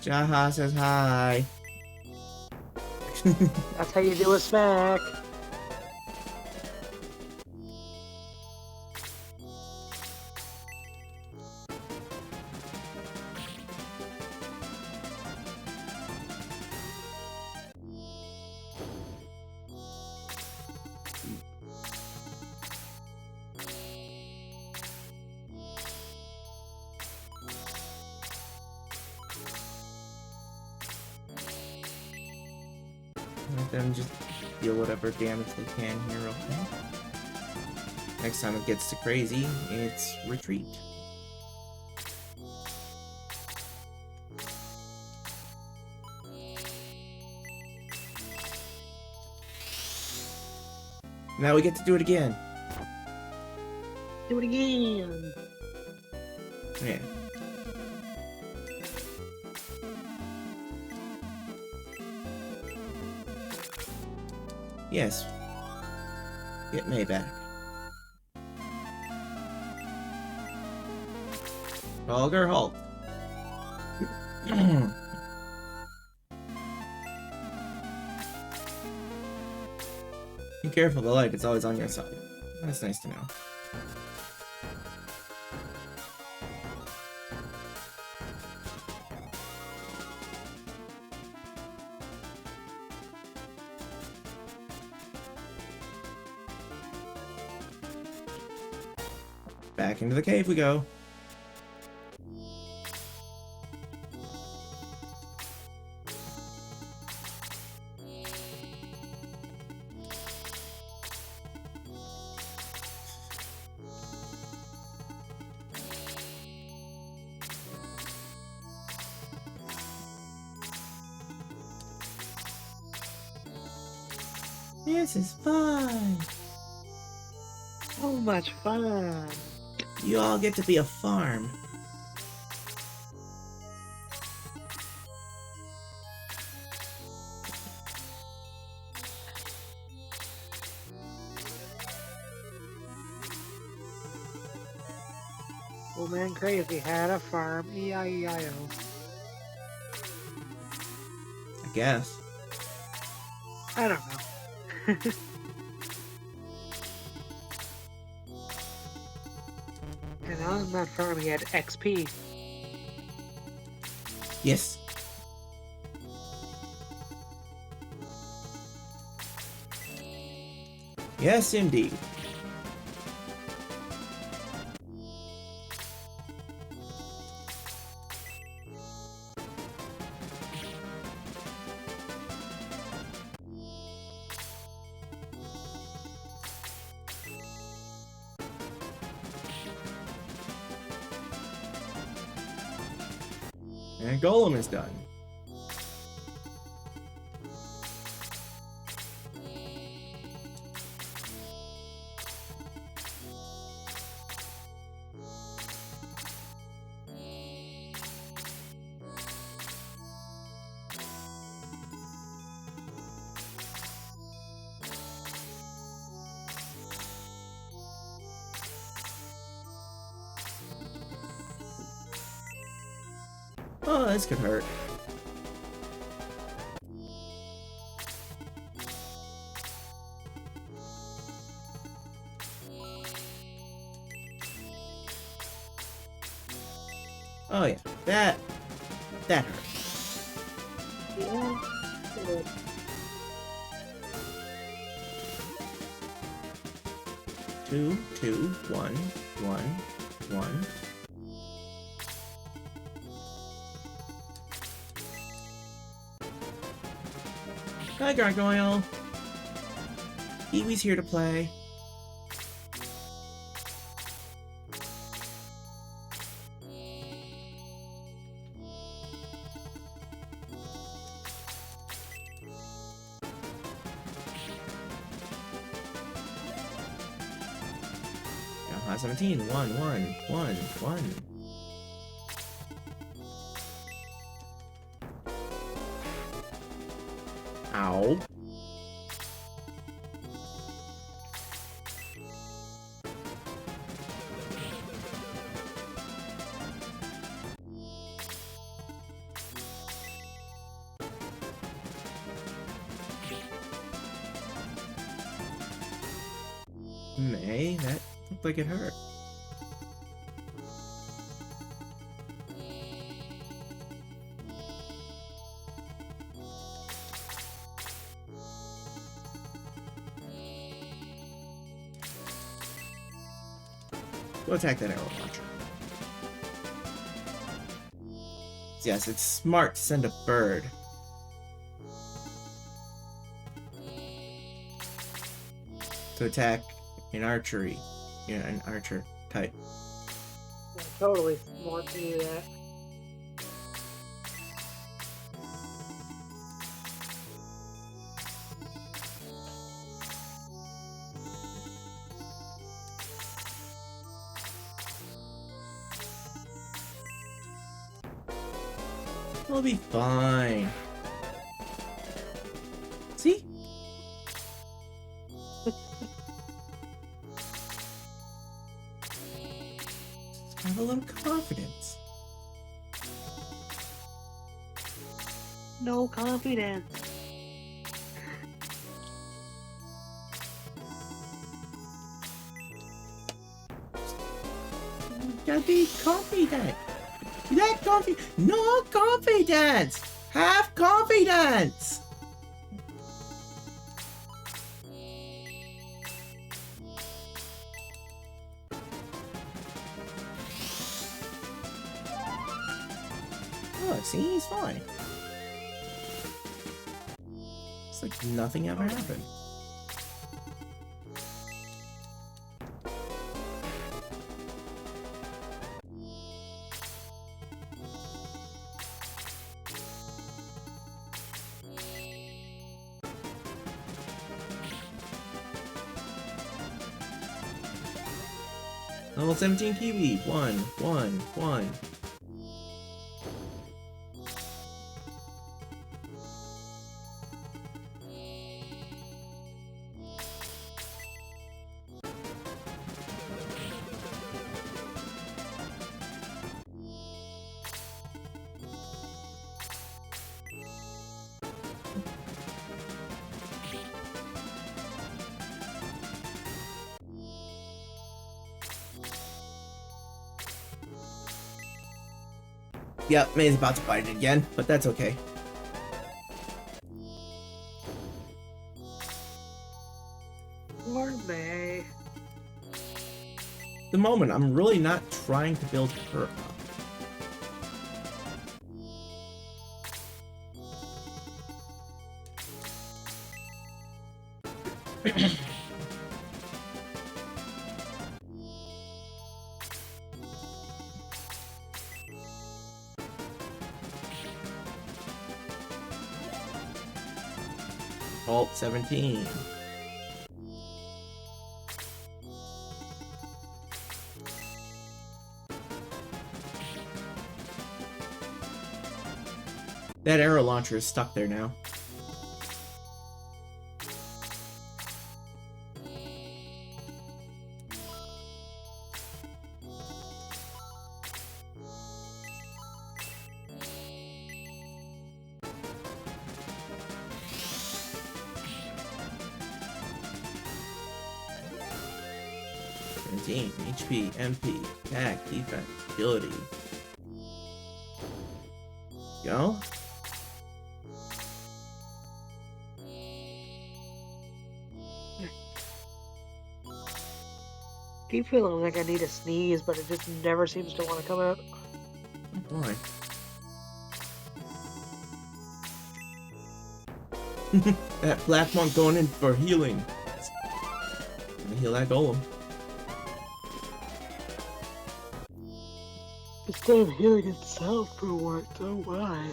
Jaha says hi. That's how you do a smack. Let them just deal whatever damage they can here real quick. Next time it gets too crazy, it's retreat. Now we get to do it again. Do it again. Yeah. Yes. Get May back. Vulgar halt. Be careful, the light is always on your side. That's nice to know. Back into the cave we go. This is fun. So much fun. You all get to be a farm. Old man Crazy had a farm. E-I-E-I-O. I guess. I don't know. And on that farm he had XP. Yes. Yes, indeed. And Golem is done. Oh, this could hurt. Oh yeah, that hurt. Yeah. 2, 2, 1, 1, 1. Hi, Gargoyle. Kiwi's here to play. 17. 1, 1, 1, 1. Ow. May, that looked like it hurt. Go attack that arrow launcher. Yes, it's smart to send a bird. To attack in archery. Yeah, an archer type. Yeah, totally smart to do that. We'll be fine. See? Have a little confidence. No confidence. Gotta be confident. That confident. No confidence. Have confidence. Oh, see, he's fine. It's like nothing ever happened. Level 17 Kiwi. 1, 1, 1. Yep, May's about to bite it again, but that's okay. Poor May. The moment, I'm really not trying to build her up. Alt 17. That arrow launcher is stuck there now. HP, MP, attack, defense, agility. Go. Keep feeling like I need a sneeze, but it just never seems to want to come out. Why? That black monk going in for healing. Gonna heal that golem. Instead of healing itself for what? Oh, why?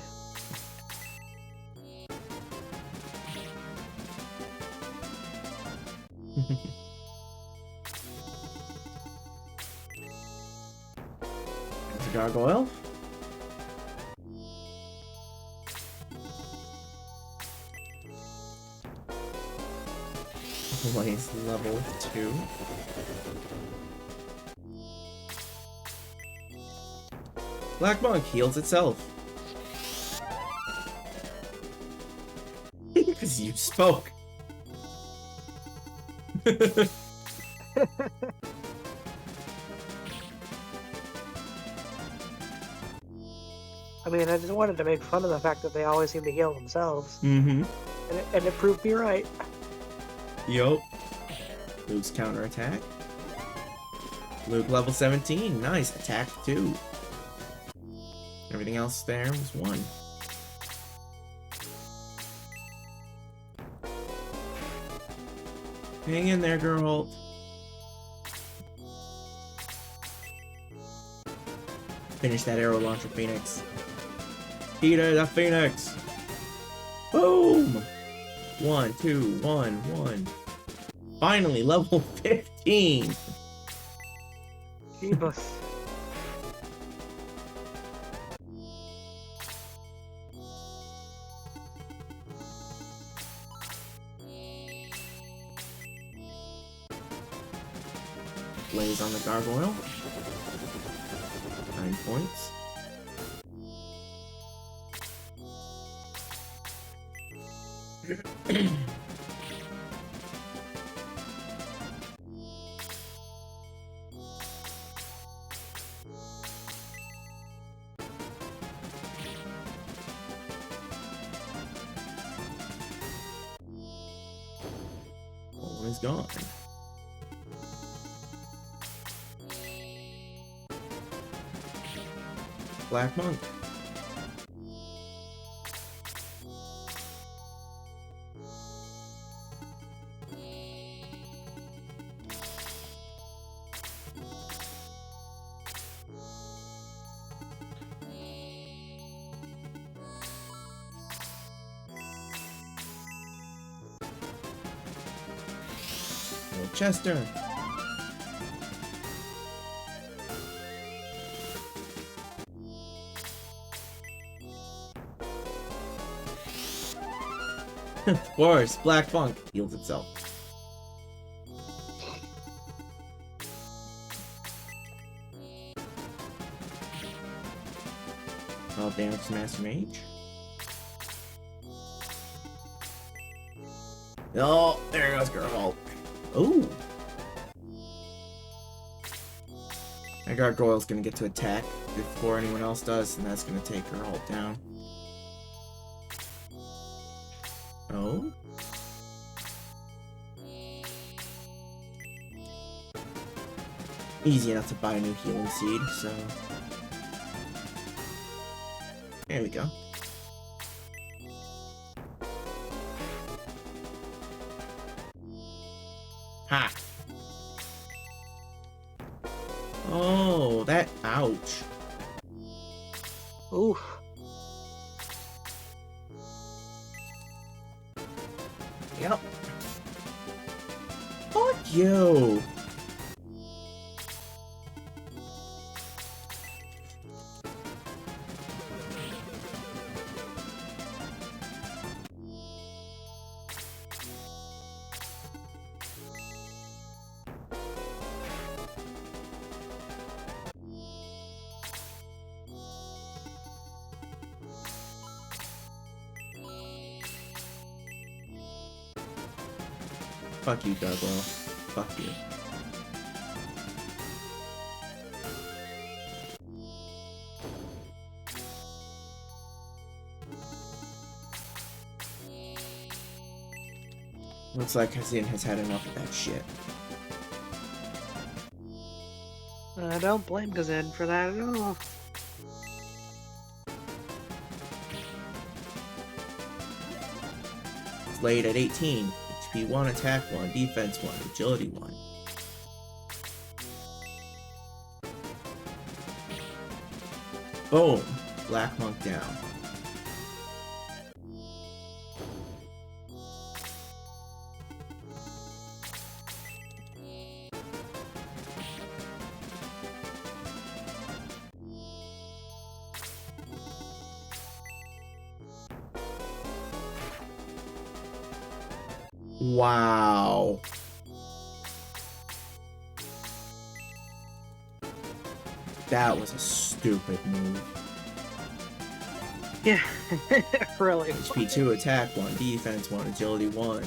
There's a gargoyle. Blaze level 2. Black Monk heals itself. Because you spoke. I mean, I just wanted to make fun of the fact that they always seem to heal themselves. Mm-hmm. And it proved me right. Yup. Luke's counterattack. Luke level 17. Nice. Attack 2. Everything else there was 1. Hang in there, girl. Finish that arrow launcher, Phoenix. Peter the Phoenix. Boom! 1, 2, 1, 1. Finally, level 15. Jeebus. Blaze on the gargoyle. 9 points. One is gone. Black Monk. Chester. Of course, Black Funk heals itself. All damage to Master Mage. Oh, there goes girl. Ooh. That gargoyle's gonna get to attack before anyone else does, and that's gonna take her ult down. Oh. Easy enough to buy a new healing seed, so. There we go. Ha! Oh, that. Ouch. Oof. Yep. Fuck you. Fuck you, gargoyle. Fuck you. Looks like Hazin has had enough of that shit. I don't blame Gazin for that at all. It's laid at 18. HP 1, attack 1, defense 1, agility 1. Boom! Black Monk down. Wow. That was a stupid move. Yeah, really. HP 2, attack 1, defense 1, agility 1.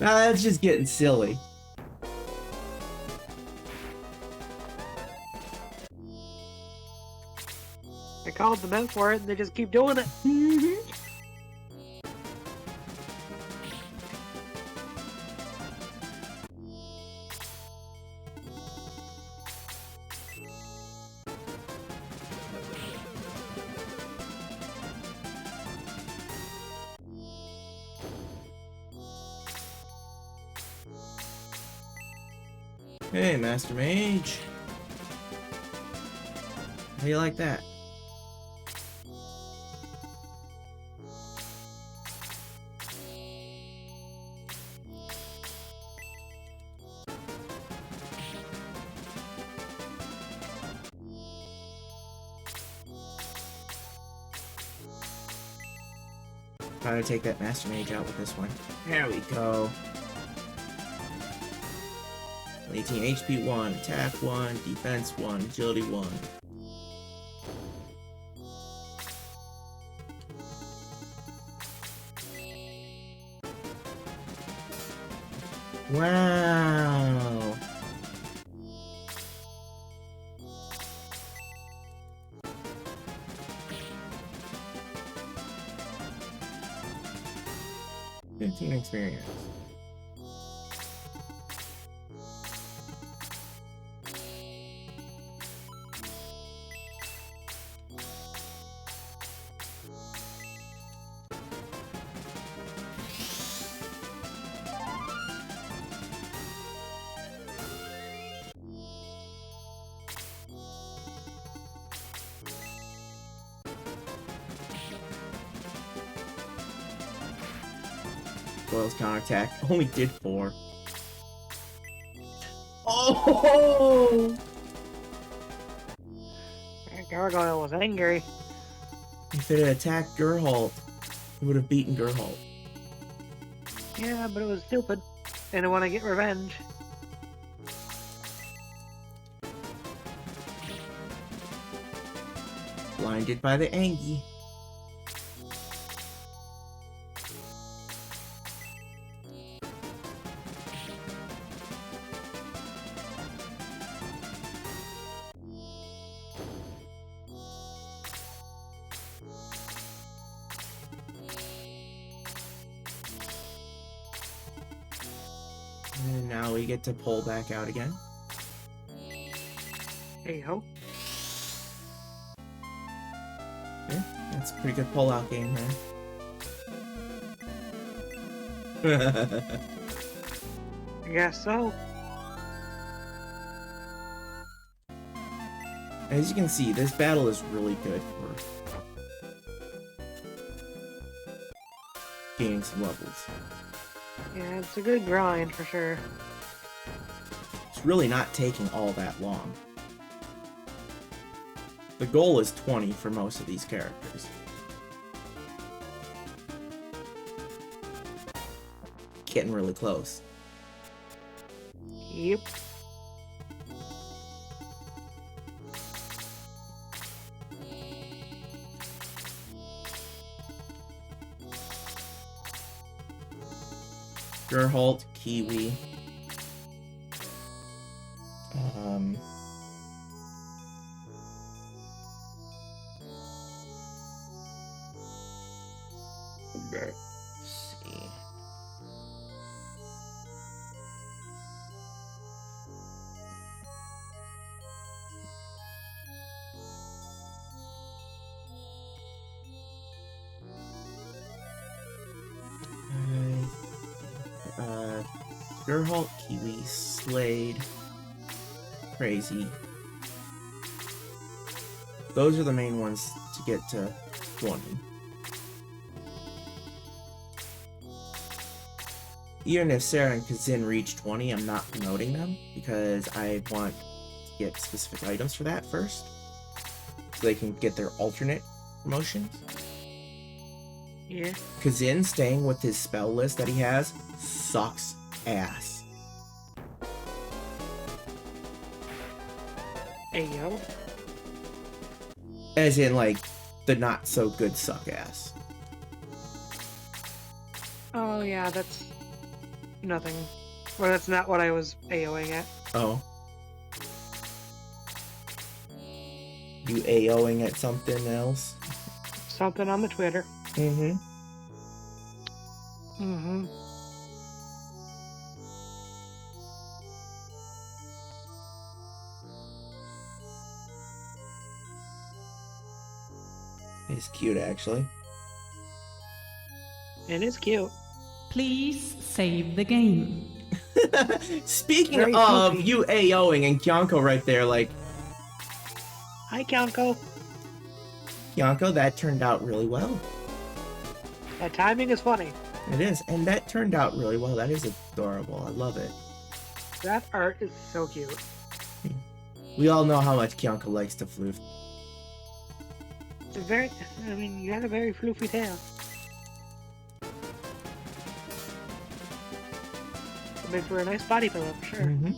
Nah, that's just getting silly. I called them out for it, and they just keep doing it. Hey, Master Mage. How do you like that? Try to take that Master Mage out with this one. There we go. 18 HP 1, attack 1, defense 1, agility 1. Wow. $15 experience. Boyle's counterattack only did 4. Oh! Gargoyle was angry. If it had attacked Geralt, it would have beaten Geralt. Yeah, but it was stupid. And I want to get revenge. Blinded by the Angie. And now we get to pull back out again. Hey ho. Yeah, that's a pretty good pull-out game, man. I guess so. As you can see, this battle is really good for gaining some levels. Yeah, it's a good grind for sure. It's really not taking all that long. The goal is 20 for most of these characters. Getting really close. Yep. Geralt, Kiwi. Let's see. Geralt, Kiwi, Slade, Crazy. Those are the main ones to get to 20. Even if Sarah and Kazin reach 20, I'm not promoting them because I want to get specific items for that first. So they can get their alternate promotions. Yeah. Kazin staying with his spell list that he has sucks ass. Ayo. As in, like, the not so good suck ass. Oh yeah, that's nothing. Well, that's not what I was AOing at. Oh. You AOing at something else? Something on the Twitter. Mm-hmm. Mm-hmm. It's cute, actually. It is cute. Please save the game. Speaking Very of goofy. you AOing and Kyonko right there, like, Hi, Kyonko. Kyonko, that turned out really well. That timing is funny. It is, and that turned out really well. That is adorable. I love it. That art is so cute. We all know how much Kyonko likes to floof. It's a very, I mean, you have a very floofy tail. Made for a nice body pillow, for sure. Mm-hmm.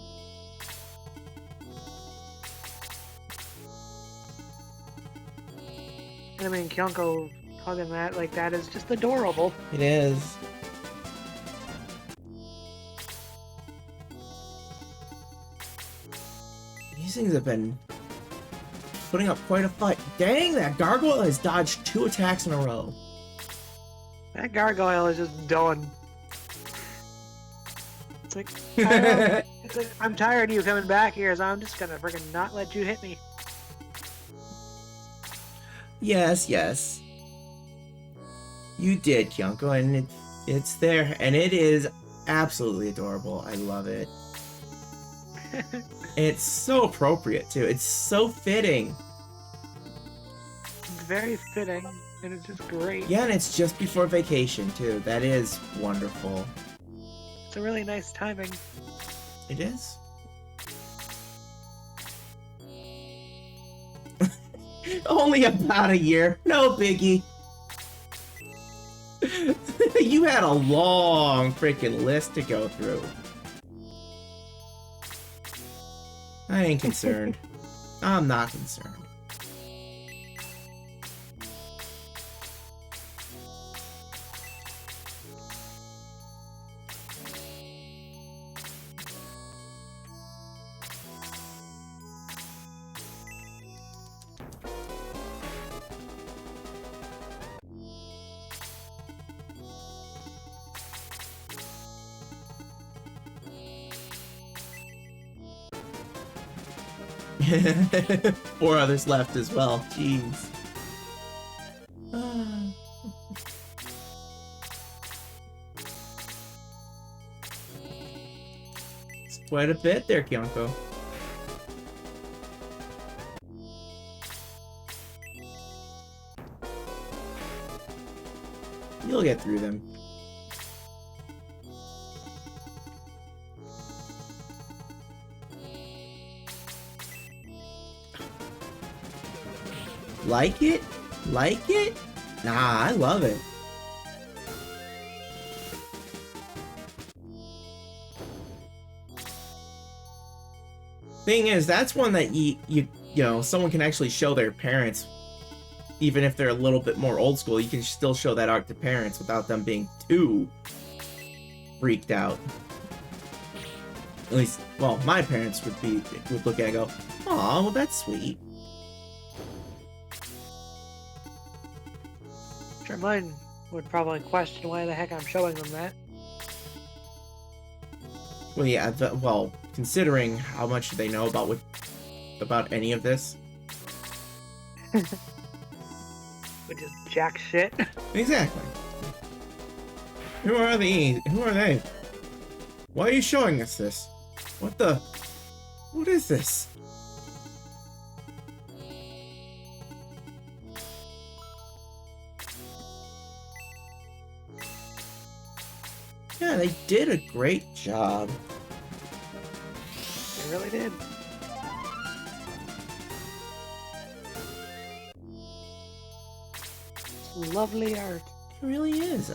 And I mean, Kyonko hugging that like that is just adorable. It is. These things have been putting up quite a fight. Dang, that gargoyle has dodged 2 attacks in a row. That gargoyle is just done. It's like, it's like, I'm tired of you coming back here, so I'm just gonna freaking not let you hit me. Yes, yes. You did, Kyonko, and it's there, and it is absolutely adorable. I love it. And it's so appropriate, too. It's so fitting. It's very fitting, and it's just great. Yeah, and it's just before vacation, too. That is wonderful. It's a really nice timing. It is. Only about a year. No biggie. You had a long freaking list to go through. I ain't concerned. I'm not concerned. Four others left as well. Jeez. It's quite a bit there, Kyonko. You'll get through them. Like it? Like it? Nah, I love it. Thing is, that's one that you know, someone can actually show their parents, even if they're a little bit more old school. You can still show that art to parents without them being too freaked out. At least, well, my parents would look at it and go, "Aw, well, that's sweet." Sure, mine would probably question why the heck I'm showing them that. Well, yeah. Well, considering how much they know about any of this, Which is jack shit. exactly. Who are they? Who are they? Why are you showing us this? What the? What is this? Yeah, they did a great job. They really did. It's lovely art. It really is.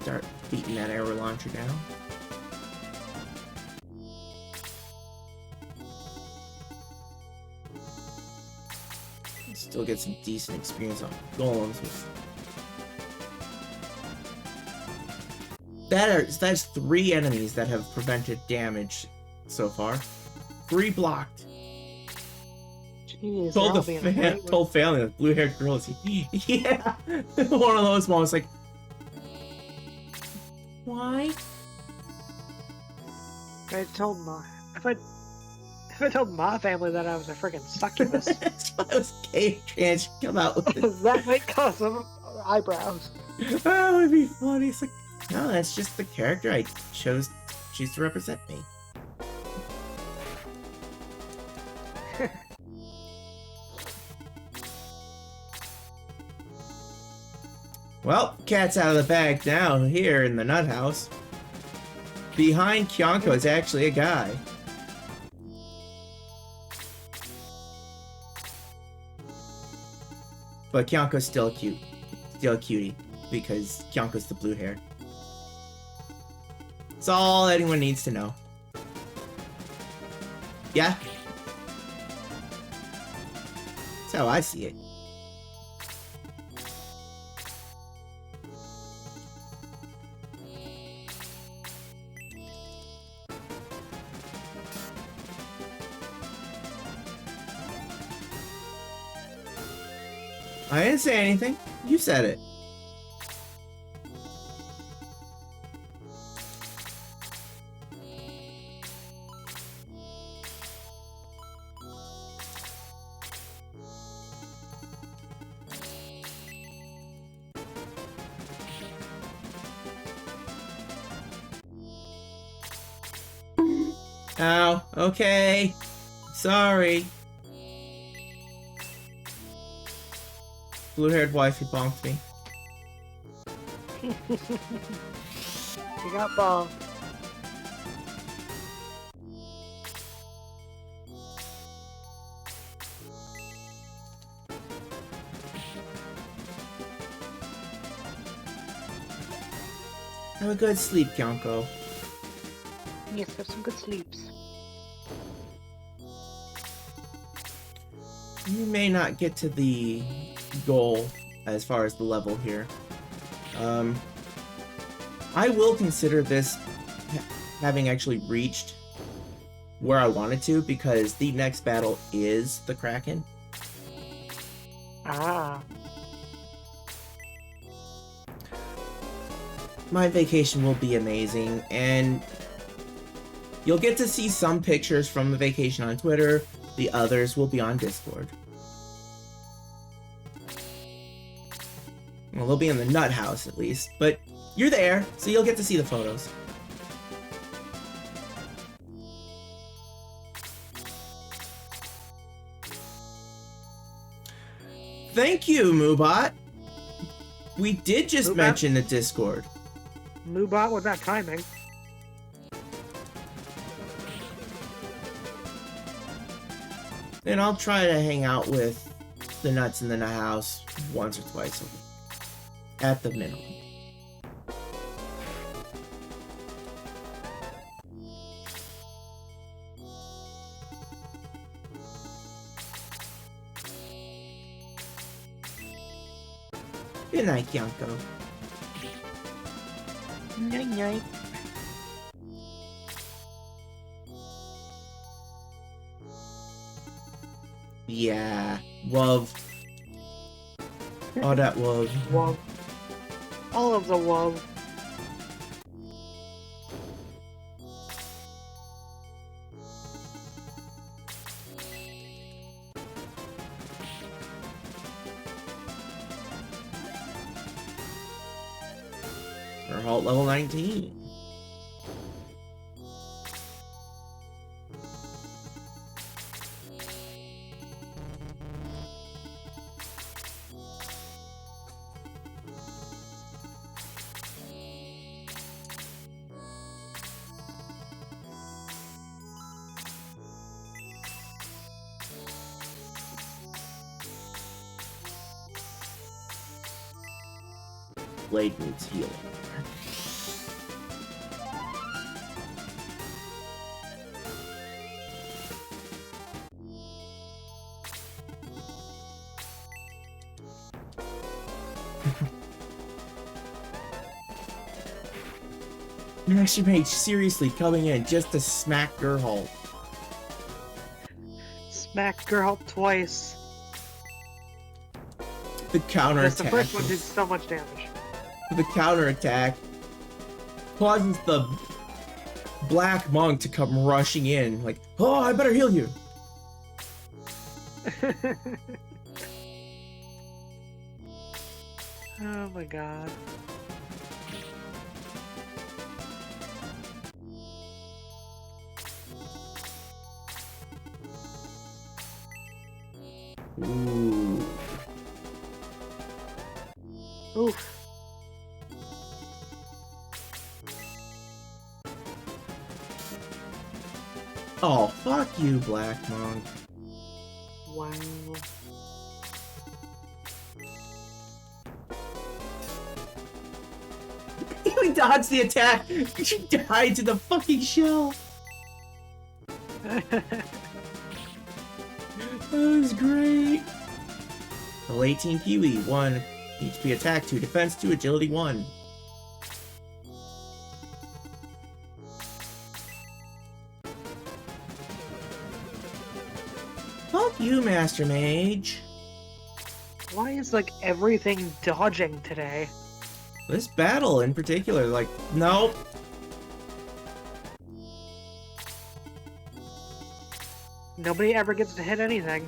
Start beating that arrow launcher down. Still get some decent experience on golems with that's 3 enemies that have prevented damage so far. 3 blocked. Jeez, Told family, the blue-haired girls. Yeah, one of those moments, like, why? If I told my family that I was a freaking succubus, That's why I was gay trans come out with it. that might cause some eyebrows. That would be funny. It's like, no, that's just the character I choose to represent me. Well, cat's out of the bag now here in the nut house. Behind Kyonko is actually a guy. But Kyonko's still cute. Still a cutie. Because Kyonko's the blue hair. It's all anyone needs to know. Yeah? That's how I see it. I didn't say anything. You said it. Ow. Okay. Sorry. Blue-haired wifey bonked me. You got bombed. Have a good sleep, Kyonko. Yes, have some good sleeps. You may not get to the goal as far as the level here. I will consider this having actually reached where I wanted to, because the next battle is the Kraken. Ah. My vacation will be amazing, and you'll get to see some pictures from the vacation on Twitter. The others will be on Discord. Well, they'll be in the nut house at least, but you're there, so you'll get to see the photos. Thank you, Moobot. We did just mention the Discord. Moobot with that timing. And I'll try to hang out with the nuts in the nut house once or twice a week. At the minimum. Good night, Kyonko. Night night. Yeah, love. All that love. Love. All of the love. Geralt level 19. Blade needs healing. Master Mage seriously coming in just to smack Geralt. Smack Geralt twice. The counterattack. Yes, the first one did so much damage. The counterattack causes the black monk to come rushing in, like, oh, I better heal you. Oh my god. Ooh. Oof. Oh, fuck you, Black Monk. Wow. You dodged the attack! You died to the fucking shell! That was great! Level 18 Kiwi, 1 HP attack, 2 defense, 2 agility, 1. Fuck you, Master Mage. Why is like everything dodging today? This battle in particular, like, nope. Nobody ever gets to hit anything.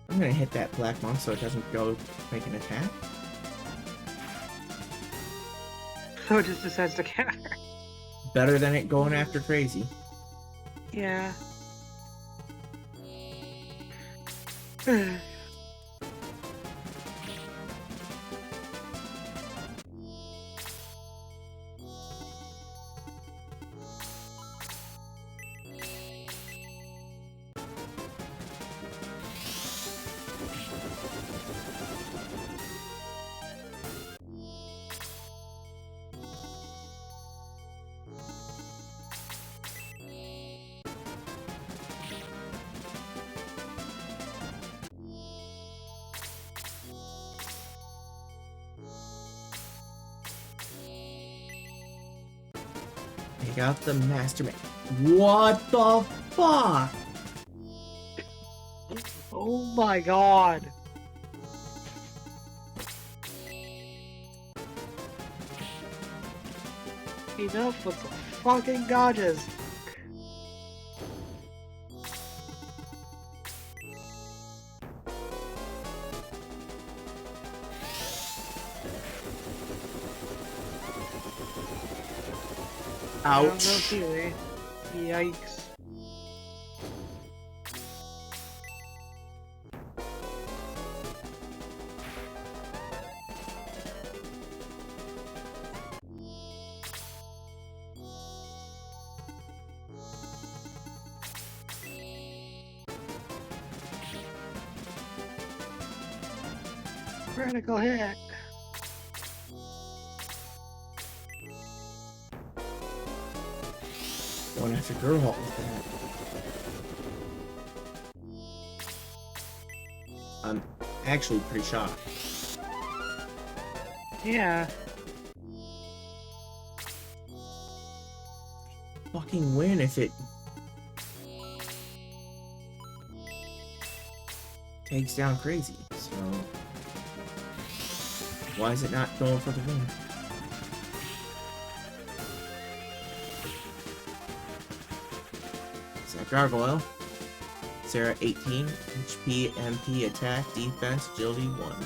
I'm gonna hit that black monk so it doesn't go make an attack. So it just decides to counter. Better than it going after crazy. Yeah. Take out the Master Mage. What the fuck? Oh my god. Enough with the fucking dodges. Ouch. No Kiwi. Yikes. Critical hit. Going after Geralt with that. I'm actually pretty shocked. Yeah. Fucking win if it takes down crazy. So why is it not going for the win? Is that Gargoyle? Sarah 18, HP, MP, attack, defense, agility 1.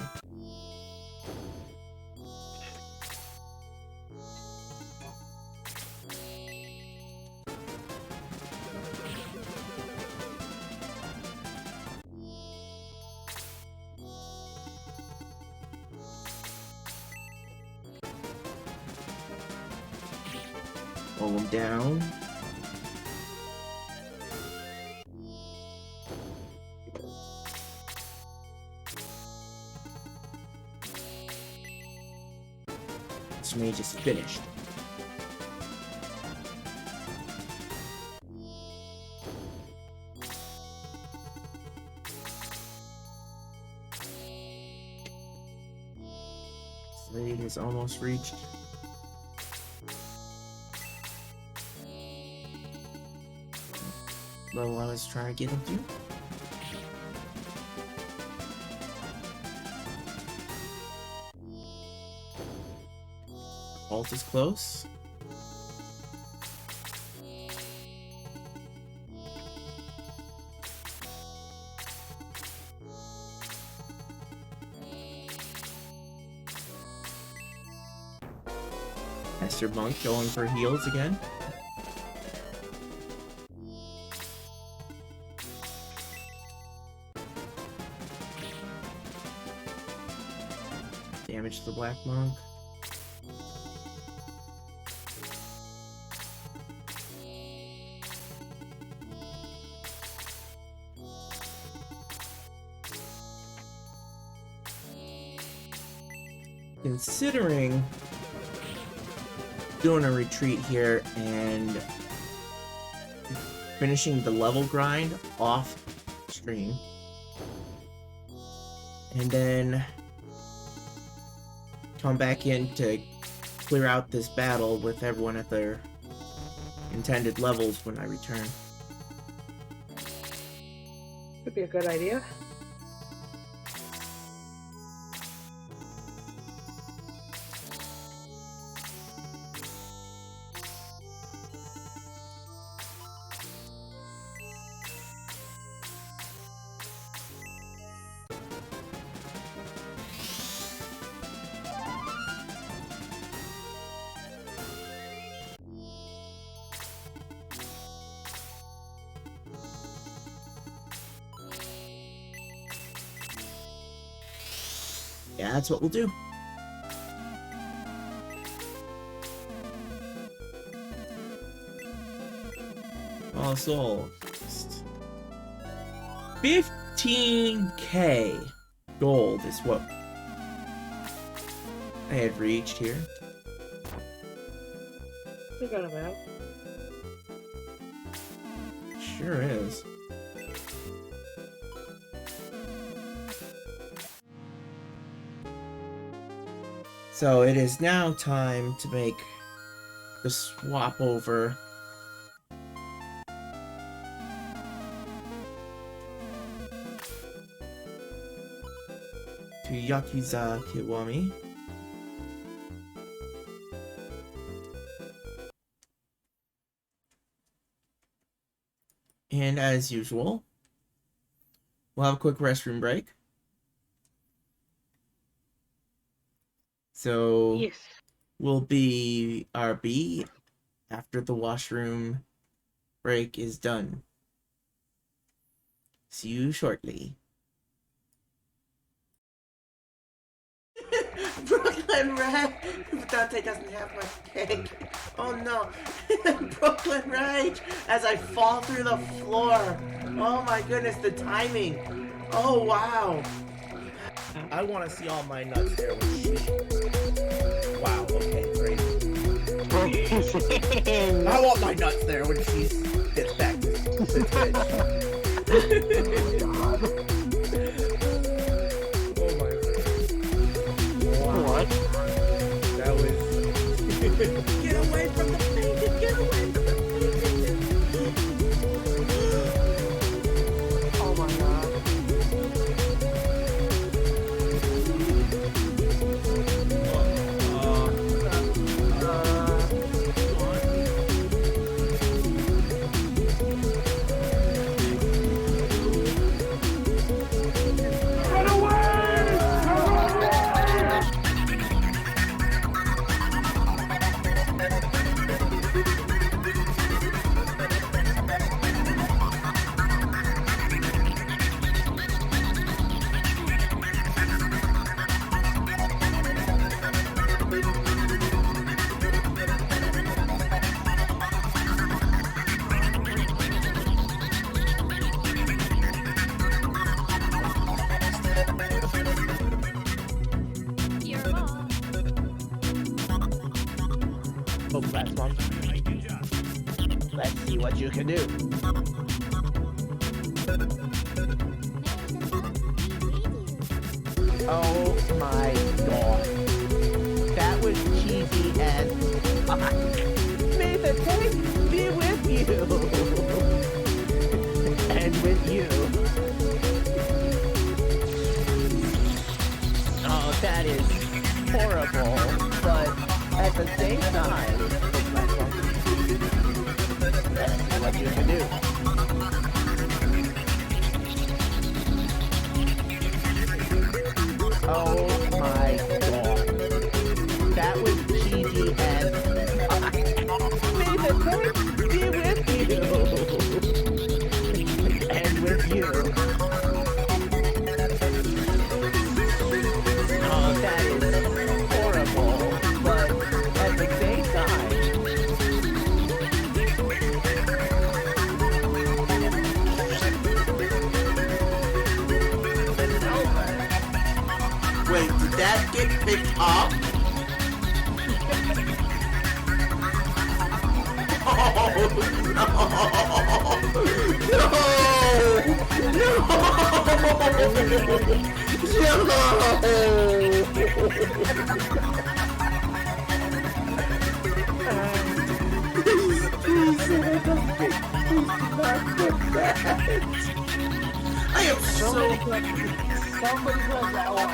Roll them down. This mage is finished. Slade is almost reached. Level I was trying to get him to. Alt is close. Master Monk going for heals again. Damage to the Black Monk. Considering doing a retreat here and finishing the level grind off stream, and then come back in to clear out this battle with everyone at their intended levels when I return. Could be a good idea. Yeah, that's what we'll do. Oh, so 15k gold is what I had reached here. You got a map. Sure is. So it is now time to make the swap over to Yakuza Kiwami. And as usual, we'll have a quick restroom break. So Yes. we'll be RB after the washroom break is done. See you shortly. Brooklyn Rage! Dante doesn't have much cake. Oh no. Brooklyn Rage! As I fall through the floor. Oh my goodness, the timing. Oh wow. I want to see all my nuts there when she... Wow, okay, great. I want my nuts there when she gets back to the Twitch. Oh my god. Wow. What? That was... Get away from the painting! Get away from the painting! Oh my god. see what you can do. Oh my god. That was cheesy as fuck. May the tank be with you. And with you. Oh, that is horrible, but at the same time, that's what you can do. Oh my god. That was cheesy as fuck. May the tank be with you. And with you. Oh, that is horrible, but at the same time. Wait, did that get picked up? Oh, no! I am so... Somebody was that one.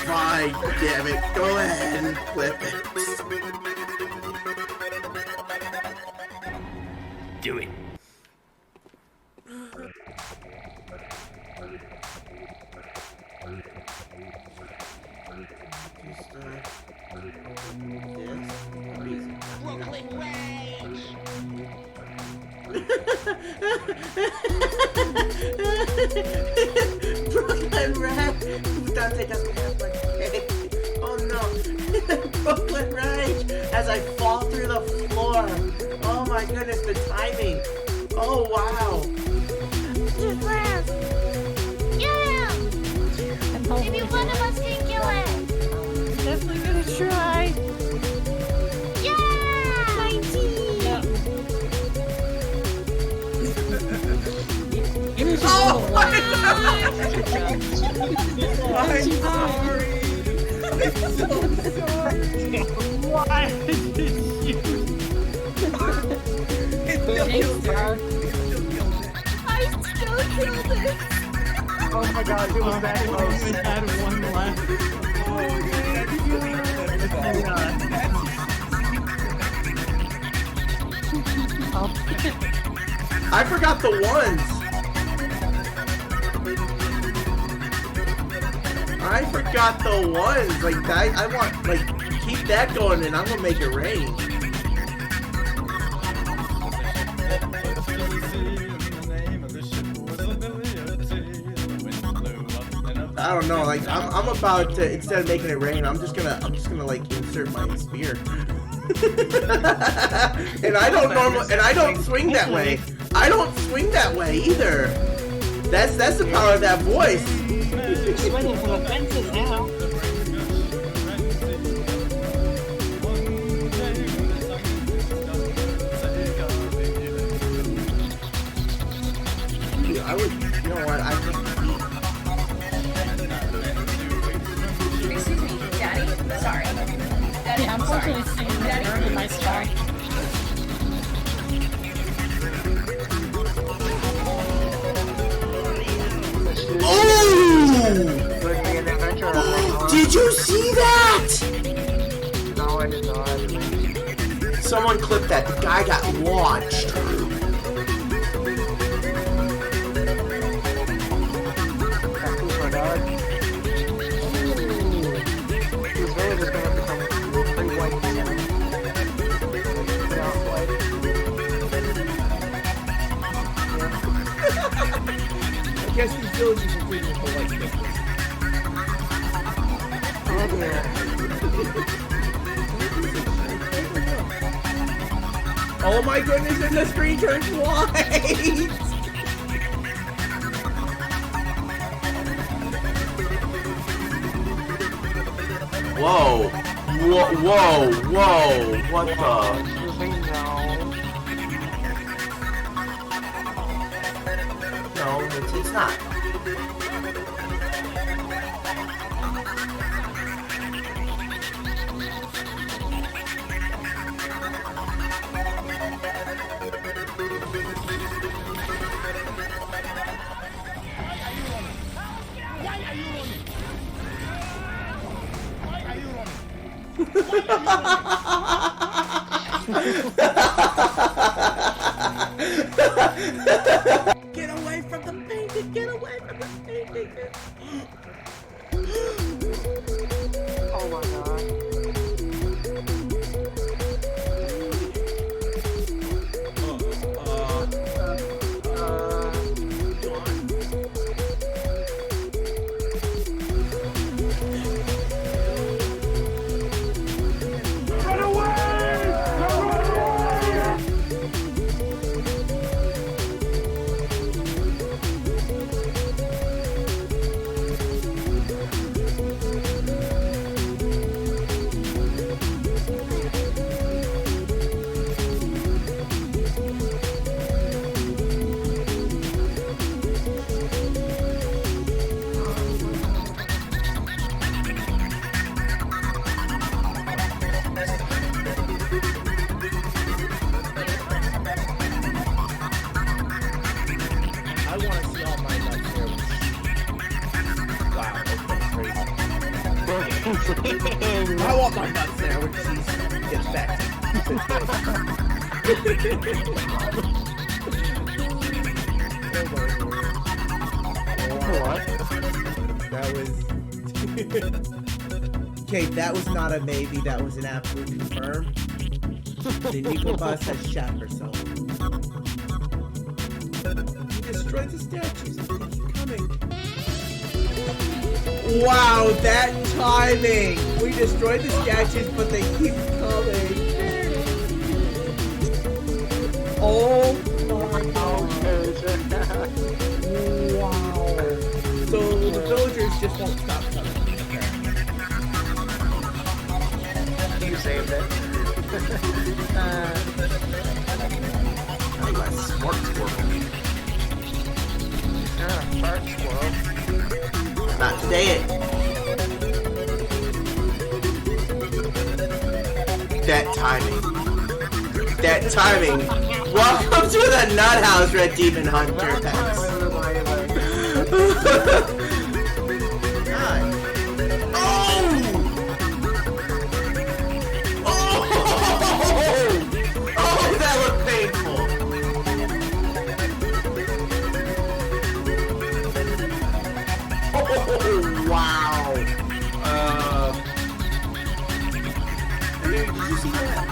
Fine, damn it. Go ahead and flip it. Do it. Brooklyn Rage! Brooklyn Rage! Dante doesn't have my cake. Oh no. Brooklyn Rage! As I fall through the floor. Oh my goodness, the timing. Oh wow. Just laugh. Yeah! Maybe one of us can kill it. Definitely gonna try. Yeah! 19! Oh my god! I'm sorry. I'm so sorry. Why did you? I still killed it! Oh my god, it was that close. We had one left. I forgot the ones. I forgot the ones. Like that. I want keep that going, and I'm gonna make it rain. I don't know. Like I'm about to, instead of making it rain, I'm just gonna like insert my spear. And I don't swing that way. I don't swing that way either. That's the power of that voice. You're swinging from the fences now. I would, you know what? I think. Excuse me, Daddy? Sorry. Daddy, I'm sorry. Daddy, my star. Oh! Did you see that? No, I did not. Someone clipped that. The guy got launched. I guess these villages are treated for like this. Oh my goodness, and the screen turns white! Whoa. Whoa, whoa, whoa. What the? No, it's not. Get away from the painting! Get away from the painting! Oh my god. I want my nuts there when she gets back. What? That was. Okay, that was not a maybe, that was an absolute confirm. The Nico Bus has shot herself. He destroyed the statues. They keep coming. Wow, that timing! We destroyed the statues, but they keep coming. Oh my god. Wow. So the villagers just won't stop coming. You saved it. I'm a smart squirrel. You're a smart squirrel. Not today. That timing. That timing. Welcome to the Nut House, Red Demon Hunter. That looked painful. Oh, wow. Did you see that?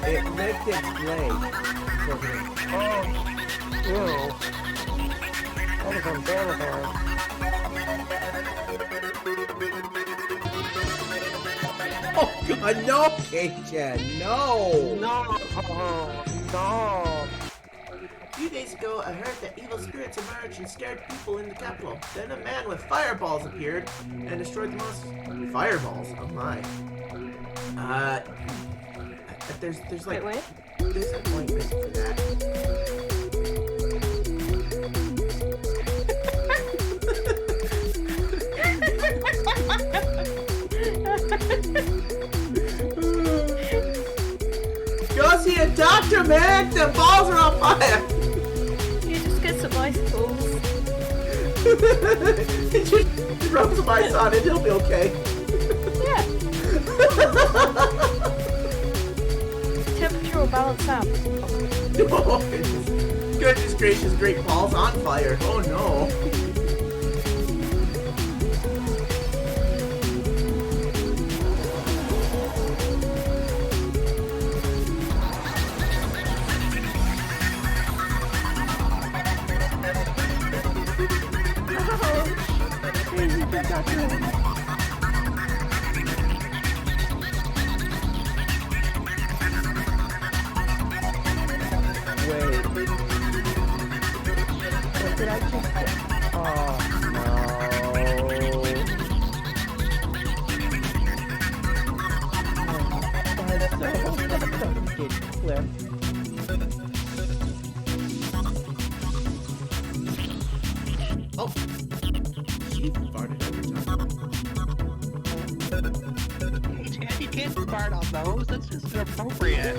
It licked its blade. Oh. Ew. That is unsanitary. Oh god, no, K-Chan, no! No. No. A few days ago, I heard that evil spirits emerged and scared people in the capital. Then a man with fireballs appeared and destroyed the most. Fireballs? Oh my. There's like... Wait. There's an ointment for that. Go see a doctor, man! The balls are on fire! You just get some icicles. Just rub some ice on it, it'll be okay. Yeah. Temperature will balance out. Oh, goodness gracious, great balls on fire. Oh no. did I just... Oh, no. Oh! She farted every time. You can't fart on those. That's just inappropriate.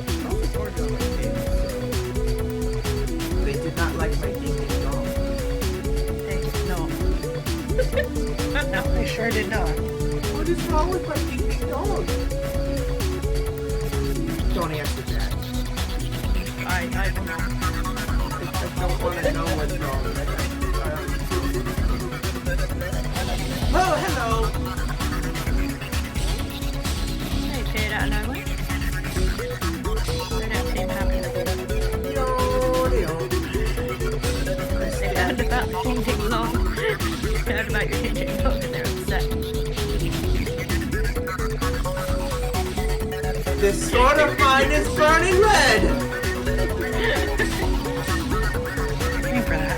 They did not like my ding ding dong. No, I sure did not. What is wrong with my ding ding dong? Don't answer that. I don't know. I don't want to know what's wrong. Oh, hello! They appeared out of nowhere. They don't seem happy with it. They heard about the ding ding long. They heard about your ding ding long and they're upset. This sword of mine is burning red! Remember that.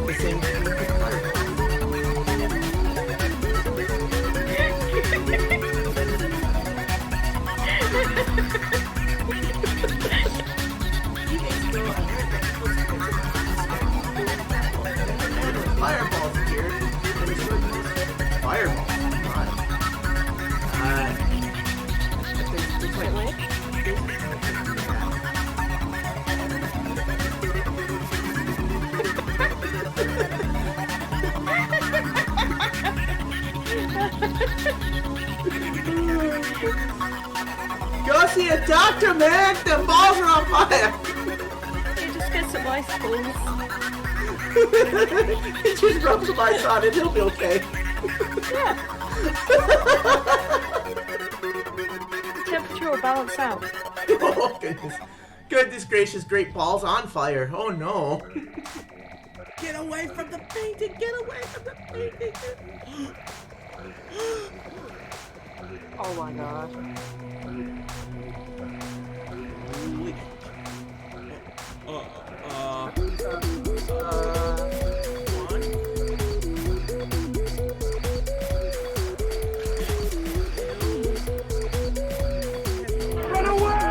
The same thing with the fire. Fireballs here. Fireballs. Go see a doctor, man! The balls are on fire! You just get some ice balls. Just rub some ice on it, he'll be okay. Yeah. Temperature will balance out. Oh, goodness. Goodness gracious, great balls on fire. Oh, no. Get away from the painting! Get away from the painting! Oh my god. Run away!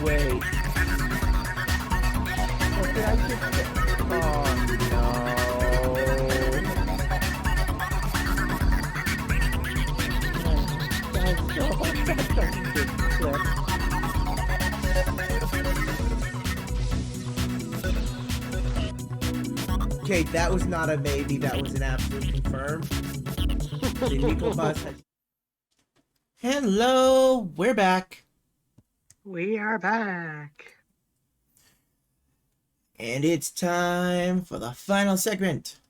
Wait. What did I just say? Oh no. That's so good clip. Okay, that was not a maybe, that was an absolute confirm. The Nico bus has... Hello, we're back. We are back. And it's time for the final segment.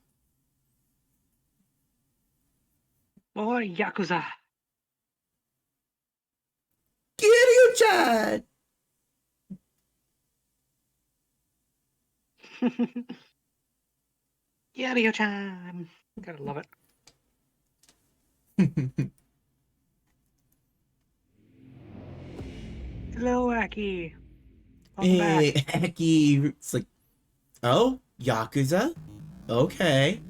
More Yakuza. Kiryu-chan! Yakuza-chan. Gotta love it. Hello, Aki. Welcome Hey, back. Aki. It's like, oh, Yakuza? Okay.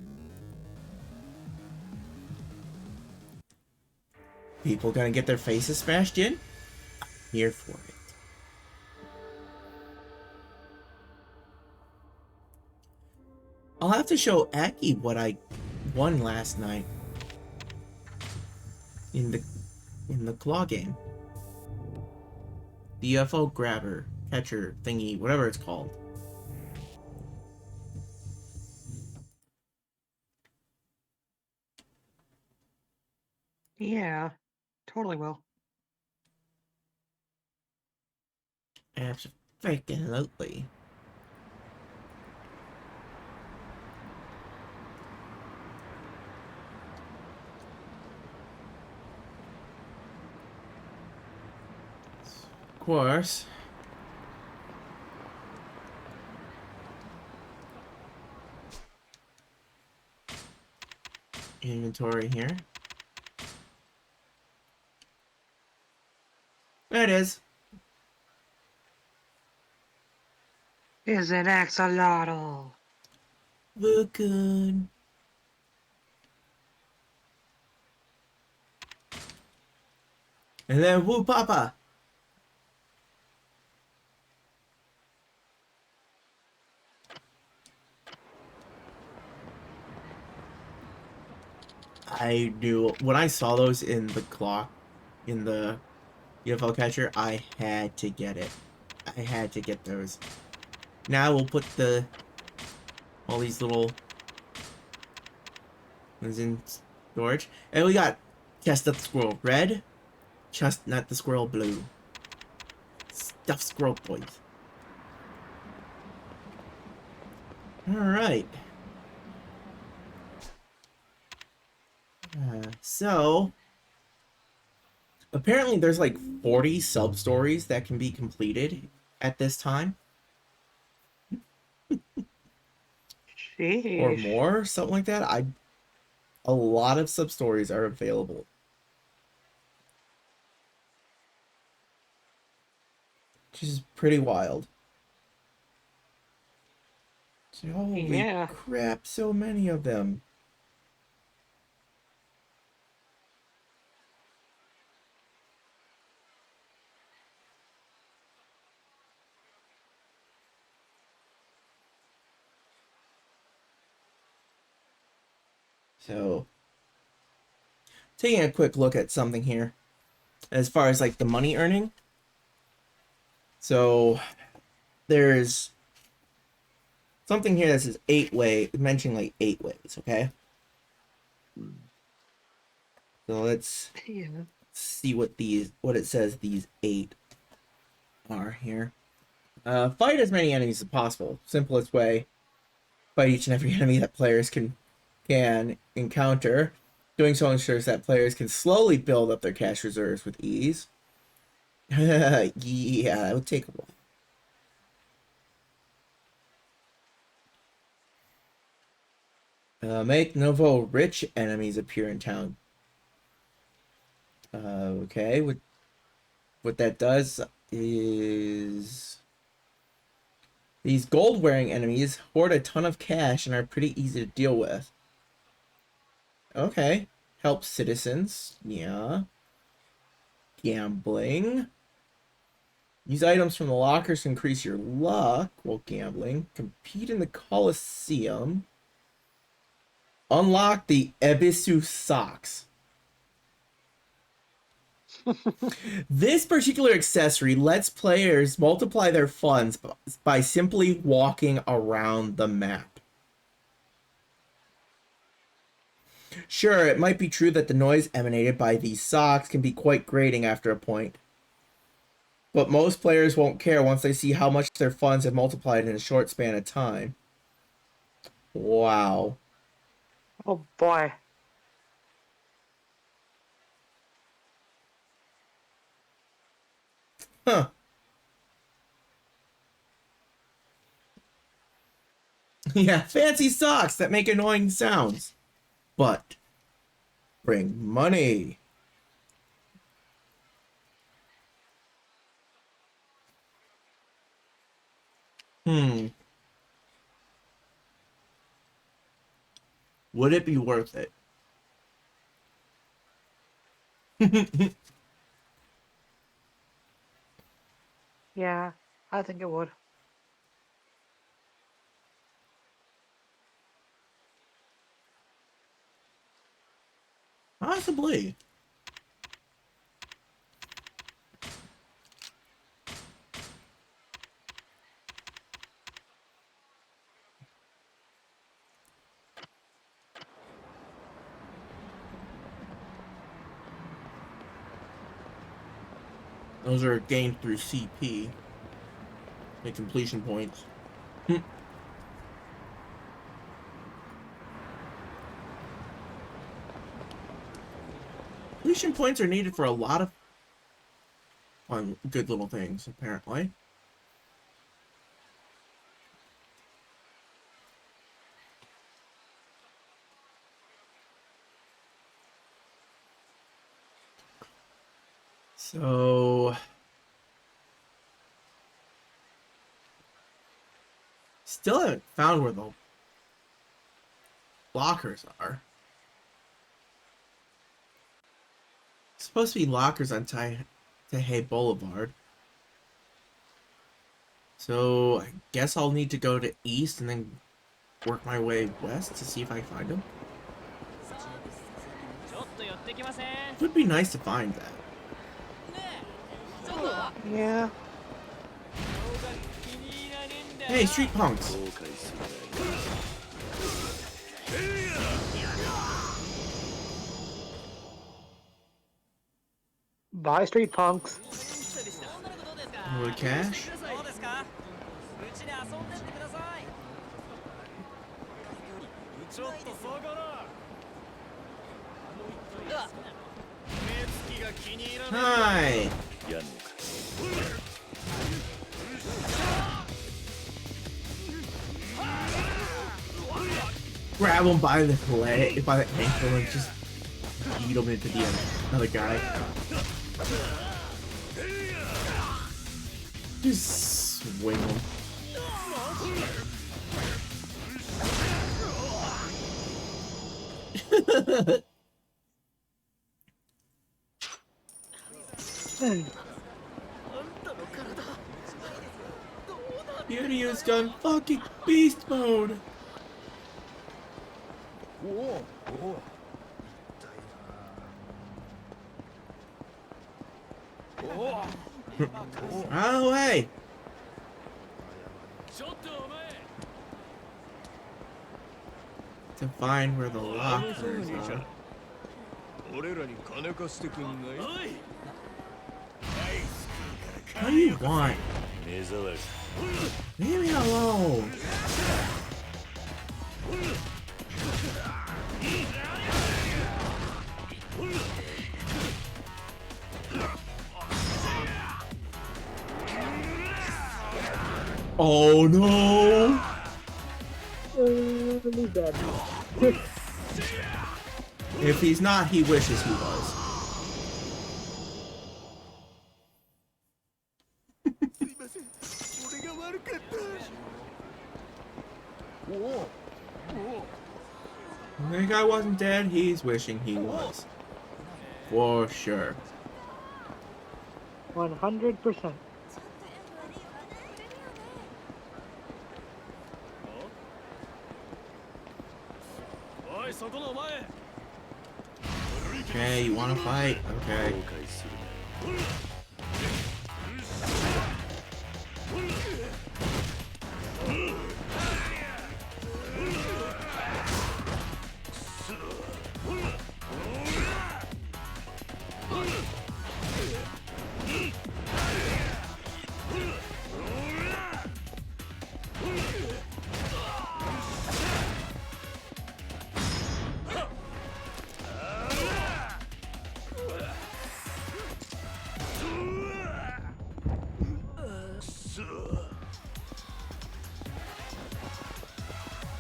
People gonna get their faces smashed in? I'm here for it. I'll have to show Aki what I won last night in the claw game. The UFO grabber, catcher, thingy, whatever it's called. Yeah, totally will. Absolutely. Of course. Inventory here. There it is. Is an axolotl. Look good. And then woo papa. I knew when I saw those in the clock, in the UFO catcher, I had to get it. I had to get those. Now we'll put all these little ones in storage. And we got chestnut squirrel red, chestnut the squirrel blue. Stuffed squirrel boys. Alright. So apparently there's like 40 sub-stories that can be completed at this time. Sheesh. Or more, something like that. A lot of sub-stories are available. Which is pretty wild. Holy crap, so many of them. So, taking a quick look at something here. As far as like the money earning. So, there's something here that says 8-way, mentioning like 8 ways, okay? So let's see what it says these 8 are here. Fight as many enemies as possible. Simplest way. Fight each and every enemy that players can encounter. Doing so ensures that players can slowly build up their cash reserves with ease. Yeah, it would take a while. Make novo rich enemies appear in town. Okay, what that does is these gold-wearing enemies hoard a ton of cash and are pretty easy to deal with. Okay, help citizens. Yeah. Gambling. Use items from the lockers to increase your luck while gambling. Compete in the Coliseum. Unlock the Ebisu socks. This particular accessory lets players multiply their funds by simply walking around the map. Sure, it might be true that the noise emanated by these socks can be quite grating after a point. But most players won't care once they see how much their funds have multiplied in a short span of time. Wow. Oh boy. Huh. Yeah, fancy socks that make annoying sounds. But bring money. Would it be worth it? Yeah, I think it would. Possibly. Those are gained through CP. Like completion points. Completion points are needed for a lot of fun, good little things, apparently. So... Still haven't found where the lockers are. Supposed to be lockers on Tahei Boulevard. So I guess I'll need to go to east and then work my way west to see if I can find them. It would be nice to find that. Yeah. Hey, street punks! Bye, street punks. More cash? Hi! Grab him by the leg, by the ankle, and just beat him into the other guy. Just swing him. Beauty has gone fucking beast mode. Oh, hey! To find where the lockers are. What do you want? Leave me alone! Oh no! He's dead. If he's not, he wishes he was. The guy wasn't dead, he's wishing he was. For sure. 100%. Okay, you wanna fight? Okay.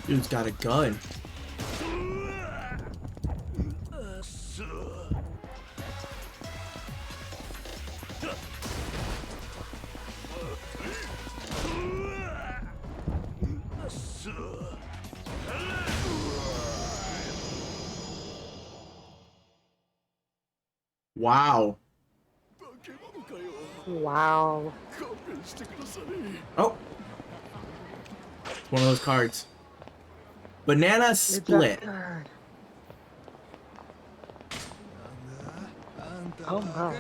Dude's got a gun. Wow. Wow. Oh. It's one of those cards. Banana split. Oh my.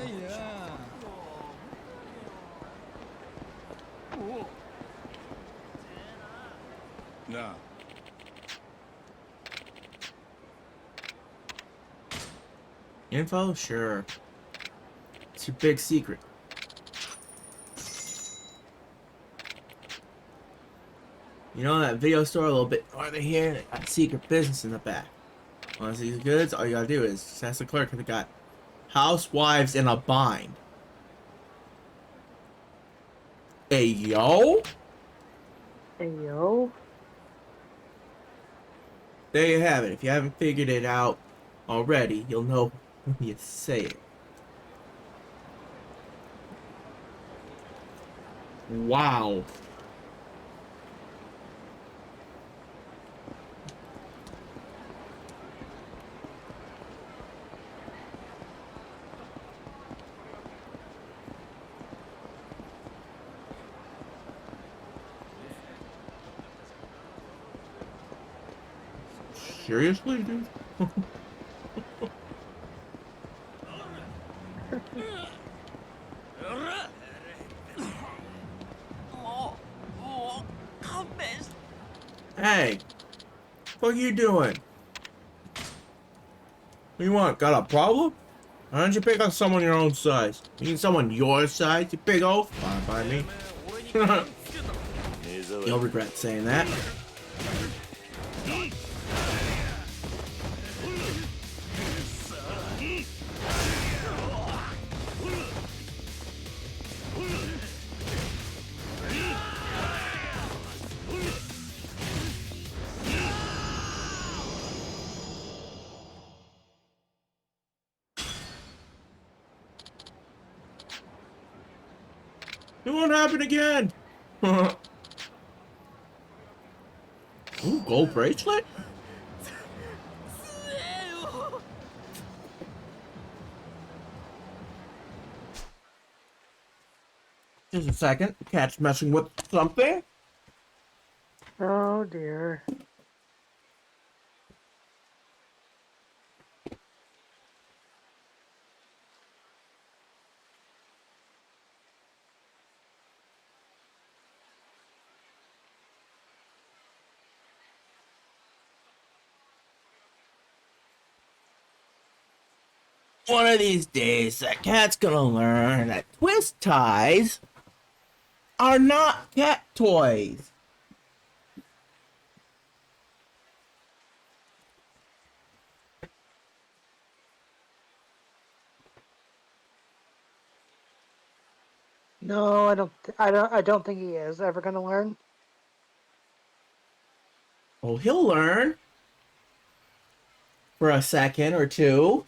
No. Info? Sure. It's your big secret. You know that video store a little bit north of here? They got secret business in the back. Want to see the goods? All you gotta do is just ask the clerk if they got housewives in a bind. Hey, yo? Hey, yo? There you have it. If you haven't figured it out already, you'll know when you say it. Wow. Seriously, dude? Hey, what are you doing? What do you want? Got a problem? Why don't you pick on someone your own size? You need someone your size, you big oaf? Fine by me. You'll regret saying that. It won't happen again! Ooh, gold bracelet? Just a second. Cat's messing with something. Oh, dear. One of these days, that cat's gonna learn that twist ties are not cat toys. No, I don't think he is ever gonna learn. Oh, he'll learn. For a second or two.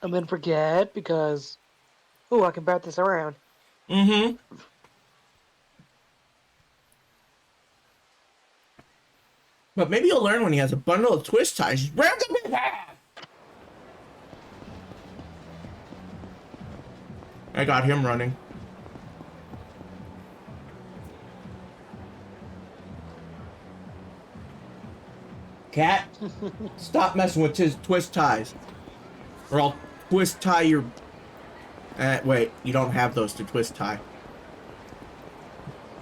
And then forget because, ooh, I can bat this around. Mm-hmm. But maybe he'll learn when he has a bundle of twist ties. Just ram them in half. I got him running. Cat, stop messing with his twist ties. Or I'll twist tie your... wait, you don't have those to twist tie.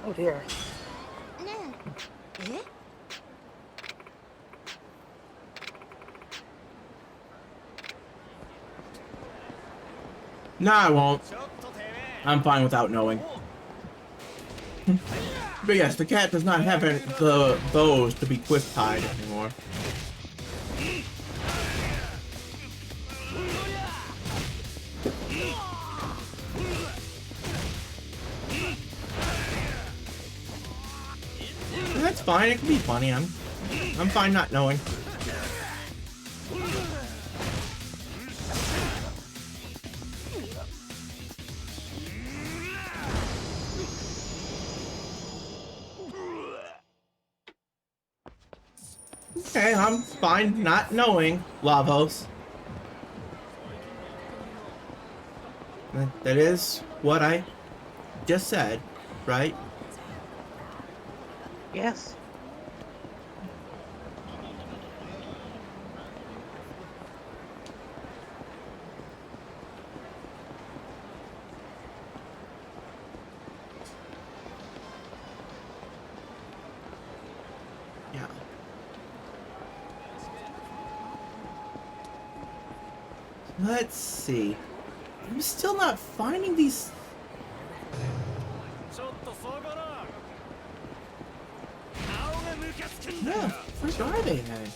Oh dear. No, I won't. I'm fine without knowing. But yes, the cat does not have those to be twist tied anymore. That's fine. It can be funny. I'm fine not knowing. Okay, I'm fine not knowing, Lavos. That is what I just said, right? Yes. Yeah. Let's see. I'm still not finding these. No, where are they then?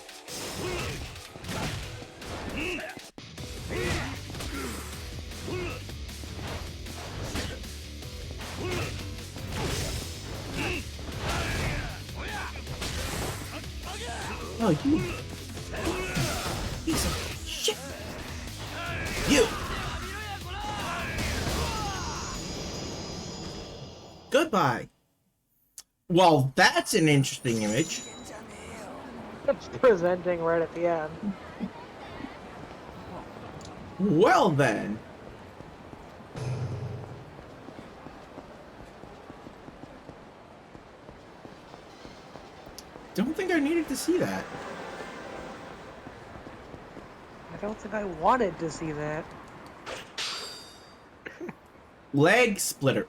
Oh, you piece of shit! You! Goodbye. Well, that's an interesting image. It's presenting right at the end. Well then. Don't think I needed to see that. I don't think I wanted to see that. Leg splitter.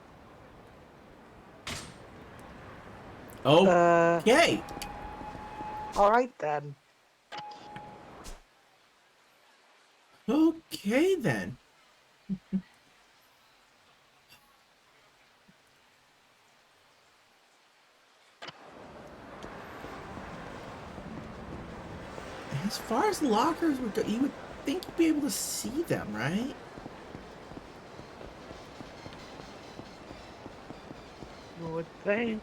Okay. Alright then. Okay then. As far as lockers would go, you would think you'd be able to see them, right? You would think.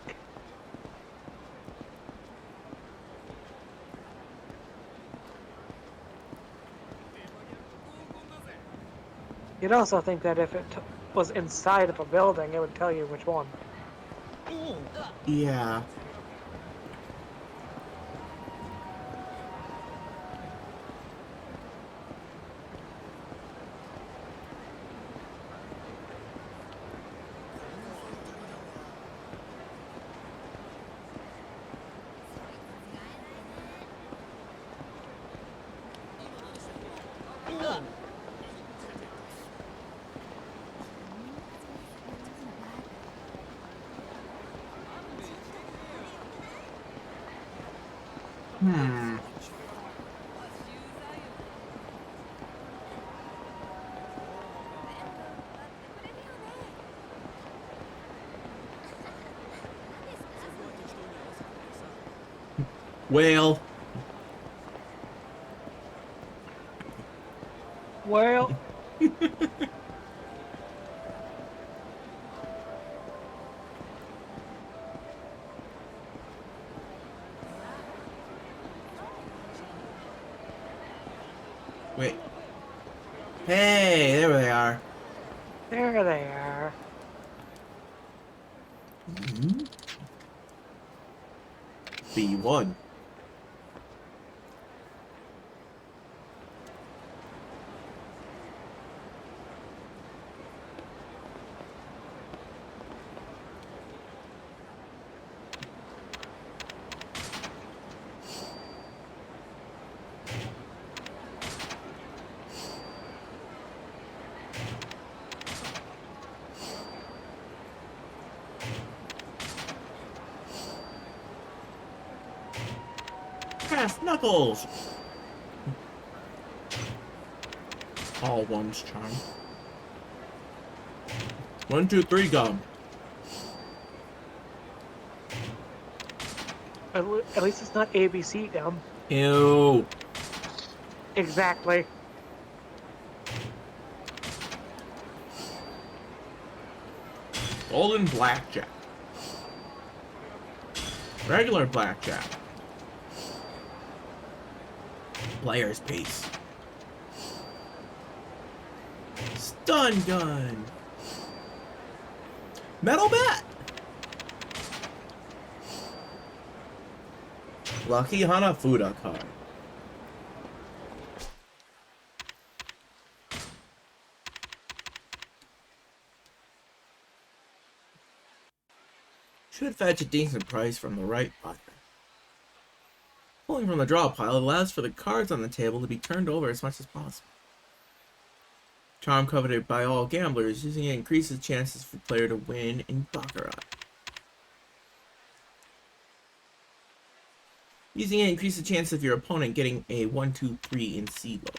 You'd also think that if it was inside of a building, it would tell you which one. Yeah. Hmm. Well. Well. Wait. Hey, there they are. There they are. B1. Craft knuckles. All one's charm. 1, 2, 3, gum. At least it's not ABC gum. Ew. Exactly. Golden blackjack. Regular blackjack. Player's piece. Stun gun. Metal bat. Lucky Hanafuda card. Should fetch a decent price from the right bucket. Pulling from the draw pile allows for the cards on the table to be turned over as much as possible. Charm coveted by all gamblers, using it increases chances for the player to win in Baccarat. Using it increases the chance of your opponent getting a 1, 2, 3 in CeeLo.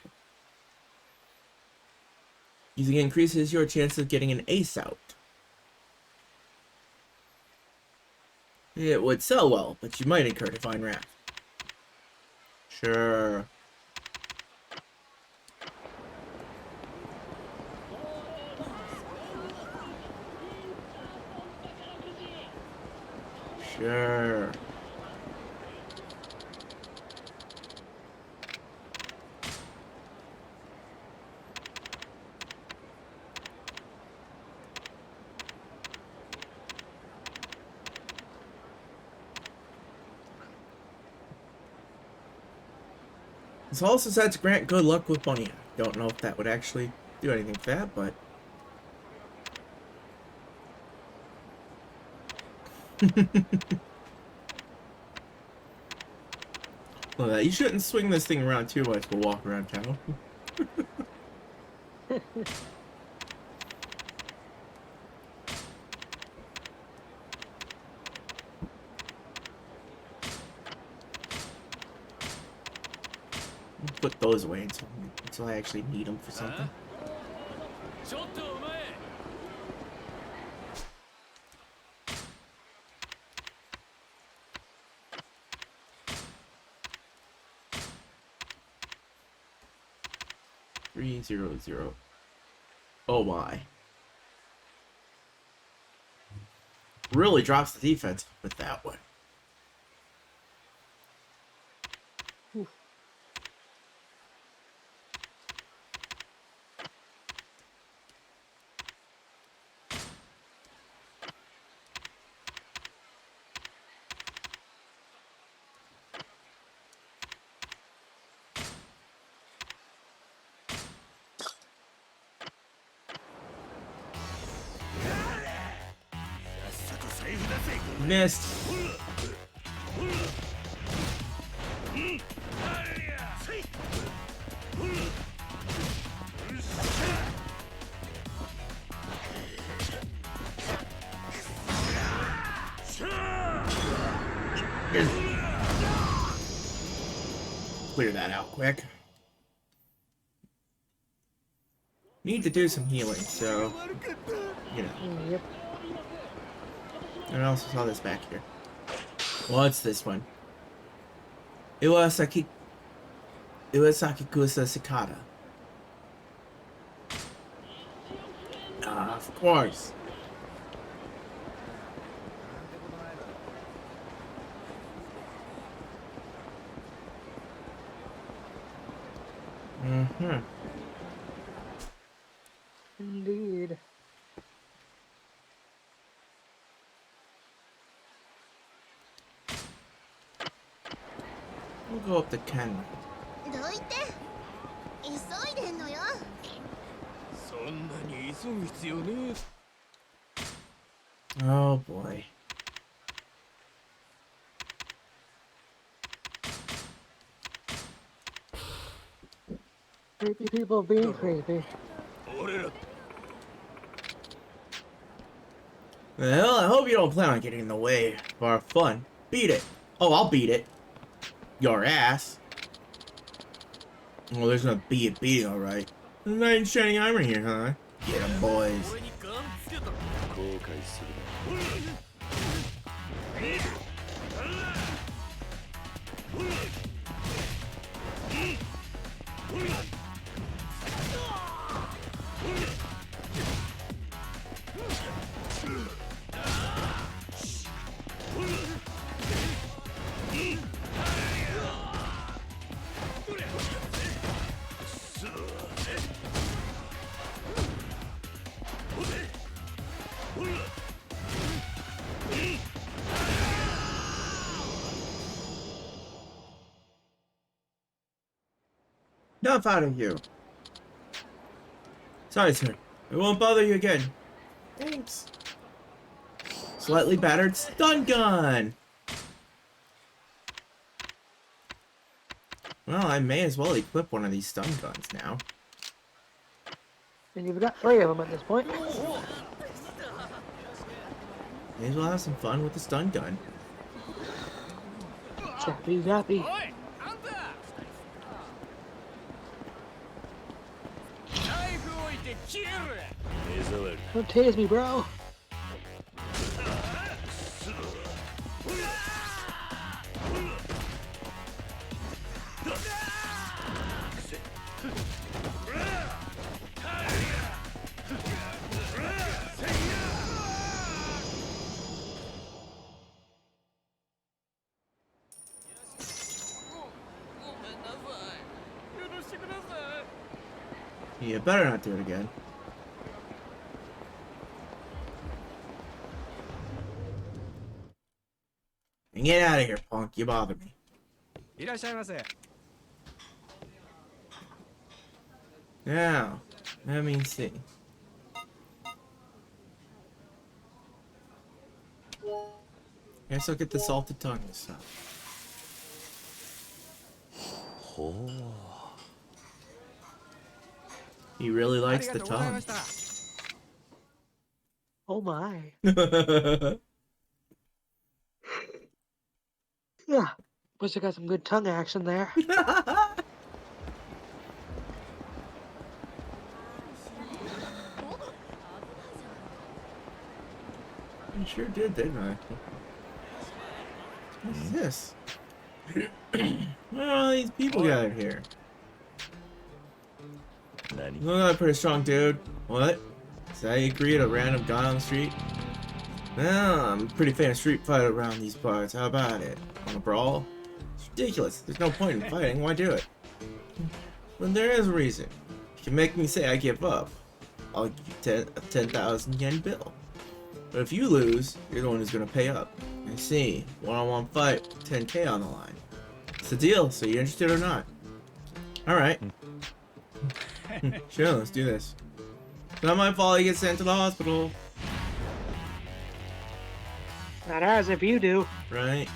Using it increases your chance of getting an ace out. It would sell well, but you might incur divine wrath. Sure. Sure. This also said to grant good luck with money. Don't know if that would actually do anything for that, but... Well, you shouldn't swing this thing around too much. We'll walk around town. Put those away until I actually need them for something. $300. Oh my. Really drops the defense with that one. Whew. Missed. Clear that out quick. Need to do some healing, so you know. Yep. And I also saw this back here. What's this one? Iwasaki Kusa Sakata. Ah, of course. Mm-hmm. Indeed. We'll go up the canyon. Oh boy. Creepy people being creepy. Well, I hope you don't plan on getting in the way of our fun. Beat it. Oh, I'll beat it. Your ass. Well, there's gonna be a beating, alright. There's a knight in shining armor here, huh? Get 'em, boys. Enough out of you. Sorry, sir. I won't bother you again. Thanks. Slightly battered stun gun. Well, I may as well equip one of these stun guns now. And you've got 3 of them at this point. May as well have some fun with the stun gun. Chappy zappy. Don't tase me, bro. You better not do it again. And get out of here, punk. You bother me. Now, let me see. Guess I'll get the salted tongue this time. He really likes the tongue. Oh my. Yeah. Wish I got some good tongue action there. I sure did, didn't I? What's this? Where are all these people gathered here? Look at that pretty strong dude. What? Is that you greet a random guy on the street? Well, I'm a pretty famous street fighter around these parts. How about it? Want a brawl? It's ridiculous. There's no point in fighting. Why do it? Well, there is a reason. You can make me say I give up. I'll give you a 10,000 yen bill. But if you lose, you're the one who's gonna pay up. I see. One-on-one fight, 10K on the line. It's a deal, so you interested or not? Alright. Sure, let's do this. It's not my fault you get sent to the hospital. Not ours if you do. Right.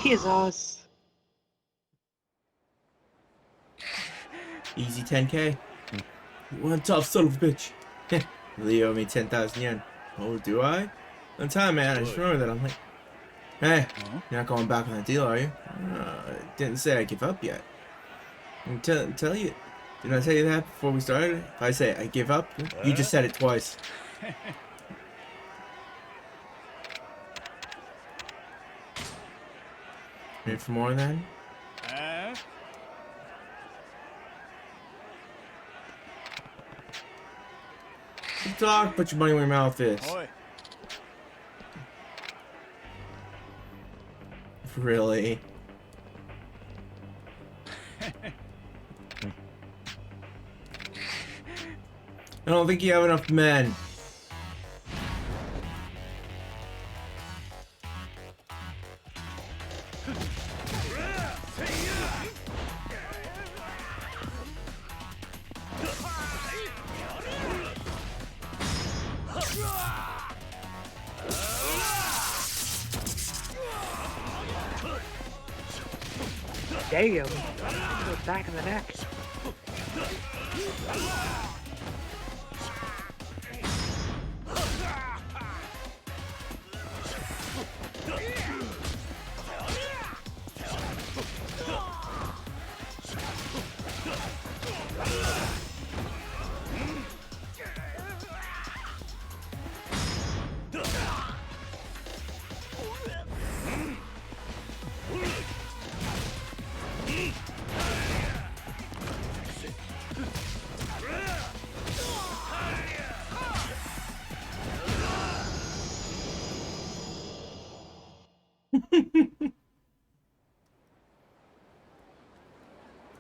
Jesus. Easy 10K. One tough son of a bitch. You owe me 10,000 yen. Oh, do I? On time, man. I just remember that. I'm like, hey, you're not going back on the deal, are you? I didn't say I give up yet. Tell you. Didn't I tell you that before we started? If I say I give up, you just said it twice. Ready for more then? You talk, put your money where your mouth is. Really? I don't think you have enough men. Damn. Back in the neck.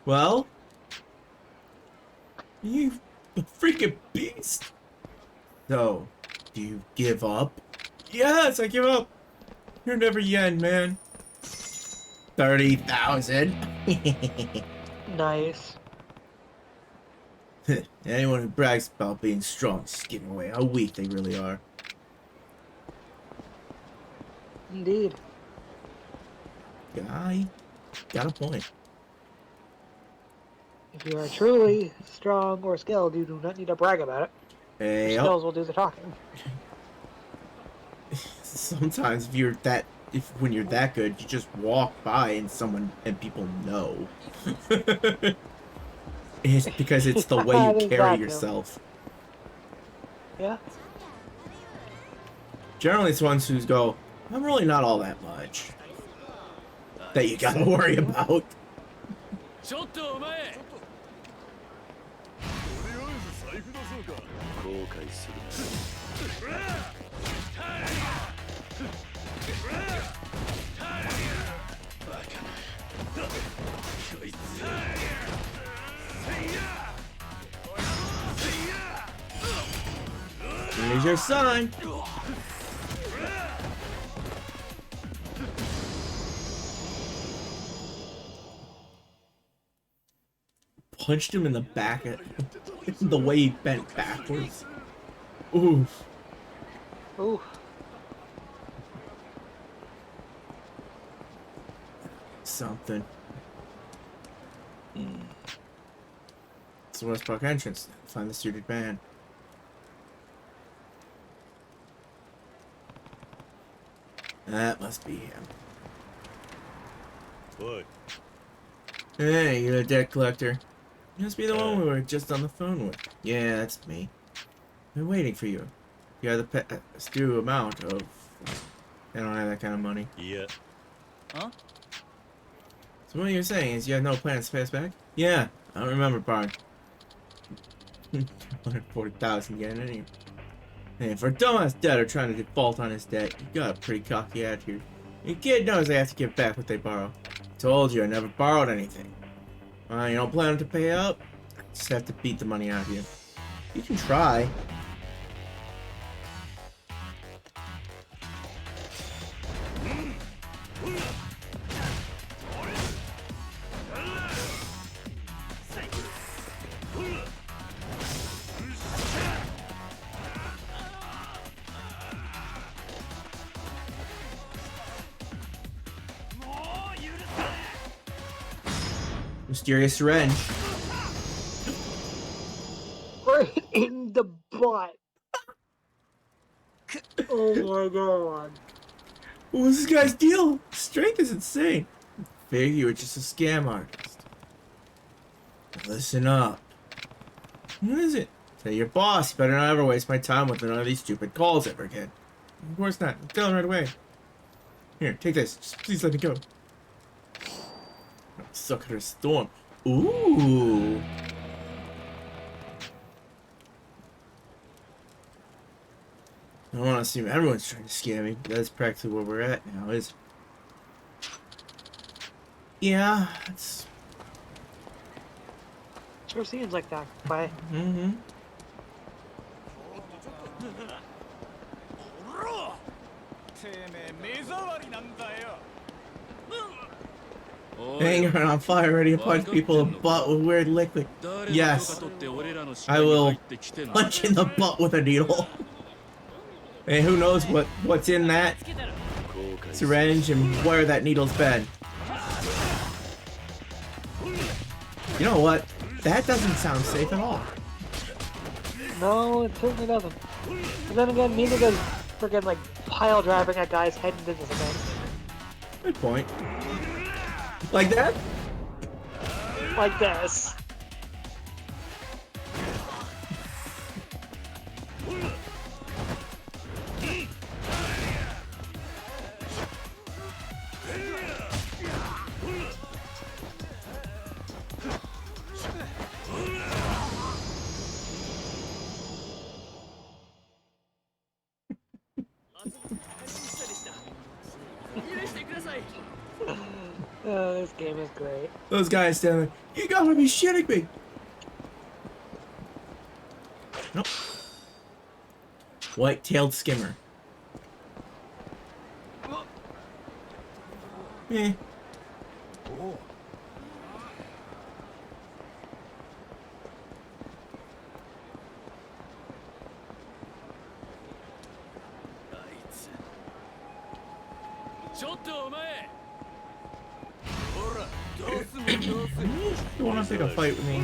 Well? You freaking beast! So, do you give up? Yes, I give up! You're never yen, man. 30,000. Nice. Anyone who brags about being strong is giving away how weak they really are. Indeed. Guy, got a point. If you are truly strong or skilled, you do not need to brag about it. Hey, Your skills will do the talking. Sometimes when you're that good, you just walk by and people know. It's because it's the way you carry yourself. Yeah. Generally, it's ones who go, I'm really not all that much. That you gotta worry about. Here's your sign. Punched him in the back at the way he bent backwards. Oof. Ooh. Something. It's the West Park entrance. Find the suited man. That must be him. What? Hey, you a debt collector. You must be the one we were just on the phone with. Yeah, that's me. Been waiting for you. You have the due amount of... I don't have that kind of money. Yeah. Huh? So what you're saying is you have no plans to pay us back? Yeah, I don't remember, Barn. 140,000 yen anyway. Hey, for a dumbass debtor trying to default on his debt, you got a pretty cocky attitude. Your kid knows they have to give back what they borrow. Told you I never borrowed anything. You don't plan to pay up? I just have to beat the money out of you. You can try. Mysterious syringe. Right in the butt. Oh my god. What was this guy's deal? Strength is insane. Figure you were just a scam artist. Listen up. What is it? Tell your boss you better not ever waste my time with none of these stupid calls ever again. Of course not. Tell him right away. Here, take this. Just please let me go. Suck at her storm. Ooh. I don't want to assume everyone's trying to scam me, but that's practically where we're at now, is it? Yeah, it's... Sure seems like that. Bye. Mm-hmm. Hang her on fire, ready to punch people in the butt with weird liquid. Yes. I will punch in the butt with a needle. And who knows what's in that syringe and where that needle's been. You know what? That doesn't sound safe at all. No, it certainly doesn't. But then again, neither does friggin' like pile driving a guy's head into this event. Good point. Like that? Like this. Oh, this game is great. Those guys standing there, you gotta be shitting me! Nope. White-tailed skimmer. Eh. You wanna take a fight with me?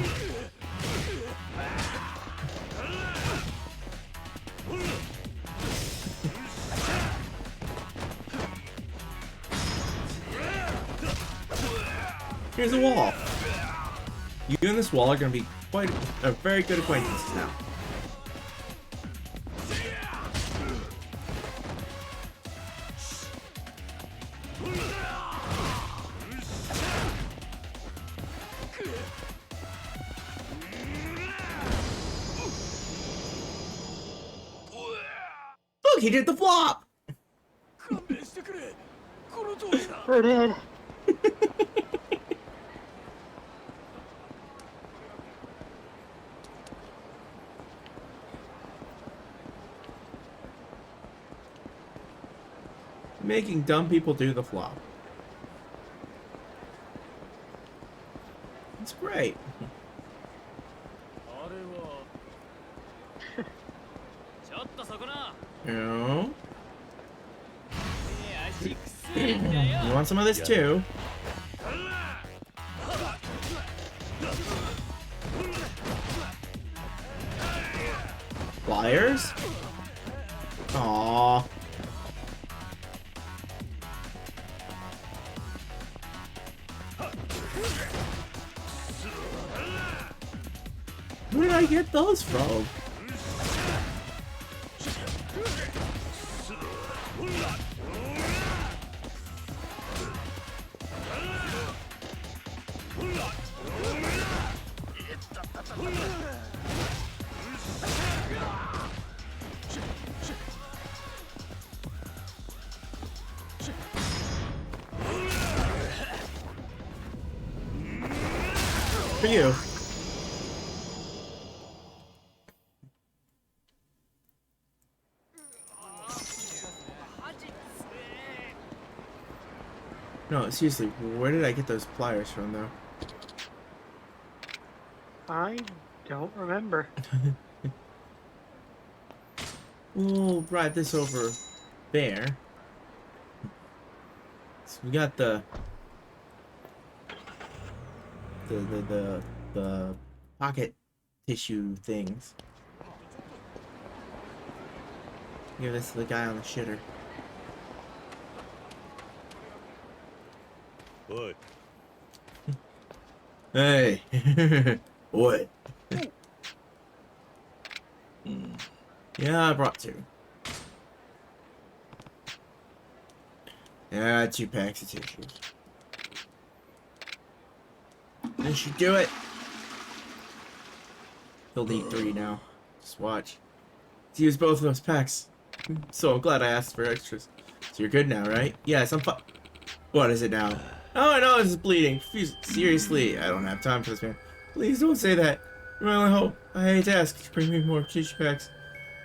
Here's a wall. You and this wall are gonna be quite a very good acquaintances now. he did the flop! Sure did. Making dumb people do the flop. It's great. You you want some of this too? Flyers? Aww. Where did I get those from? For you. No, seriously, where did I get those pliers from, though? I don't remember. We'll ride this over there. So we got the pocket tissue things. Give this to the guy on the shitter. What? Hey, what? Yeah, I brought two. Yeah, 2 packs of tissues. This should do it. He'll need 3 now. Just watch. He's used both of those packs. So I'm glad I asked for extras. So you're good now, right? Yes, I'm fine. What is it now? Oh, I know this is bleeding. Seriously, I don't have time for this, man. Please don't say that. I only hope. I hate to ask. Could you bring me more tissue packs?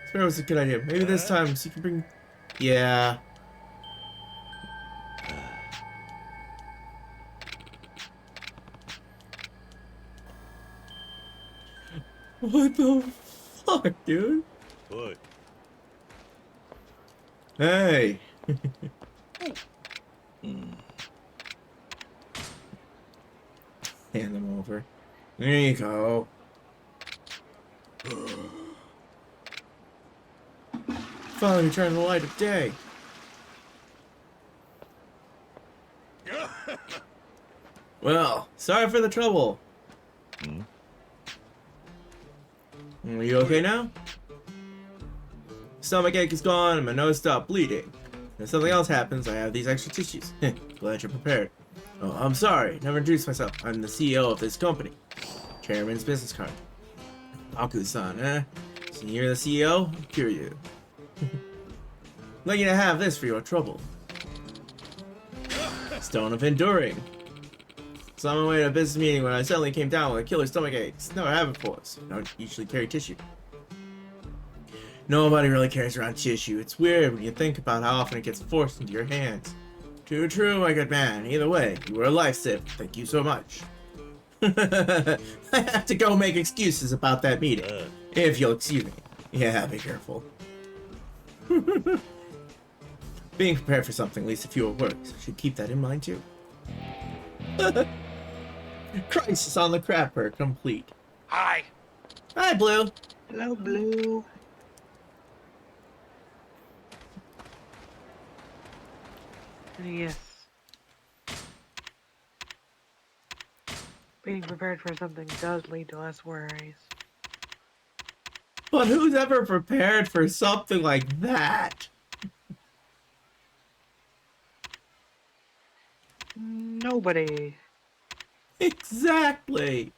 Swear was a good idea. Maybe this time, so you can bring... Yeah. What the fuck, dude? What? Hey. Hand them over. There you go. Finally returned to the light of day. Well, sorry for the trouble. Are you okay now? Stomach ache is gone and my nose stopped bleeding. If something else happens, I have these extra tissues. Glad you're prepared. Oh, I'm sorry. Never introduced myself. I'm the CEO of this company. Chairman's business card. Aku-san, eh? So you're the CEO? I'll cure you. Lucky to have this for your trouble. Stone of Enduring. So on my way to a business meeting when I suddenly came down with a killer stomach aches. Never have it before, so I don't usually carry tissue. Nobody really carries around tissue. It's weird when you think about how often it gets forced into your hands. Too true, my good man. Either way, you were a lifesaver. Thank you so much. I have to go make excuses about that meeting. If you'll excuse me. Yeah, be careful. Being prepared for something, at least a few at work, so should keep that in mind too. Crisis on the Crapper complete. Hi. Hi, Blue. Hello, Blue. Yes. Being prepared for something does lead to less worries. But who's ever prepared for something like that? Nobody. Exactly.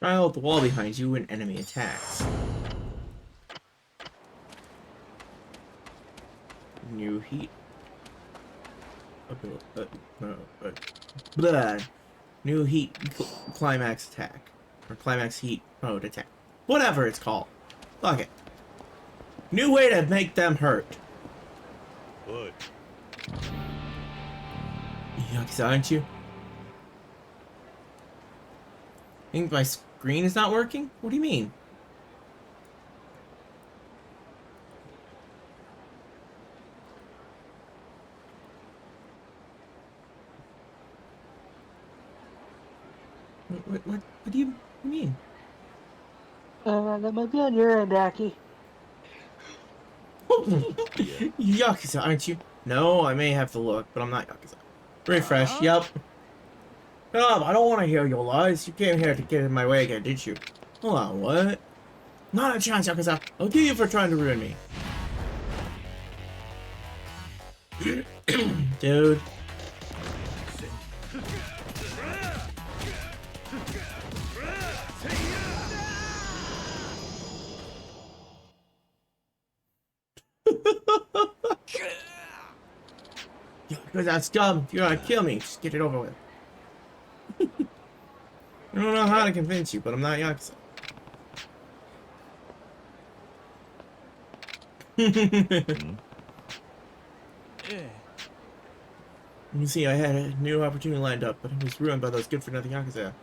Try to hold the wall behind you when enemy attacks. New heat. Blah. New heat climax attack. Or climax heat mode attack. Whatever it's called. Fuck it. New way to make them hurt. Good. Yakuza, aren't you? Think my screen is not working? What do you mean? What do you mean? That might be on your end, Aki. Yakuza, aren't you? No, I may have to look, but I'm not Yakuza. Refresh, yep. Oh, I don't want to hear your lies. You came here to get in my way again, did you? Hold on, what? Not a chance, Yakuza. I'll kill you for trying to ruin me. Dude. Yakuza, that's scum. You're gonna kill me. Just get it over with. I don't know how to convince you, but I'm not Yakuza. You see, I had a new opportunity lined up, but it was ruined by those good-for-nothing Yakuza.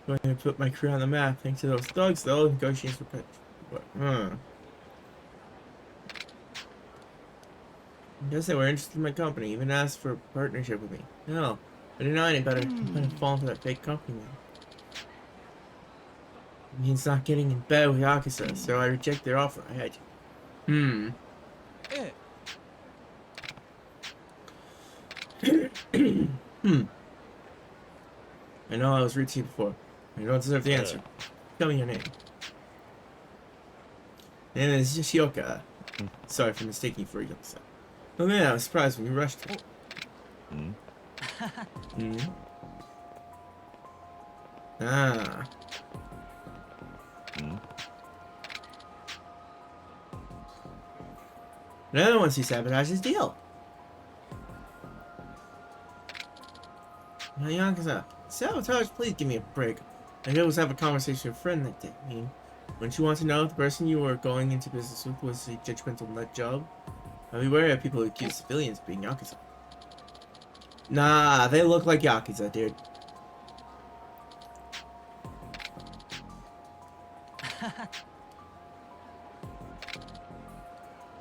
I'm going to put my career on the map thanks to those thugs, though. Negotiations for I guess they were interested in my company, even asked for a partnership with me. No, I didn't know any better. I'm going to fall for that fake company, man. It means not getting in bed with Yakuza, so I reject their offer. I had to. I know I was rude to you before. You don't deserve the answer. Tell me your name. Name is Yoshioka. Sorry for mistaking you for a Yakuza. Oh man, I was surprised when you rushed me. Ah. Another one sees sabotage his deal. Now, Yakuza, sabotage, please give me a break. I could always have a conversation with a friend that day. I mean, wouldn't you want to know if the person you were going into business with was a judgmental nut job? I'd be wary of people who accuse civilians of being Yakuza. Nah, they look like Yakuza, dude.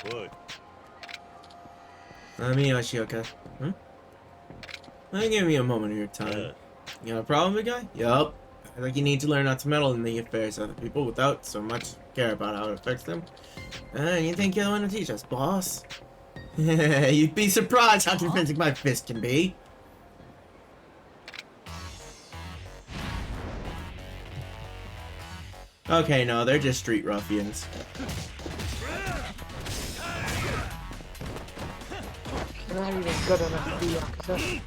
Good. Me, Yoshioka. Huh? Give me a moment of your time. You got a problem, big guy? Yup. I think you need to learn not to meddle in the affairs of other people without so much care about how it affects them. You think you're the one to teach us, boss? You'd be surprised how convincing my fist can be. Okay, no, they're just street ruffians. They're not even good enough to be Yakuza.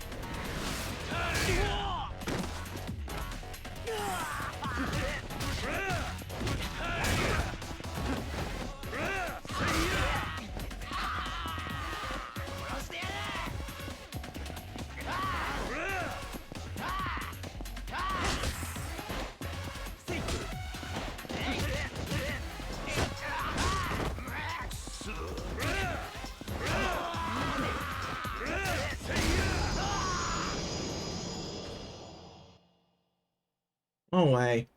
No way.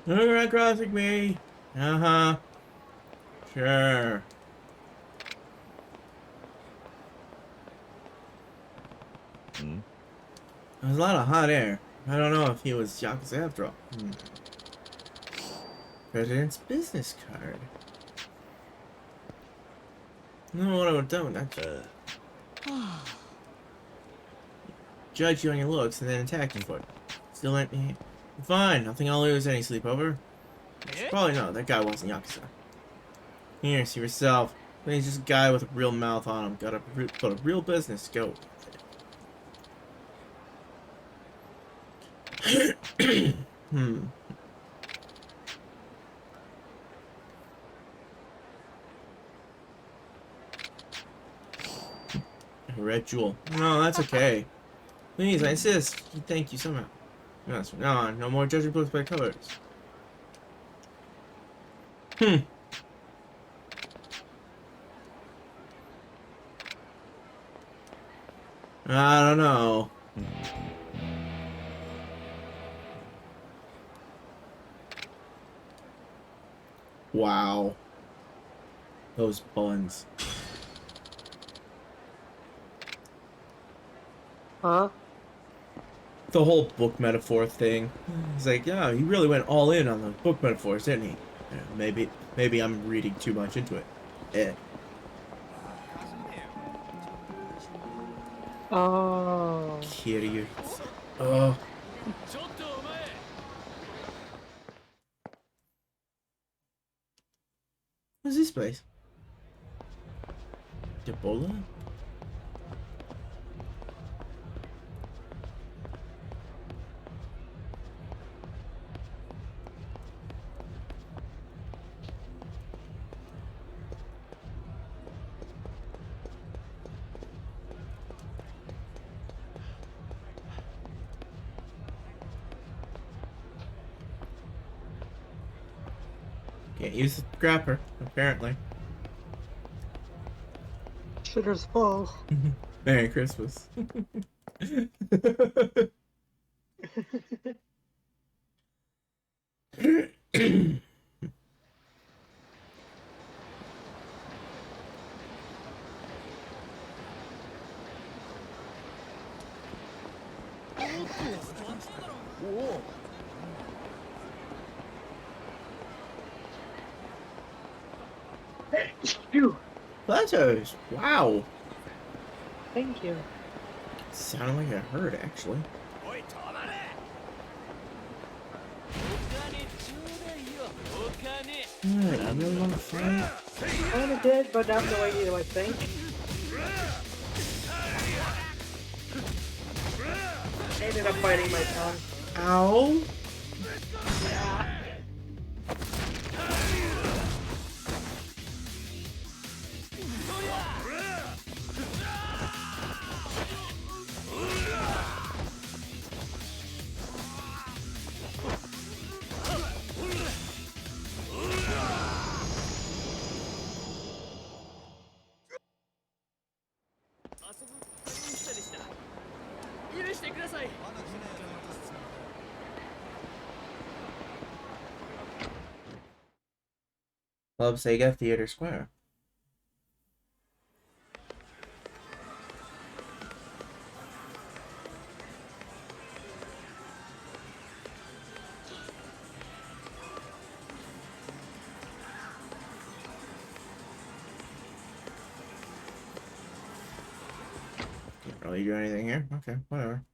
You're not crossing me. Uh-huh. Sure. There's a lot of hot air. I don't know if he was Yakuza after all. President's business card. I don't know what I would have done with that. Judge you on your looks and then attack you for it. Still let me. Fine, nothing I'll lose any sleepover. Probably no, that guy wasn't Yakuza. Here, see yourself. He's just a guy with a real mouth on him. Got a real business. Go. A red jewel. No, that's okay. Please, I insist. Thank you somehow. Yes, no more judging books by colors. I don't know. Wow. Those buns. Huh? The whole book metaphor thing. He's like, yeah, he really went all in on the book metaphors, didn't he? Yeah, maybe I'm reading too much into it. Oh. Kiryu. Oh. What's this place? Debola? Can't use the grapper, apparently. Shitter's full. Merry Christmas. Phew. Plateaus. Wow. Thank you. Sounded like I heard, actually. Alright, I really want to fight. Kinda did, but not the way you, I think. I ended up biting my tongue. Ow. Club Saga Theater Square. Can't really do anything here. Okay, whatever.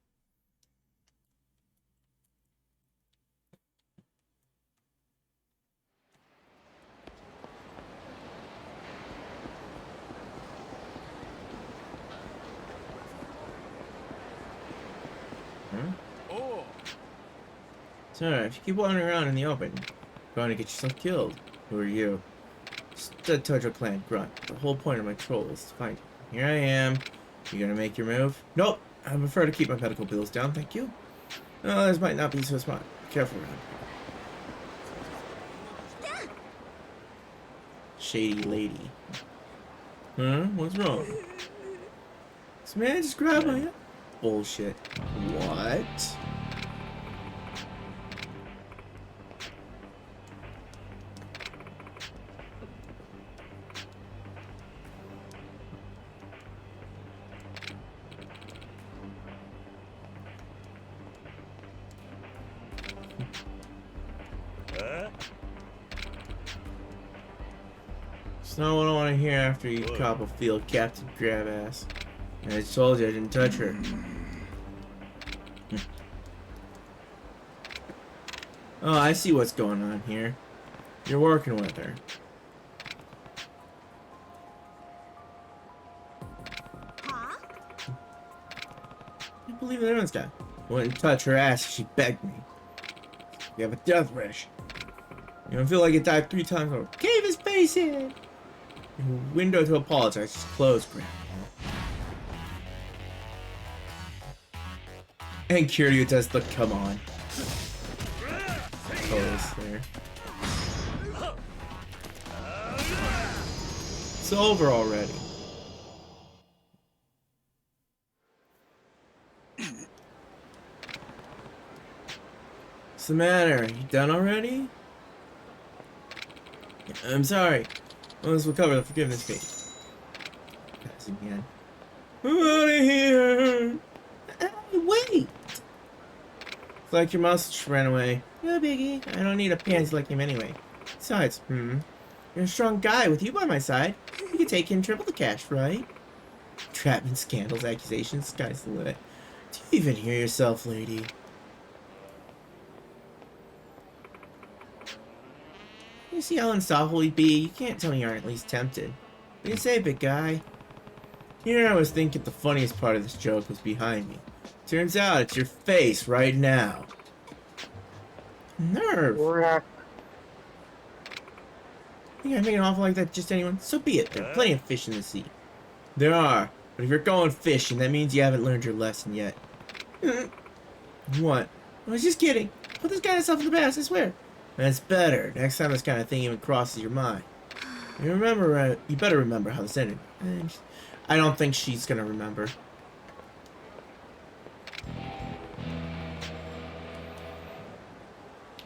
So, if you keep wandering around in the open, you're going to get yourself killed. Who are you? Just the Tojo clan grunt. The whole point of my troll is to find you. Here I am. You gonna make your move? Nope. I prefer to keep my medical bills down, thank you. No, this might not be so smart. Careful around here. Shady lady. Huh? What's wrong? This man just grabbed my... Bullshit. What? It's not what I want to hear after you cop a field captain grab ass. I told you I didn't touch her. Oh, I see what's going on here. You're working with her. I can't believe that everyone's got. Wouldn't touch her ass if she begged me. You have a death wish. You don't feel like it died 3 times over. Cave his face in! Your window to apologize is closed, Grandma. And Kiryu does the come on pose there. It's over already. What's the matter? You done already? I'm sorry. Let's recover the forgiveness fee. Guys, again. I'm out of here! Hey, wait! It's like your mustache ran away. No biggie. I don't need a pansy like him anyway. Besides, you're a strong guy. With you by my side, you can take in triple the cash, right? Entrapment, scandals, accusations, sky's the limit. Do you even hear yourself, lady? You see how unstoppable you'd be? You can't tell me you aren't at least tempted. What do you say, big guy? Here I was thinking the funniest part of this joke was behind me. Turns out it's your face right now. Nerve! You gotta make an offer like that to just anyone? So be it. There are plenty of fish in the sea. There are. But if you're going fishing, that means you haven't learned your lesson yet. What? I was just kidding. Put this guy stuff in the past, I swear. That's better. Next time this kind of thing even crosses your mind. You remember, you better remember how this ended. I don't think she's gonna remember.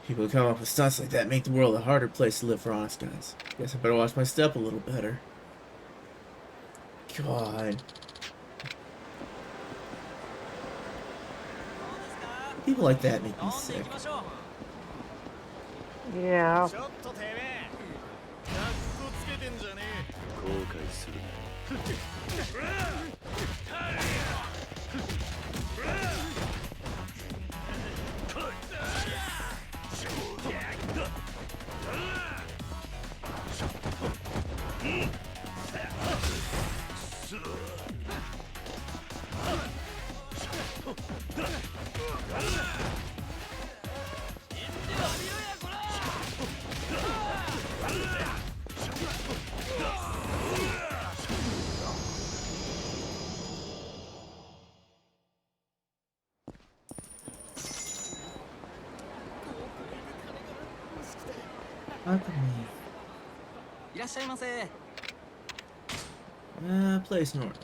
People who come up with stunts like that make the world a harder place to live for honest guys. Guess I better watch my step a little better. God. People like that make me sick. Yeah. Place in order.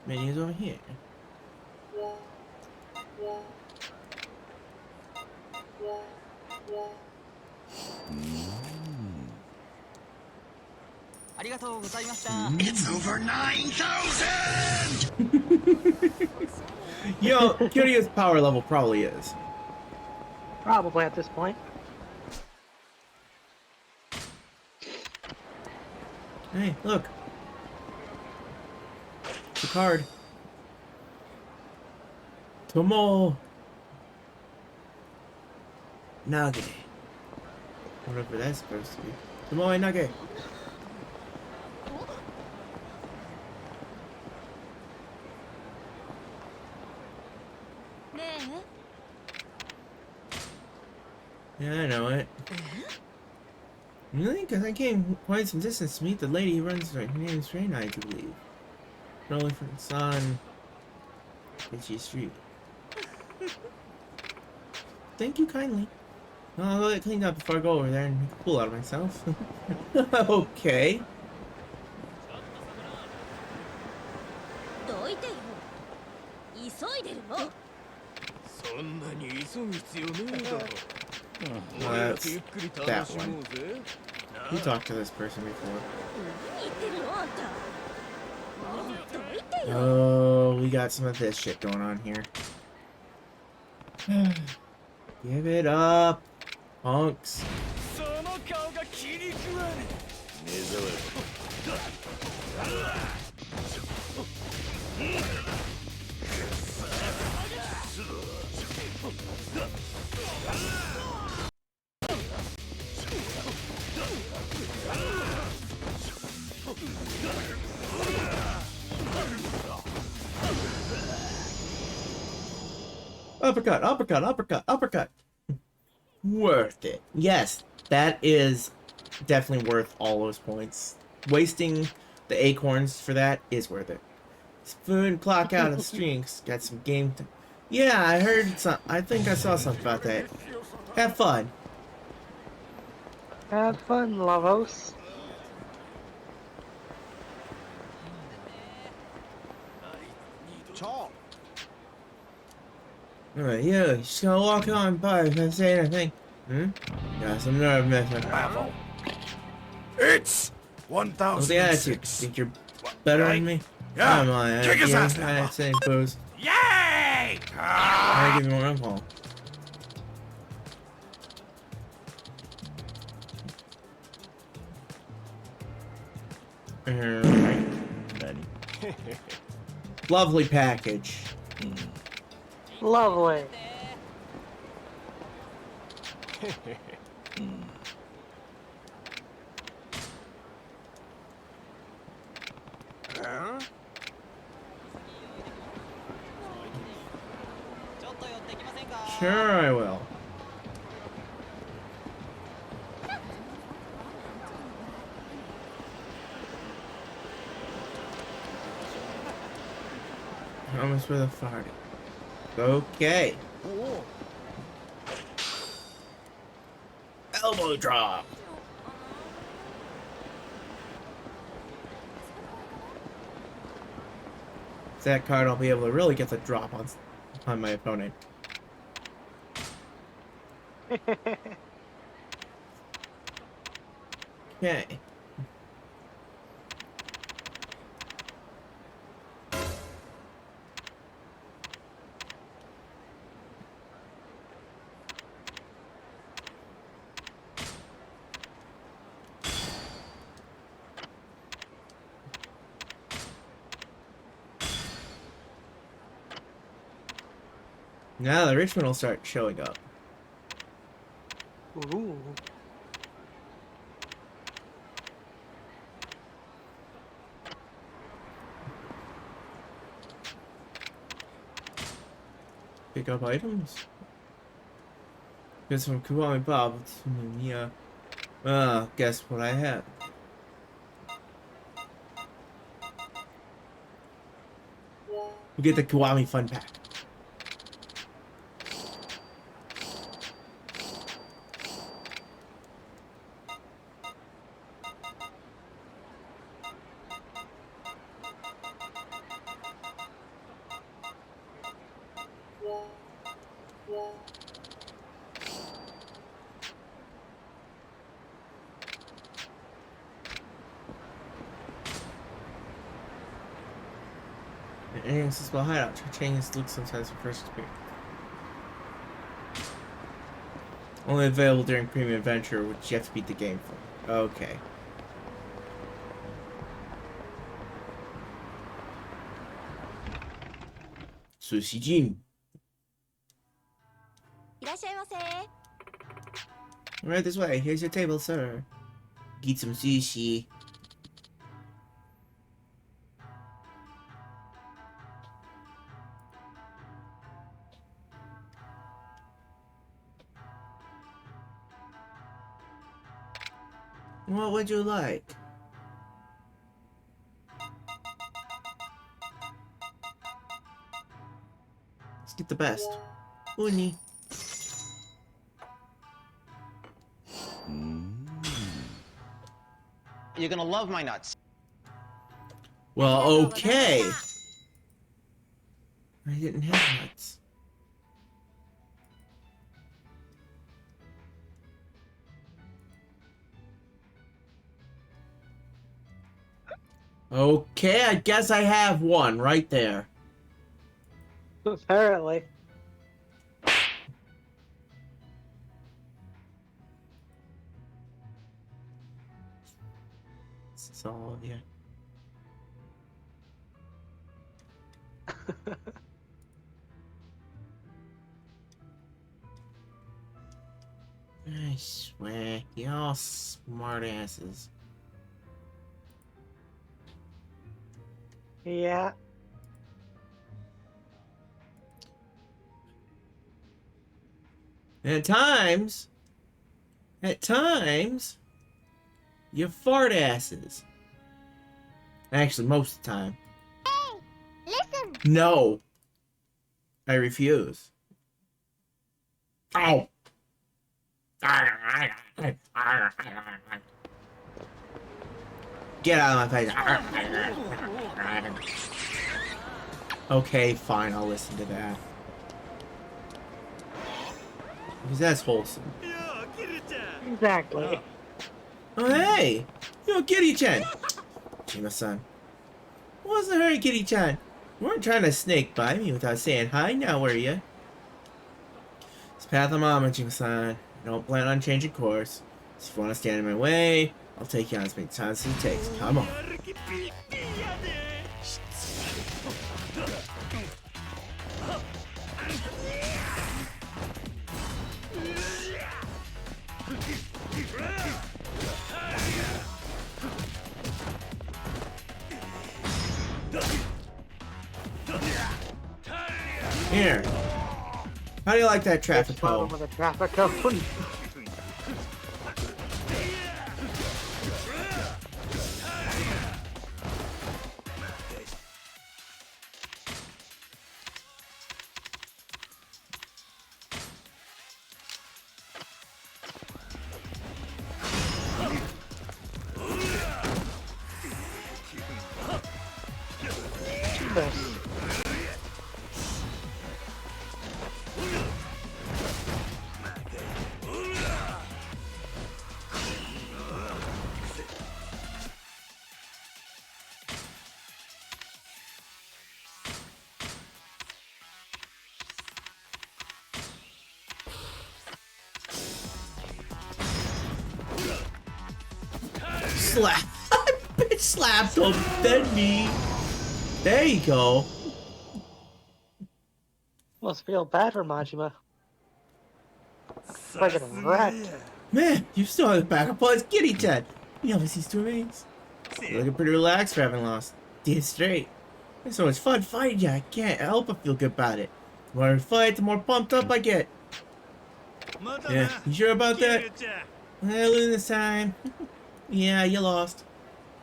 Menu's over here. It's over 9,000! Yo, Kiryu's power level probably is. Probably at this point. Hey, look. The card. Tomo Nage. Whatever that's supposed to be. Tomo Nage. Yeah, I know it. Really? Because I came quite some distance to meet the lady who runs her name's Reina, I believe. Rolling from on Itchy Street. Thank you kindly. Well, I'll get cleaned up before I go over there and make a fool out of myself. Okay. That's that one. You talked to this person before. Oh, we got some of this shit going on here. Give it up, punks. Uppercut, uppercut, uppercut, uppercut. Worth it. Yes, that is definitely worth all those points. Wasting the acorns for that is worth it. Spoon, clock out of the strings. Got some game. Yeah, I heard some. I think I saw something about that. Have fun. Have fun, Lavos. Alright, yeah, just gonna walk on by if I say anything. Got some nerve missing. It's What's the attitude? 1006. Think you're better than me? Yeah, Come on, kick his ass now. I say booze. Yay! I give you more alcohol. Lovely package. Lovely. Sure I will. Almost with a fart. Okay. Elbow drop. With that card, I'll be able to really get the drop on my opponent. Okay. Now the Richmond will start showing up. Ooh. Pick up items. Guess from Kiwami Bob. Yeah. Guess what I have. We get the Kiwami Fun Pack. Inaccessible hideout. Changes look sometimes for first experience. Only available during Premium Adventure, which you have to beat the game for. Okay. Sushi Jin. Right this way. Here's your table, sir. Get some sushi. What would you like? Let's get the best. Uni. You're gonna love my nuts. Well, okay. I didn't have nuts. Okay, I guess I have one right there. Apparently. This is all of you. I swear, y'all smart asses. Yeah. And at times, you fart asses. Actually, most of the time. No. I refuse. Ow. Get out of my face. Okay, fine, I'll listen to that. Because that's wholesome. Exactly. Oh, hey! Yo, Kitty-chan! Jima-san. What's the hurry, Kitty-chan? You weren't trying to snake by me without saying hi now, were you? It's path of Mama, Jima-san. I don't plan on changing course. So if you want to stand in my way, I'll take you on as many times as it takes. Come on. Here. How do you like that traffic cone? With a traffic cone. Slap! Bitch slapped him, then me. There you go. Must feel bad for Majima. Friggin' wrecked. Man, you still have the backup on his kitty chat. He always sees two rings. You're looking pretty relaxed for having lost. Dead straight. It's so much fun fighting you. I can't help but feel good about it. The more I fight, the more pumped up I get. Yeah, you sure about that? I lose this time. Yeah, you lost.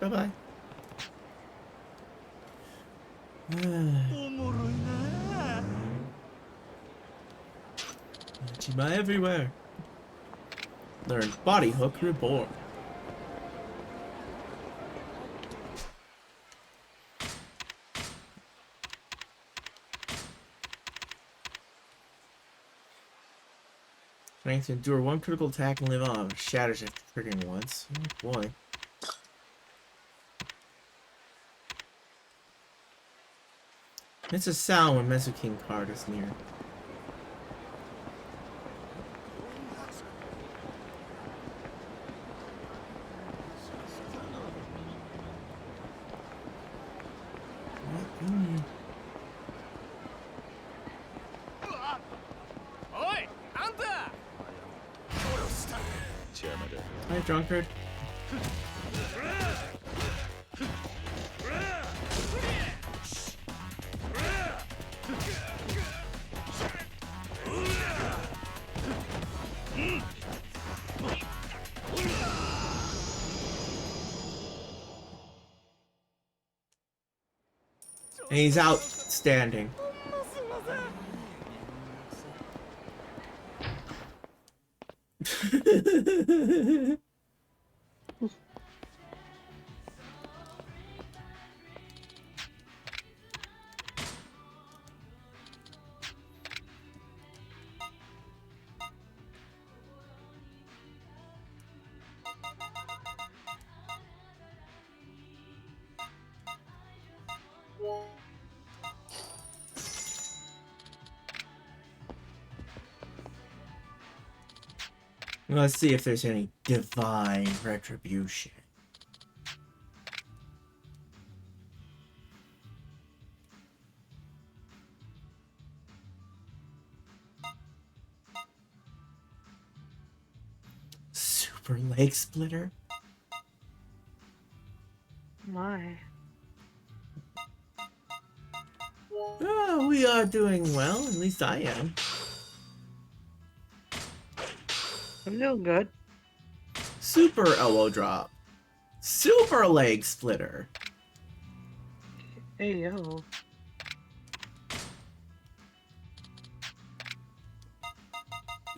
Bye-bye. Majima everywhere. Learn Body Hook Reborn. Strength to endure one critical attack and live on. Shatters after triggering once. Oh boy. It's a sound when Mesoking card is near. Hi, drunkard. And he's outstanding. Let's see if there's any divine retribution. Super leg splitter? My. Oh, we are doing well. At least I am. I'm doing good. Super elbow drop. Super leg splitter. Hey yo.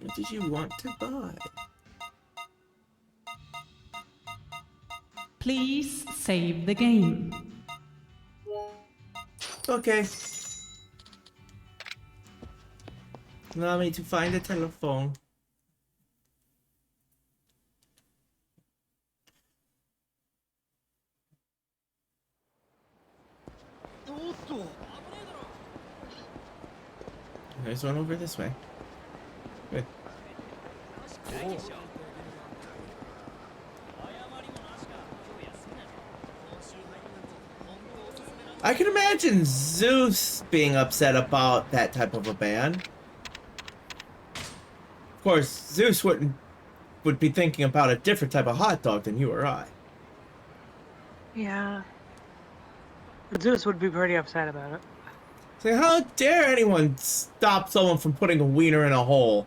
What did you want to buy? Please save the game. Okay. Allow me to find a telephone. There's one over this way. Good. I can imagine Zeus being upset about that type of a ban. Of course, Zeus would be thinking about a different type of hot dog than you or I. Yeah. Zeus would be pretty upset about it. Say, how dare anyone stop someone from putting a wiener in a hole?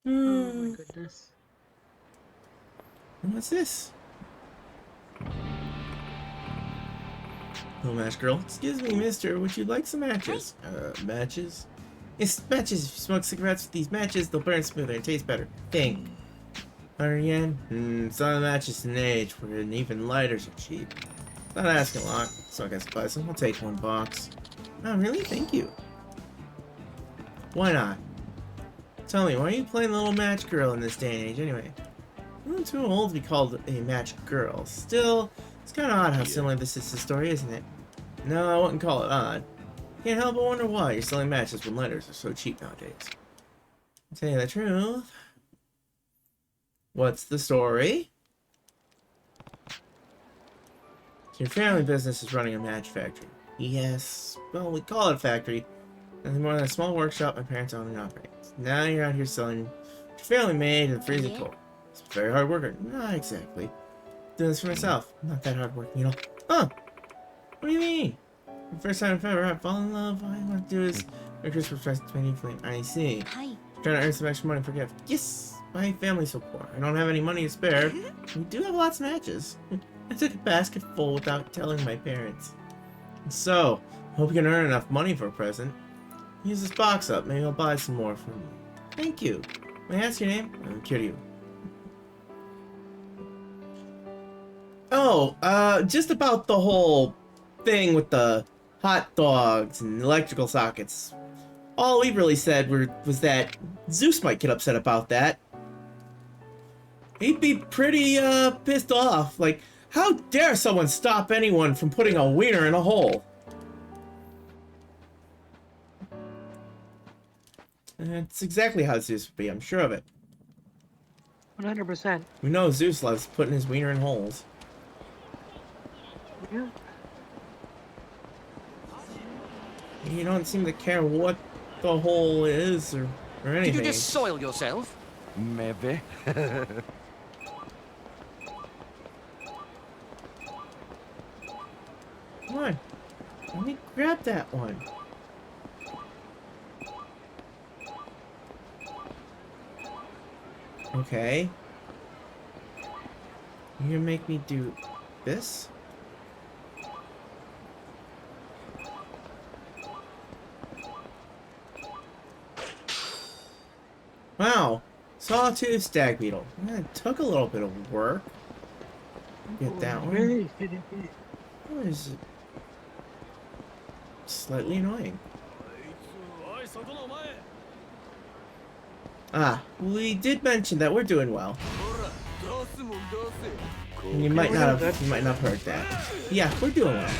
Oh my goodness. What's this? Little match girl. Excuse me, mister. Would you like some matches? Matches? Yes, matches. If you smoke cigarettes with these matches, they'll burn smoother and taste better. Thing. 100 yen? Some of the matches in age where even lighters are cheap. Not asking a lot, so I guess buy some. I'll take one box. Oh, really? Thank you. Why not? Tell me, why are you playing the little match girl in this day and age anyway? I'm too old to be called a match girl. Still, it's kind of odd how similar this is to the story, isn't it? No, I wouldn't call it odd. Can't help but wonder why you're selling matches when lighters are so cheap nowadays. To tell you the truth. What's the story? So your family business is running a match factory. Yes, well, we call it a factory. Nothing more than a small workshop my parents own and operate. Now you're out here selling what your family made in freezing cold. It's a very hard worker. Not exactly. Doing this for myself. Not that hard working, you know. Huh? What do you mean? The first time I've ever fallen in love, all I want to do is make Christmas present to my new flame. I see. Hi. Trying to earn some extra money for gift. Yes! My family's so poor. I don't have any money to spare. We do have lots of matches. I took a basket full without telling my parents. So, hope you can earn enough money for a present. Use this box up. Maybe I'll buy some more from you. Thank you. May I ask your name? I'm Kiryu. Oh, just about the whole thing with the hot dogs and electrical sockets. All we really said was that Zeus might get upset about that. He'd be pretty, pissed off. Like, how dare someone stop anyone from putting a wiener in a hole? That's exactly how Zeus would be, I'm sure of it. 100%. We know Zeus loves putting his wiener in holes. Yeah. You don't seem to care what the hole is or anything. Did you just soil yourself? Maybe. Come on. Let me grab that one. Okay. You're gonna make me do this? Wow. Sawtooth stag beetle. Yeah, it took a little bit of work. Get that one. What is it? Slightly annoying. Ah, we did mention that we're doing well. And you might not have heard that. Yeah, we're doing well.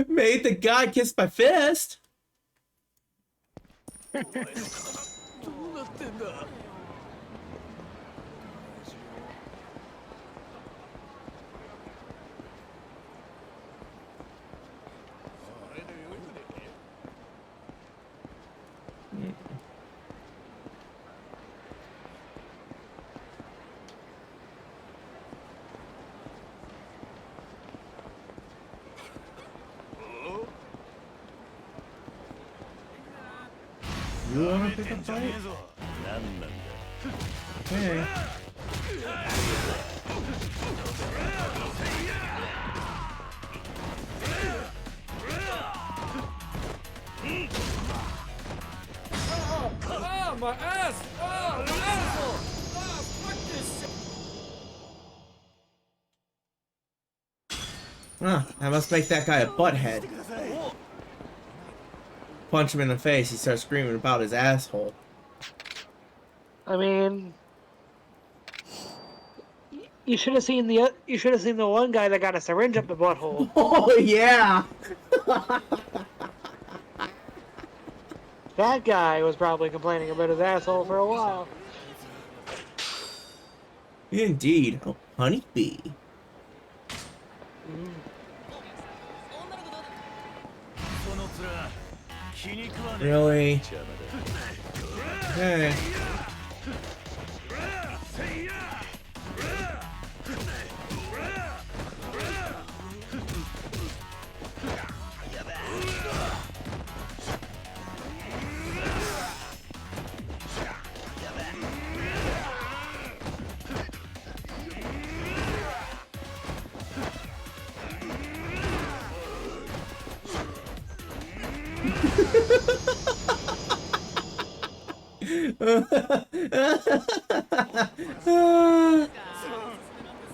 Made the guy kiss my fist. pick up fight? Okay. Oh, my ass! Oh, my asshole! Oh, fuck this shit! Huh, I must make that guy a butthead. Punch him in the face, he starts screaming about his asshole. I mean, you should have seen the one guy that got a syringe up the butthole. Oh yeah. That guy was probably complaining about his asshole for a while. Indeed. Oh, honeybee. Really? Okay.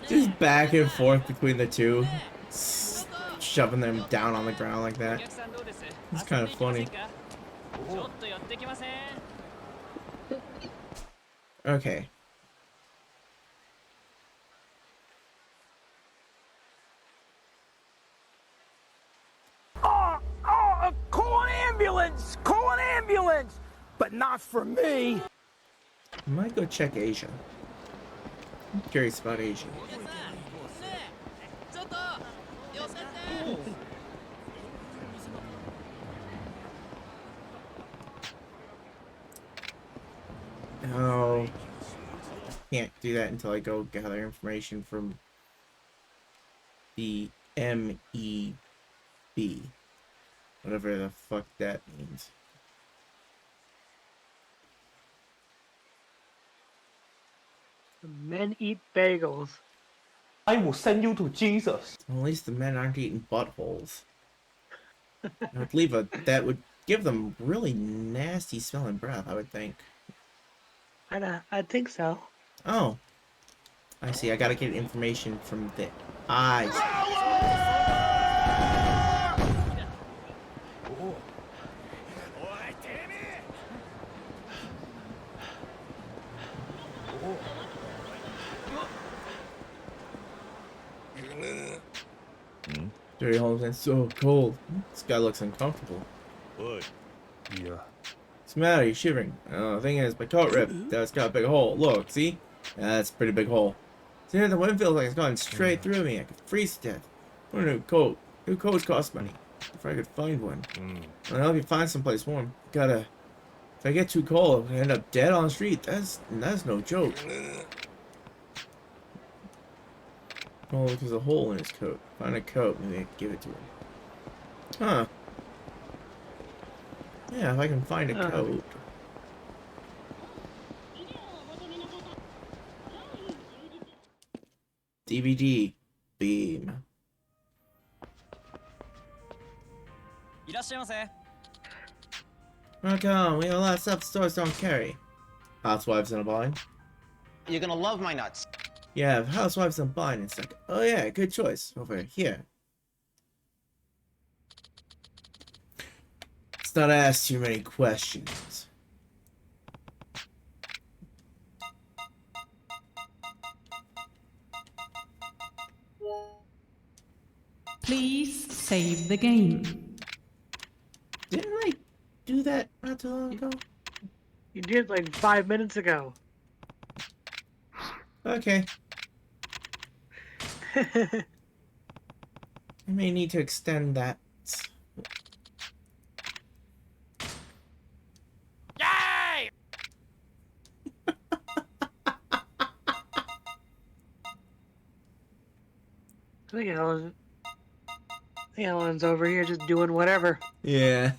Just back and forth between the two, shoving them down on the ground like that. It's kind of funny. Okay. Call an ambulance! Call an ambulance! But not for me! I might go check Asia. I'm curious about Asia. No. Can't do that until I go gather information from the MEB. Whatever the fuck that means. Men eat bagels. I will send you to Jesus. Well, at least the men aren't eating buttholes. I believe that would give them really nasty smelling breath, I would think. I think so. Oh. I see. I gotta get information from the eyes. Dirty homes and so cold. This guy looks uncomfortable. What? Yeah. What's the matter? You're shivering. The thing is, my coat ripped. That's got a big hole. Look, see? Yeah, that's a pretty big hole. See, the wind feels like it's going straight through me. I could freeze to death. Want a new coat. New coats cost money. If I could find one. I'll help you find someplace warm. Gotta... If I get too cold, I end up dead on the street. That's no joke. Oh, look, there's a hole in his coat. Find a coat, maybe I can give it to him. Huh. Yeah, if I can find a coat. DVD. Beam. Oh, come on, we have a lot of stuff stores don't carry. Housewives in a bind. You're gonna love my nuts. Yeah, housewives in a bind and stuff. Oh yeah, good choice. Over here. Let's not ask too many questions. Please save the game. Didn't I do that not too long ago? You did like 5 minutes ago. Okay. I may need to extend that. Yay! I think Ellen's over here just doing whatever. Yeah.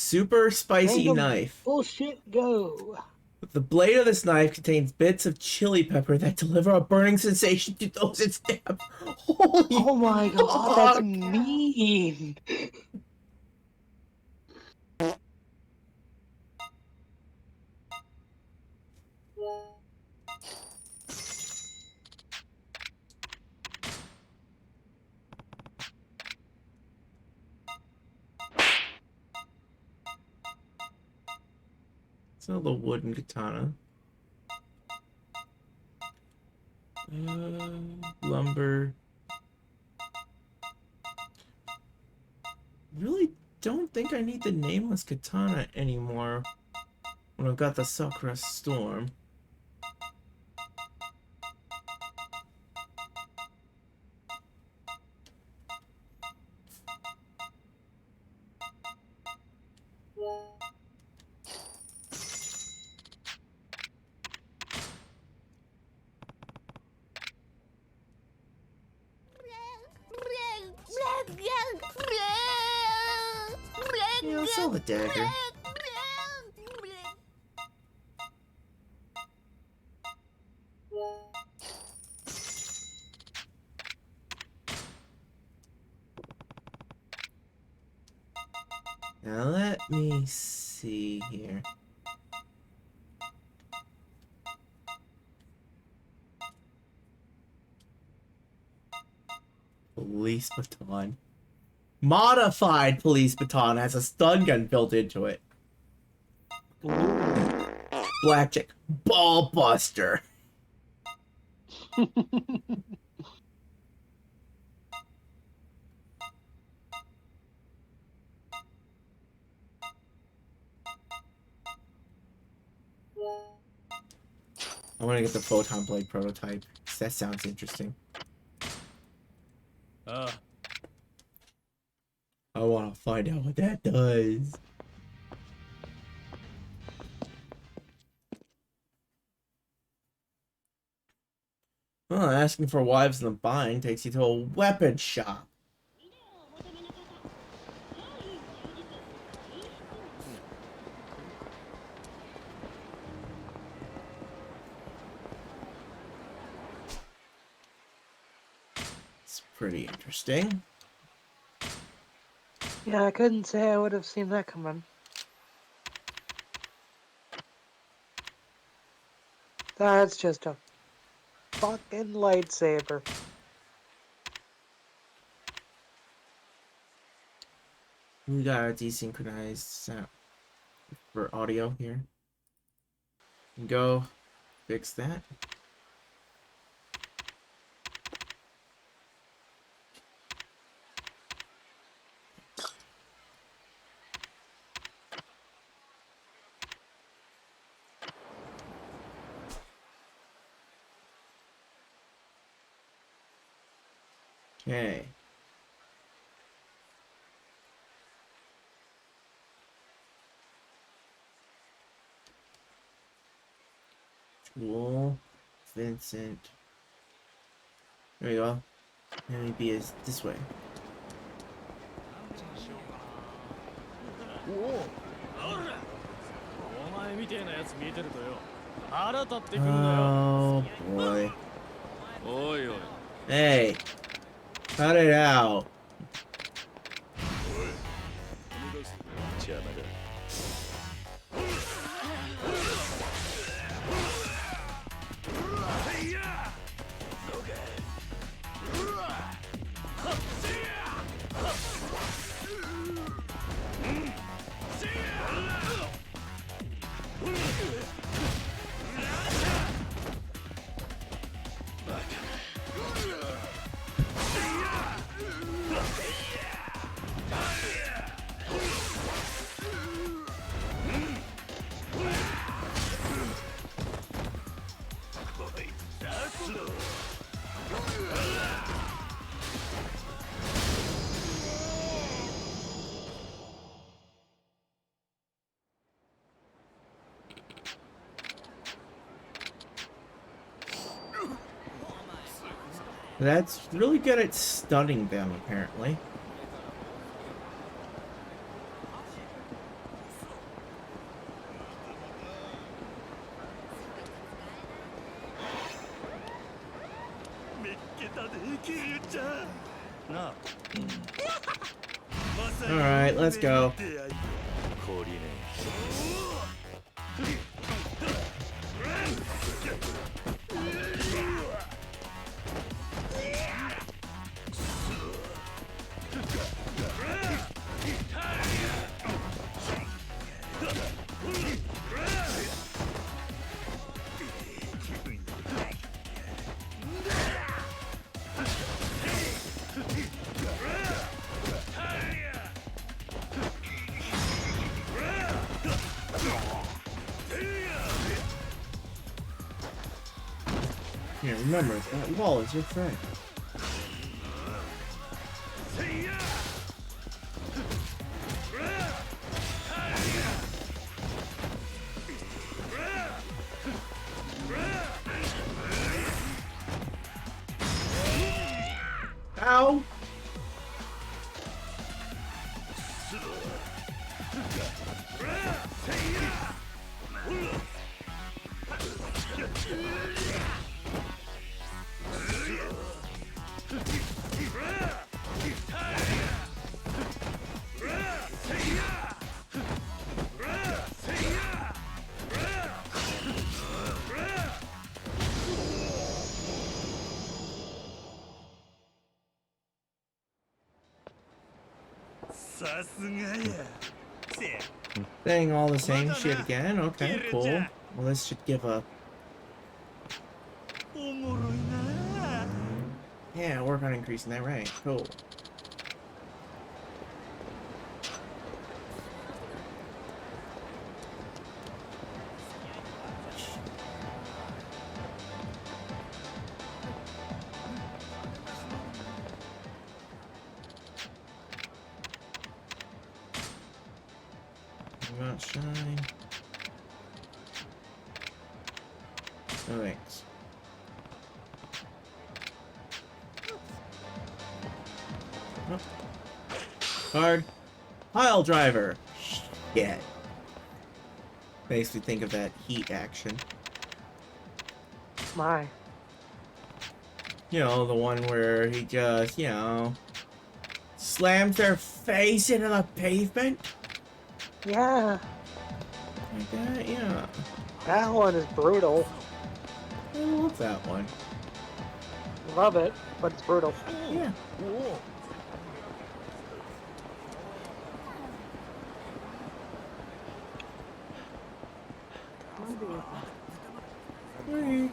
super spicy Random knife. Bullshit go. The blade of this knife contains bits of chili pepper that deliver a burning sensation to those it stabs. Holy Oh my god, that's mean. It's another wooden katana. Lumber. Really don't think I need the nameless katana anymore when I've got the Sakura Storm. Yeah, I'll sell the dagger. Now let me see here. Police baton. Modified police baton has a stun gun built into it. Blackjack. Ball buster. I want to get the photon blade prototype. That sounds interesting. I want to find out what that does. Well, asking for wives in the bind takes you to a weapon shop. It's pretty interesting. Yeah, I couldn't say I would have seen that coming. That's just a fucking lightsaber. We got a desynchronized sound for audio here. Go fix that. Okay. Jewel, Vincent. There we go. Let me be this way. Oh boy. Hey, cut it out. That's really good at stunning them, apparently. Alright, let's go. Yeah, remember, that wall is your friend. Ow! Saying all the same shit again? Okay, cool. Well, this should give a... Yeah, work on increasing that rank. Cool. Not shine. No thanks. Oh. Card. Pile driver. Shit. Makes me think of that heat action. My. You know, the one where he just, you know, slams their face into the pavement. Yeah. Like that, yeah. That one is brutal. I love that one. Love it, but it's brutal. Yeah. Hey.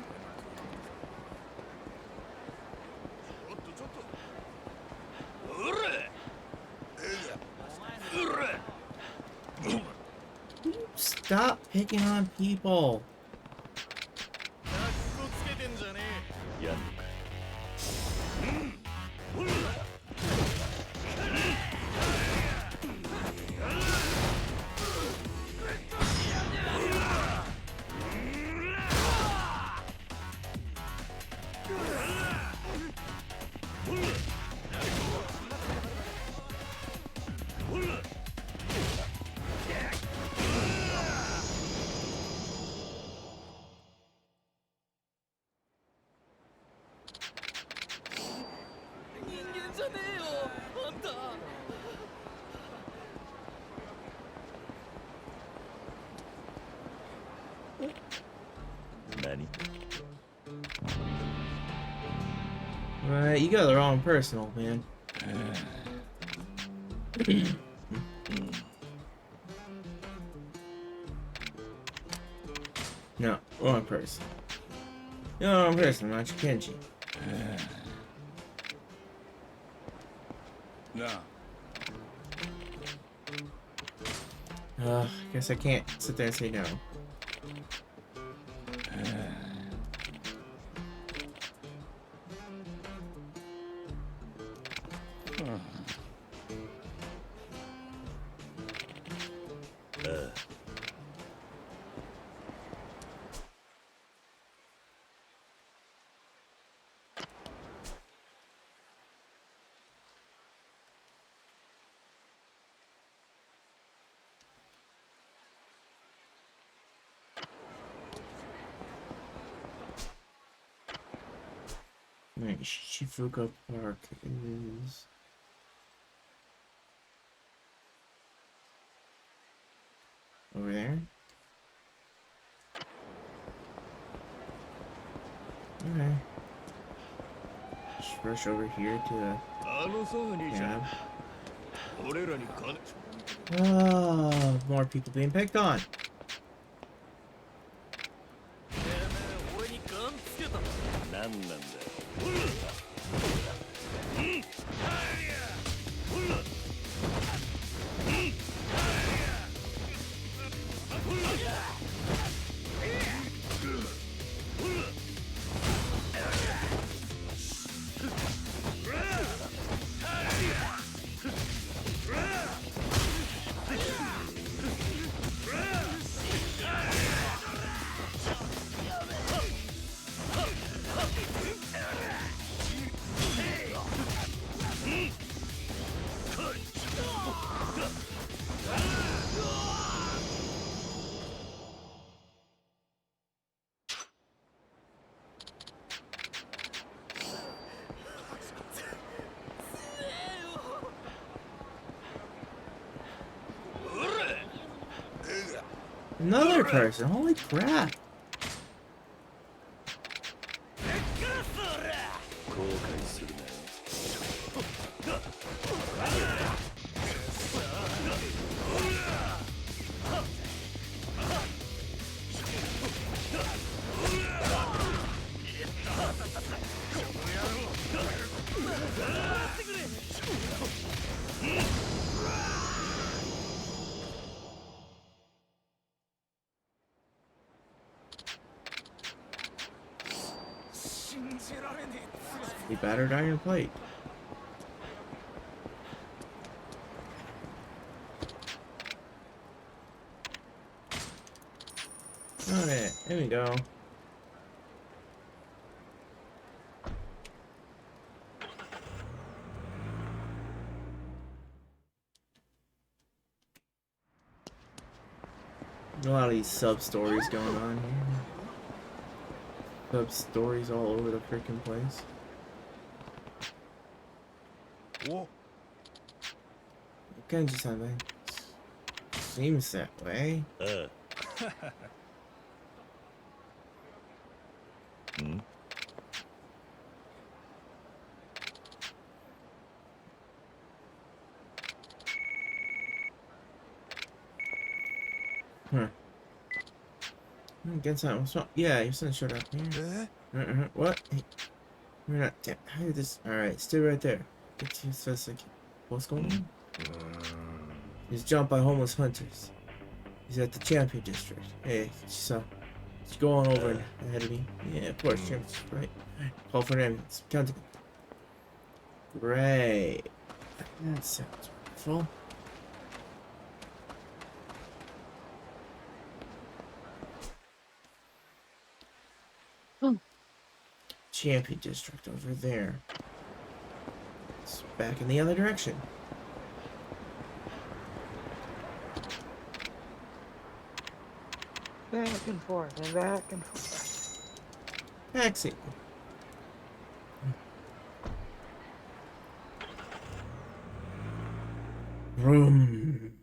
Stop picking on people. Right, you got the wrong person, old man. No, wrong person. You're the wrong person, not your Kenji. No. Guess I can't sit there and say no. Alright, Shifuka Park is over there. Okay. Just rush over here to the cab. Oh, more people being picked on. Another person, holy crap. He battered iron plate. Alright, there we go. A lot of these sub-stories going on here. Sub-stories all over the freaking place. Whoa. Kind of just something. Seems that way. Hmm? Huh. Get something. What's wrong? Yeah, your son showed up here. What? Hey, we're not. How did this? Alright, stay right there. Get to so like, what's going on? He's jumped by homeless hunters. He's at the Champion District. Hey, so just go on over ahead of me. Yeah, of course, Champion District, right? Call for an ambulance. Count it. Great. That sounds wonderful. Champion District over there. It's back in the other direction. Back and forth and back and forth. Taxi. Room.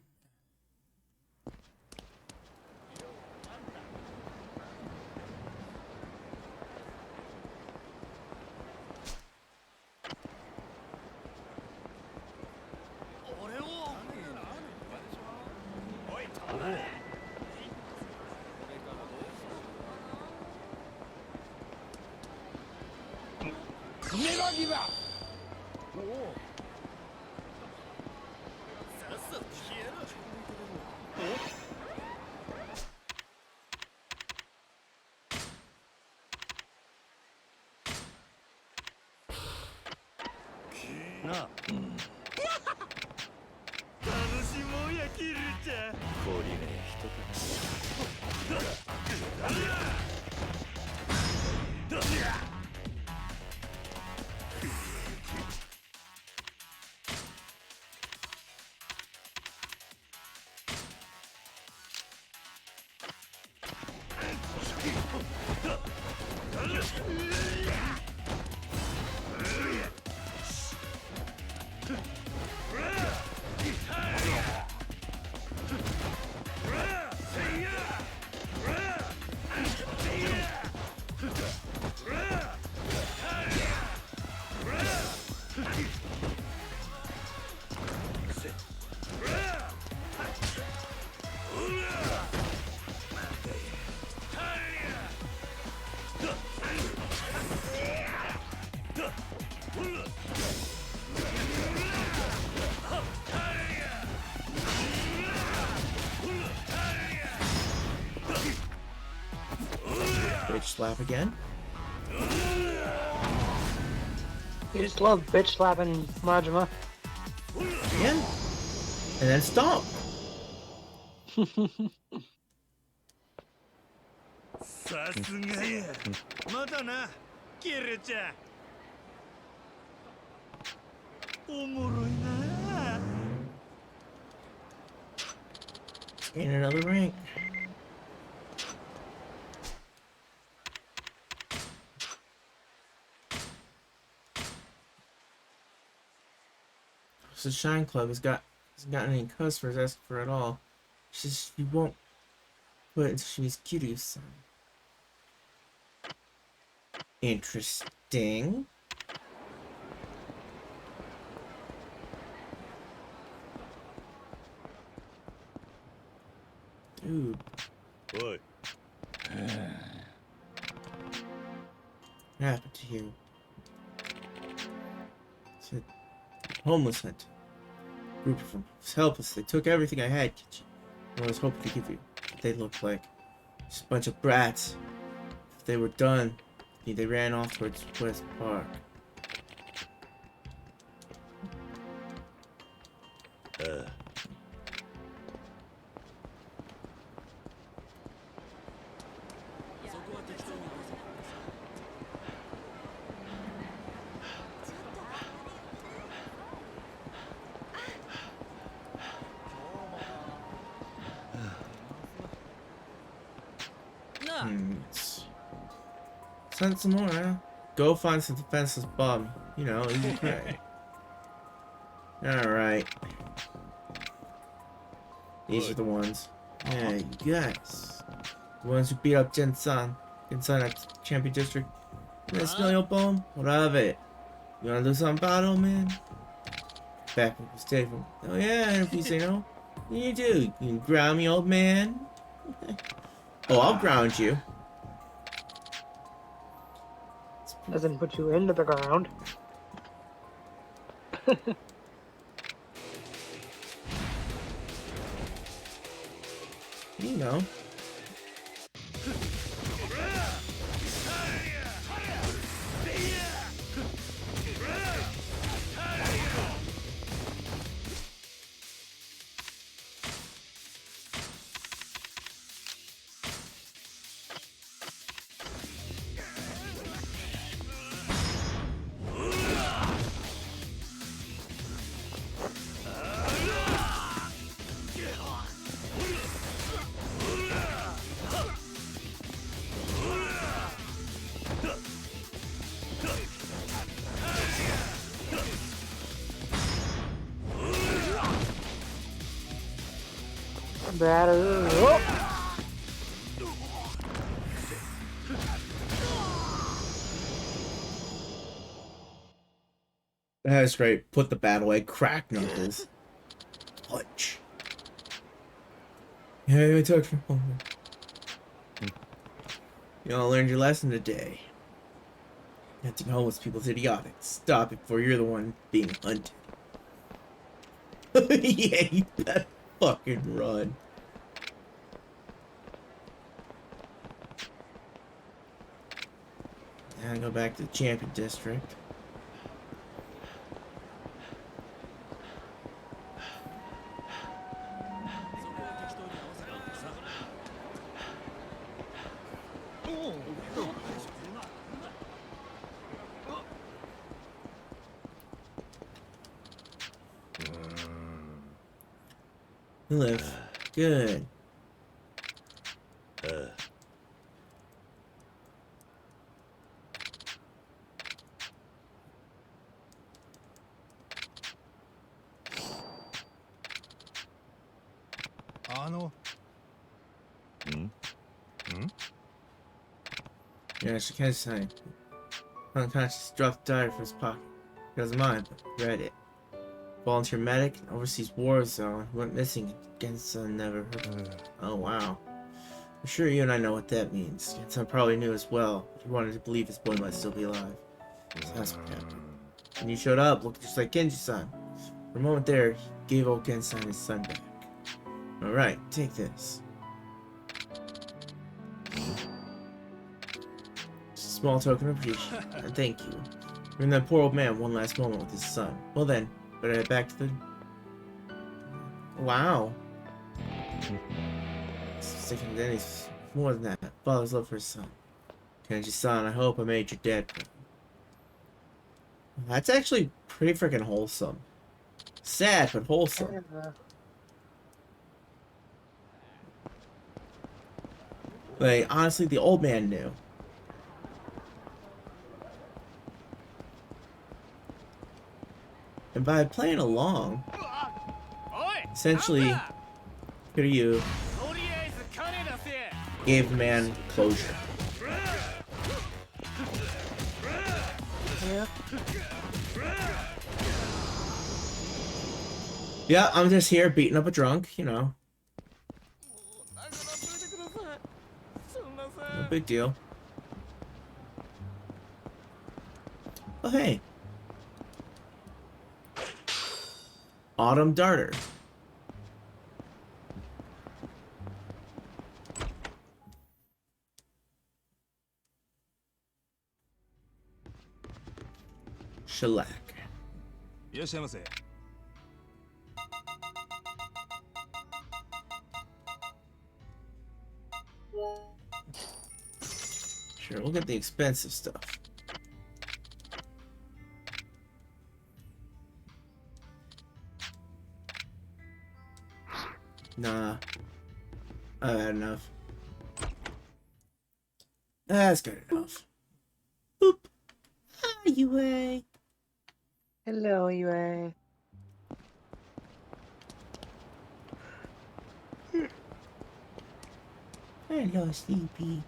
Bitch slap again. You just love bitch slapping Majima. Yeah. And then stomp. さすがや。またな、キルちゃん。おもろいな。In another rank. So Shine Club hasn't gotten any customers asking for it all. She won't put it until she meets Kiryu-san. Interesting. Dude. What? What happened to you? It's a homeless hunt. Group of them was helpless. They took everything I had, Kichi. I was hoping to give you what they looked like. Just a bunch of brats. If they were done, they ran off towards West Park. Send some more, huh? Go find some defenseless bum. You know, easy prey. Alright. These are the ones. Yeah, you guys. The ones who beat up Jin-san. Jin-san at Champion District. Wanna smell your bum? What of it? You wanna do some battle, man? Back with the table. Oh yeah, and if you say no, what do? You can ground me, old man? Oh, I'll ground you. Doesn't put you into the ground. You know. Batter. Oh. That's great. Put the bat away. Crack knuckles. Punch. Yeah, you took from home. You all learned your lesson today. Hunting homeless people's idiotic. Stop it before you're the one being hunted. Yeah, you better fucking run. Now go back to the Champion District. You live. Good. Yeah, she can't say. Unconscious, dropped the diary from his pocket. He doesn't mind, but read it. Volunteer medic, overseas war zone. Went missing. Genson never heard. Oh, wow. I'm sure you and I know what that means. Genson probably knew as well. He wanted to believe his boy might still be alive. So that's what happened. When you showed up, looked just like Genji-san. For a moment there, he gave old Gensan his son back. Alright, take this. Small token of appreciation. And thank you. Bring that poor old man one last moment with his son. Well then, better head back to the... Wow. Sticking Denny's more than that. Father's love for his son. Kenji-san, I hope I made your dad proud. That's actually pretty freaking wholesome. Sad, but wholesome. Like, honestly, the old man knew. And by playing along, essentially, Kiryu gave the man closure. Yeah, I'm just here beating up a drunk, you know. No big deal. Oh, hey. Autumn Darter. Shellac. Sure, we'll get the expensive stuff. Nah. I've had enough. That's good enough. Boop. Hi, UA. Hello, UA. Hello, Sleepy.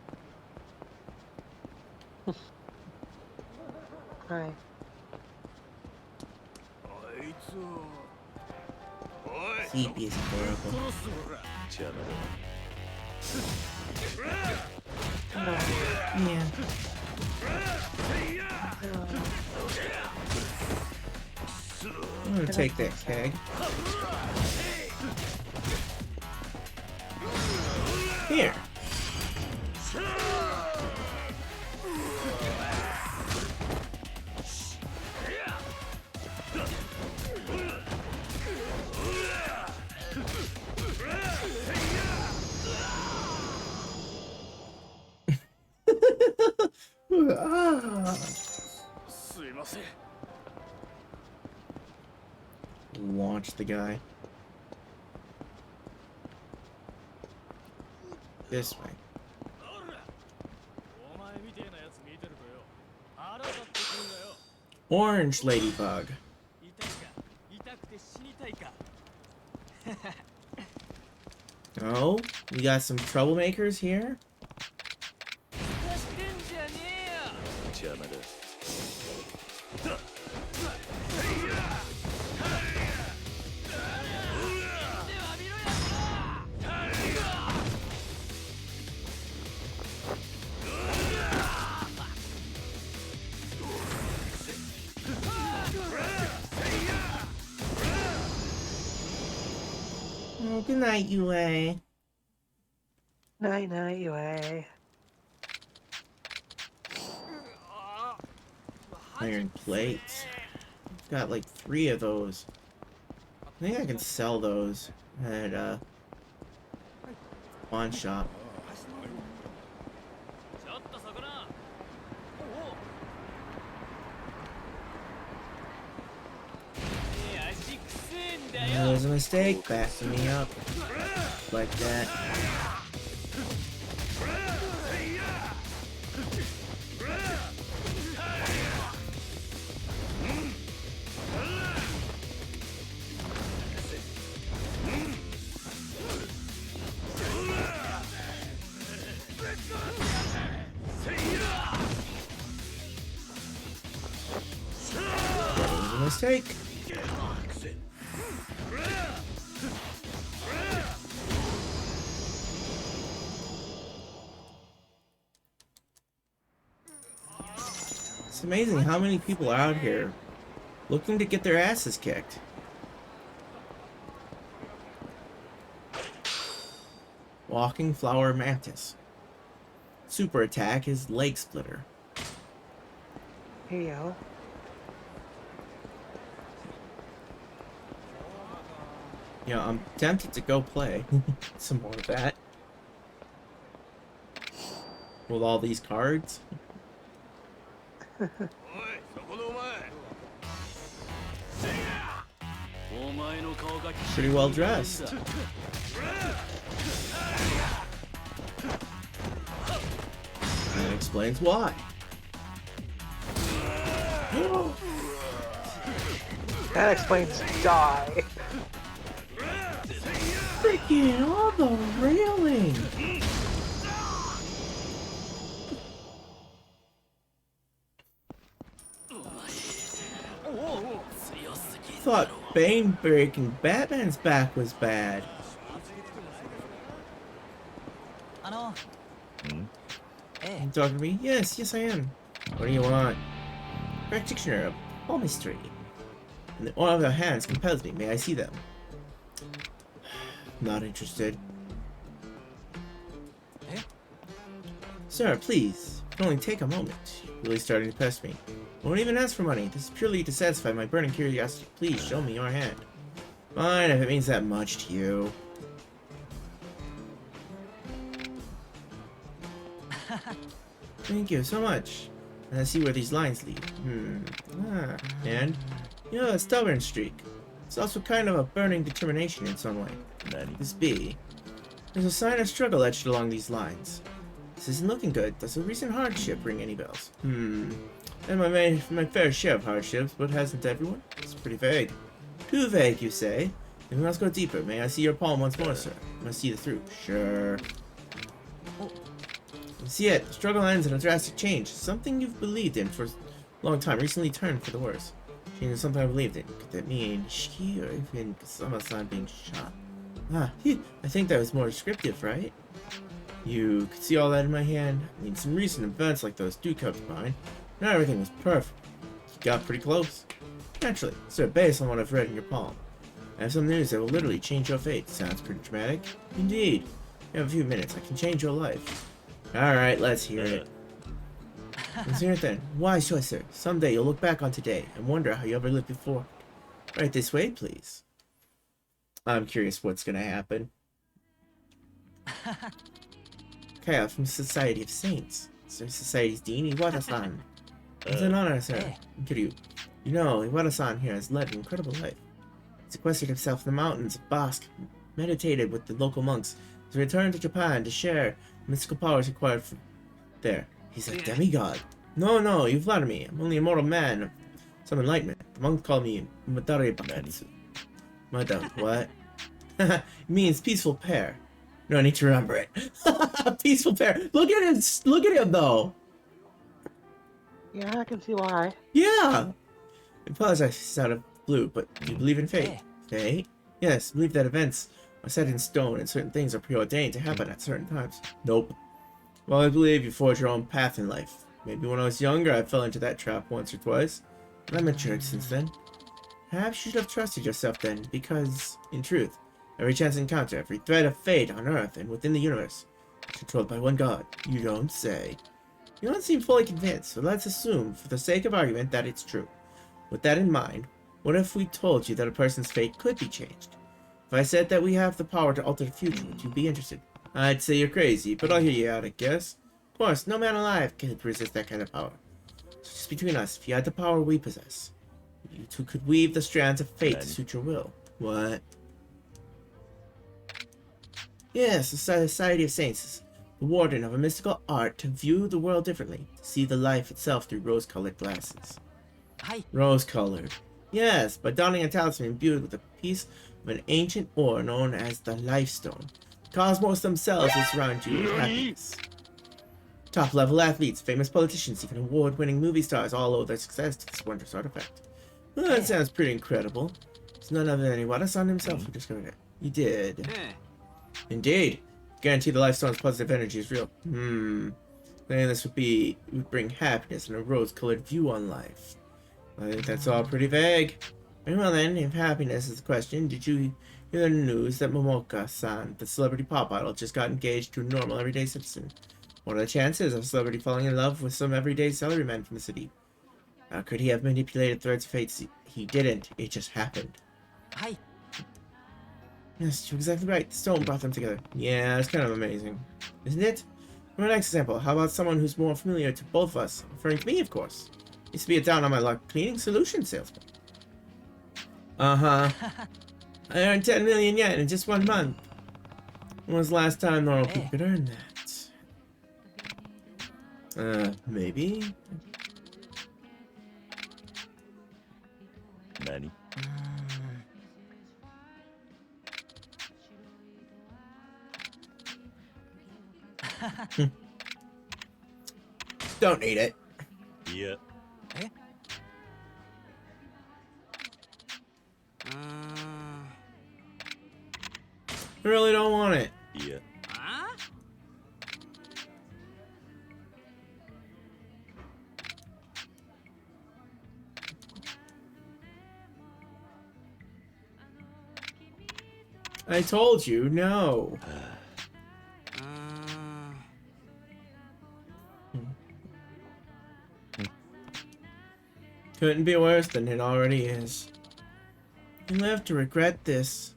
Hi. Sleepy is adorable. Yeah. I'm gonna take that keg. Here. Launch the guy. This way. Orange ladybug. Oh, we got some troublemakers here. Oh, good night, UA. Night, night, UA. Iron plates. I've got like 3 of those. I think I can sell those at pawn shop. That was a mistake. Backing me up like that. Let's take. It's amazing how many people are out here looking to get their asses kicked. Walking flower mantis. Super attack is leg splitter. Hey, yo. Yeah, I'm tempted to go play some more of that. With all these cards. Pretty well dressed. That explains why. That explains die. Freaking all the railing. Thought Bane breaking Batman's back was bad. You talking to me? Yes I am. What do you want? Practitioner of palmistry. And the oil of their hands compels me. May I see them? Not interested. Sir, please. It can only take a moment. You're really starting to pest me. I won't even ask for money. This is purely to satisfy my burning curiosity. Please show me your hand. Fine, if it means that much to you. Thank you so much. And I see where these lines lead. And? You know, a stubborn streak. It's also kind of a burning determination in some way. Let this be. There's a sign of struggle etched along these lines. This isn't looking good. Does a recent hardship ring any bells? And my fair share of hardships, but hasn't everyone? It's pretty vague. Too vague, you say? If we must go deeper, may I see your palm once more, sir? Must see the through. Sure. See it. The struggle ends in a drastic change. Something you've believed in for a long time recently turned for the worse. Changing something I believed in. Could that mean Shiki or even Kasama-san being shot? I think that was more descriptive, right? You could see all that in my hand. I mean, some recent events like those do come to mind. Not everything was perfect. You got pretty close. Naturally, sir, based on what I've read in your palm. I have some news that will literally change your fate. Sounds pretty dramatic. Indeed. You have a few minutes. I can change your life. Alright, let's hear it. Let's hear it then. Why should I, sir? Someday you'll look back on today and wonder how you ever lived before. Right this way, please. I'm curious what's gonna happen. Kaya from Society of Saints. Sir, Society's Dean, Iwata-san. It's an honor, sir. Kiryu. You know, Iwata-san here has led an incredible life. He sequestered himself in the mountains of Basque, meditated with the local monks, to return to Japan to share mystical powers acquired from there. He's a demigod. No, you flatter me. I'm only a mortal man of some enlightenment. The monks call me Madare Bakatsu. Madam, what? It means peaceful pair. No, I need to remember it. Peaceful pair. Look at him though. Yeah, I can see why. Yeah. I apologize it's out of blue, but do you believe in fate? Fate? Yes, I believe that events are set in stone and certain things are preordained to happen at certain times. Nope. Well, I believe you forge your own path in life. Maybe when I was younger, I fell into that trap once or twice, but I've matured since then. Perhaps you should have trusted yourself then, because, in truth, every chance encounter, every thread of fate on Earth and within the universe, is controlled by one God. You don't say. You don't seem fully convinced, so let's assume, for the sake of argument, that it's true. With that in mind, what if we told you that a person's fate could be changed? If I said that we have the power to alter the future, would you be interested? I'd say you're crazy, but I'll hear you out, I guess. Of course, no man alive can resist that kind of power. So just between us, if you had the power we possess, you two could weave the strands of fate to suit your will. What? Yes, the Society of Saints is the warden of a mystical art to view the world differently, to see the life itself through rose-colored glasses. Rose-colored. Yes, by donning a talisman imbued with a piece of an ancient ore known as the Life Stone. The cosmos themselves will surround you with happiness. Top-level athletes, famous politicians, even award-winning movie stars all owe their success to this wondrous artifact. Well, that sounds pretty incredible. It's none other than Iwata-san himself who discovered it. You did. Indeed. Guarantee the Life Stone's positive energy is real. Claiming this would bring happiness and a rose-colored view on life. I think that's all pretty vague. Very well then, if happiness is the question, did you hear the news that Momoka-san, the celebrity pop idol, just got engaged to a normal everyday citizen? What are the chances of a celebrity falling in love with some everyday salaryman from the city? How could he have manipulated threads of fate? He didn't. It just happened. Hi. Yes, you're exactly right. The stone brought them together. Yeah, it's kind of amazing. Isn't it? For my next example, how about someone who's more familiar to both of us? Referring to me, of course. Used to be a down on my luck cleaning solution salesman. I earned 10 million yen in just 1 month. When was the last time normal people could earn that? Maybe? Nani? Don't need it. Yeah. I really don't want it. Yeah. I told you, no. Couldn't be worse than it already is. You'll have to regret this.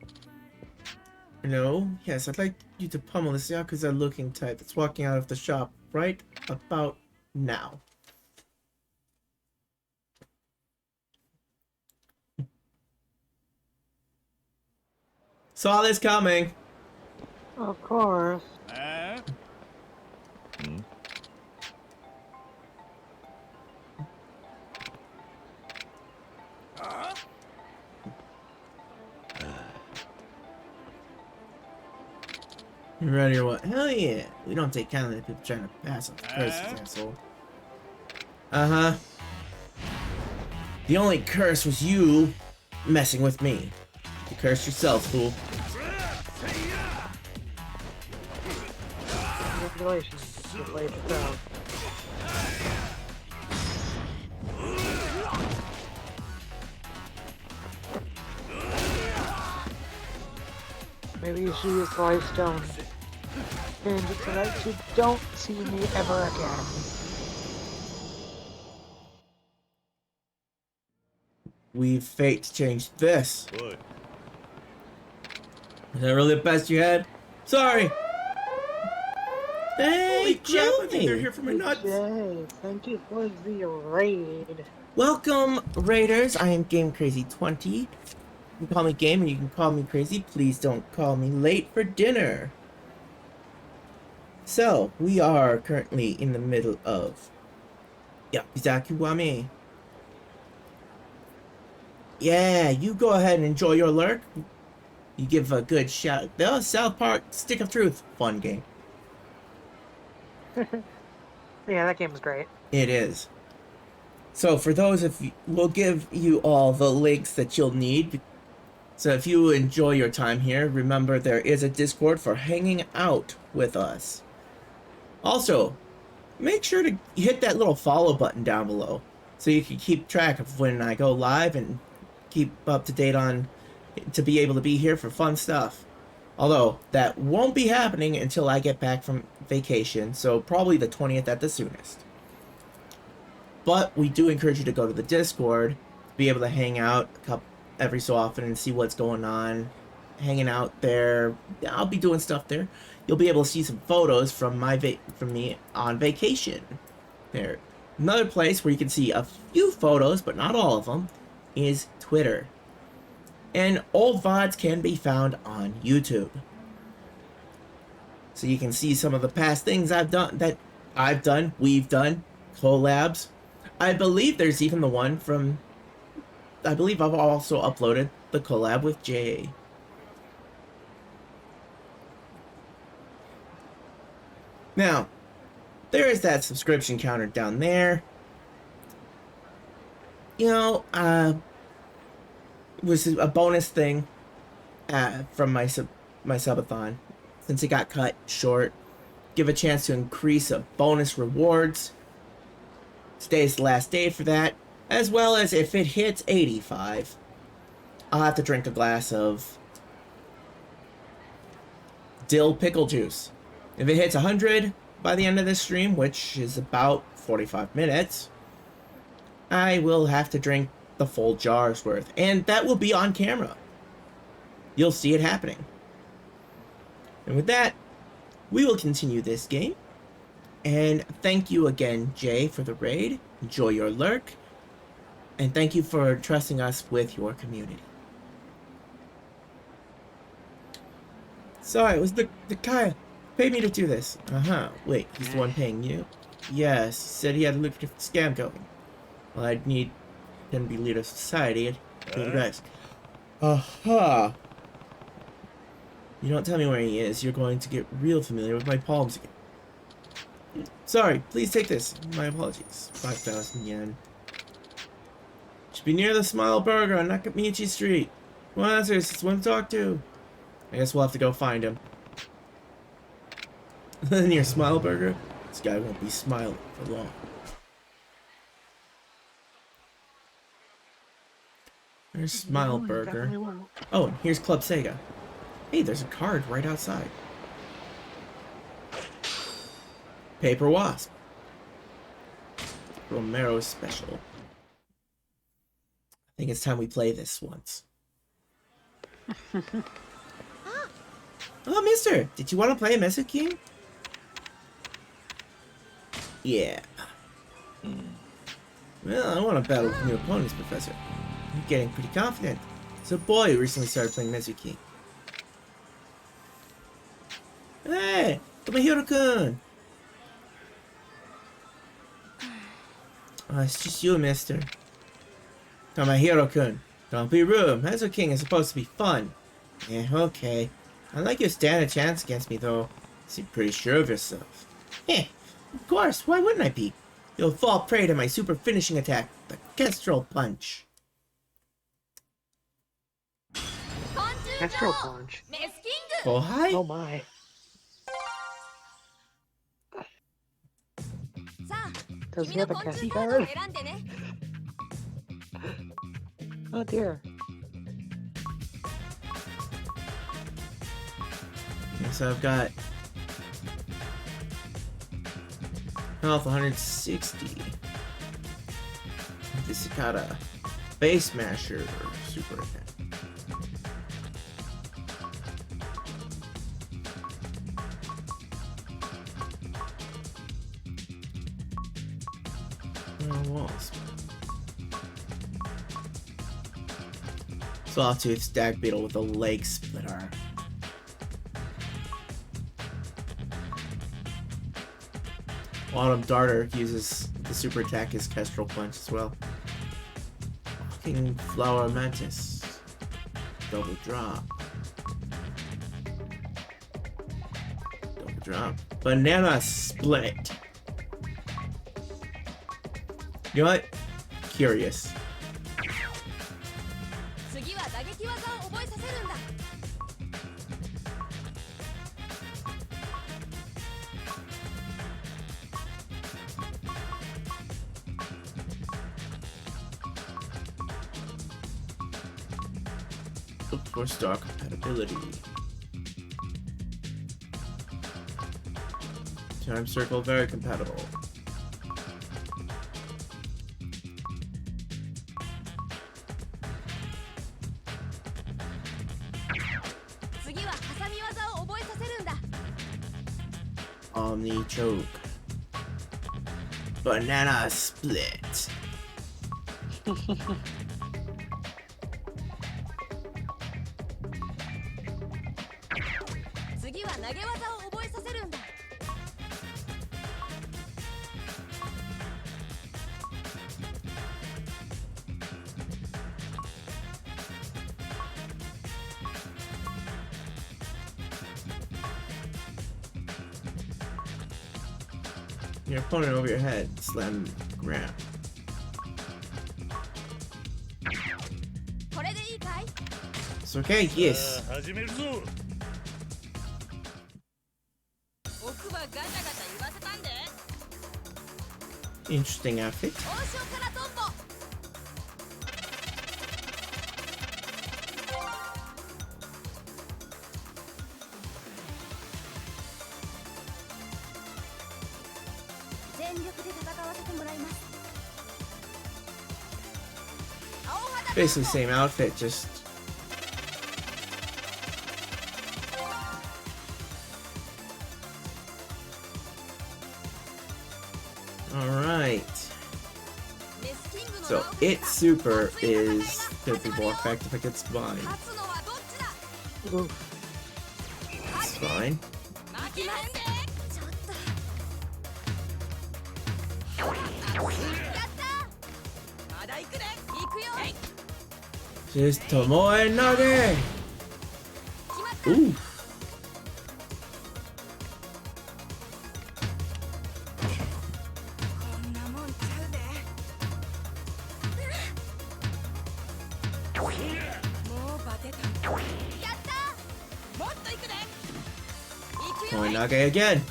No? Yes, I'd like you to pummel this Yakuza looking type that's walking out of the shop right about now. Saw this coming. Of course. You ready or what? Hell yeah! We don't take kindly to people trying to pass off the curses, asshole. The only curse was you messing with me. You cursed yourself, fool. Congratulations. You played the crowd. Maybe you should use the life stone. And so that you don't see me ever again. We've fate to change this. Is that really the best you had? Sorry! Hey, Joey! They're here for my nuts! Yay, thank you for the raid. Welcome, Raiders! I am Game Crazy 20. You can call me Game and you can call me Crazy. Please don't call me late for dinner. So, we are currently in the middle of Yakuza Kiwami. Yeah, you go ahead and enjoy your lurk. You give a good shout. The South Park Stick of Truth. Fun game. Yeah, that game was great. It is. So for those of you, we'll give you all the links that you'll need. So if you enjoy your time here, remember there is a Discord for hanging out with us. Also, make sure to hit that little follow button down below so you can keep track of when I go live and keep up to date on to be able to be here for fun stuff. Although that won't be happening until I get back from vacation, so probably the 20th at the soonest. But we do encourage you to go to the Discord, be able to hang out every so often and see what's going on. Hanging out there, I'll be doing stuff there. You'll be able to see some photos from me on vacation. There. Another place where you can see a few photos, but not all of them, is Twitter. And old VODs can be found on YouTube. So you can see some of the past things we've done, collabs. I believe there's even the one from, I believe I've also uploaded the collab with Jay. Now, there is that subscription counter down there. You know, was a bonus thing from my subathon. Since it got cut short, give a chance to increase a bonus rewards. Today's the last day for that, as well as if it hits 85, I'll have to drink a glass of dill pickle juice. If it hits 100 by the end of this stream, which is about 45 minutes, I will have to drink the full jar's worth, and that will be on camera. You'll see it happening. And with that, we will continue this game. And thank you again, Jay, for the raid. Enjoy your lurk. And thank you for trusting us with your community. Sorry, it was the guy paid me to do this. Wait, he's the one paying you? Yes, he said he had a lucrative scam going. Well, I'd need him to be leader of society and do the rest. You don't tell me where he is, you're going to get real familiar with my palms again. Sorry, please take this. My apologies. 5,000 yen. Should be near the Smile Burger on Nakamichi Street. Come on, answers. It's one to talk to. I guess we'll have to go find him. Near Smile Burger? This guy won't be smiling for long. There's Smile Burger. Oh, and here's Club Saga. Hey, there's a card right outside. Paper Wasp. Romero special. I think it's time we play this once. Oh, mister! Did you want to play Mesu King? Yeah. Well, I want to battle with new opponents, Professor. You're getting pretty confident. There's a boy who recently started playing Mesu King. Hey! Tomohiro-kun! Oh, it's just you, mister. Tomohiro-kun. Don't be rude. Mesu King is supposed to be fun. Yeah, okay. I'd like you to stand a chance against me, though. You seem pretty sure of yourself. Eh, of course. Why wouldn't I be? You'll fall prey to my super finishing attack, the Kestrel Punch. Kestrel Punch. Oh, hi. Oh, my. Does he have a Kessie card? Oh, dear. Okay, so I've got health 160. This got a Base Smasher super attack. Wasp. Sawtooth Stag Beetle with a leg splitter. Autumn Darter uses the super attack as Kestrel Punch as well. King Flower Mantis. Double drop. Double drop. Banana Split. You know what? Curious. Look for star compatibility. Time Circle very compatible. Omni Choke. Banana Split. Your opponent over your head, slam ground. It's okay, yes. 始めるぞ。 Interesting outfit. Basically same outfit, just alright. So its super is gonna be more effective against mine. It's fine. Just Tomoe Nage! Ooh. Tomoe Nage again!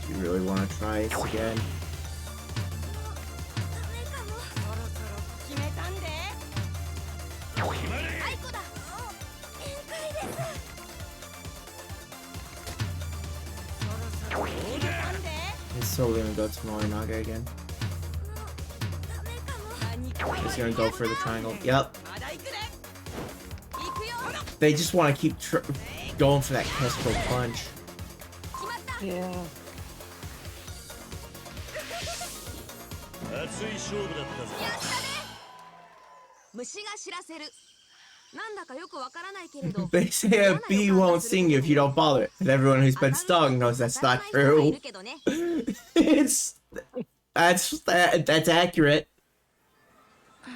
You really want to try this again? He's totally gonna go to Morinaga again. He's gonna go for the triangle. Yep. They just want to keep going for that kestrel punch. Yeah. 熱い勝負だったぞ。虫が知らせる。なんだかよくわからないけれど。 They say a bee won't sting you if you don't bother it. And everyone who's been stung knows that's not true. That's accurate.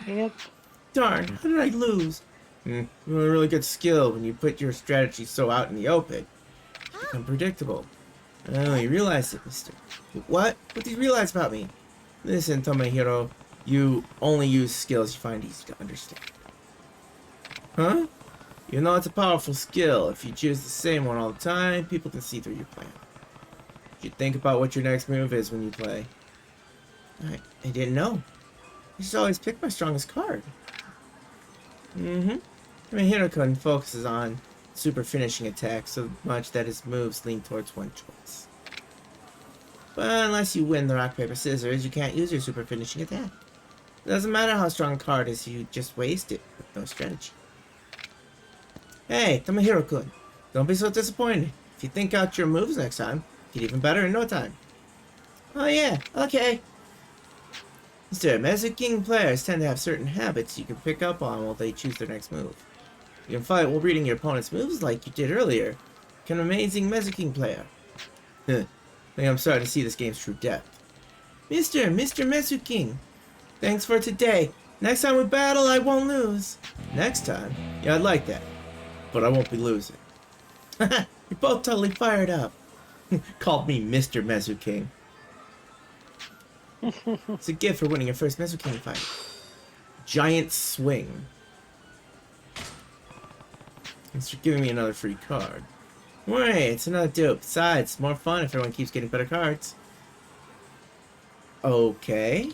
Yep. Darn, how did I lose? You have a really good skill when you put your strategy so out in the open. It's become predictable. Oh, you realize it, mister. What? What do you realize about me? Listen, Tomohiro, you only use skills you find easy to understand. Huh? You know it's a powerful skill. If you choose the same one all the time, people can see through your plan. You should think about what your next move is when you play. I didn't know. I just always pick my strongest card. Tomohiro-kun focuses on super finishing attacks so much that his moves lean towards one choice. But unless you win the rock, paper, scissors, you can't use your super finishing attack. It doesn't matter how strong a card is, you just waste it with no strategy. Hey, Tomohiro-kun, don't be so disappointed. If you think out your moves next time, get even better in no time. Oh yeah, okay. Mr. Mezuking players tend to have certain habits you can pick up on while they choose their next move. You can fight while reading your opponent's moves like you did earlier. Like an amazing Mezuking player. I think I'm starting to see this game's true depth. Mr. Mezuking, thanks for today. Next time we battle, I won't lose. Next time? Yeah, I'd like that. But I won't be losing. You're both totally fired up. Called me Mr. Mezuking. It's a gift for winning your first Mezuking fight. Giant swing. Thanks for giving me another free card. Wait, it's another dupe. Besides, it's more fun if everyone keeps getting better cards. Okay.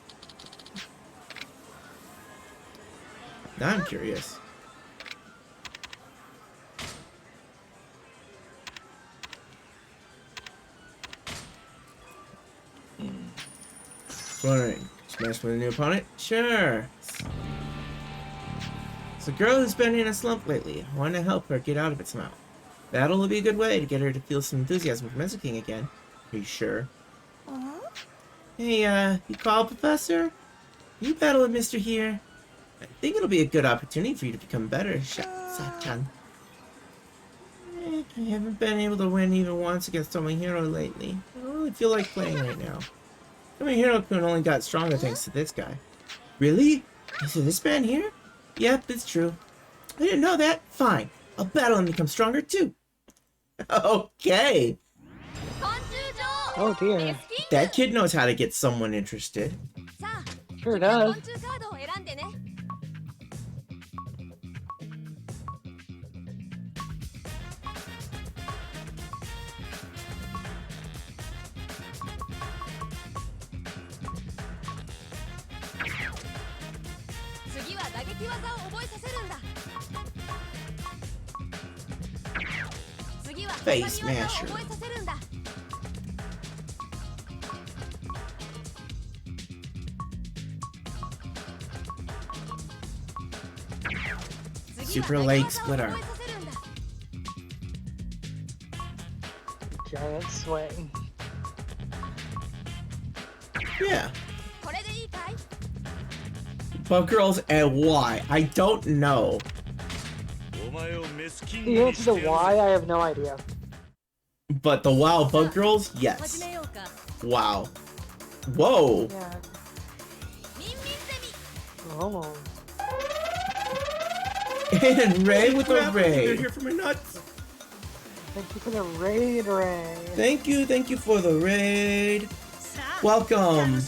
Now I'm curious. Wondering, smash with a new opponent? Sure. It's a girl who's been in a slump lately. I want to help her get out of it somehow. Battle will be a good way to get her to feel some enthusiasm for Mezuking again. Are you sure? Hey, you call, Professor? You battle with Mr. here? I think it'll be a good opportunity for you to become better, Sa-chan. I haven't been able to win even once against Tomohiro lately. I don't really feel like playing right now. Tomohiro-kun only got stronger thanks to this guy. Really? Is it this man here? Yep, it's true. I didn't know that. Fine. I'll battle and become stronger too. Okay. Oh dear. That kid knows how to get someone interested. Sure does. Face smasher. Super leg splitter. Giant swing. Yeah. But girls and why? I don't know. The answer to why, I have no idea. But the WoW bug girls, yes. Wow. Whoa. Yeah. Oh. And Ray with the raid. They're here for my nuts. Thank you for the raid, Ray. Thank you for the raid. Welcome.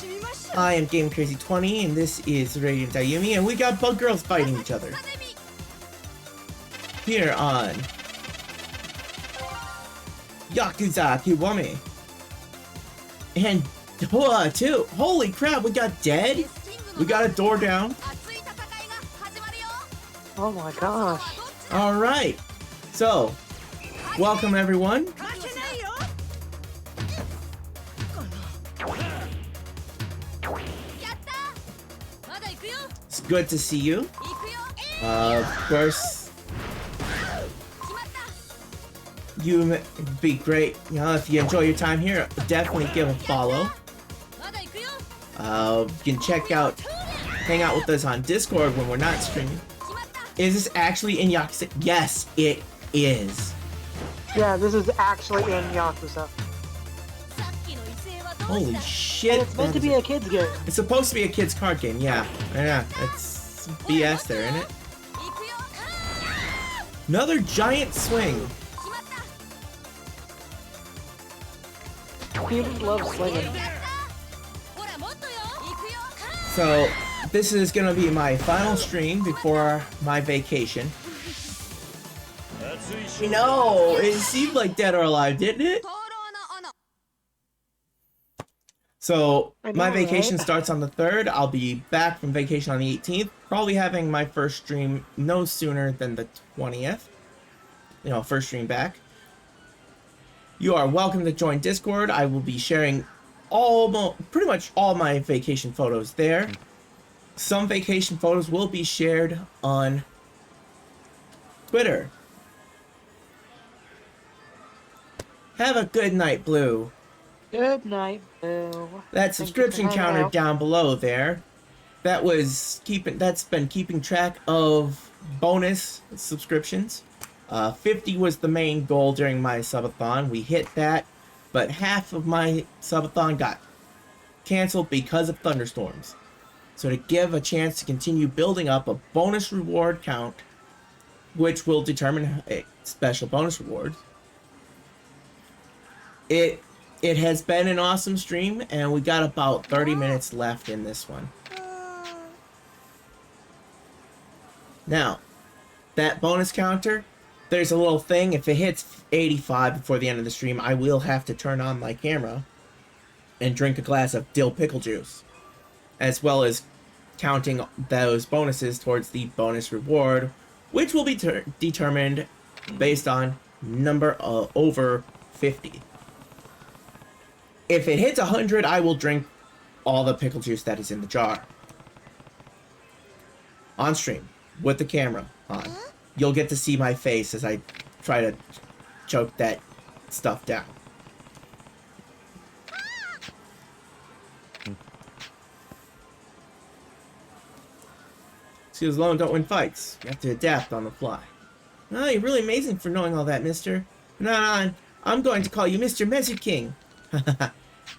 I am Game Crazy 20 and this is Radiant Ayumi, and we got bug girls fighting each other. Here on Yakuza Kiwami. And too. Holy crap, we got dead. We got a door down. Oh my gosh. Alright. So, welcome everyone. It's good to see you. Of course, you be great. You know, if you enjoy your time here, definitely give a follow. You can hang out with us on Discord when we're not streaming. Is this actually in Yakuza? Yes, it is. Yeah, this is actually in Yakuza. Holy shit. And it's meant to be a kid's game. It's supposed to be a kid's card game, yeah. Yeah, it's some BS there, isn't it? Another giant swing. Humans love swinging. So, this is gonna be my final stream before my vacation. No, it seemed like Dead or Alive, didn't it? So, my vacation starts on the 3rd. I'll be back from vacation on the 18th. Probably having my first stream no sooner than the 20th. You know, first stream back. You are welcome to join Discord. I will be sharing pretty much all my vacation photos there. Some vacation photos will be shared on Twitter. Have a good night, Blue. Good night, Boo. That subscription counter down below there, that's been keeping track of bonus subscriptions. 50 was the main goal during my subathon. We hit that, but half of my subathon got canceled because of thunderstorms. So to give a chance to continue building up a bonus reward count, which will determine a special bonus rewards, it has been an awesome stream, and we got about 30 minutes left in this one. Now, that bonus counter, there's a little thing. If it hits 85 before the end of the stream, I will have to turn on my camera and drink a glass of dill pickle juice, as well as counting those bonuses towards the bonus reward, which will be determined based on number over 50. If it hits 100, I will drink all the pickle juice that is in the jar. On stream, with the camera on. You'll get to see my face as I try to choke that stuff down. Skills alone don't win fights. You have to adapt on the fly. Oh, you're really amazing for knowing all that, mister. From now on, I'm going to call you Mr. Measure King.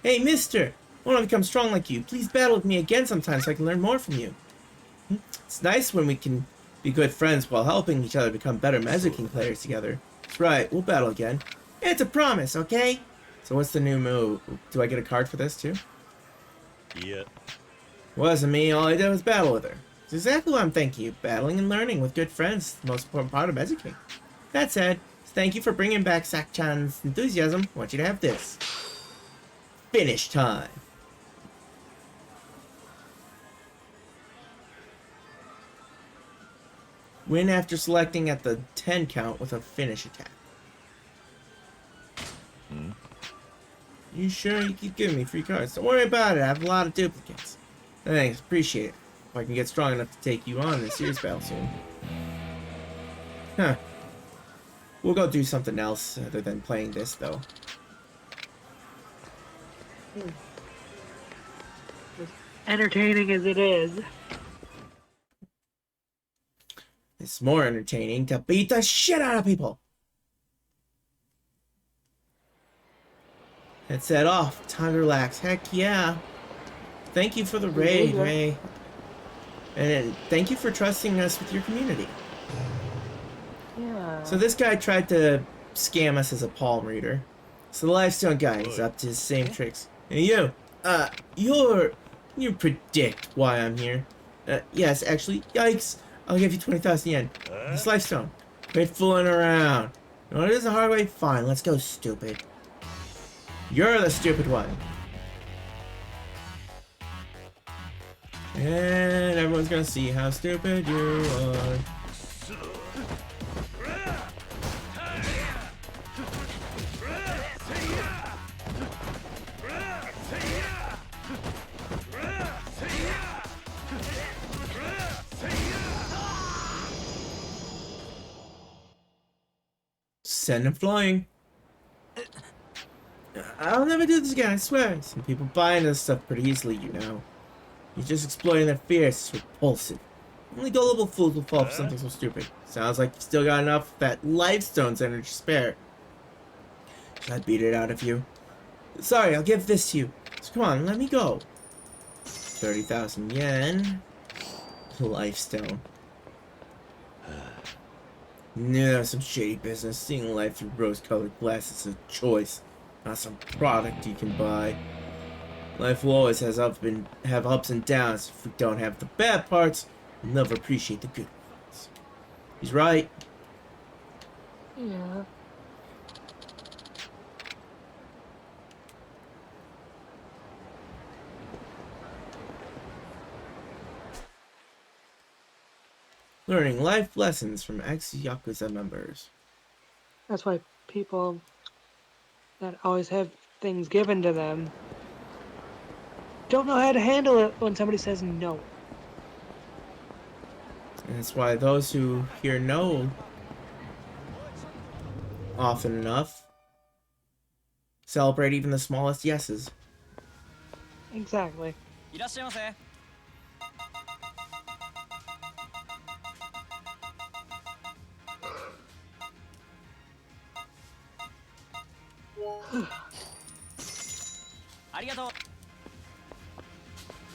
Hey, mister! I want to become strong like you. Please battle with me again sometime so I can learn more from you. It's nice when we can be good friends while helping each other become better Measure King players together. That's right, we'll battle again. It's a promise, okay? So what's the new move? Do I get a card for this too? Yeah. Wasn't me, all I did was battle with her. It's exactly what I'm thanking you. Battling and learning with good friends is the most important part of educating. That said, thank you for bringing back Sak-chan's enthusiasm. I want you to have this. Finish time. Win after selecting at the 10 count with a finish attack. You sure you keep giving me free cards? Don't worry about it, I have a lot of duplicates. Thanks, appreciate it. If I can get strong enough to take you on in a serious battle soon. Huh. We'll go do something else other than playing this, though. As entertaining as it is. It's more entertaining to beat the shit out of people. Head set off. Time to relax. Heck yeah. Thank you for the raid, Ray. And thank you for trusting us with your community. Yeah. So this guy tried to scam us as a palm reader. So the Lifestone guy is up to his same tricks. And you predict why I'm here. Yes, actually, yikes. I'll give you 20,000 yen. This Lifestone. Quit fooling around. No, it is a hard way. Fine, let's go, stupid. You're the stupid one. And everyone's gonna see how stupid you are. Send him flying. I'll never do this again, I swear. Some people buy into this stuff pretty easily, you know. You're just exploiting their fears. It's repulsive. Only gullible fools will fall for something so stupid. Sounds like you still got enough of that Lifestone's energy spare. Should I beat it out of you? Sorry, I'll give this to you. So come on, let me go. 30,000 yen. Lifestone. Knew that was some shady business. Seeing life through rose-colored glasses is a choice, not some product you can buy. Life will always have ups and downs. If we don't have the bad parts, we'll never appreciate the good ones. He's right. Yeah. Learning life lessons from ex-Yakuza members. That's why people that always have things given to them don't know how to handle it when somebody says no. And that's why those who hear no often enough celebrate even the smallest yeses. Exactly.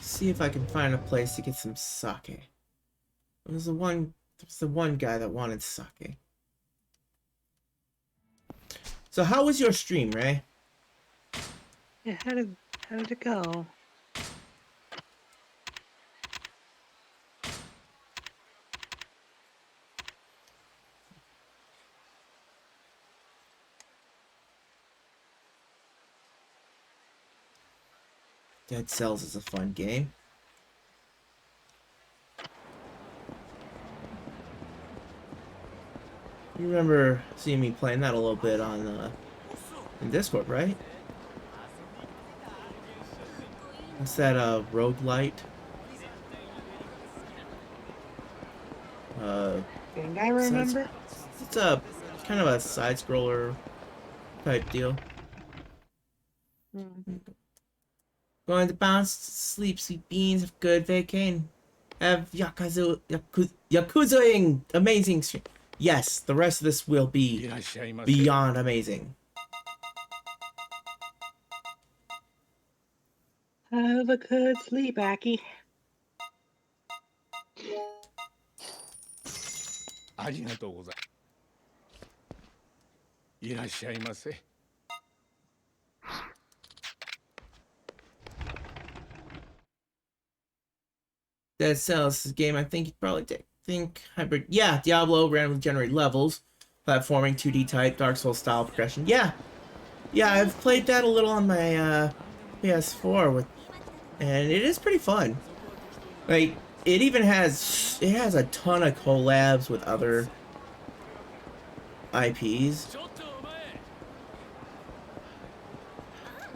See if I can find a place to get some sake. There was the one guy that wanted sake. So how was your stream, Ray? Yeah, how did it go? Dead Cells is a fun game. You remember seeing me playing that a little bit on in Discord, right? What's that roguelite? Think I remember? It's a kind of a side scroller type deal. Going to bounce, sleep, sweet beans, have good vacation. Have Yakuzaing amazing stream. Yes, the rest of this will be beyond amazing. Have a good sleep, Aki. ありがとうございます。いらっしゃいませ。that sells this game. I think you'd probably think hybrid. Yeah, Diablo, randomly generated levels, platforming, 2D type, Dark Souls style progression. Yeah, I've played that a little on my PS4 and it is pretty fun. Like it even has a ton of collabs with other IPs,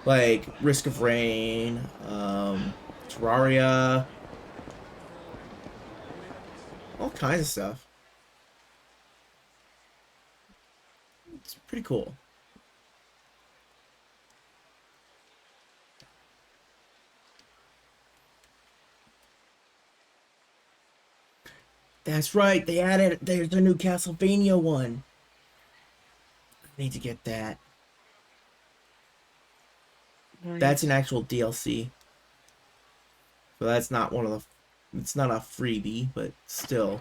like Risk of Rain, Terraria, all kinds of stuff. It's pretty cool. That's right, there's a new Castlevania one. I need to get that. Nice. That's an actual DLC. So that's not one of the... It's not a freebie, but still.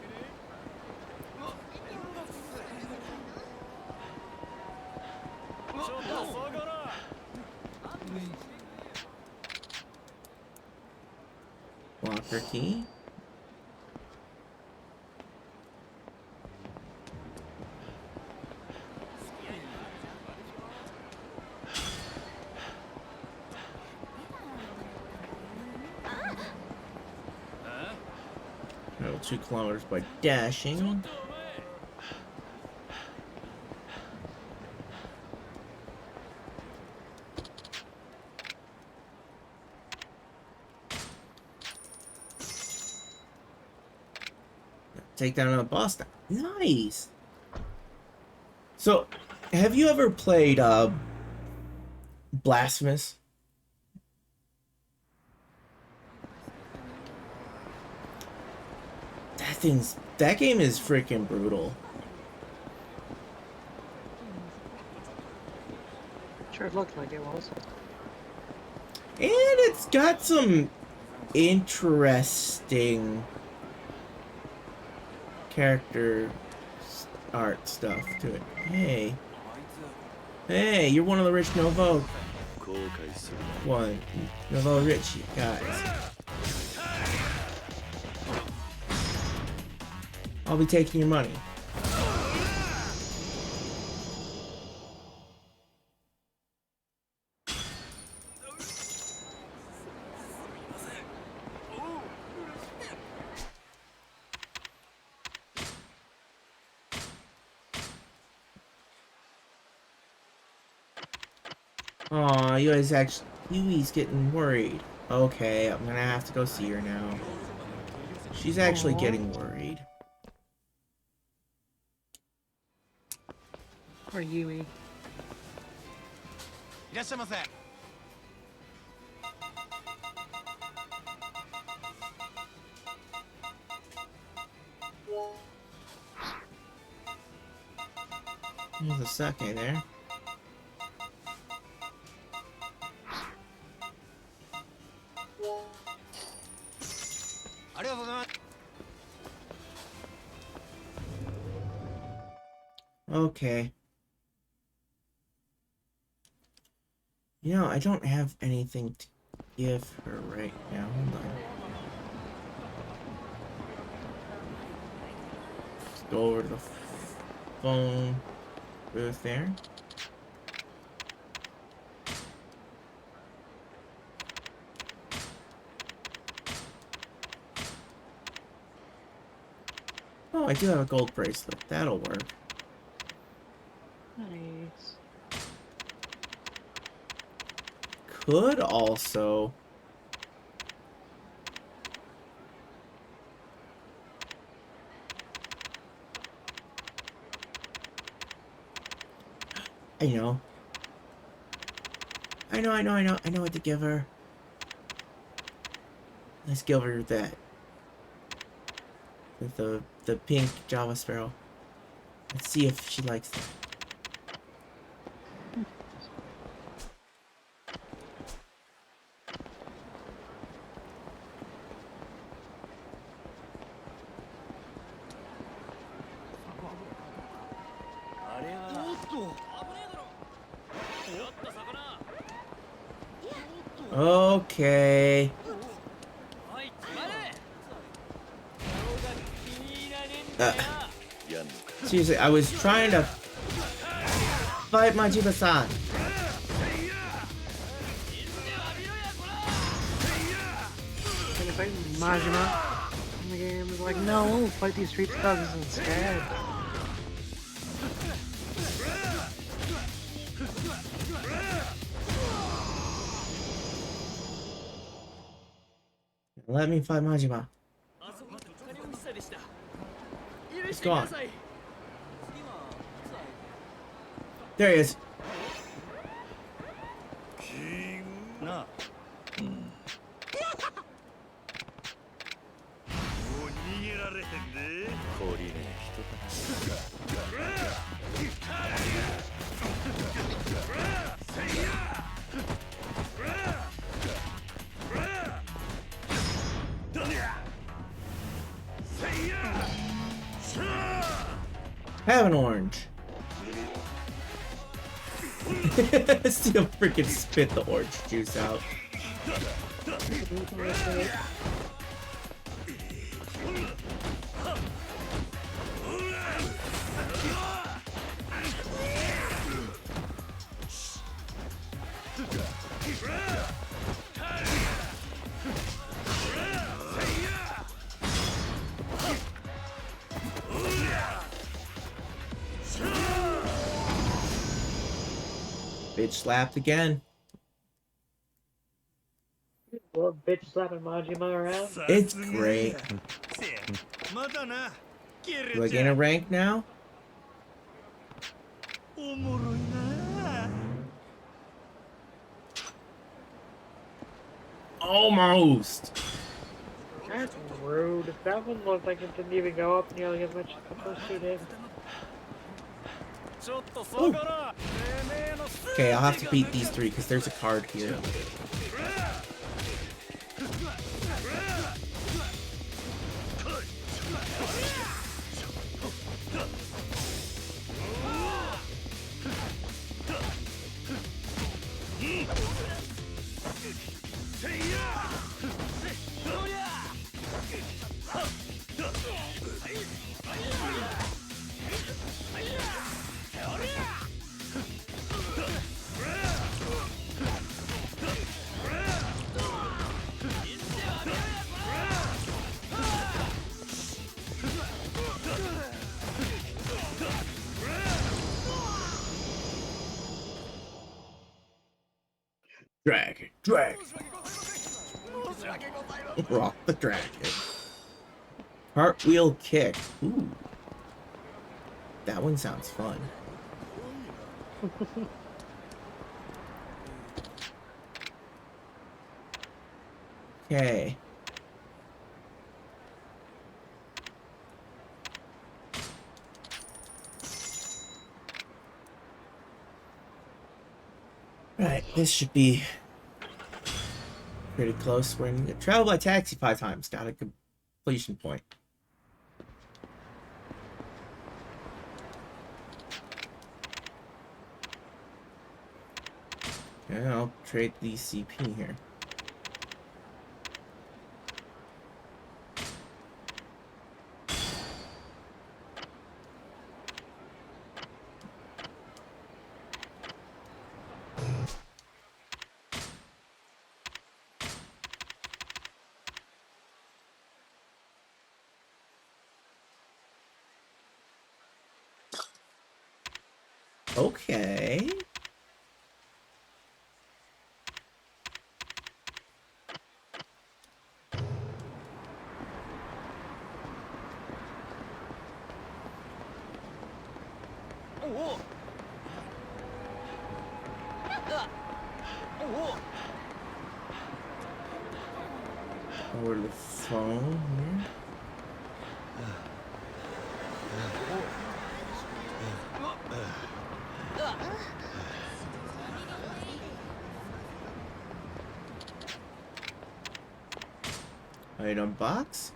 Locker key. Travel 2 kilometers by dashing. Take down another boss now. Nice. So, have you ever played Blasphemous? That game is freaking brutal. Sure, it looked like it was. And it's got some interesting character art stuff to it. Hey, you're one of the rich Novo rich guys. I'll be taking your money. Aw, Yui's getting worried. Okay, I'm gonna have to go see her now. She's actually getting worried. Or Yui. There's a sake there. Okay. You know, I don't have anything to give her right now. Hold on. Let's go over to the phone booth there. Oh, I do have a gold bracelet. That'll work. Nice. Could also... I know what to give her. Let's give her that. With the pink Java Sparrow. Let's see if she likes that. Okay. Seriously, I was trying to fight Majima-san. Can I fight Majima? And the game is like, no, fight these street thugs instead. Let me fight Majima. He's gone. There he is. なあ。もう逃げられへんで。懲りねえ人だ。Have an orange. Still freaking spit the orange juice out. Bitch slapped again. Well, bitch slapping Majima around. It's great. Do I gain a rank now? Almost. That's rude. That one looked like it didn't even go up nearly as much as the first two did. Ooh. Okay, I'll have to beat these three because there's a card here. Dragon, dragon. Rock the dragon. Cartwheel kick. Ooh. That one sounds fun. Okay. Right, this should be pretty close. We're in travel by taxi 5 times. Got a completion point. Okay, I'll trade the CP here. Okay. Over the phone here. Item box.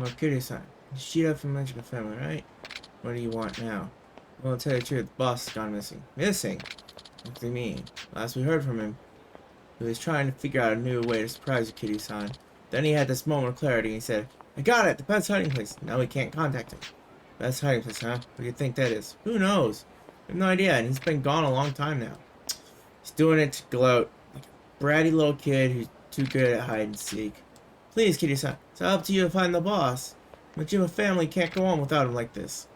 Oh, Kiryu-san, you cheat up from Magical Family, right? What do you want now? Well, I'll tell you the truth, the boss has gone missing. Missing? What do you mean? Last we heard from him, he was trying to figure out a new way to surprise you, Kiryu-san. Then he had this moment of clarity and he said, I got it! The best hiding place! Now we can't contact him. Best hiding place, huh? What do you think that is? Who knows? I have no idea, and he's been gone a long time now. He's doing it to gloat. Like a bratty little kid who's too good at hide and seek. Please, Kiryu-san, it's up to you to find the boss. Majima family can't go on without him like this.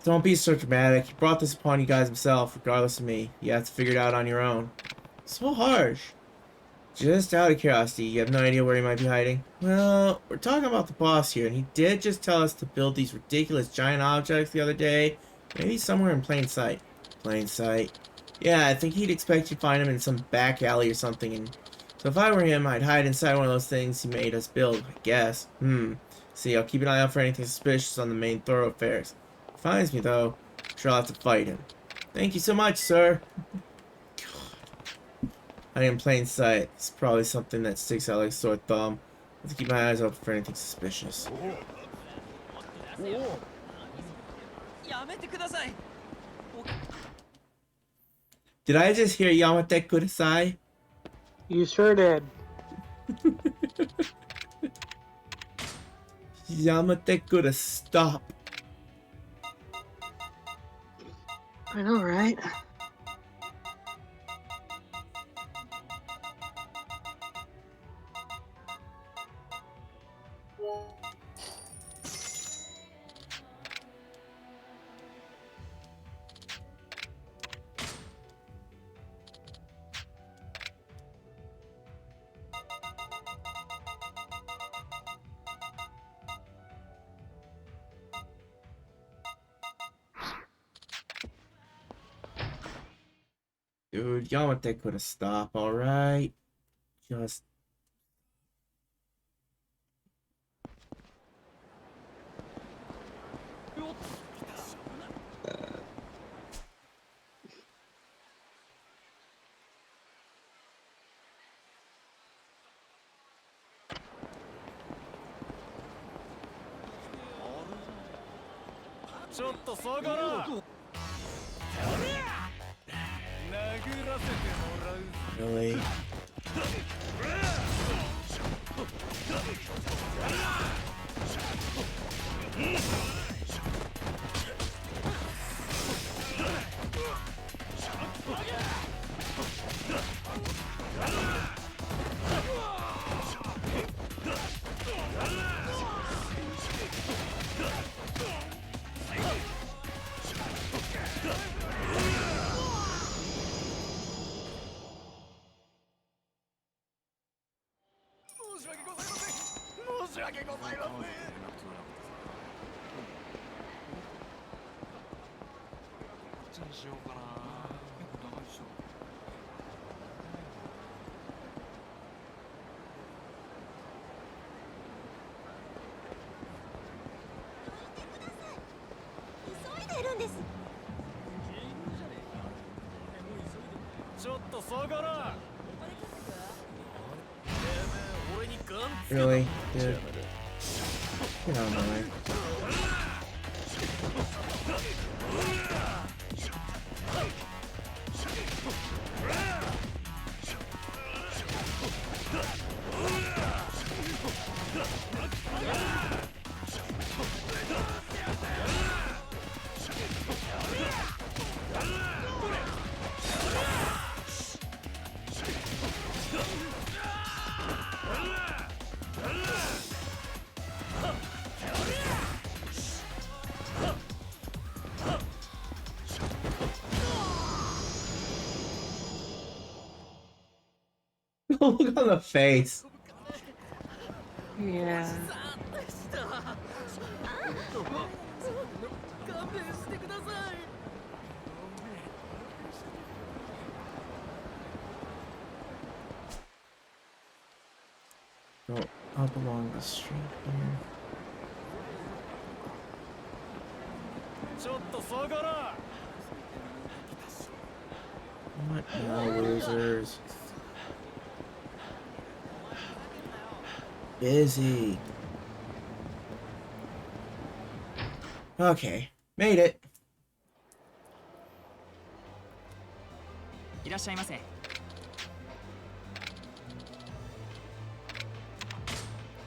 Don't be so dramatic. He brought this upon you guys himself, regardless of me. You have to figure it out on your own. So harsh. Just out of curiosity, you have no idea where he might be hiding? Well, we're talking about the boss here, and he did just tell us to build these ridiculous giant objects the other day. Maybe somewhere in plain sight. Plain sight. Yeah, I think he'd expect you to find him in some back alley or something, and so if I were him, I'd hide inside one of those things he made us build, I guess. See, I'll keep an eye out for anything suspicious on the main thoroughfares. If he finds me, though, I'm sure I'll have to fight him. Thank you so much, sir. I am in plain sight. It's probably something that sticks out like a sore thumb. I have to keep my eyes open for anything suspicious. Did I just hear Yamate Kudasai? You sure did. Yamate Kuda, stop. I know, right? Dude, Yamate Kuda, stop, alright? Just... Really? Really? Dude. Get out of my way. Look on the face. Yeah. Go up along the street here. What now, losers? Busy. Okay, made it. いらっしゃいませ。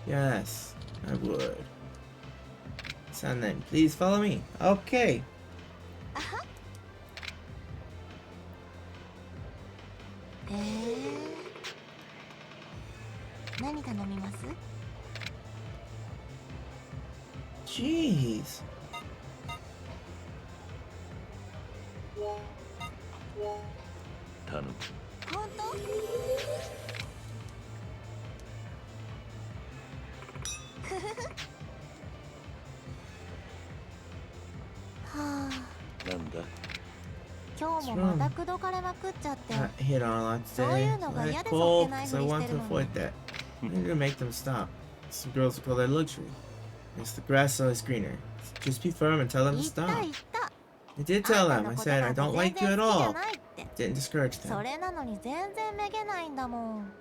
Yes, I would. Son, then please follow me. Okay. 何頼みます？ Jeez. 頼む。本当？はあ。なんだ。今日もまた口説かれまくっちゃって。 Got hit on a lot そうい today. うのが Let 嫌 it でそっ cold, けない because ふ I りし want て to るの avoid に。 that. I need to make them stop. Some girls will call that luxury. Makes the grass always greener. Just be firm and tell them to 言った stop. 言った。 I did tell them. I said I don't like you at all. Didn't discourage そ them. れなのに全然めげないんだもん。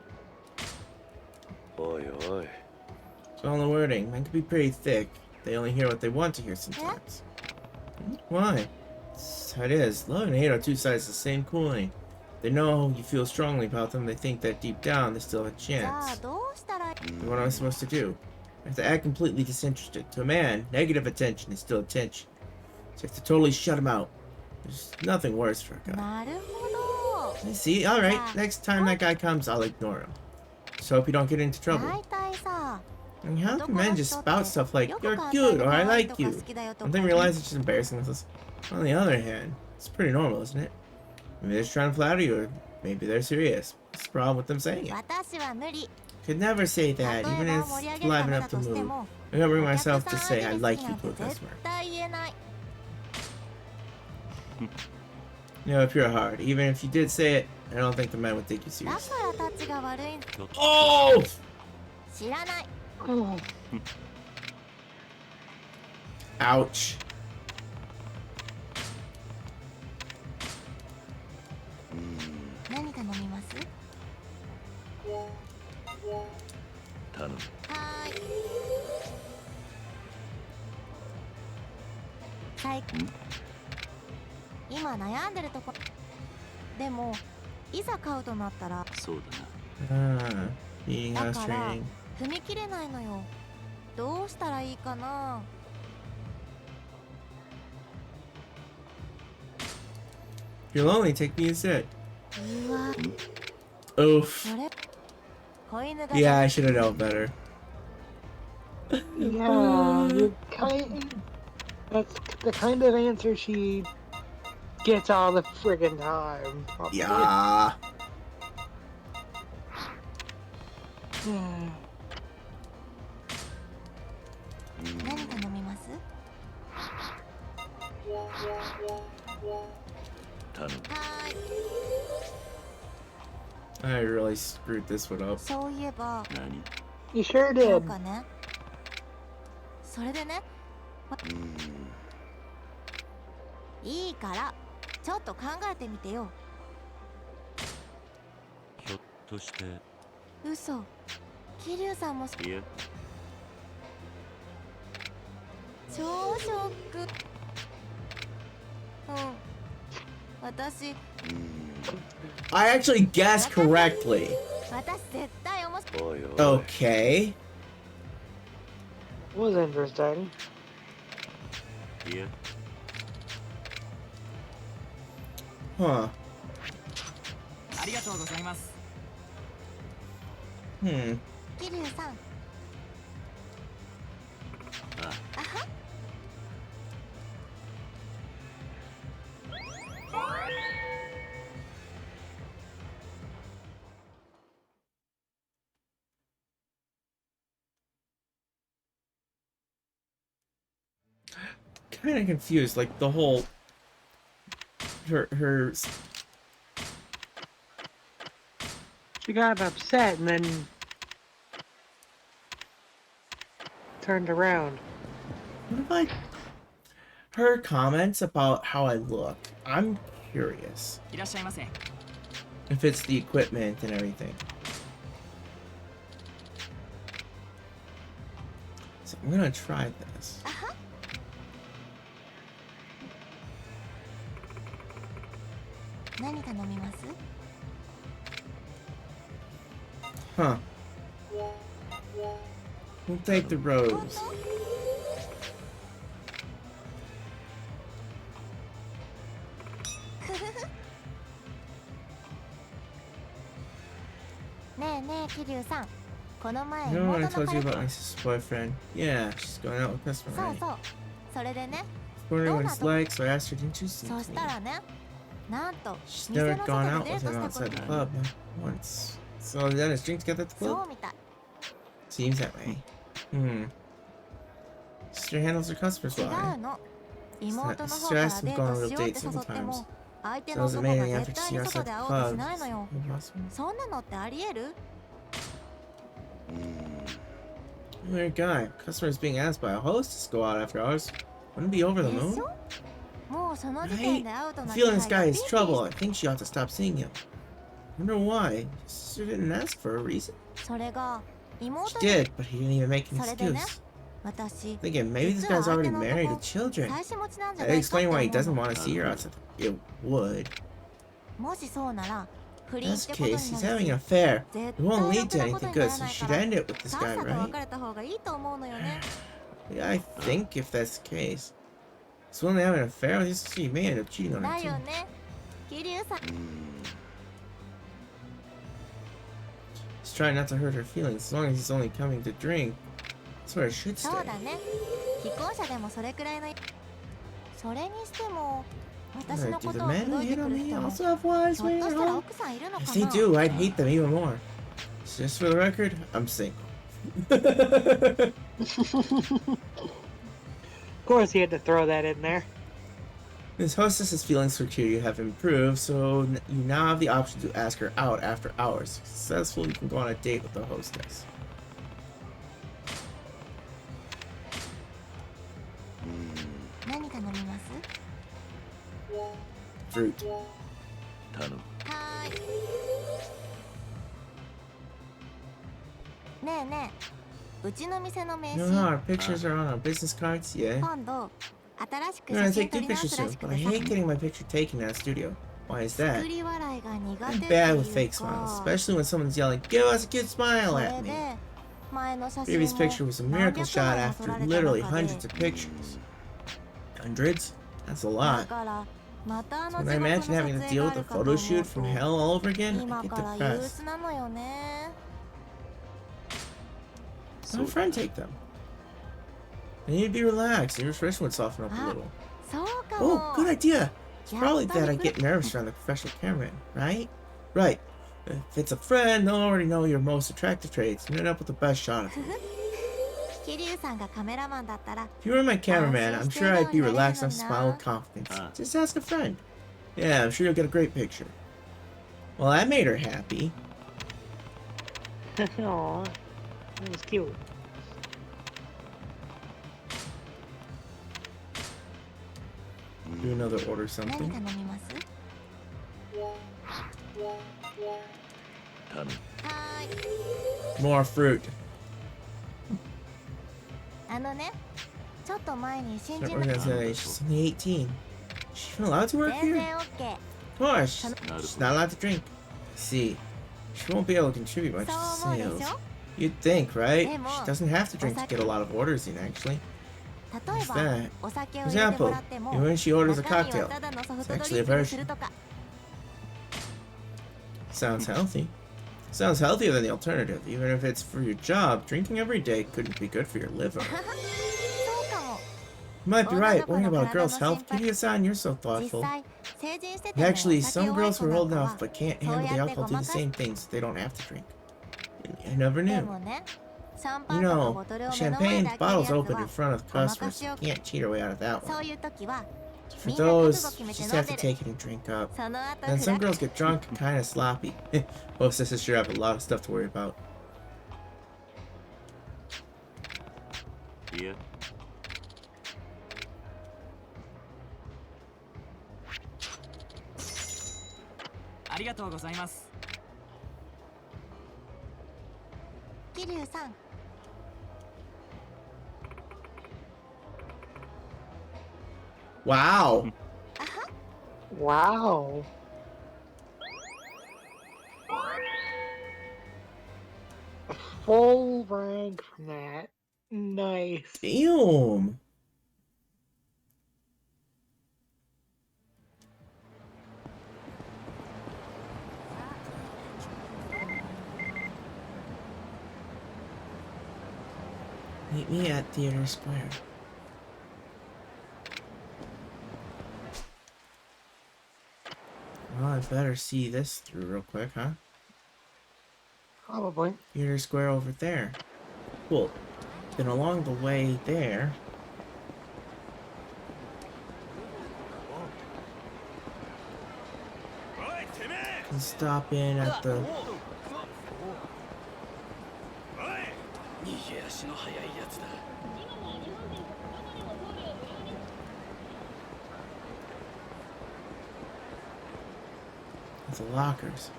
おいおい。 Well, the wording. Men can be pretty thick. They only hear what they want to hear sometimes. Why? That's how it is. Love and hate are two sides of the same coin. They know you feel strongly about them. They think that deep down they still have a じゃあ chance. どうしたらいい？ And what am I supposed to do? I have to act completely disinterested. To a man, negative attention is still attention. So you have to totally shut him out. There's nothing worse for a guy. なるほど。 I see. Alright, next time that guy comes, I'll ignore him. Just hope you don't get into trouble. 大体さ、 And how can men just spout stuff like, you're good, or I like you? And then realize it's just embarrassing themselves. On the other hand, it's pretty normal, isn't it? Maybe they're just trying to flatter you, or maybe they're serious. What's the problem with them saying it? 私は無理。 Could never say that, even if it's liven up the mood. I gotta bring myself to say I like you to a customer. 絶対言えない。 You know, pure heart. Even if you did say it, I don't think the men would take you だ serious. からたちが悪い。 Oh! 知らない。 Ouch. 何頼みます？頼む。はーい。最近今悩んでるとこ。でもいざ買うとなったら。そうだな。Being だ us から training. 踏み切れないのよ。どうしたらいいかな。 If you're lonely, take me instead. うわ。 Oof. それ。子犬が。 Yeah, I should have known better. Yeah, you that's the kind of answer she gets all the friggin' time. Probably. Yeah. Hmm. 何頼みます？頼む。はーい。 I really screwed this one up. そういえば。何？ You sure なん did. かね。それでね。いいからちょっと考えてみてよ。ひょっとして。嘘。桐生さんも。いや。超ショック。うん。私。I actually guessed correctly. 私絶対面白い。おいおい。 Okay. Was interesting. いや。 Huh. ありがとうございます。 Hmm. 桐生さん。あ。あは。 Kind of confused, like the whole her She got upset and then turned around. what about her comments about how I look. I'm curious いらっしゃいませ。 if it's the equipment and everything. So I'm gonna try this. Huh. We'll take the rose. You know what I told you about my sister's boyfriend? Yeah, she's going out with customer, right? I was wondering what it's like, so I asked her, didn't you see me? She's never gone out with him outside the club once. So they had a drink together at the club? Seems that way. Sister handles her customers well. Sister asked me to go on a real date several times. So I wasn't made any effort to see her outside the club. Weird guy. Customers being asked by a hostess to go out after hours. Wouldn't be over the moon? Right? I'm feeling this guy is trouble. I think she ought to stop seeing him. Wonder why. Sister didn't ask for a reason. She did, but he didn't even make an excuse. Thinking maybe this guy's already married with children. That'd explain why he doesn't want to see her outside. It would. In this case, he's having an affair. It won't lead to anything good, so you should end it with this guy, right? Yeah, I think if that's the case. He's willing to have an affair with you, so you may end up cheating on him too. Just trying not to hurt her feelings, as long as he's only coming to drink. That's where I should stay. Do the men who hit on me also have wives waiting at home? If they do, I'd hate them even more. Just for the record, I'm single. Of course he had to throw that in there. His hostess's feelings for Kiryu have improved, so you now have the option to ask her out after hours. Successfully, you can go on a date with the hostess. Fruit. You know how our pictures are on our business cards? Yeah. I'm gonna take 2 pictures soon, but I hate getting my picture taken at a studio. Why is that? I'm bad with fake smiles, especially when someone's yelling, "Give us a cute smile" at me. Previous picture was a miracle shot after literally hundreds of pictures. Hundreds? That's a lot. So when I imagine having to deal with a photo shoot from hell all over again, I get depressed. Have a friend take them. I need to be relaxed, and your expression would soften up a little. Oh, good idea! It's probably that I get nervous around the professional cameraman, right? Right. If it's a friend, they'll already know your most attractive traits and end up with the best shot of you. If you were my cameraman, I'm sure I'd be relaxed enough to smile with confidence. Just ask a friend. Yeah, I'm sure you'll get a great picture. Well, that made her happy. Aww, that was cute. Do another order something. More fruit. She's only 18. Is she even allowed to work here? Of course, she's not allowed to drink. I see. She won't be able to contribute much to sales. You'd think, right? She doesn't have to drink to get a lot of orders in, actually. What's that? For example, even when she orders a cocktail, it's actually a version. Sounds healthy. Sounds healthier than the alternative. Even if it's for your job, drinking every day couldn't be good for your liver. You might be right. Worrying about a girl's health. Kiryu-san, you're so thoughtful. And actually, some girls who are old enough but can't handle the alcohol do the same things. They don't have to drink. I never knew. You know, champagne bottles open in front of the customers. You can't cheat her way out of that one. For those, you just have to take it and drink up. And some girls get drunk and kind of sloppy. Hostesses sure have a lot of stuff to worry about. Yeah. Wow. Wow. full rank from that. Nice. Damn. Meet me at Theater Square. Well, I better see this through real quick, huh? Probably. Theater Square over there. Cool. Then along the way there... can stop in at the... the lockers.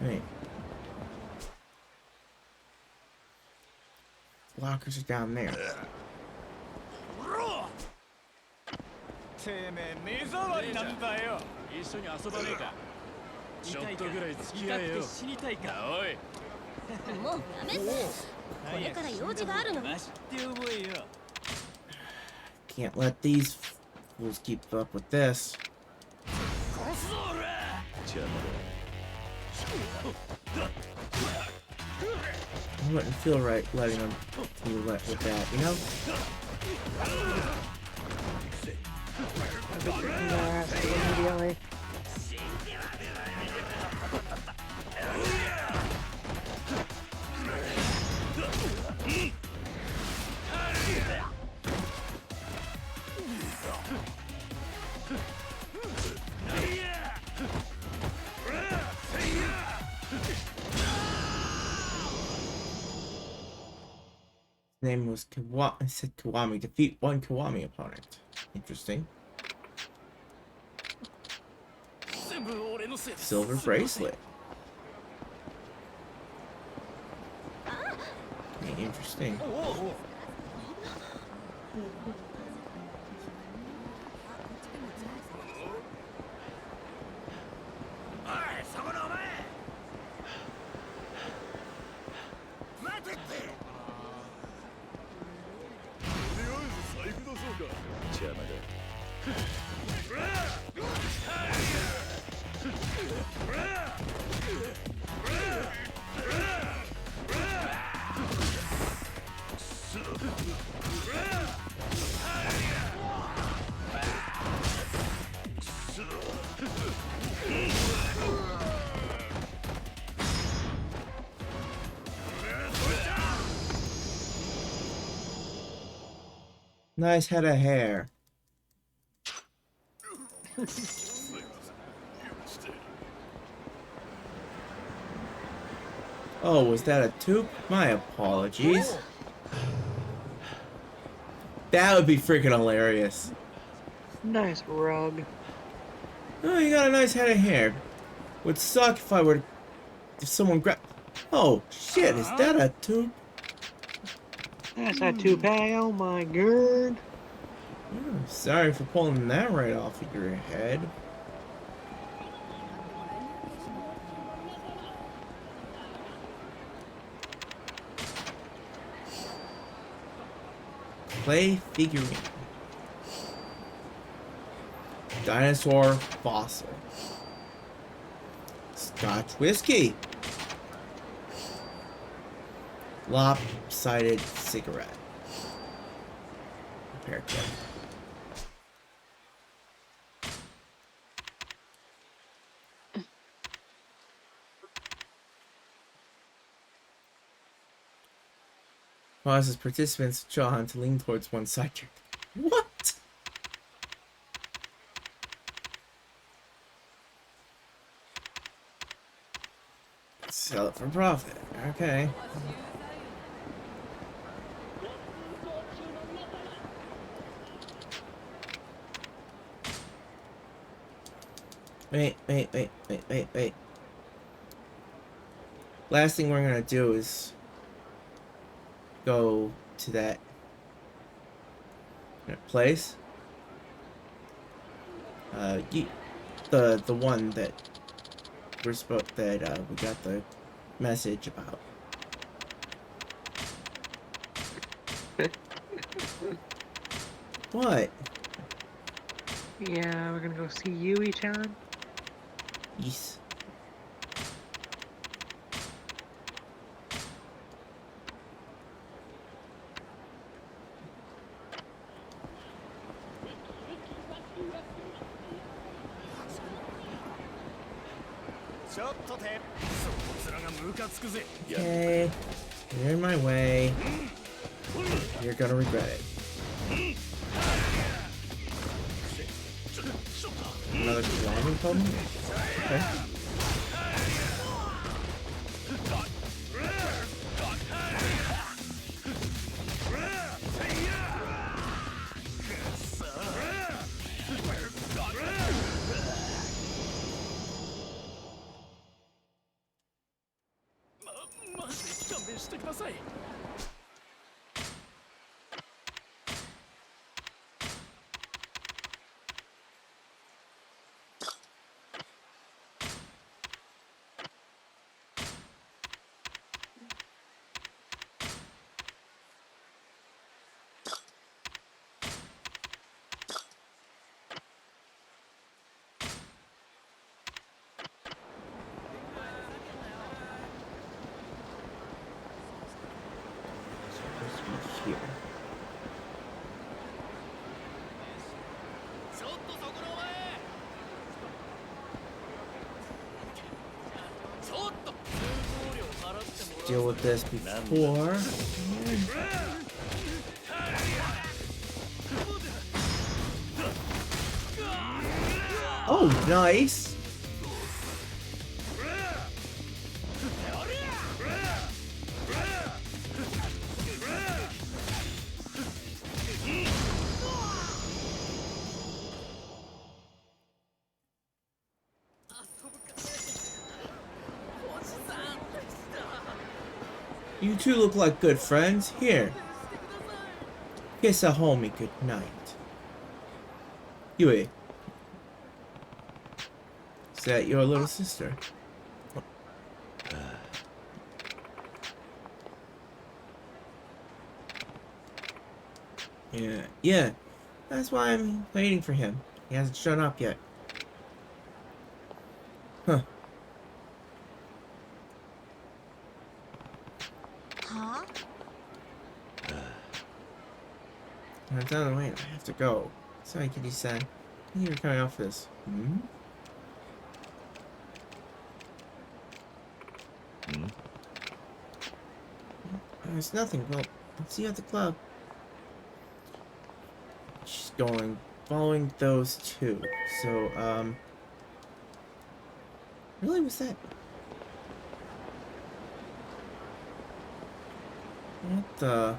Wait. Lockers are down there. てめえ目障りなんだよ。一緒に遊ばねえか。ちょっとぐらい付き合えよ。死にたいか。おい。もうやめて。これから用事があるの。マジで覚えよ。 Can't let these fools keep up with this. I wouldn't feel right letting them do with that, you know? Immediately. His name was Kiwami. I said Kiwami. Defeat one Kiwami opponent. Interesting. Silver bracelet. Okay, interesting. Nice head of hair. Oh, was that a tube? My apologies. That would be freaking hilarious. Nice rug. Oh, you got a nice head of hair. Would suck if I were... if someone grabbed... Oh, shit, is that a tube? That's a toupee, oh my god. Oh, sorry for pulling that right off of your head. Clay figurine. Dinosaur fossil. Scotch whiskey. Lopsided cigarette. Repair kit. Causes participants' jaw to lean towards one side. What? Sell it for profit. Okay. Wait. Last thing we're gonna do is go to that place. The one that we're supposed we got the message about. What? Yeah, we're gonna go see Yui-chan. Yes. Okay, you're in my way. You're gonna regret it. Another Kiwami problem? Okay. Here. Deal with this before. Oh, nice. You two look like good friends. Here. Kiss a homie good night. Yui. Is that your little sister? Yeah. That's why I'm waiting for him. He hasn't shown up yet. Huh. Huh? I'm down the way. I have to go. Sorry, Kitty-san. I think you're coming off this. Hmm? There's nothing. Well, I'll see you at the club. She's following those two. So, really, was that? What the?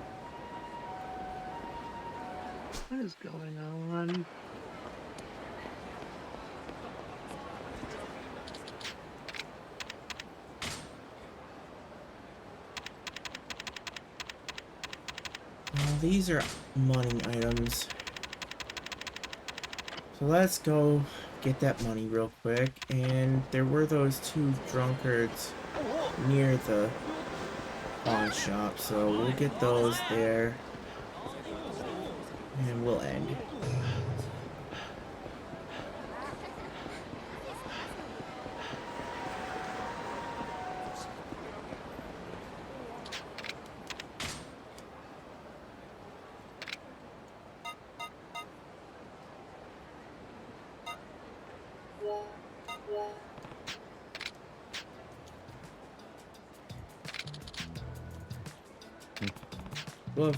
What is going on? Well, these are money items. So let's go get that money real quick. And there were those two drunkards near the pawn shop, so we'll get those there. And we'll end. Well,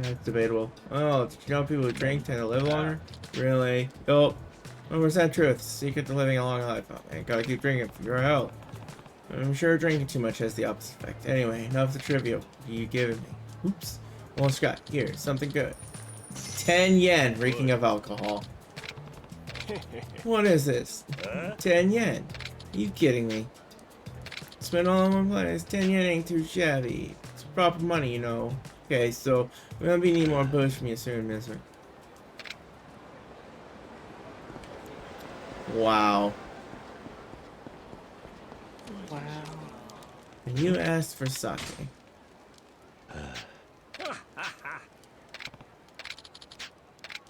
that's debatable. Oh, did you know people who drink tend to live longer? Really? Yup. 100% truth. Secret to living a long life. Oh, man, gotta keep drinking for your health. I'm sure drinking too much has the opposite effect. Anyway, enough of the trivia. What are you giving me? Oops. Well, Scott, here, something good. 10 yen, reeking of alcohol. What is this? 10 yen? Are you kidding me? Spend all in one place. 10 yen ain't too shabby. It's proper money, you know. Okay, so we're gonna be needing more booze from you soon, mister. Wow. Wow. And you asked for sake.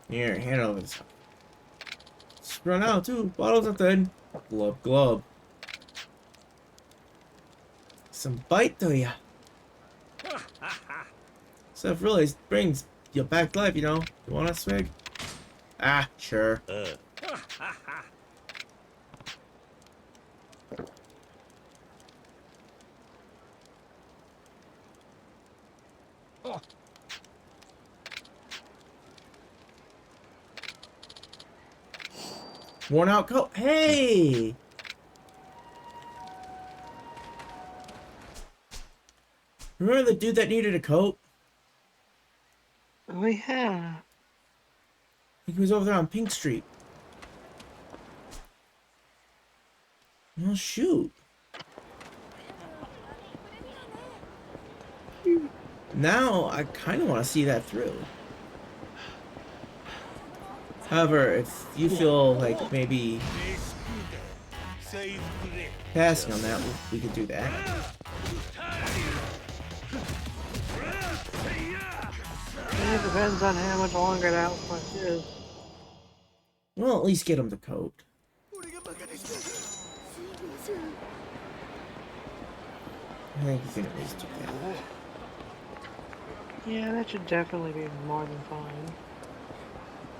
Here, hand over this. Just run out too. Bottles of thin. Glub glub. Some bite to ya. Stuff really brings you back to life, you know. You want a swig? Ah, sure. Worn out coat. Hey! Remember the dude that needed a coat? Oh yeah. He was over there on Pink Street. Well, shoot. Now, I kind of want to see that through. However, if you feel like maybe passing on that, we could do that. It depends on how much longer that one is. Well, at least get him the coat. I think you can at least do that. Yeah, that should definitely be more than fine.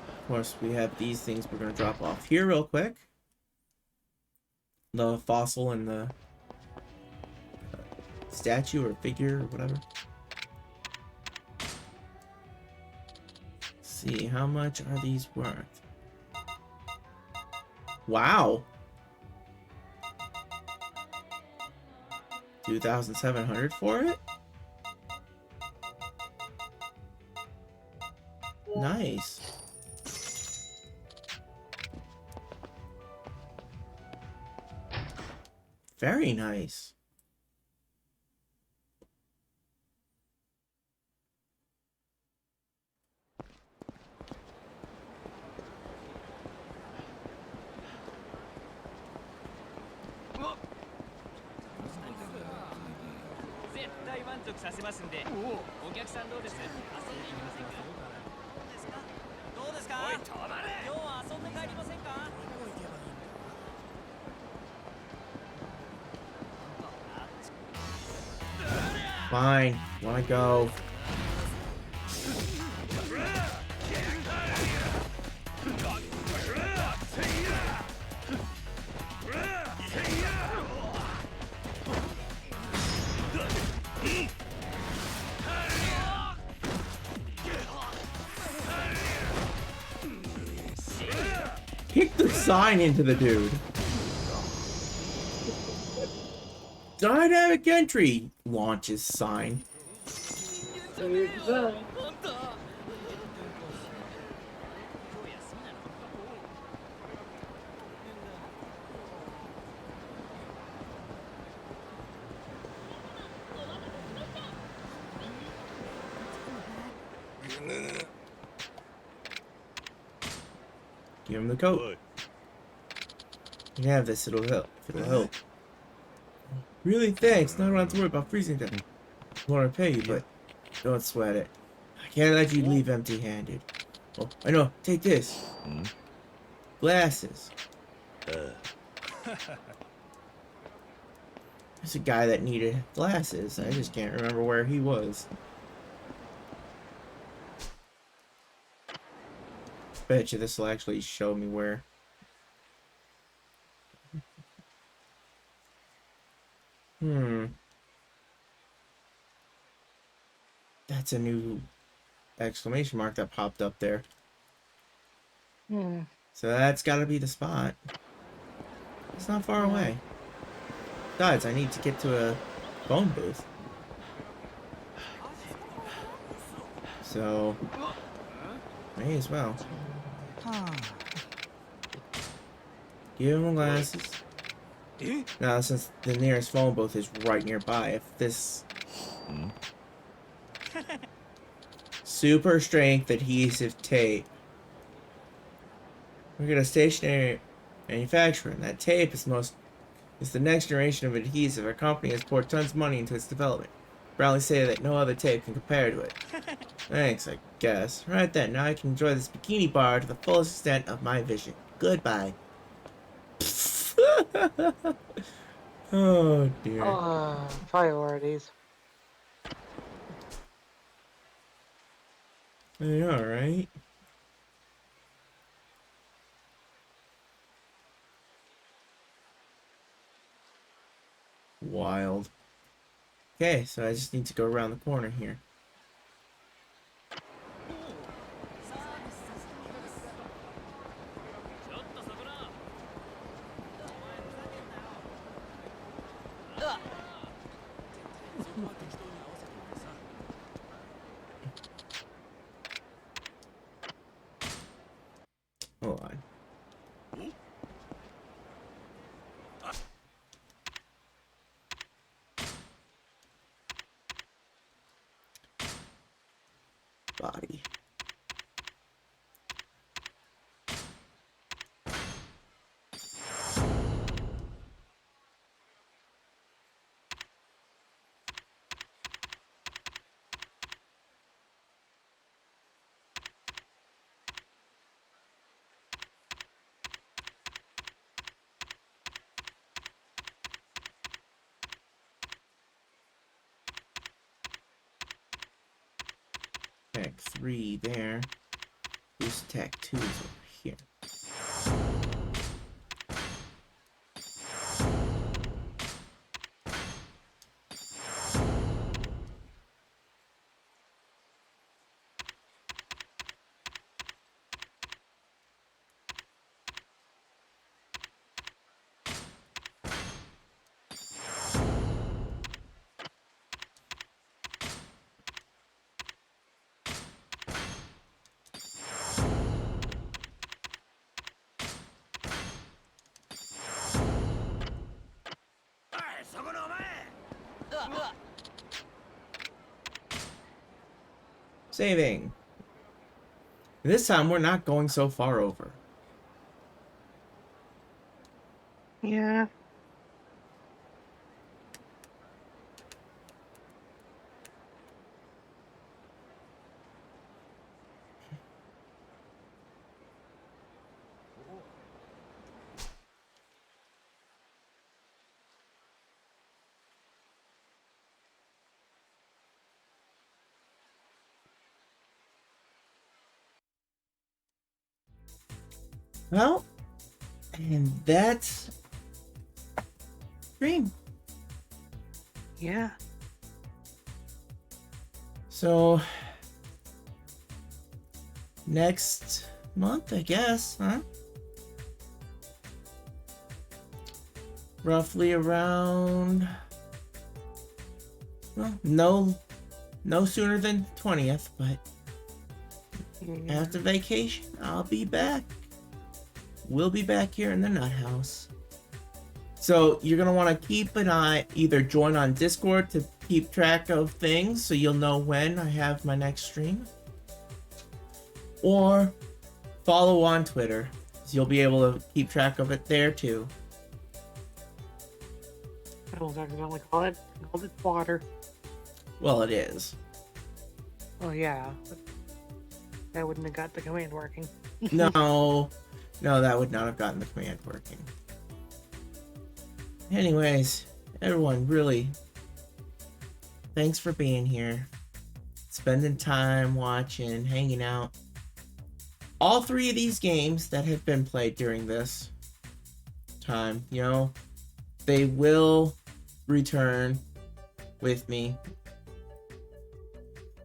Of course, we have these things we're going to drop off here real quick. The fossil and the statue or figure or whatever. Let's see, how much are these worth? Wow! 2,700 for it? Nice. Very nice. Fine. Wanna go? Kick the sign into the dude. Dynamic entry launches sign. Give him the coat. You can have this, it'll help. It'll help. Really, thanks. Now I don't have to worry about freezing them. I want to pay you, but don't sweat it. I can't let you leave empty-handed. Oh, I know. Take this. Glasses. There's a guy that needed glasses. I just can't remember where he was. Bet you this will actually show me where. That's a new exclamation mark that popped up there. So that's got to be the spot. It's not far away. Besides, I need to get to a phone booth. So, may as well. Give him glasses. Now, since the nearest phone booth is right nearby, if this super strength adhesive tape, we're gonna stationary manufacturer, and that tape is most It's the next generation of adhesive. Our company has poured tons of money into its development. Proudly say that no other tape can compare to it. Thanks, I guess. Right then, now I can enjoy this bikini bar to the fullest extent of my vision. Goodbye. Oh dear. Priorities. Yeah, right? Wild. Okay, so I just need to go around the corner here. Hold on. Body. Tech 3 there. Boost Tech 2 is over here. Saving. This time we're not going so far over. Yeah. Well, and that's Dream. Yeah. So next month, I guess, huh? Roughly around, well, no sooner than 20th, but after vacation, I'll be back. We'll be back here in the Nut House. So you're gonna want to keep an eye, either join on Discord to keep track of things so you'll know when I have my next stream, or follow on Twitter so you'll be able to keep track of it there too. I was accidentally called it water. Well, it is. Oh yeah. But I wouldn't have got the command working. No, that would not have gotten the command working. Anyways, everyone, really, thanks for being here, spending time watching, hanging out. All three of these games that have been played during this time, you know, they will return with me.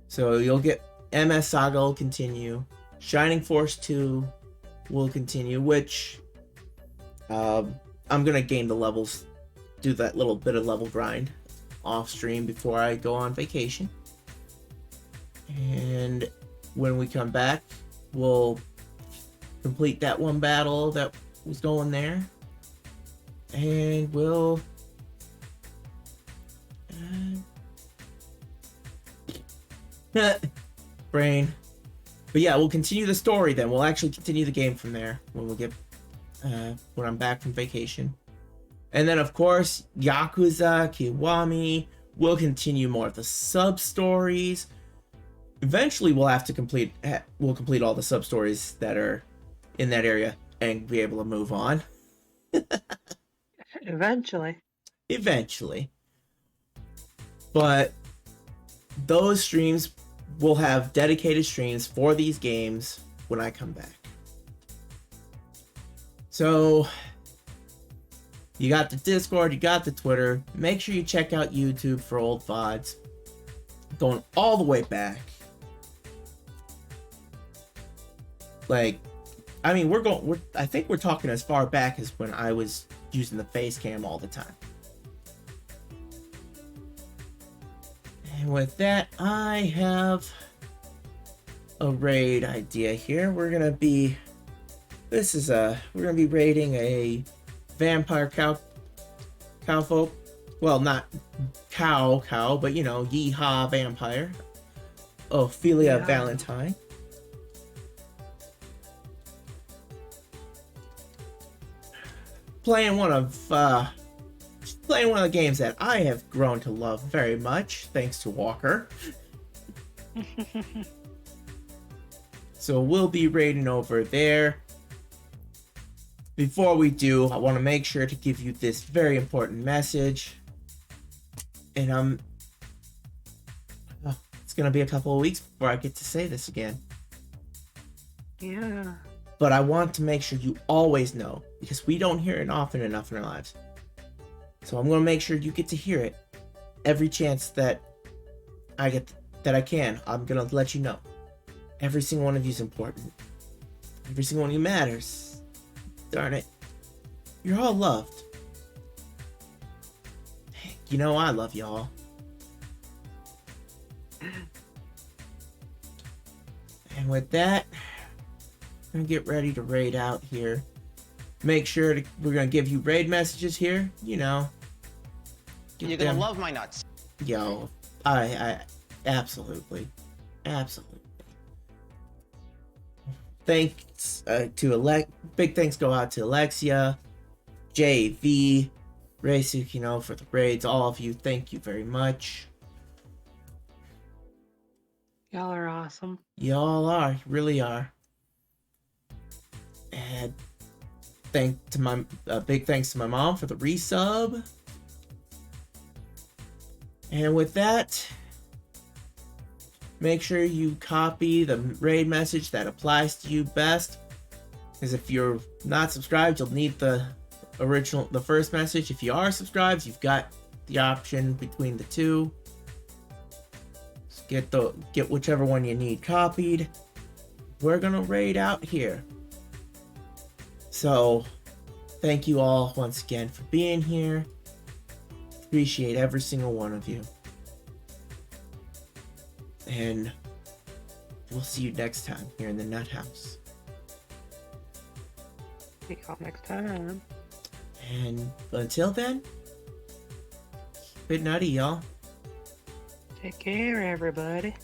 So you'll get MS Saga will continue, Shining Force 2 will continue, which I'm gonna gain the levels, do that little bit of level grind off stream before I go on vacation. And when we come back, we'll complete that one battle that was going there, and we'll brain. But yeah, we'll continue the story then. We'll actually continue the game from there when we get when I'm back from vacation. And then, of course, Yakuza Kiwami will continue more of the sub-stories. Eventually, we'll complete all the sub-stories that are in that area and be able to move on. Eventually. Eventually. But those streams will have dedicated streams for these games when I come back. So, you got the Discord, you got the Twitter. Make sure you check out YouTube for old VODs. Going all the way back. Like, I mean, I think we're talking as far back as when I was using the face cam all the time. And with that, I have a raid idea here. We're gonna be raiding a vampire cowfolk. Well, not cow, but you know, yeehaw vampire. Ophelia Valentine. Playing one of the games that I have grown to love very much, thanks to Walker. So we'll be raiding over there. Before we do, I want to make sure to give you this very important message. And it's gonna be a couple of weeks before I get to say this again. Yeah. But I want to make sure you always know, because we don't hear it often enough in our lives. So I'm going to make sure you get to hear it every chance that I can. I'm going to let you know. Every single one of you is important. Every single one of you matters. Darn it. You're all loved. You know I love y'all. And with that, I'm gonna get ready to raid out here. Make sure we're gonna give you raid messages here. You know, you're gonna love my nuts. Yo, I absolutely. Thanks to big thanks go out to Alexia, JV, Reisukino for the raids. All of you, thank you very much. Y'all are awesome. Y'all are, you really are. And big thanks to my mom for the resub. And with that, make sure you copy the raid message that applies to you best. Because if you're not subscribed, you'll need the first message. If you are subscribed, you've got the option between the two. Just get whichever one you need copied. We're gonna raid out here. So, thank you all once again for being here. Appreciate every single one of you. And we'll see you next time here in the Nut House. See y'all next time. And until then, keep it nutty, y'all. Take care, everybody.